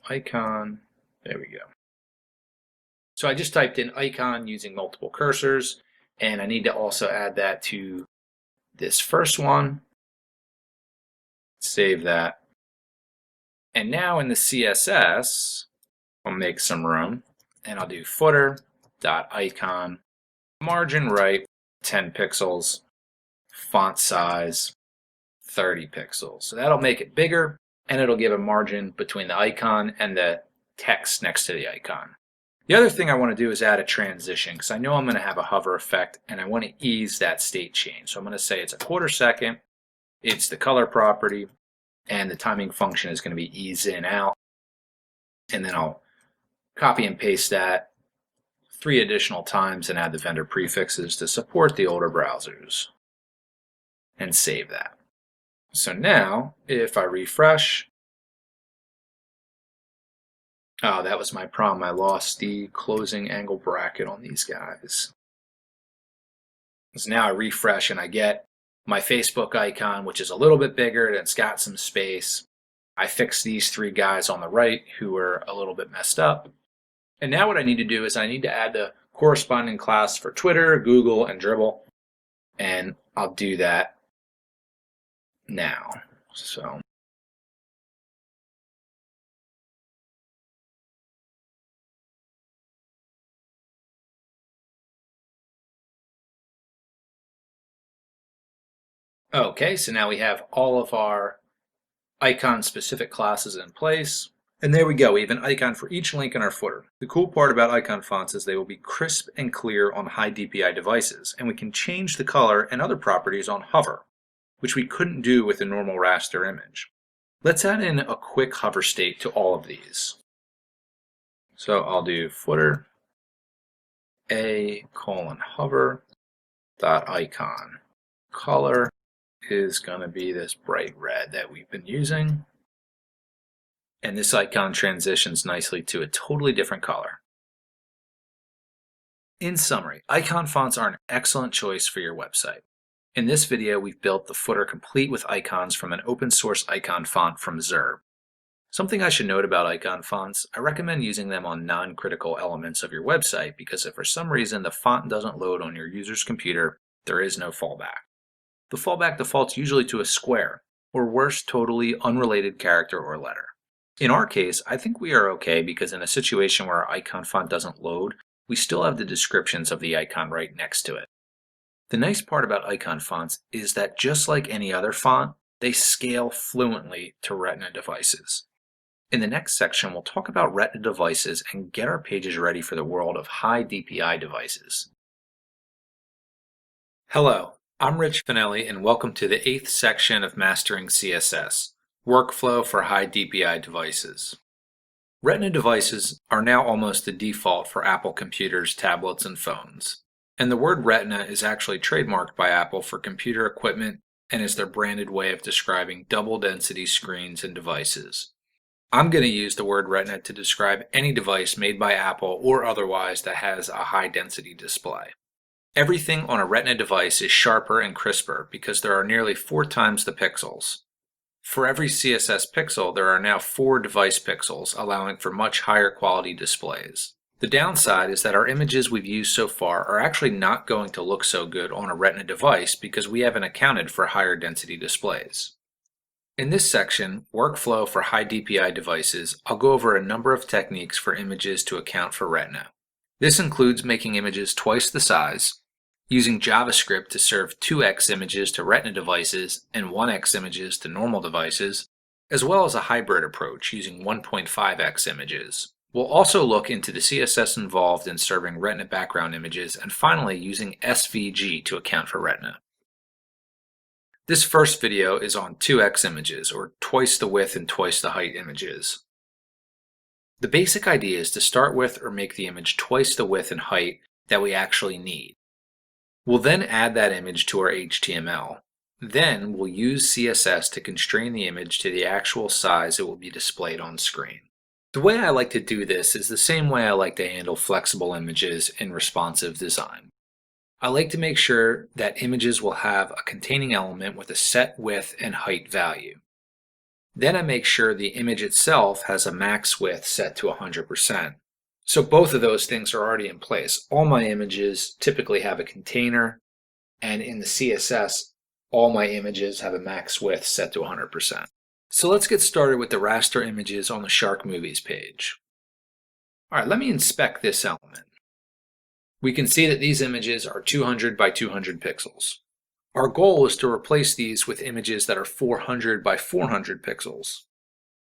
Icon, there we go. So I just typed in icon using multiple cursors, and I need to also add that to this first one. Save that. And now in the CSS, I'll make some room, and I'll do footer.icon, margin right 10 pixels, font size 30 pixels. So that'll make it bigger, and it'll give a margin between the icon and the text next to the icon. The other thing I want to do is add a transition, because I know I'm going to have a hover effect and I want to ease that state change. So I'm going to say it's a 1/4 second, it's the color property, and the timing function is going to be ease in out. And then I'll copy and paste that 3 additional times and add the vendor prefixes to support the older browsers. And save that. So now, if I refresh, oh, that was my problem. I lost the closing angle bracket on these guys. So now I refresh and I get my Facebook icon, which is a little bit bigger and it's got some space. I fixed these 3 guys on the right who were a little bit messed up. And now what I need to do is I need to add the corresponding class for Twitter, Google, and Dribble. And I'll do that now. So okay, so now we have all of our icon specific classes in place. And there we go, we have an icon for each link in our footer. The cool part about icon fonts is they will be crisp and clear on HiDPI devices, and we can change the color and other properties on hover, which we couldn't do with a normal raster image. Let's add in a quick hover state to all of these. So I'll do footer a:hover.icon. Color is going to be this bright red that we've been using. And this icon transitions nicely to a totally different color. In summary, icon fonts are an excellent choice for your website. In this video, we've built the footer complete with icons from an open source icon font from Zurb. Something I should note about icon fonts, I recommend using them on non-critical elements of your website because if for some reason the font doesn't load on your user's computer, there is no fallback. The fallback defaults usually to a square, or worse, totally unrelated character or letter. In our case, I think we are okay because in a situation where our icon font doesn't load, we still have the descriptions of the icon right next to it. The nice part about icon fonts is that just like any other font, they scale fluently to Retina devices. In the next section, we'll talk about Retina devices and get our pages ready for the world of HiDPI devices. Hello, I'm Rich Finelli, and welcome to the 8th section of Mastering CSS, Workflow for HiDPI Devices. Retina devices are now almost the default for Apple computers, tablets, and phones. And the word Retina is actually trademarked by Apple for computer equipment and is their branded way of describing double-density screens and devices. I'm going to use the word Retina to describe any device made by Apple or otherwise that has a high-density display. Everything on a Retina device is sharper and crisper because there are nearly 4 times the pixels. For every CSS pixel, there are now 4 device pixels, allowing for much higher quality displays. The downside is that our images we've used so far are actually not going to look so good on a Retina device because we haven't accounted for higher density displays. In this section, Workflow for HiDPI Devices, I'll go over a number of techniques for images to account for Retina. This includes making images twice the size, using JavaScript to serve 2x images to Retina devices and 1x images to normal devices, as well as a hybrid approach using 1.5x images. We'll also look into the CSS involved in serving Retina background images, and finally using SVG to account for Retina. This first video is on 2x images, or twice the width and twice the height images. The basic idea is to start with or make the image twice the width and height that we actually need. We'll then add that image to our HTML. Then we'll use CSS to constrain the image to the actual size it will be displayed on screen. The way I like to do this is the same way I like to handle flexible images in responsive design. I like to make sure that images will have a containing element with a set width and height value. Then I make sure the image itself has a max width set to 100%. So both of those things are already in place. All my images typically have a container, and in the CSS, all my images have a max width set to 100%. So let's get started with the raster images on the Shark Movies page. All right, let me inspect this element. We can see that these images are 200 by 200 pixels. Our goal is to replace these with images that are 400 by 400 pixels.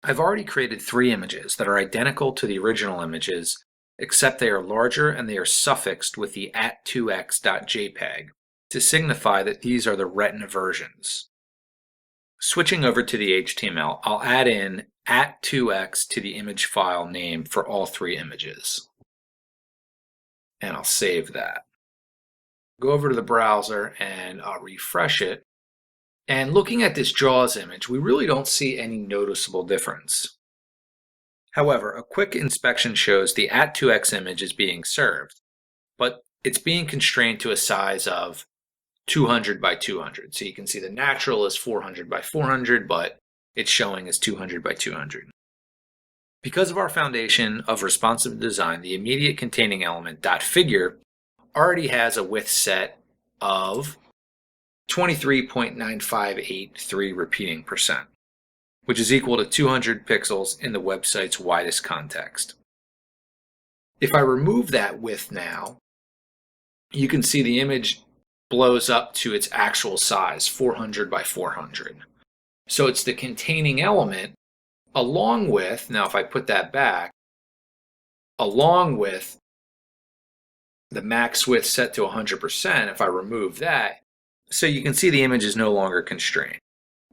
I've already created 3 images that are identical to the original images, except they are larger and they are suffixed with the @2x.jpg to signify that these are the Retina versions. Switching over to the HTML, I'll add in @2x to the image file name for all 3 images. And I'll save that. Go over to the browser and I'll refresh it. And looking at this JAWS image, we really don't see any noticeable difference. However, a quick inspection shows the @2x image is being served, but it's being constrained to a size of 200 by 200. So you can see the natural is 400 by 400, but it's showing as 200 by 200. Because of our foundation of responsive design, the immediate containing element .figure already has a width set of 23.9583 repeating percent, which is equal to 200 pixels in the website's widest context. If I remove that width now, you can see the image blows up to its actual size, 400 by 400. So it's the containing element along with, now if I put that back, along with the max width set to 100%, if I remove that, so you can see the image is no longer constrained.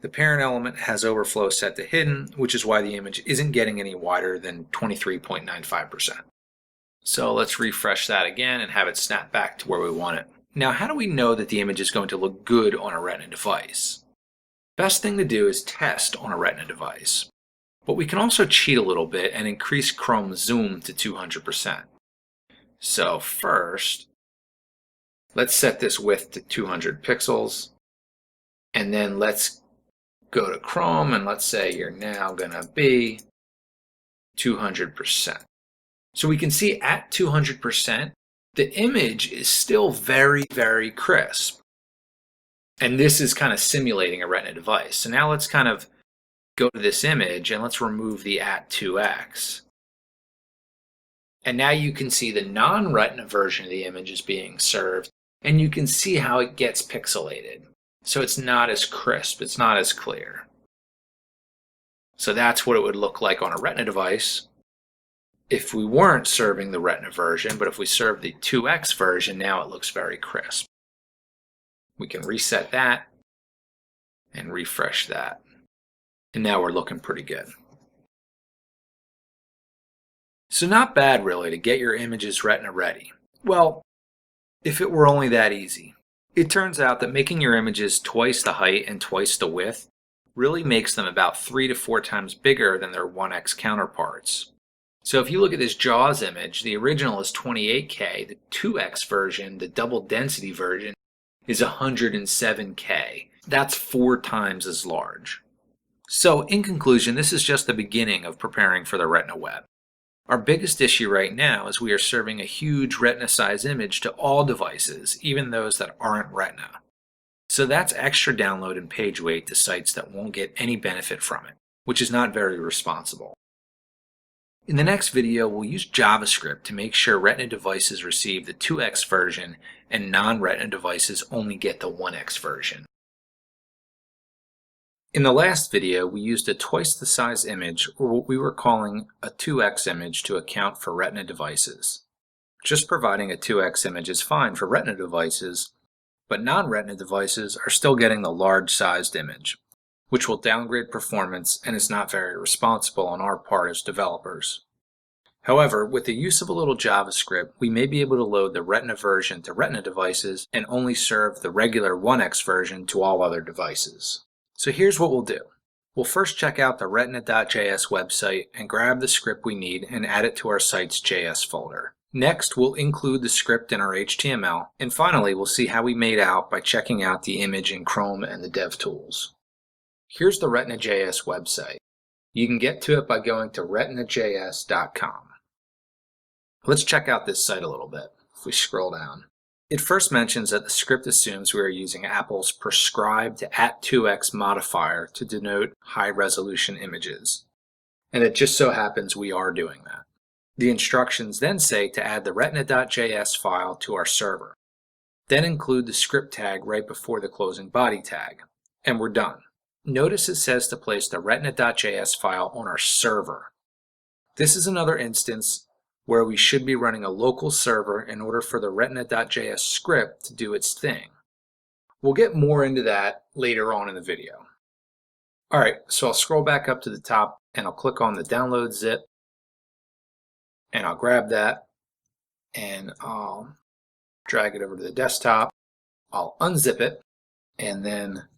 The parent element has overflow set to hidden, which is why the image isn't getting any wider than 23.95%. So let's refresh that again and have it snap back to where we want it. Now, how do we know that the image is going to look good on a Retina device? Best thing to do is test on a Retina device. But we can also cheat a little bit and increase Chrome's zoom to 200%. So first, let's set this width to 200 pixels. And then let's go to Chrome and let's say you're now going to be 200%. So we can see at 200%, the image is still very, very crisp. And this is kind of simulating a Retina device. So now let's kind of go to this image and let's remove the @2x. And now you can see the non-Retina version of the image is being served, and you can see how it gets pixelated. So it's not as crisp, it's not as clear. So that's what it would look like on a Retina device if we weren't serving the Retina version, but if we serve the 2x version, now it looks very crisp. We can reset that and refresh that. And now we're looking pretty good. So not bad really to get your images Retina ready. Well, if it were only that easy. It turns out that making your images twice the height and twice the width really makes them about 3 to 4 times bigger than their 1x counterparts. So if you look at this JAWS image, the original is 28K, the 2x version, the double density version, is 107K. That's 4 times as large. So in conclusion, this is just the beginning of preparing for the Retina web. Our biggest issue right now is we are serving a huge Retina size image to all devices, even those that aren't Retina. So that's extra download and page weight to sites that won't get any benefit from it, which is not very responsible. In the next video, we'll use JavaScript to make sure Retina devices receive the 2x version and non-Retina devices only get the 1x version. In the last video, we used a twice the size image, or what we were calling a 2x image, to account for Retina devices. Just providing a 2x image is fine for Retina devices, but non-Retina devices are still getting the large-sized image, which will downgrade performance and is not very responsible on our part as developers. However, with the use of a little JavaScript, we may be able to load the Retina version to Retina devices and only serve the regular 1x version to all other devices. So here's what we'll do. We'll first check out the retina.js website and grab the script we need and add it to our site's JS folder. Next, we'll include the script in our HTML, and finally, we'll see how we made out by checking out the image in Chrome and the DevTools. Here's the retina.js website. You can get to it by going to retinajs.com. Let's check out this site a little bit. If we scroll down, it first mentions that the script assumes we are using Apple's prescribed @2x modifier to denote high-resolution images, and it just so happens we are doing that. The instructions then say to add the retina.js file to our server, then include the script tag right before the closing body tag, and we're done. Notice it says to place the retina.js file on our server. This is another instance where we should be running a local server in order for the retina.js script to do its thing. We'll get more into that later on in the video. Alright, so I'll scroll back up to the top and I'll click on the download zip and I'll grab that and I'll drag it over to the desktop. I'll unzip it and then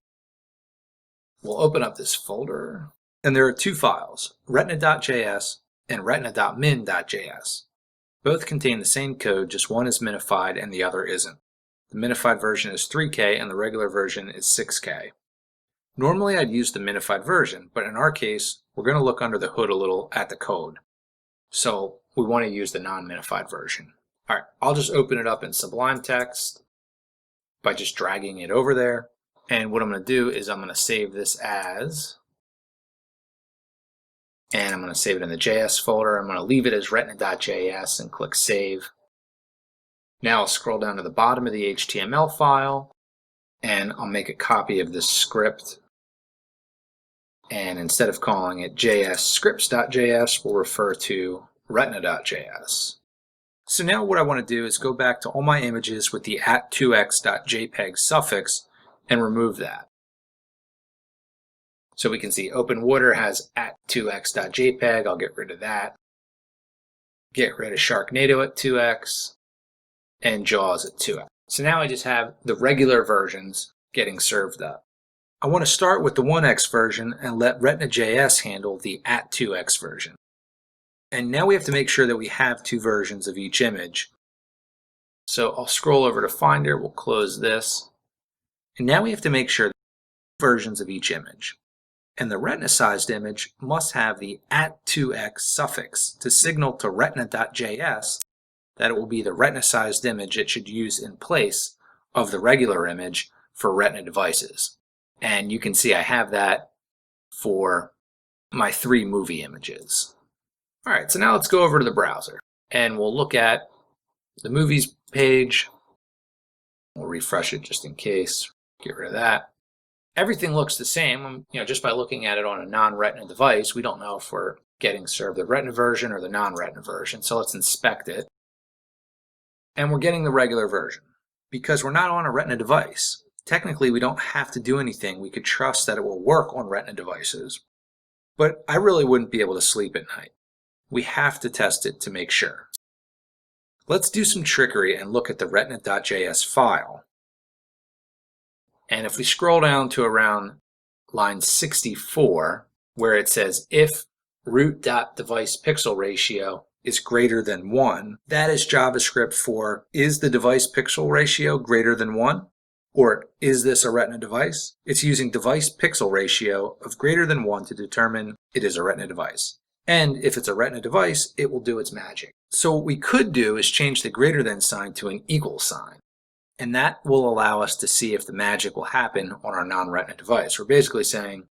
we'll open up this folder. And there are 2 files, retina.js and retina.min.js. Both contain the same code, just one is minified and the other isn't. The minified version is 3K and the regular version is 6K. Normally I'd use the minified version, but in our case, we're going to look under the hood a little at the code. So we want to use the non-minified version. Alright, I'll just open it up in Sublime Text by just dragging it over there. And what I'm going to do is I'm going to save this as, and I'm going to save it in the JS folder. I'm going to leave it as retina.js and click Save. Now I'll scroll down to the bottom of the HTML file and I'll make a copy of this script. And instead of calling it jsscripts.js, we'll refer to retina.js. So now what I want to do is go back to all my images with the @2x.jpg suffix and remove that. So we can see Open Water has @2x.jpg. I'll get rid of that. Get rid of Sharknado at 2x and Jaws at 2x. So now I just have the regular versions getting served up. I want to start with the 1x version and let retina.js handle the @2x version. And now we have to make sure that we have 2 versions of each image. So I'll scroll over to Finder, we'll close this. And now we have to make sure 2 versions of each image. And the retina-sized image must have the @2x suffix to signal to retina.js that it will be the retina-sized image it should use in place of the regular image for retina devices. And you can see I have that for my 3 movie images. Alright, so now let's go over to the browser and we'll look at the movies page. We'll refresh it just in case, get rid of that. Everything looks the same, just by looking at it on a non-retina device. We don't know if we're getting served the retina version or the non-retina version, so let's inspect it. And we're getting the regular version because we're not on a retina device. Technically, we don't have to do anything. We could trust that it will work on Retina devices. But I really wouldn't be able to sleep at night. We have to test it to make sure. Let's do some trickery and look at the retina.js file. And if we scroll down to around line 64, where it says if root.device pixel ratio is greater than 1, that is JavaScript for is the device pixel ratio greater than 1? Or is this a Retina device? It's using device pixel ratio of greater than 1 to determine it is a Retina device. And if it's a Retina device, it will do its magic. So what we could do is change the greater than sign to an equal sign. And that will allow us to see if the magic will happen on our non-Retina device. We're basically saying,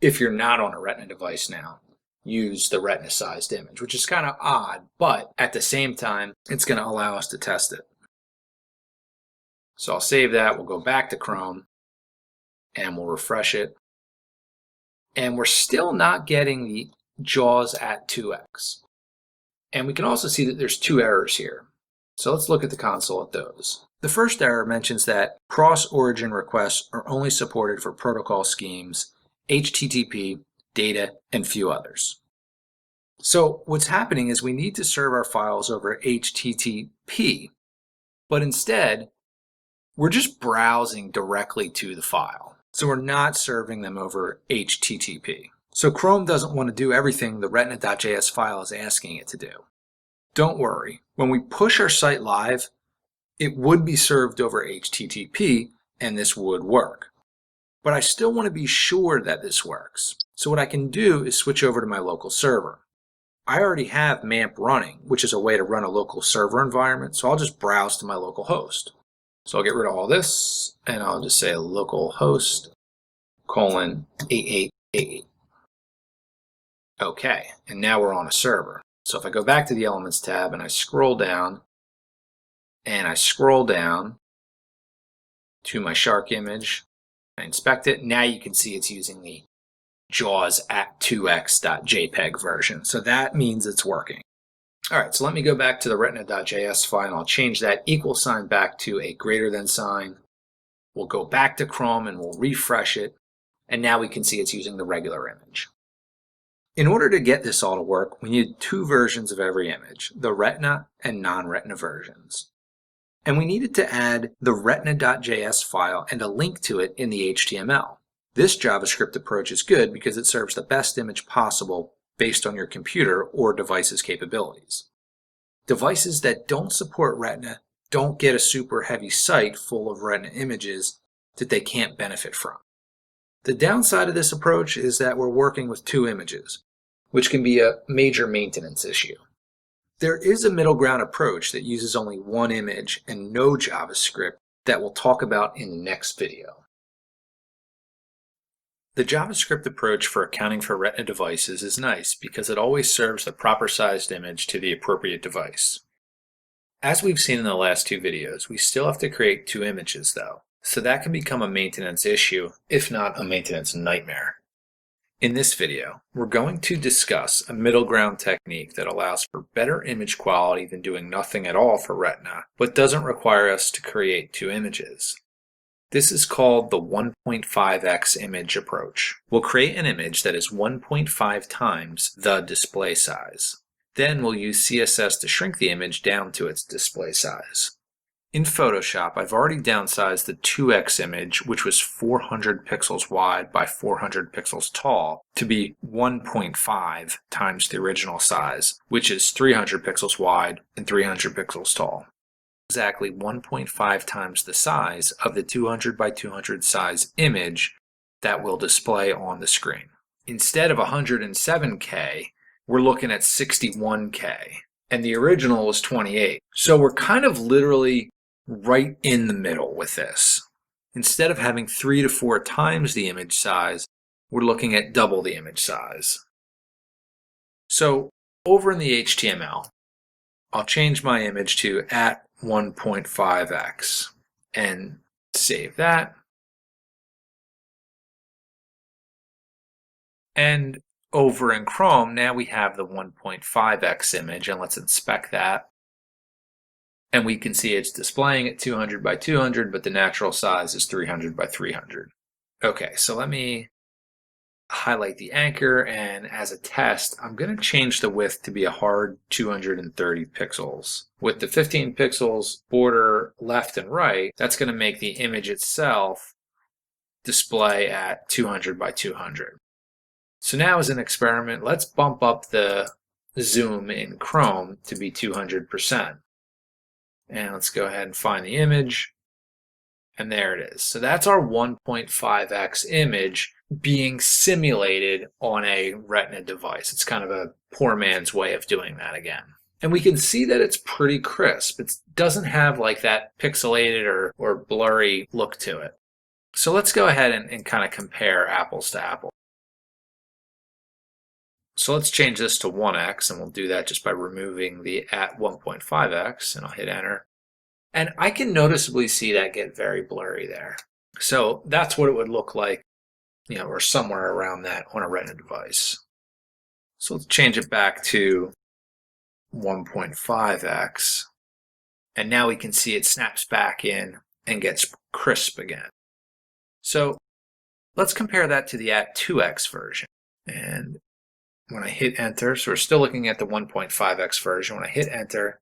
if you're not on a Retina device now, use the Retina sized image, which is kind of odd, but at the same time, it's going to allow us to test it. So I'll save that. We'll go back to Chrome and we'll refresh it. And we're still not getting the JAWS at 2x. And we can also see that there's 2 errors here. So let's look at the console at those. The first error mentions that cross-origin requests are only supported for protocol schemes, HTTP, data, and few others. So what's happening is we need to serve our files over HTTP, but instead, we're just browsing directly to the file. So we're not serving them over HTTP. So Chrome doesn't want to do everything the retina.js file is asking it to do. Don't worry. When we push our site live, it would be served over HTTP and this would work. But I still want to be sure that this works. So what I can do is switch over to my local server. I already have MAMP running, which is a way to run a local server environment. So I'll just browse to my local host. So I'll get rid of all this and I'll just say localhost colon 8888. Okay, and now we're on a server. So if I go back to the Elements tab and I scroll down to my shark image, I inspect it, now you can see it's using the JAWS at 2x.jpg version. So that means it's working. All right, so let me go back to the retina.js file and I'll change that equal sign back to a greater than sign. We'll go back to Chrome and we'll refresh it. And now we can see it's using the regular image. In order to get this all to work, we need 2 versions of every image, the retina and non-retina versions. And we needed to add the retina.js file and a link to it in the HTML. This JavaScript approach is good because it serves the best image possible based on your computer or device's capabilities. Devices that don't support Retina don't get a super heavy site full of Retina images that they can't benefit from. The downside of this approach is that we're working with 2 images, which can be a major maintenance issue. There is a middle ground approach that uses only 1 image and no JavaScript that we'll talk about in the next video. The JavaScript approach for accounting for Retina devices is nice because it always serves the proper sized image to the appropriate device. As we've seen in the last 2 videos, we still have to create 2 images though, so that can become a maintenance issue, if not a maintenance nightmare. In this video, we're going to discuss a middle ground technique that allows for better image quality than doing nothing at all for Retina, but doesn't require us to create 2 images. This is called the 1.5x image approach. We'll create an image that is 1.5 times the display size. Then we'll use CSS to shrink the image down to its display size. In Photoshop, I've already downsized the 2x image, which was 400 pixels wide by 400 pixels tall, to be 1.5 times the original size, which is 300 pixels wide and 300 pixels tall. Exactly 1.5 times the size of the 200 by 200 size image that will display on the screen. Instead of 107K, we're looking at 61K, and the original was 28. So we're kind of literally right in the middle with this. Instead of having 3 to 4 times the image size, we're looking at double the image size. So over in the HTML, I'll change my image to at 1.5x and save that. And over in Chrome, now we have the 1.5x image, and let's inspect that. And we can see it's displaying at 200 by 200, but the natural size is 300 by 300. Okay, so let me highlight the anchor, and as a test, I'm going to change the width to be a hard 230 pixels. With the 15 pixels border left and right, that's going to make the image itself display at 200 by 200. So now as an experiment, let's bump up the zoom in Chrome to be 200%. And let's go ahead and find the image. And there it is. So that's our 1.5x image being simulated on a Retina device. It's kind of a poor man's way of doing that again. And we can see that it's pretty crisp. It doesn't have like that pixelated or blurry look to it. So let's go ahead and kind of compare apples to apples. So let's change this to 1x, and we'll do that just by removing the at 1.5x, and I'll hit enter. And I can noticeably see that get very blurry there. So that's what it would look like, or somewhere around that on a Retina device. So let's change it back to 1.5x. And now we can see it snaps back in and gets crisp again. So let's compare that to the at 2x version. And when I hit enter, so we're still looking at the 1.5x version. When I hit enter,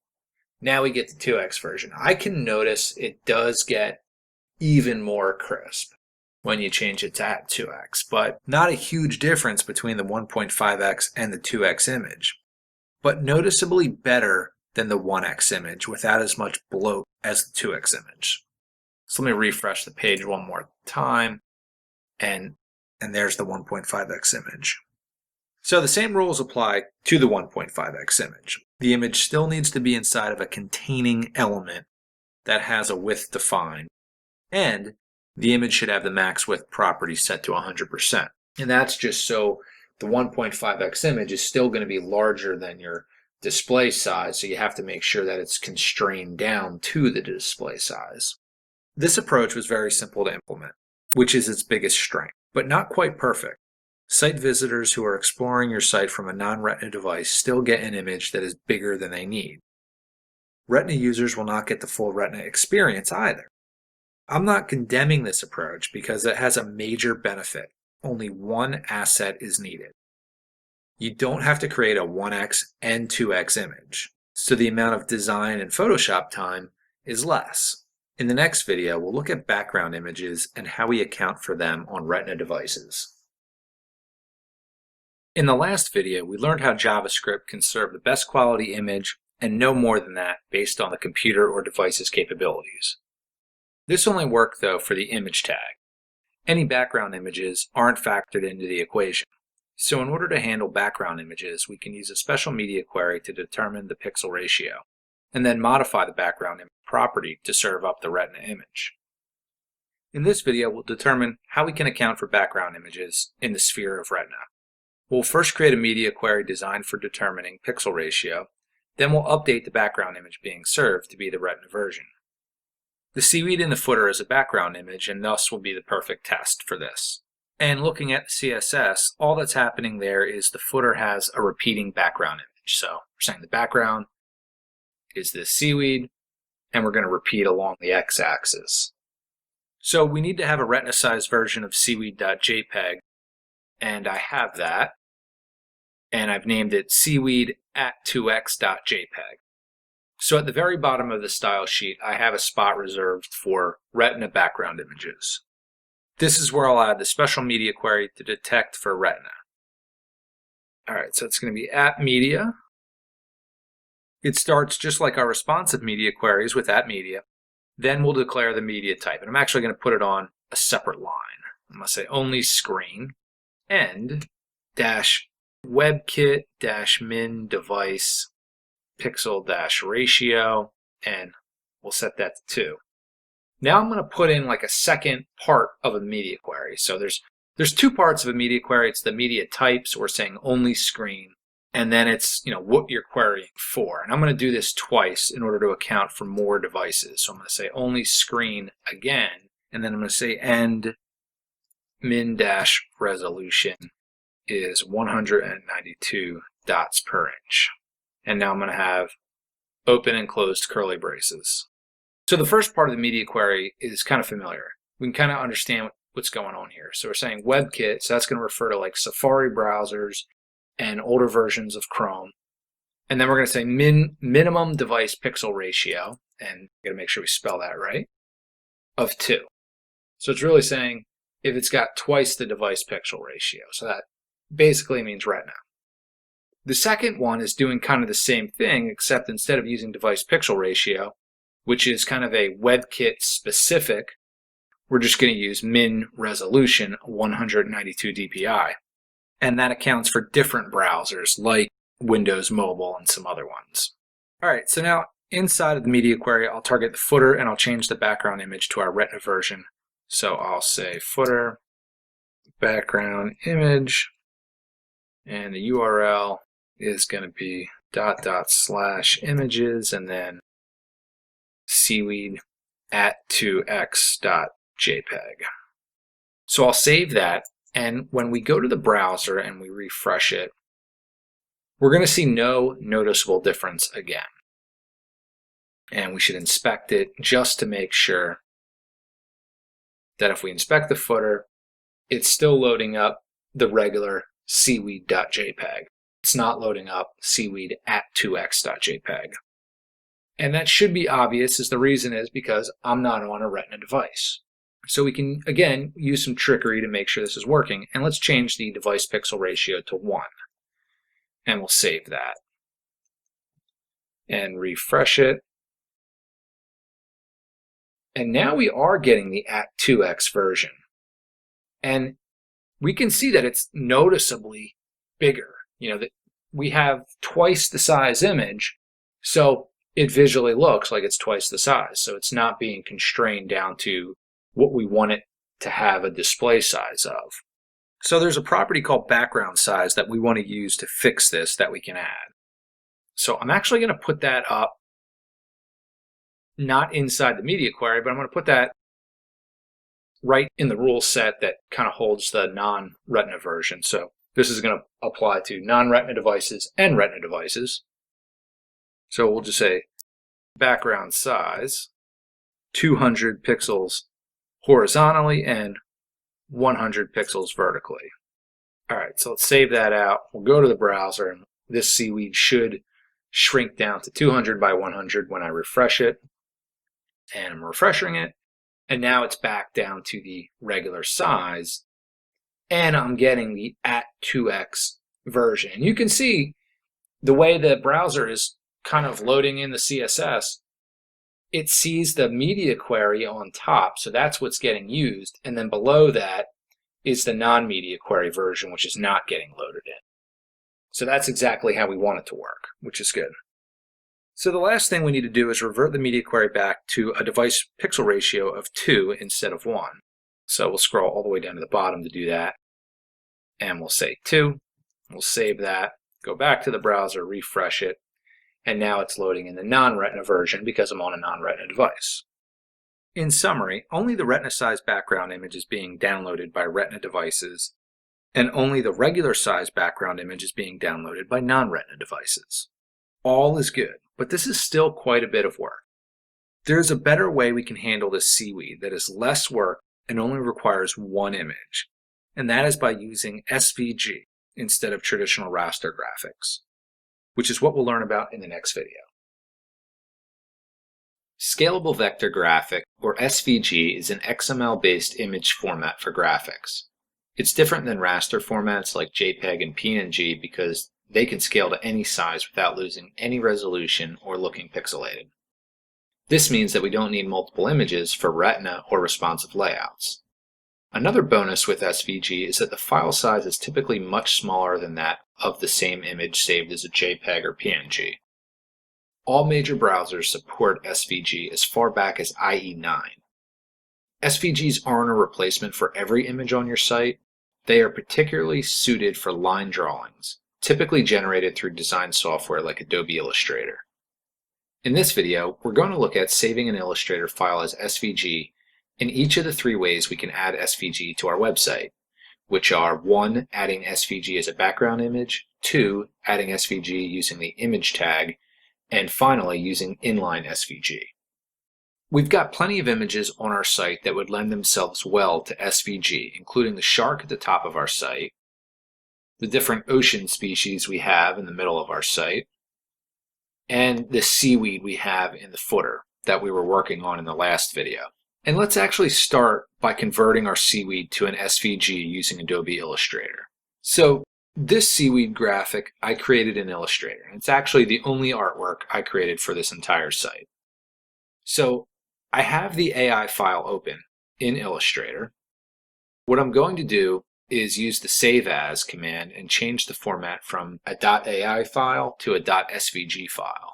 now we get the 2x version. I can notice it does get even more crisp when you change it to at 2x, but not a huge difference between the 1.5x and the 2x image, but noticeably better than the 1x image without as much bloat as the 2x image. So let me refresh the page one more time, and there's the 1.5x image. So the same rules apply to the 1.5x image. The image still needs to be inside of a containing element that has a width defined, and the image should have the max width property set to 100%. And that's just so the 1.5x image is still going to be larger than your display size, so you have to make sure that it's constrained down to the display size. This approach was very simple to implement, which is its biggest strength, but not quite perfect. Site visitors who are exploring your site from a non-Retina device still get an image that is bigger than they need. Retina users will not get the full Retina experience either. I'm not condemning this approach because it has a major benefit. Only one asset is needed. You don't have to create a 1x and 2x image, so the amount of design and Photoshop time is less. In the next video, we'll look at background images and how we account for them on Retina devices. In the last video, we learned how JavaScript can serve the best quality image and no more than that based on the computer or device's capabilities. This only worked though for the image tag. Any background images aren't factored into the equation. So in order to handle background images, we can use a special media query to determine the pixel ratio, and then modify the background image property to serve up the Retina image. In this video, we'll determine how we can account for background images in the sphere of Retina. We'll first create a media query designed for determining pixel ratio, then we'll update the background image being served to be the Retina version. The seaweed in the footer is a background image and thus will be the perfect test for this. And looking at the CSS, all that's happening there is the footer has a repeating background image. So we're saying the background is this seaweed, and we're going to repeat along the x-axis. So we need to have a Retina-sized version of seaweed.jpg, and I have that. And I've named it seaweed at 2x.jpg. So at the very bottom of the style sheet, I have a spot reserved for Retina background images. This is where I'll add the special media query to detect for Retina. All right, so it's going to be at media. It starts just like our responsive media queries with at media. Then we'll declare the media type. And I'm actually going to put it on a separate line. I'm going to say only screen and dash WebKit dash min device pixel dash ratio, and we'll set that to 2. Now I'm going to put in like a second part of a media query. So there's two parts of a media query. It's the media type, so we're saying only screen, and then it's what you're querying for. And I'm going to do this twice in order to account for more devices. So I'm going to say only screen again, and then I'm going to say end min dash resolution is 192 dots per inch. And now I'm going to have open and closed curly braces. So the first part of the media query is kind of familiar. We can kind of understand what's going on here. So we're saying WebKit, so that's going to refer to like Safari browsers and older versions of Chrome. And then we're going to say minimum device pixel ratio, and we're going to make sure we spell that right, of 2. So it's really saying if it's got twice the device pixel ratio. So that basically means Retina. The second one is doing kind of the same thing, except instead of using device pixel ratio, which is kind of a WebKit specific, we're just going to use min resolution 192 dpi. And that accounts for different browsers like Windows Mobile and some other ones. All right, so now inside of the media query, I'll target the footer and I'll change the background image to our Retina version. So I'll say footer, background image, and the URL is going to be /images and then seaweed at 2x.jpg. So I'll save that, and when we go to the browser and we refresh it, we're going to see no noticeable difference again. And we should inspect it just to make sure that if we inspect the footer, it's still loading up the regular seaweed.jpg. It's not loading up seaweed at 2x.jpg. And that should be obvious, as the reason is because I'm not on a Retina device. So we can, again, use some trickery to make sure this is working. And let's change the device pixel ratio to 1. And we'll save that. And refresh it. And now we are getting the at 2x version. And we can see that it's noticeably bigger. You know, that we have twice the size image, so it visually looks like it's twice the size. So it's not being constrained down to what we want it to have a display size of. So there's a property called background size that we want to use to fix this that we can add. So I'm actually going to put that up, not inside the media query, but I'm going to put that right in the rule set that kind of holds the non-Retina version. So this is going to apply to non-Retina devices and Retina devices. So we'll just say background size 200 pixels horizontally and 100 pixels vertically. All right, so let's save that out. We'll go to the browser, and this seaweed should shrink down to 200 by 100 when I refresh it. And I'm refreshing it, and now it's back down to the regular size, and I'm getting the at 2x version. And you can see the way the browser is kind of loading in the CSS, it sees the media query on top, so that's what's getting used, and then below that is the non-media query version, which is not getting loaded in. So that's exactly how we want it to work, which is good. So the last thing we need to do is revert the media query back to a device pixel ratio of 2 instead of 1. So we'll scroll all the way down to the bottom to do that, and we'll say 2. We'll save that, go back to the browser, refresh it, and now it's loading in the non-Retina version because I'm on a non-Retina device. In summary, only the Retina-sized background image is being downloaded by Retina devices, and only the regular size background image is being downloaded by non-Retina devices. All is good, but this is still quite a bit of work. There is a better way we can handle this seaweed that is less work and only requires one image, and that is by using SVG instead of traditional raster graphics, which is what we'll learn about in the next video. Scalable Vector Graphic, or SVG, is an XML-based image format for graphics. It's different than raster formats like JPEG and PNG because they can scale to any size without losing any resolution or looking pixelated. This means that we don't need multiple images for Retina or responsive layouts. Another bonus with SVG is that the file size is typically much smaller than that of the same image saved as a JPEG or PNG. All major browsers support SVG as far back as IE9. SVGs aren't a replacement for every image on your site. They are particularly suited for line drawings, typically generated through design software like Adobe Illustrator. In this video, we're going to look at saving an Illustrator file as SVG in each of the 3 ways we can add SVG to our website, which are 1. Adding SVG as a background image, 2. Adding SVG using the image tag, and finally using inline SVG. We've got plenty of images on our site that would lend themselves well to SVG, including the shark at the top of our site, the different ocean species we have in the middle of our site, and the seaweed we have in the footer that we were working on in the last video. And let's actually start by converting our seaweed to an SVG using Adobe Illustrator. So this seaweed graphic I created in Illustrator, and it's actually the only artwork I created for this entire site. So I have the AI file open in Illustrator. What I'm going to do is use the save as command and change the format from a .ai file to a .svg file.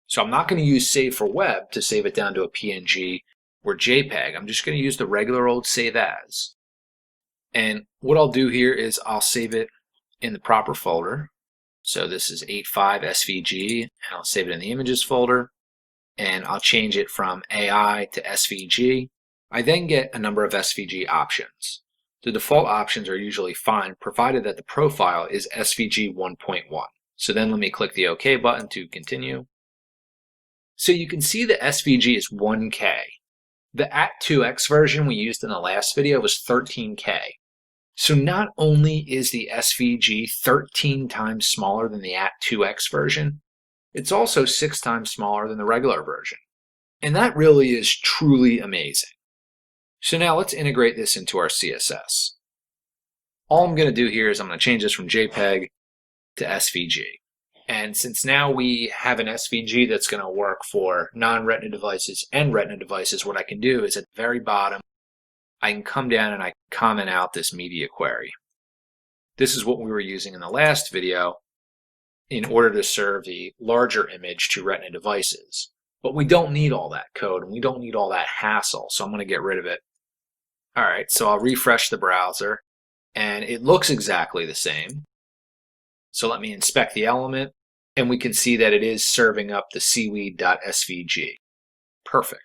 So I'm not going to use save for web to save it down to a PNG or JPEG. I'm just going to use the regular old save as. And what I'll do here is I'll save it in the proper folder. So this is 8.5 SVG, and I'll save it in the images folder, and I'll change it from AI to SVG. I then get a number of SVG options. The default options are usually fine, provided that the profile is SVG 1.1. So then let me click the OK button to continue. So you can see the SVG is 1K. The At2X version we used in the last video was 13K. So not only is the SVG 13 times smaller than the At2X version, it's also 6 times smaller than the regular version. And that really is truly amazing. So now let's integrate this into our CSS. All I'm going to do here is I'm going to change this from JPEG to SVG. And since now we have an SVG that's going to work for non-Retina devices and Retina devices, what I can do is at the very bottom, I can come down and I comment out this media query. This is what we were using in the last video in order to serve the larger image to Retina devices. But we don't need all that code and we don't need all that hassle, so I'm going to get rid of it. All right, so I'll refresh the browser and it looks exactly the same. So let me inspect the element and we can see that it is serving up the seaweed.svg. Perfect.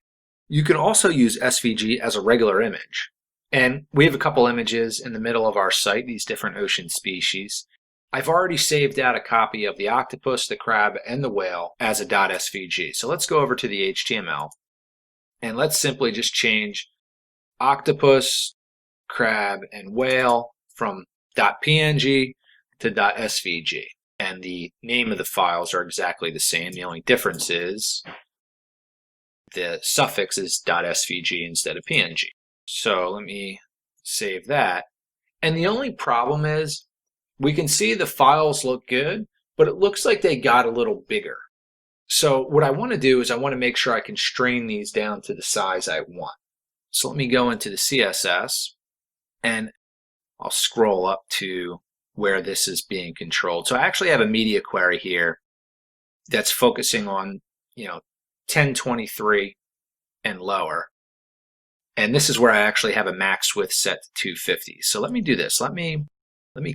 You can also use SVG as a regular image. And we have a couple images in the middle of our site, these different ocean species. I've already saved out a copy of the octopus, the crab, and the whale as a .svg. So let's go over to the HTML and let's simply just change octopus, crab, and whale from .png to .svg. And the name of the files are exactly the same. The only difference is the suffix is .svg instead of png. So let me save that. And the only problem is we can see the files look good, but it looks like they got a little bigger. So what I want to do is I want to make sure I constrain these down to the size I want. So let me go into the CSS and I'll scroll up to where this is being controlled. So I actually have a media query here that's focusing on, 1023 and lower. And this is where I actually have a max width set to 250. So let me do this. Let me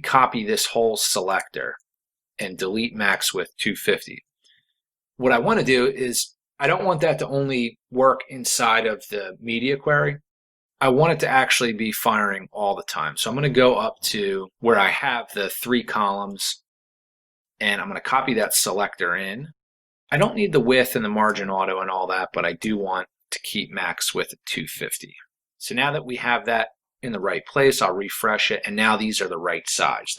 copy this whole selector and delete max width 250. What I want to do is I don't want that to only work inside of the media query. I want it to actually be firing all the time. So I'm going to go up to where I have the 3 columns and I'm going to copy that selector in. I don't need the width and the margin auto and all that, but I do want to keep max width at 250. So now that we have that in the right place, I'll refresh it, and now these are the right size.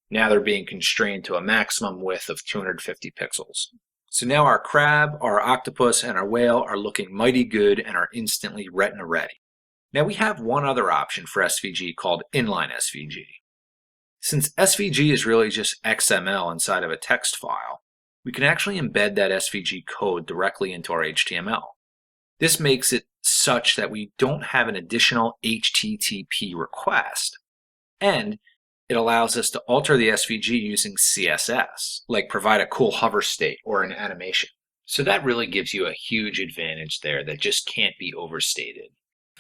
Now they're being constrained to a maximum width of 250 pixels. So now our crab, our octopus, and our whale are looking mighty good and are instantly Retina ready. Now we have one other option for SVG called inline SVG. Since SVG is really just XML inside of a text file, we can actually embed that SVG code directly into our HTML. This makes it such that we don't have an additional HTTP request, and it allows us to alter the SVG using CSS, like provide a cool hover state or an animation. So that really gives you a huge advantage there that just can't be overstated.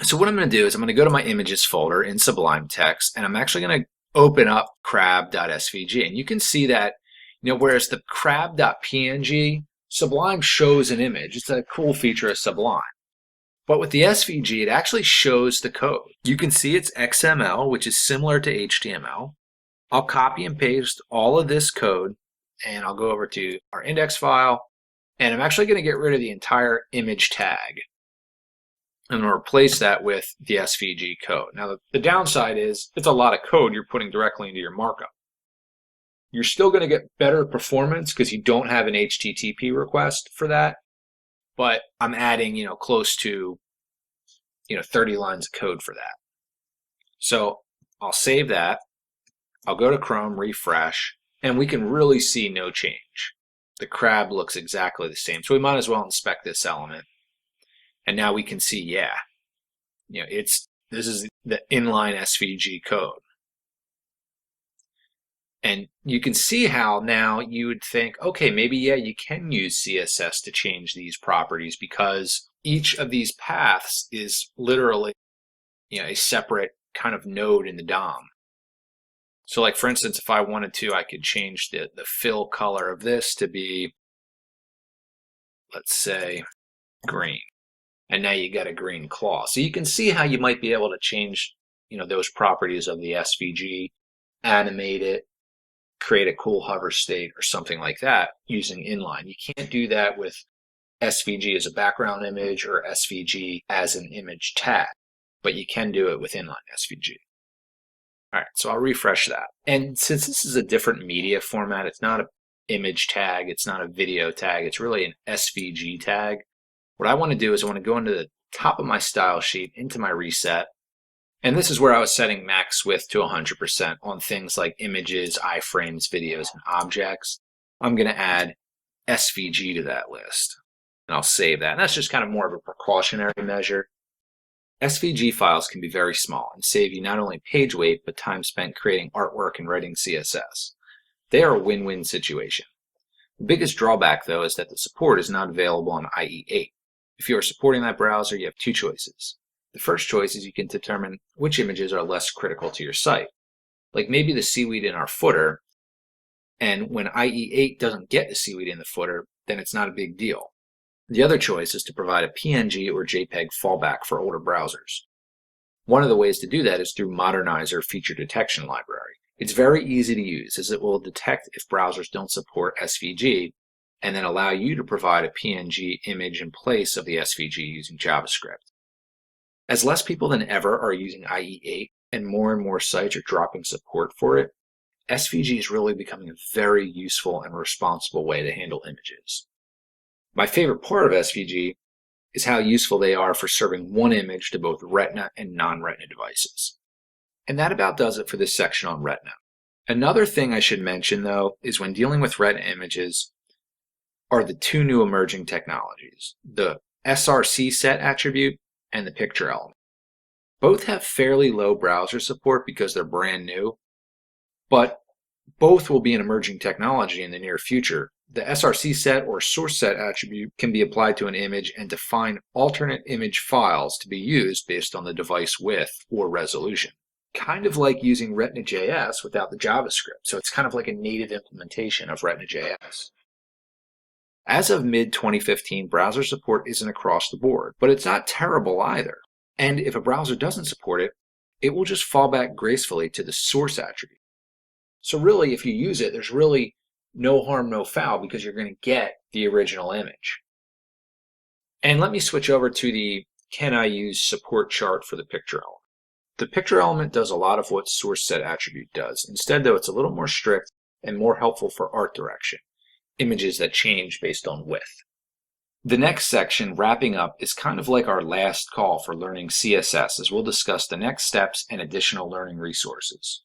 So what I'm going to do is I'm going to go to my images folder in Sublime Text, and I'm actually going to open up crab.svg, and you can see that, whereas the crab.png, Sublime shows an image. It's a cool feature of Sublime. But with the SVG, it actually shows the code. You can see it's XML, which is similar to HTML. I'll copy and paste all of this code and I'll go over to our index file, and I'm actually going to get rid of the entire image tag. I'm going to replace that with the SVG code. Now, the downside is it's a lot of code you're putting directly into your markup. You're still going to get better performance because you don't have an HTTP request for that, but I'm adding, close to, 30 lines of code for that. So I'll save that. I'll go to Chrome, refresh, and we can really see no change. The crab looks exactly the same. So we might as well inspect this element. And now we can see, this is the inline SVG code. And you can see how now you would think, okay, maybe, you can use CSS to change these properties because each of these paths is literally, a separate kind of node in the DOM. So like, for instance, if I wanted to, I could change the fill color of this to be, let's say, green. And now you got a green claw. So you can see how you might be able to change, those properties of the SVG, animate it, create a cool hover state or something like that using inline. You can't do that with SVG as a background image or SVG as an image tag, but you can do it with inline SVG. All right, so I'll refresh that. And since this is a different media format, it's not an image tag, it's not a video tag, it's really an SVG tag. What I want to do is I want to go into the top of my style sheet, into my reset, and this is where I was setting max width to 100% on things like images, iframes, videos, and objects. I'm going to add SVG to that list, and I'll save that. And that's just kind of more of a precautionary measure. SVG files can be very small and save you not only page weight, but time spent creating artwork and writing CSS. They are a win-win situation. The biggest drawback, though, is that the support is not available on IE8. If you are supporting that browser, you have two choices. The first choice is you can determine which images are less critical to your site. Like maybe the seaweed in our footer, and when IE8 doesn't get the seaweed in the footer, then it's not a big deal. The other choice is to provide a PNG or JPEG fallback for older browsers. One of the ways to do that is through Modernizer Feature Detection Library. It's very easy to use as it will detect if browsers don't support SVG and then allow you to provide a PNG image in place of the SVG using JavaScript. As less people than ever are using IE8 and more sites are dropping support for it, SVG is really becoming a very useful and responsible way to handle images. My favorite part of SVG is how useful they are for serving one image to both Retina and non-Retina devices. And that about does it for this section on Retina. Another thing I should mention, though, is when dealing with Retina images are the two new emerging technologies, the src set attribute and the picture element. Both have fairly low browser support because they're brand new, but both will be an emerging technology in the near future. The src set or source set attribute can be applied to an image and define alternate image files to be used based on the device width or resolution. Kind of like using Retina.js without the JavaScript, so it's kind of like a native implementation of Retina.js. As of mid-2015, browser support isn't across the board, but it's not terrible either. And if a browser doesn't support it, it will just fall back gracefully to the source attribute. So really, if you use it, there's really no harm, no foul, because you're going to get the original image. And let me switch over to the can I use support chart for the picture element. The picture element does a lot of what source set attribute does. Instead, though, it's a little more strict and more helpful for art direction, images that change based on width. The next section, wrapping up, is kind of like our last call for learning CSS, as we'll discuss the next steps and additional learning resources.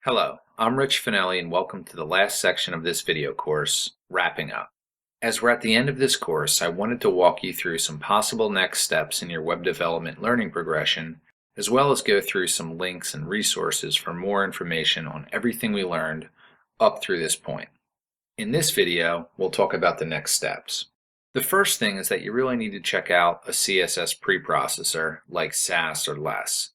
Hello, I'm Rich Finelli and welcome to the last section of this video course, Wrapping Up. As we're at the end of this course, I wanted to walk you through some possible next steps in your web development learning progression, as well as go through some links and resources for more information on everything we learned up through this point. In this video, we'll talk about the next steps. The first thing is that you really need to check out a CSS preprocessor like Sass or Less.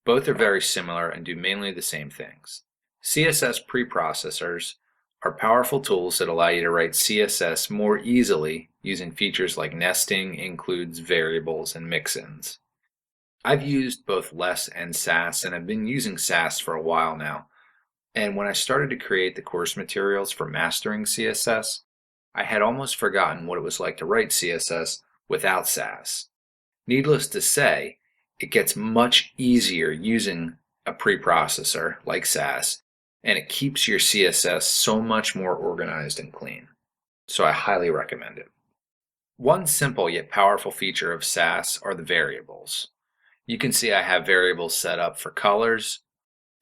Both are very similar and do mainly the same things. CSS preprocessors are powerful tools that allow you to write CSS more easily using features like nesting, includes, variables, and mix-ins. I've used both Less and Sass, and I've been using Sass for a while now. And when I started to create the course materials for mastering CSS, I had almost forgotten what it was like to write CSS without Sass. Needless to say, it gets much easier using a preprocessor like Sass, and it keeps your CSS so much more organized and clean. So I highly recommend it. One simple yet powerful feature of Sass are the variables. You can see I have variables set up for colors.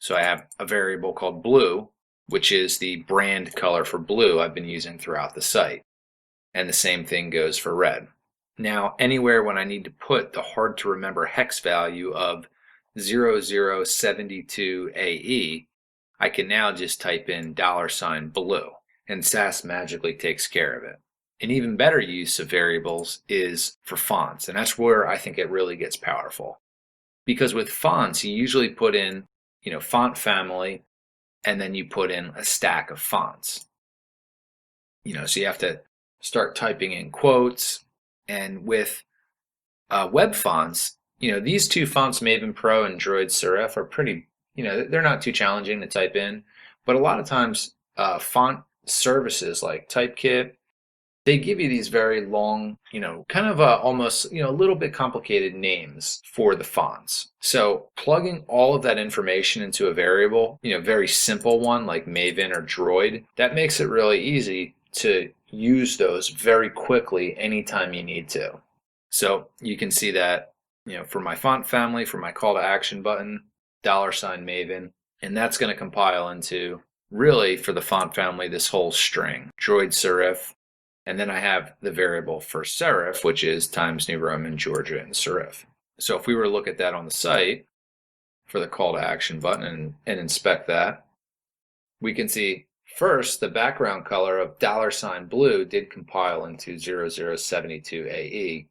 So I have a variable called blue, which is the brand color for blue I've been using throughout the site. And the same thing goes for red. Now, anywhere when I need to put the hard to remember hex value of 0072AE, I can now just type in $blue, and Sass magically takes care of it. An even better use of variables is for fonts, and that's where I think it really gets powerful. Because with fonts, you usually put in, font family, and then you put in a stack of fonts. So you have to start typing in quotes. And with web fonts, these two fonts, Maven Pro and Droid Serif, are pretty, they're not too challenging to type in. But a lot of times, font services like Typekit, they give you these very long, kind of almost, a little bit complicated names for the fonts. So plugging all of that information into a variable, very simple one like Maven or Droid, that makes it really easy to use those very quickly anytime you need to. So you can see that, for my font family, for my call to action button, $Maven, and that's going to compile into, really for the font family, this whole string, Droid Serif. And then I have the variable for serif, which is Times New Roman, Georgia, and serif. So if we were to look at that on the site for the call to action button and inspect that, we can see first the background color of $blue did compile into 0072AE,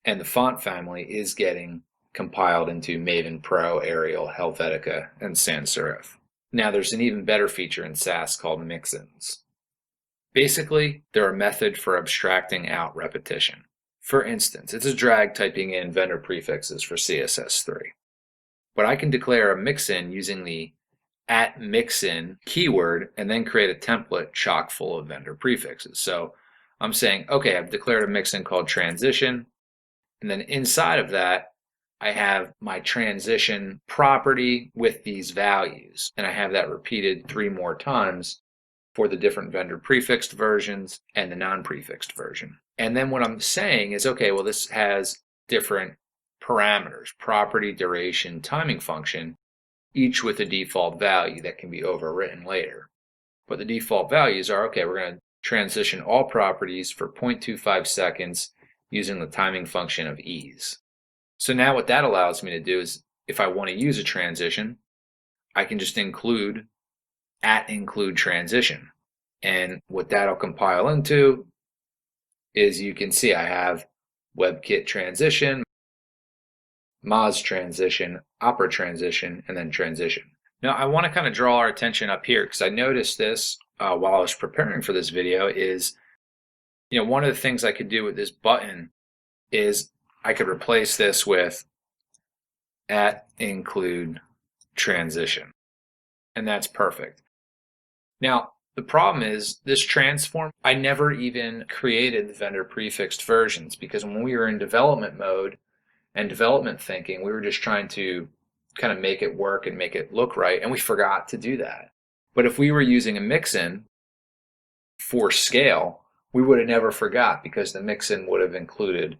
and the font family is getting compiled into Maven Pro, Arial, Helvetica, and sans serif. Now there's an even better feature in Sass called mixins. Basically, they're a method for abstracting out repetition. For instance, it's a drag typing in vendor prefixes for CSS3. But I can declare a mixin using the @mixin keyword and then create a template chock full of vendor prefixes. So I'm saying, okay, I've declared a mixin called transition, and then inside of that, I have my transition property with these values, and I have that repeated 3 more times for the different vendor prefixed versions and the non-prefixed version. And then what I'm saying is, okay, well, this has different parameters, property, duration, timing function, each with a default value that can be overwritten later. But the default values are, okay, we're going to transition all properties for 0.25 seconds using the timing function of ease. So now what that allows me to do is, if I want to use a transition, I can just include @include transition. And what that'll compile into is, you can see I have WebKit transition, Moz transition, Opera transition, and then transition. Now I want to kind of draw our attention up here because I noticed this while I was preparing for this video is, one of the things I could do with this button is I could replace this with @include transition. And that's perfect. Now, the problem is this transform, I never even created the vendor prefixed versions because when we were in development mode and development thinking, we were just trying to kind of make it work and make it look right, and we forgot to do that. But if we were using a mixin for scale, we would have never forgot because the mixin would have included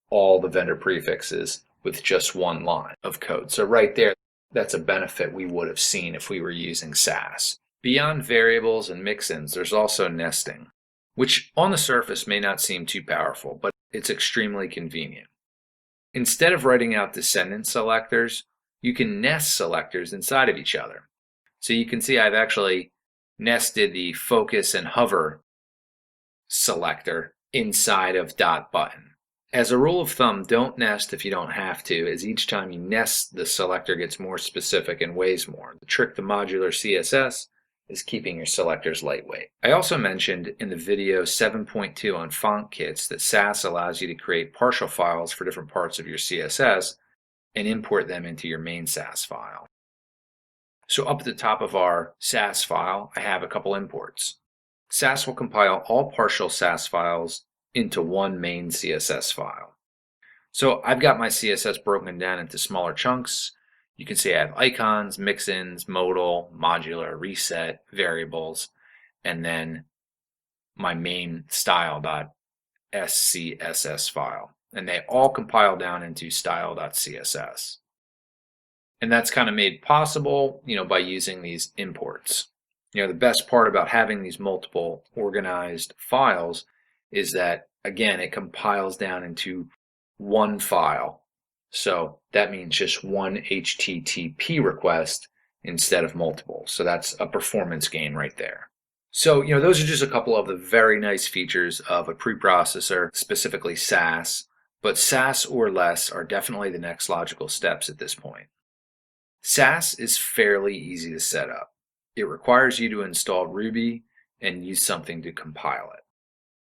all the vendor prefixes with just one line of code. So right there, that's a benefit we would have seen if we were using Sass. Beyond variables and mixins, there's also nesting, which on the surface may not seem too powerful, but it's extremely convenient. Instead of writing out descendant selectors, you can nest selectors inside of each other. So you can see I've actually nested the focus and hover selector inside of .button. As a rule of thumb, don't nest if you don't have to, as each time you nest, the selector gets more specific and weighs more. The trick to modular CSS is keeping your selectors lightweight. I also mentioned in the video 7.2 on font kits that Sass allows you to create partial files for different parts of your CSS and import them into your main Sass file. So up at the top of our SAS file, I have a couple imports. SAS will compile all partial SAS files into one main CSS file. So I've got my CSS broken down into smaller chunks. You can see I have icons, mix-ins, modal, modular, reset, variables, and then my main style.scss file. And they all compile down into style.css. And that's kind of made possible, by using these imports. The best part about having these multiple organized files is that, again, it compiles down into one file. So that means just one HTTP request instead of multiple. So that's a performance gain right there. So, those are just a couple of the very nice features of a preprocessor, specifically SAS, but SAS or less are definitely the next logical steps at this point. SAS is fairly easy to set up. It requires you to install Ruby and use something to compile it.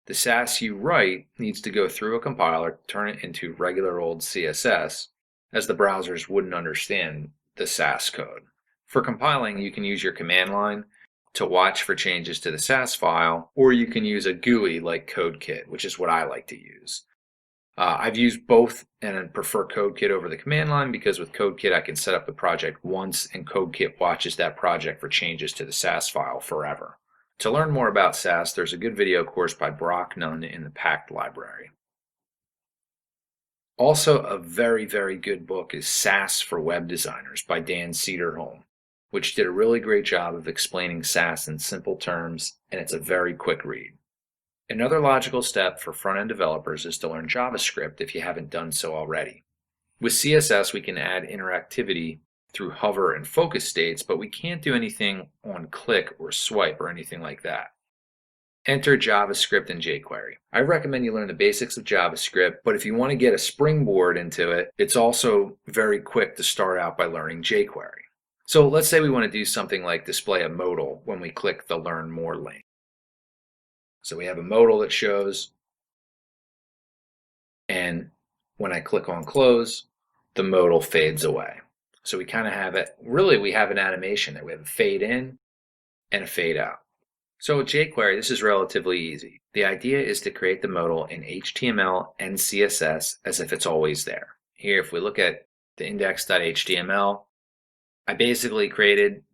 The SAS you write needs to go through a compiler to turn it into regular old CSS, as the browsers wouldn't understand the SAS code. For compiling, you can use your command line to watch for changes to the SAS file, or you can use a GUI like CodeKit, which is what I like to use. I've used both and I prefer CodeKit over the command line because with CodeKit I can set up the project once and CodeKit watches that project for changes to the SAS file forever. To learn more about SAS, there's a good video course by Brock Nunn in the Packed library. Also, a very, very good book is SAS for Web Designers by Dan Cederholm, which did a really great job of explaining SAS in simple terms, and it's a very quick read. Another logical step for front-end developers is to learn JavaScript if you haven't done so already. With CSS, we can add interactivity through hover and focus states, but we can't do anything on click or swipe or anything like that. Enter JavaScript and jQuery. I recommend you learn the basics of JavaScript, but if you want to get a springboard into it, it's also very quick to start out by learning jQuery. So let's say we want to do something like display a modal when we click the Learn More link. So we have a modal that shows, and when I click on close, the modal fades away. So we kind of have it, really we have an animation there. We have a fade in and a fade out. So with jQuery, this is relatively easy. The idea is to create the modal in HTML and CSS as if it's always there. Here, if we look at the index.html, I basically created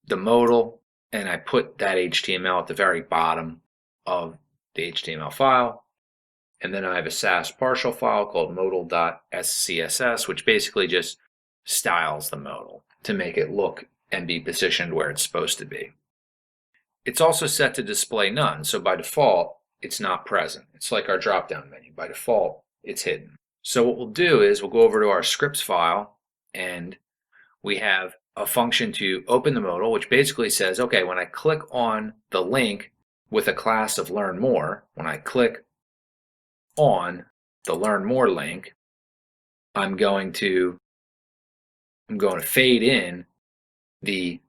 the modal and I put that HTML at the very bottom of the HTML file, and then I have a SAS partial file called modal.scss, which basically just styles the modal to make it look and be positioned where it's supposed to be. It's also set to display none, so by default it's not present. It's like our drop-down menu. By default it's hidden. So what we'll do is we'll go over to our scripts file, and we have a function to open the modal, which basically says, okay, when I click on the link with a class of Learn More, when I click on the Learn More link, I'm going to fade in the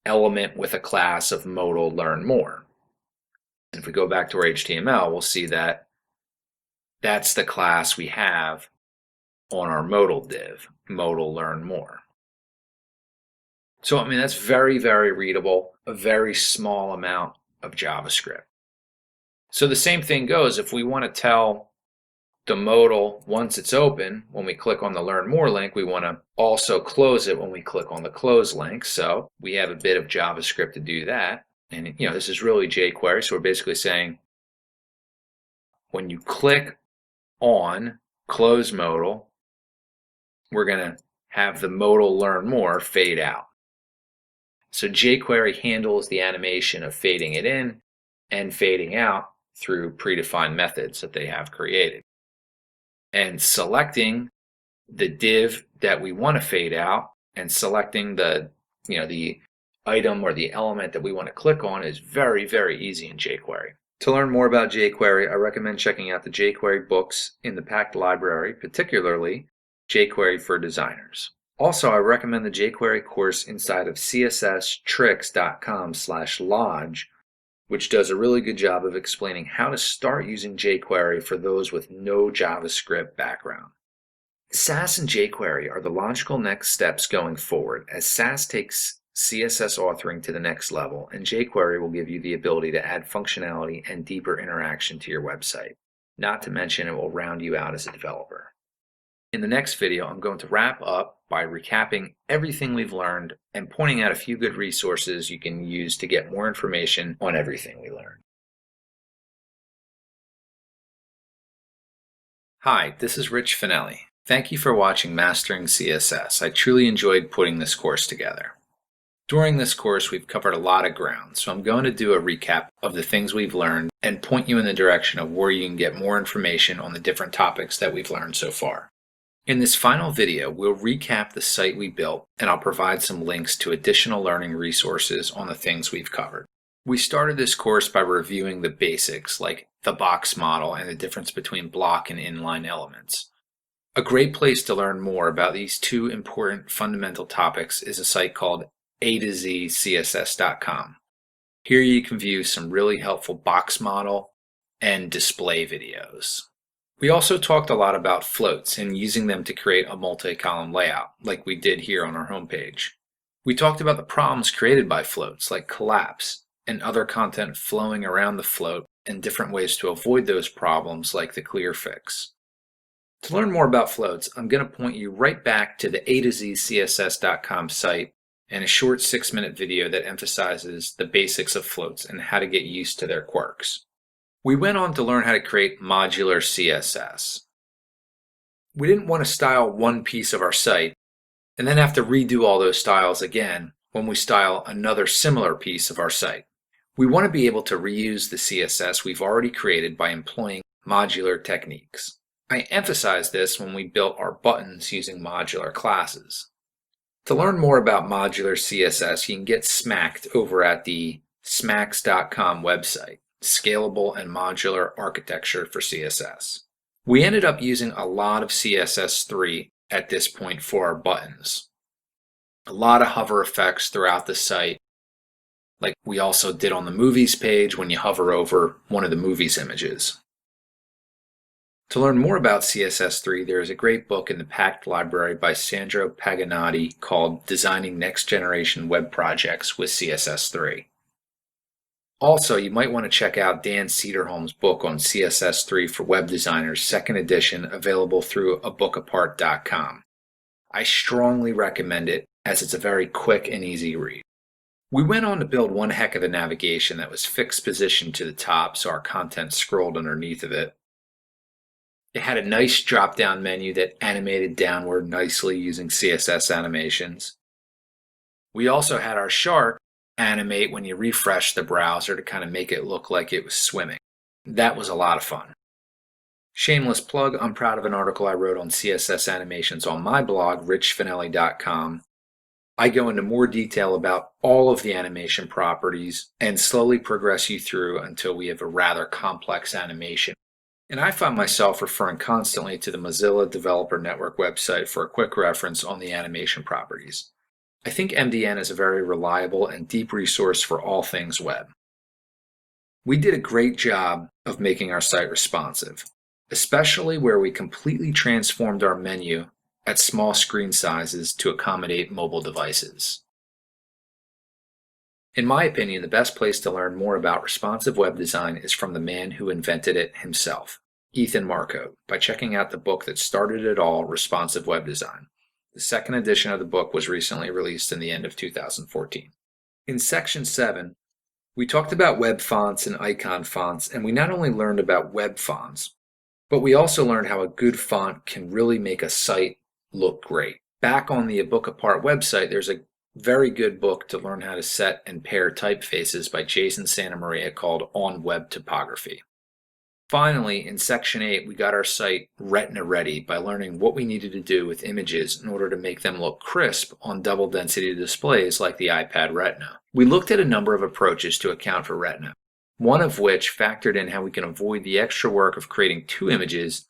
element with a class of modal Learn More. And if we go back to our HTML, we'll see that that's the class we have on our modal div, modal Learn More. So, that's very, very readable, a very small amount of JavaScript. So the same thing goes if we want to tell the modal once it's open, when we click on the Learn More link, we want to also close it when we click on the Close link. So we have a bit of JavaScript to do that. And, this is really jQuery. So we're basically saying when you click on Close Modal, we're going to have the modal Learn More fade out. So jQuery handles the animation of fading it in and fading out through predefined methods that they have created. And selecting the div that we want to fade out and selecting the item or the element that we want to click on is very, very easy in jQuery. To learn more about jQuery, I recommend checking out the jQuery books in the Packed library, particularly jQuery for Designers. Also, I recommend the jQuery course inside of csstricks.com/lodge, which does a really good job of explaining how to start using jQuery for those with no JavaScript background. Sass and jQuery are the logical next steps going forward, as Sass takes CSS authoring to the next level, and jQuery will give you the ability to add functionality and deeper interaction to your website. Not to mention, it will round you out as a developer. In the next video, I'm going to wrap up by recapping everything we've learned and pointing out a few good resources you can use to get more information on everything we learned. Hi, this is Rich Finelli. Thank you for watching Mastering CSS. I truly enjoyed putting this course together. During this course, we've covered a lot of ground, so I'm going to do a recap of the things we've learned and point you in the direction of where you can get more information on the different topics that we've learned so far. In this final video, we'll recap the site we built, and I'll provide some links to additional learning resources on the things we've covered. We started this course by reviewing the basics, like the box model and the difference between block and inline elements. A great place to learn more about these two important fundamental topics is a site called A2ZCSS.com. Here you can view some really helpful box model and display videos. We also talked a lot about floats and using them to create a multi-column layout, like we did here on our homepage. We talked about the problems created by floats, like collapse, and other content flowing around the float, and different ways to avoid those problems, like the clearfix. To learn more about floats, I'm going to point you right back to the A2ZCSS.com site and a short 6-minute video that emphasizes the basics of floats and how to get used to their quirks. We went on to learn how to create modular CSS. We didn't want to style one piece of our site and then have to redo all those styles again when we style another similar piece of our site. We want to be able to reuse the CSS we've already created by employing modular techniques. I emphasized this when we built our buttons using modular classes. To learn more about modular CSS, you can get smacked over at the smacks.com website. Scalable and modular architecture for CSS. We ended up using a lot of CSS3 at this point for our buttons. A lot of hover effects throughout the site, like we also did on the movies page when you hover over one of the movies images. To learn more about CSS3, there is a great book in the packed library by Sandro Paganotti called Designing Next Generation Web Projects with CSS3. Also, you might want to check out Dan Cederholm's book on CSS3 for web designers, 2nd edition, available through abookapart.com. I strongly recommend it as it's a very quick and easy read. We went on to build one heck of a navigation that was fixed position to the top so our content scrolled underneath of it. It had a nice drop-down menu that animated downward nicely using CSS animations. We also had our shark animate when you refresh the browser to kind of make it look like it was swimming. That was a lot of fun. Shameless plug, I'm proud of an article I wrote on CSS animations on my blog, richfinelli.com. I go into more detail about all of the animation properties and slowly progress you through until we have a rather complex animation. And I find myself referring constantly to the Mozilla Developer Network website for a quick reference on the animation properties. I think MDN is a very reliable and deep resource for all things web. We did a great job of making our site responsive, especially where we completely transformed our menu at small screen sizes to accommodate mobile devices. In my opinion, the best place to learn more about responsive web design is from the man who invented it himself, Ethan Marcotte, by checking out the book that started it all, Responsive Web Design. The 2nd edition of the book was recently released in the end of 2014. In Section 7, we talked about web fonts and icon fonts, and we not only learned about web fonts, but we also learned how a good font can really make a site look great. Back on the A Book Apart website, there's a very good book to learn how to set and pair typefaces by Jason Santamaria called On Web Typography. Finally, in Section 8, we got our site retina ready by learning what we needed to do with images in order to make them look crisp on double density displays like the iPad Retina. We looked at a number of approaches to account for retina, one of which factored in how we can avoid the extra work of creating 2 images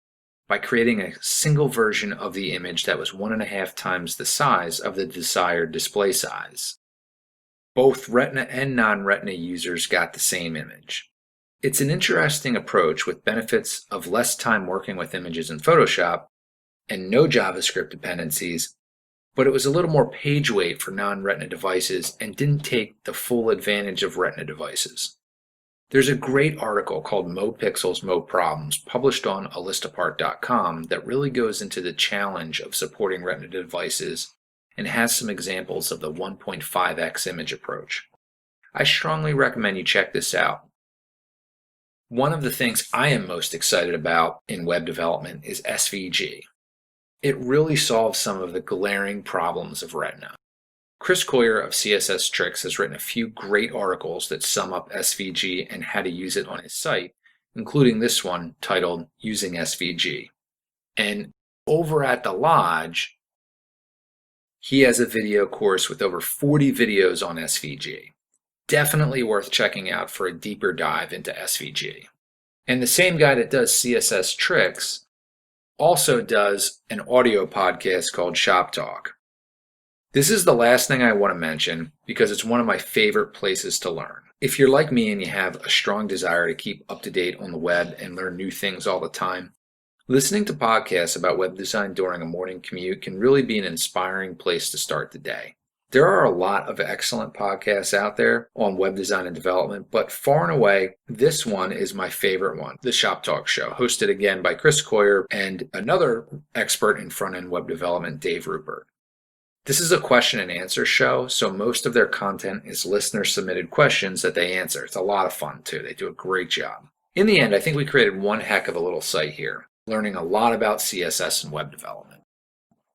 by creating a single version of the image that was 1.5 times the size of the desired display size. Both retina and non-retina users got the same image. It's an interesting approach with benefits of less time working with images in Photoshop and no JavaScript dependencies, but it was a little more page weight for non-Retina devices and didn't take the full advantage of Retina devices. There's a great article called Mo Pixels, Mo Problems published on alistapart.com that really goes into the challenge of supporting Retina devices and has some examples of the 1.5x image approach. I strongly recommend you check this out. One of the things I am most excited about in web development is SVG. It really solves some of the glaring problems of Retina. Chris Coyer of CSS Tricks has written a few great articles that sum up SVG and how to use it on his site, including this one titled Using SVG. And over at the Lodge, he has a video course with over 40 videos on SVG. Definitely worth checking out for a deeper dive into SVG. And the same guy that does CSS Tricks also does an audio podcast called Shop Talk. This is the last thing I want to mention because it's one of my favorite places to learn. If you're like me and you have a strong desire to keep up to date on the web and learn new things all the time, listening to podcasts about web design during a morning commute can really be an inspiring place to start the day. There are a lot of excellent podcasts out there on web design and development, but far and away, this one is my favorite one, the Shop Talk Show, hosted again by Chris Coyer and another expert in front-end web development, Dave Rupert. This is a question and answer show, so most of their content is listener-submitted questions that they answer. It's a lot of fun, too. They do a great job. In the end, I think we created one heck of a little site here, learning a lot about CSS and web development.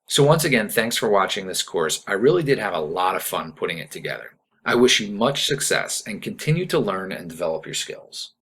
So once again, thanks for watching this course. I really did have a lot of fun putting it together. I wish you much success and continue to learn and develop your skills.